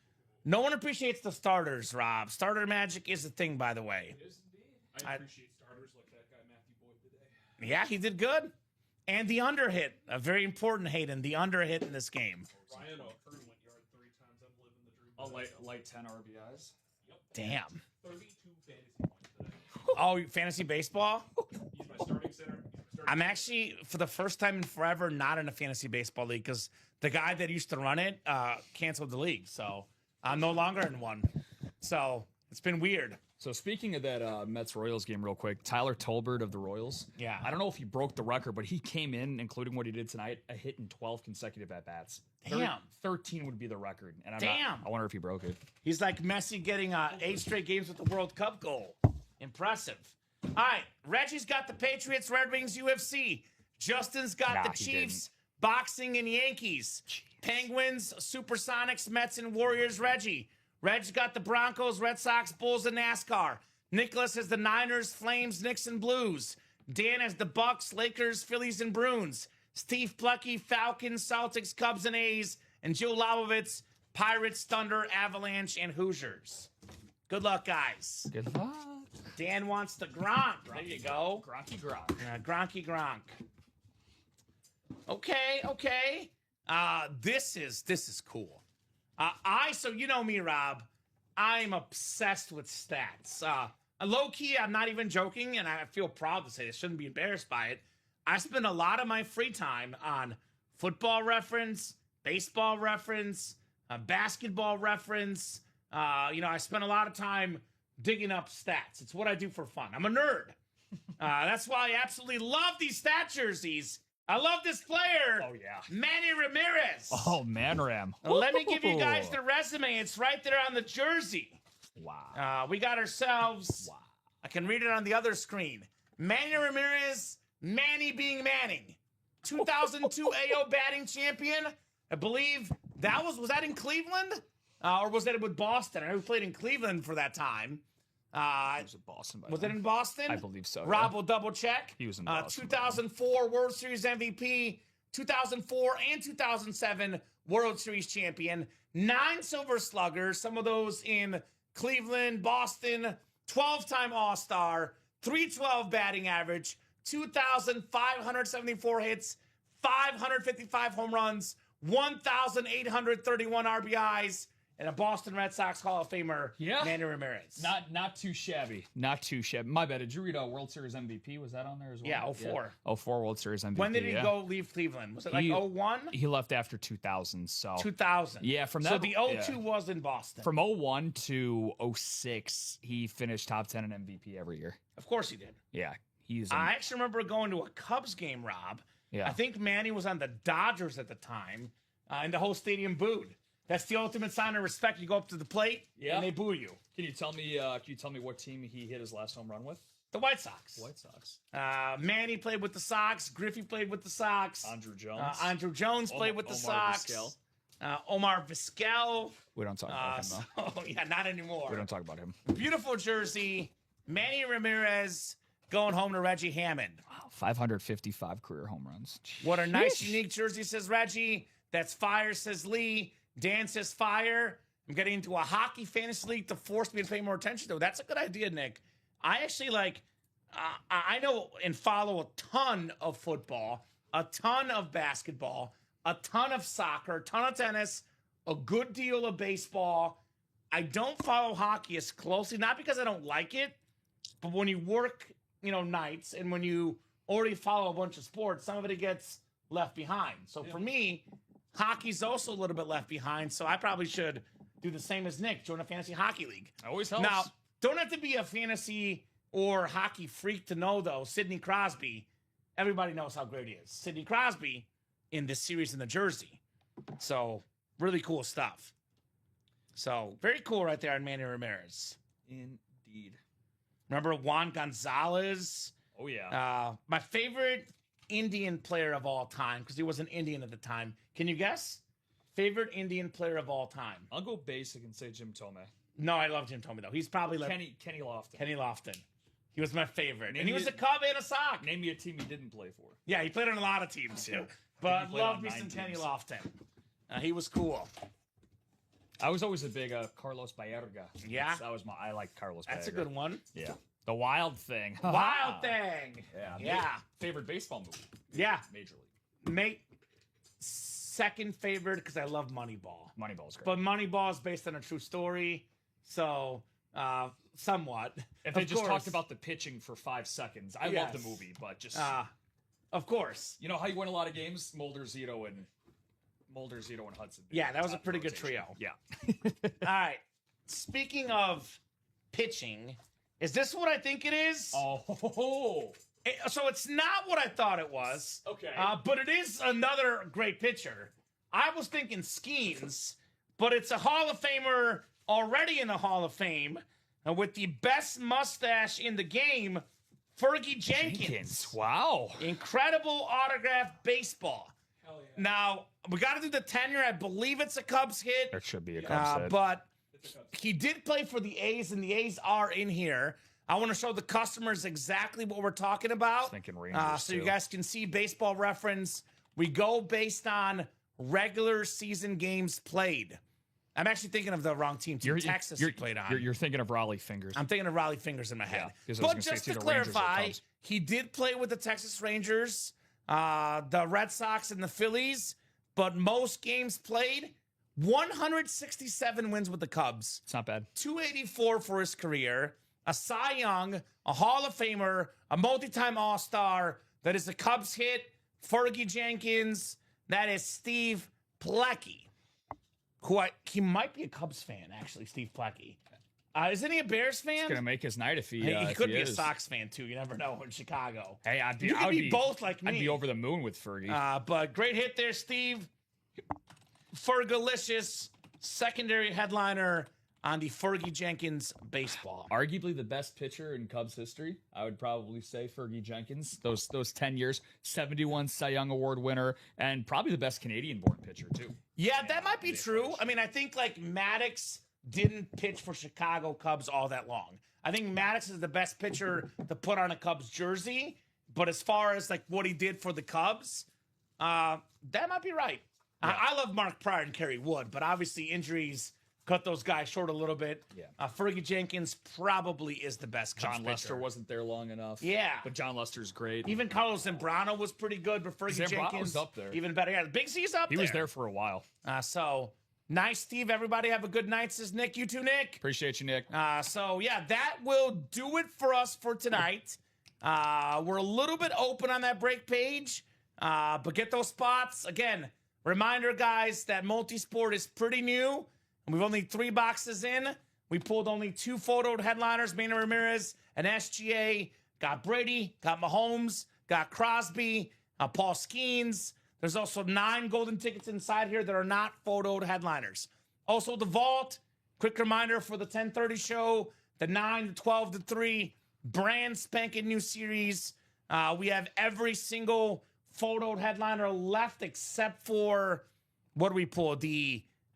No one appreciates the starters, Rob. Starter magic is a thing, by the way. It is indeed. I appreciate starters like that guy Matthew Boyd today. Yeah, he did good. And the underhit, a very important, Hayden, the underhit in this game. Ryan O'Kern went yard 3 times. I'm living the dream. A light 10 RBIs. Yep. Damn. 32 fantasy points today. Oh, fantasy baseball? He's my starting center. I'm actually, for the first time in forever, not in a fantasy baseball league because the guy that used to run it canceled the league. So I'm no longer in one. So it's been weird. So speaking of that Mets-Royals game real quick, Tyler Tolbert of the Royals. Yeah. I don't know if he broke the record, but he came in, including what he did tonight, a hit in 12 consecutive at-bats. Damn. 13 would be the record. And Damn. I wonder if he broke it. He's like Messi getting 8 straight games with the World Cup goal. Impressive. All right. Reggie's got the Patriots, Red Wings, UFC. Justin's got the Chiefs, boxing, and Yankees. Jeez. Penguins, Supersonics, Mets, and Warriors, Reggie. Reg's got the Broncos, Red Sox, Bulls, and NASCAR. Nicholas has the Niners, Flames, Knicks, and Blues. Dan has the Bucks, Lakers, Phillies, and Bruins. Steve Plucky, Falcons, Celtics, Cubs, and A's. And Joe Labovitz, Pirates, Thunder, Avalanche, and Hoosiers. Good luck, guys. Good luck. Dan wants the Gronk. There you go. Gronky Gronk. Gronky Gronk. Okay. This is cool. So you know me, Rob. I'm obsessed with stats. Low key, I'm not even joking, and I feel proud to say this. Shouldn't be embarrassed by it. I spend a lot of my free time on football reference, baseball reference, basketball reference. I spent a lot of time digging up stats. It's what I do for fun. I'm a nerd. That's why I absolutely love these stat jerseys. I love this player. Oh, yeah. Manny Ramirez. Oh, man, Ram. Let me give you guys the resume. It's right there on the jersey. Wow. We got ourselves. Wow. I can read it on the other screen. Manny Ramirez, Manny being Manning. 2002 AO batting champion. I believe that was that in Cleveland? Or was that with Boston? I know he played in Cleveland for that time. It was in Boston. Was it in Boston? I believe so. Rob will double check. He was in Boston. 2004 World Series MVP, 2004 and 2007 World Series champion, 9 Silver Sluggers, some of those in Cleveland, Boston, 12-time All-Star, 312 batting average, 2,574 hits, 555 home runs, 1,831 RBIs, and a Boston Red Sox Hall of Famer, Manny Ramirez. Not too shabby. Not too shabby. My bad. Did you read World Series MVP? Was that on there as well? Yeah, 04. Yeah. 04 World Series MVP. When did he go leave Cleveland? Was it like 01? He left after 2000. So 2000. Yeah, from that. So the 02 was in Boston. From 01 to 06, he finished top 10 in MVP every year. Of course he did. Yeah, I actually remember going to a Cubs game, Rob. Yeah. I think Manny was on the Dodgers at the time, and the whole stadium booed. That's the ultimate sign of respect. You go up to the plate, and they boo you. Can you tell me? What team he hit his last home run with? The White Sox. White Sox. Manny played with the Sox. Griffey played with the Sox. Andrew Jones. Andrew Jones played with the Sox. Vizquel. Omar Vizquel. We don't talk about him, though. Oh, yeah, not anymore. We don't talk about him. Beautiful jersey. Manny Ramirez going home to Reggie Hammond. Wow, 555 career home runs. What a nice, unique jersey, says Reggie. That's fire, says Lee. Dan says fire. I'm getting into a hockey fantasy league to force me to pay more attention to. That's a good idea, Nick. I actually I know and follow a ton of football, a ton of basketball, a ton of soccer, a ton of tennis, a good deal of baseball. I don't follow hockey as closely, not because I don't like it, but when you work, nights, and when you already follow a bunch of sports, some of it gets left behind. So for me, hockey's also a little bit left behind, so I probably should do the same as Nick, join a fantasy hockey league. Always helps. Now, don't have to be a fantasy or hockey freak to know, though, Sidney Crosby, everybody knows how great he is. Sidney Crosby in this series in the jersey. So, really cool stuff. So, very cool right there on Manny Ramirez. Indeed. Remember Juan Gonzalez? Oh, yeah. My favorite Indian player of all time, because he was an Indian at the time. Can you guess? Favorite Indian player of all time? I'll go basic and say Jim Tomei. No, I love Jim Tomei, though. He's probably like Kenny Lofton. Kenny Lofton. He was my favorite. And he was a Cub and a Sock. Name me a team he didn't play for. Yeah, he played on a lot of teams, too. But love me some Kenny Lofton. He was cool. I was always a big Carlos Baerga. Yeah? I like Carlos Baerga. That's a good one. Yeah. The Wild Thing. Wild Thing. Yeah. Favorite baseball movie. Yeah. Major League. Second favorite, because I love Moneyball. Moneyball's great. But Moneyball is based on a true story, so somewhat. If they just talked about the pitching for 5 seconds, I love the movie, but just... of course. You know how you win a lot of games? Mulder, Zito, and Hudson. Yeah, that was a pretty good trio. Yeah. All right. Speaking of pitching, is this what I think it is? Oh. So it's not what I thought it was. Okay. But it is another great pitcher. I was thinking Skeens, but it's a Hall of Famer already in the Hall of Fame with the best mustache in the game, Fergie Jenkins. Wow. Incredible autographed baseball. Hell yeah. Now, we got to do the tenure. I believe it's a Cubs hit. It should be a Cubs hit. But he did play for the A's, and the A's are in here. I want to show the customers exactly what we're talking about. Thinking Rangers, so you guys can see Baseball Reference. We go based on regular season games played. I'm actually thinking of the wrong team. Texas he played on. You're thinking of Raleigh Fingers. I'm thinking of Raleigh Fingers in my head. Yeah, but just to clarify, he did play with the Texas Rangers, the Red Sox, and the Phillies. But most games played, 167 wins with the Cubs. It's not bad. 284 for his career. A Cy Young, a Hall of Famer, a multi-time All-Star that is a Cubs hit, Fergie Jenkins. That is Steve Plecky, he might be a Cubs fan, actually, Steve Plecky. Isn't he a Bears fan? It's gonna make his night if he. He could be is. a Sox fan too. You never know in Chicago. Hey, You could be both like me. I'd be over the moon with Fergie. But great hit there, Steve. Fergalicious, secondary headliner on the Fergie Jenkins baseball. Arguably the best pitcher in Cubs history. I would probably say Fergie Jenkins. Those 10 years, 71 Cy Young Award winner, and probably the best Canadian-born pitcher too. Yeah, that might be true. I mean, I think like Maddox didn't pitch for Chicago Cubs all that long. I think Maddox is the best pitcher to put on a Cubs jersey, but as far as like what he did for the Cubs, that might be right. Yeah. I love Mark Pryor and Kerry Wood, but obviously injuries cut those guys short a little bit. Yeah. Fergie Jenkins probably is the best Cubs John pitcher. Lester wasn't there long enough. Yeah. But John Lester's great. Even Carlos Zambrano was pretty good, but Fergie Jenkins was up there. Even better. Yeah, Big C's up there. He was there for a while. So nice, Steve. Everybody have a good night, says Nick. You too, Nick. Appreciate you, Nick. So yeah, that will do it for us for tonight. We're a little bit open on that break page, but get those spots. Again, reminder, guys, that multi-sport is pretty new. We've only 3 boxes in. We pulled only 2 photoed headliners, Manny Ramirez and SGA. Got Brady, got Mahomes, got Crosby, Paul Skeens. There's also 9 golden tickets inside here that are not photoed headliners. Also, the vault. Quick reminder for the 10:30 show, the 9 to 12 to 3 brand spanking new series. We have every single photoed headliner left except for, what do we pull?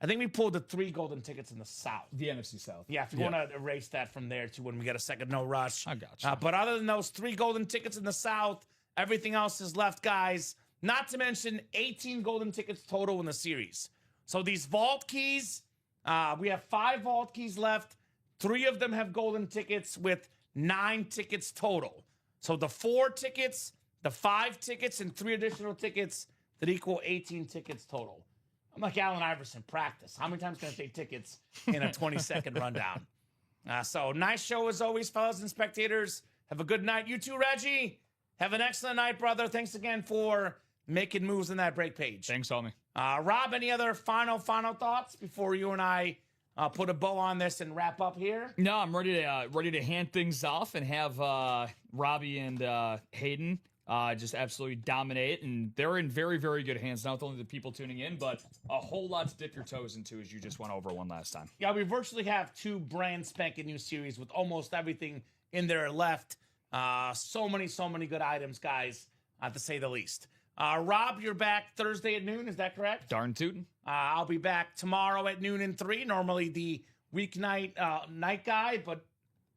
I think we pulled the 3 golden tickets in the South. The NFC South. Yeah, if you want to erase that from there too when we get a second, no rush. I got you. But other than those 3 golden tickets in the South, everything else is left, guys. Not to mention 18 golden tickets total in the series. So these vault keys, we have 5 vault keys left. 3 of them have golden tickets with 9 tickets total. So the 4 tickets, the 5 tickets, and 3 additional tickets that equal 18 tickets total. I'm like Allen Iverson, practice. How many times can I take tickets in a 20-second rundown? So nice show as always, fellas and spectators. Have a good night. You too, Reggie. Have an excellent night, brother. Thanks again for making moves in that break page. Thanks, homie. Rob, any other final thoughts before you and I put a bow on this and wrap up here? No, I'm ready to hand things off and have Robbie and Hayden just absolutely dominate, and they're in very, very good hands. Not only the people tuning in, but a whole lot to dip your toes into, as you just went over one last time. Yeah, we virtually have 2 brand spanking new series with almost everything in there left. So many good items, guys, to say the least. Rob, you're back Thursday at noon. Is that correct? Darn tootin'. I'll be back tomorrow at noon and 3. Normally the weeknight night guy, but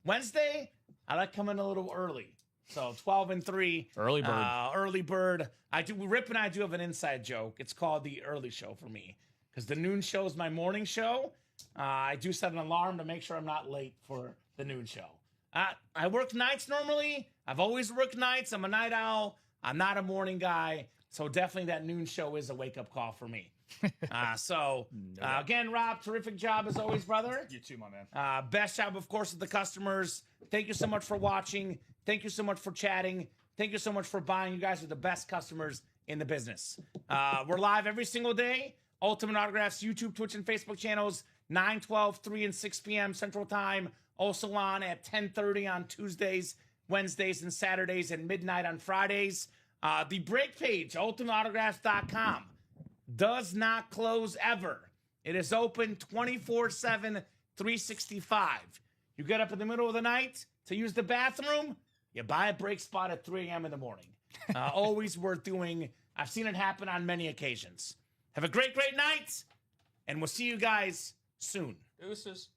Wednesday I like coming a little early. So 12 and 3. Early bird. Early bird. Rip and I do have an inside joke. It's called the early show for me because the noon show is my morning show. I do set an alarm to make sure I'm not late for the noon show. I work nights normally. I've always worked nights. I'm a night owl. I'm not a morning guy. So definitely that noon show is a wake-up call for me. Again, Rob, terrific job as always, brother. You too, my man. Best job, of course, with the customers. Thank you so much for watching. Thank you so much for chatting. Thank you so much for buying. You guys are the best customers in the business. We're live every single day. Ultimate Autographs, YouTube, Twitch, and Facebook channels, 9, 12, 3, and 6 p.m. Central Time. Also on at 10:30 on Tuesdays, Wednesdays, and Saturdays, and midnight on Fridays. The break page, ultimateautographs.com, does not close ever. It is open 24/7, 365. You get up in the middle of the night to use the bathroom, you buy a break spot at 3 a.m. in the morning. Always worth doing. I've seen it happen on many occasions. Have a great night, and we'll see you guys soon. Deuces.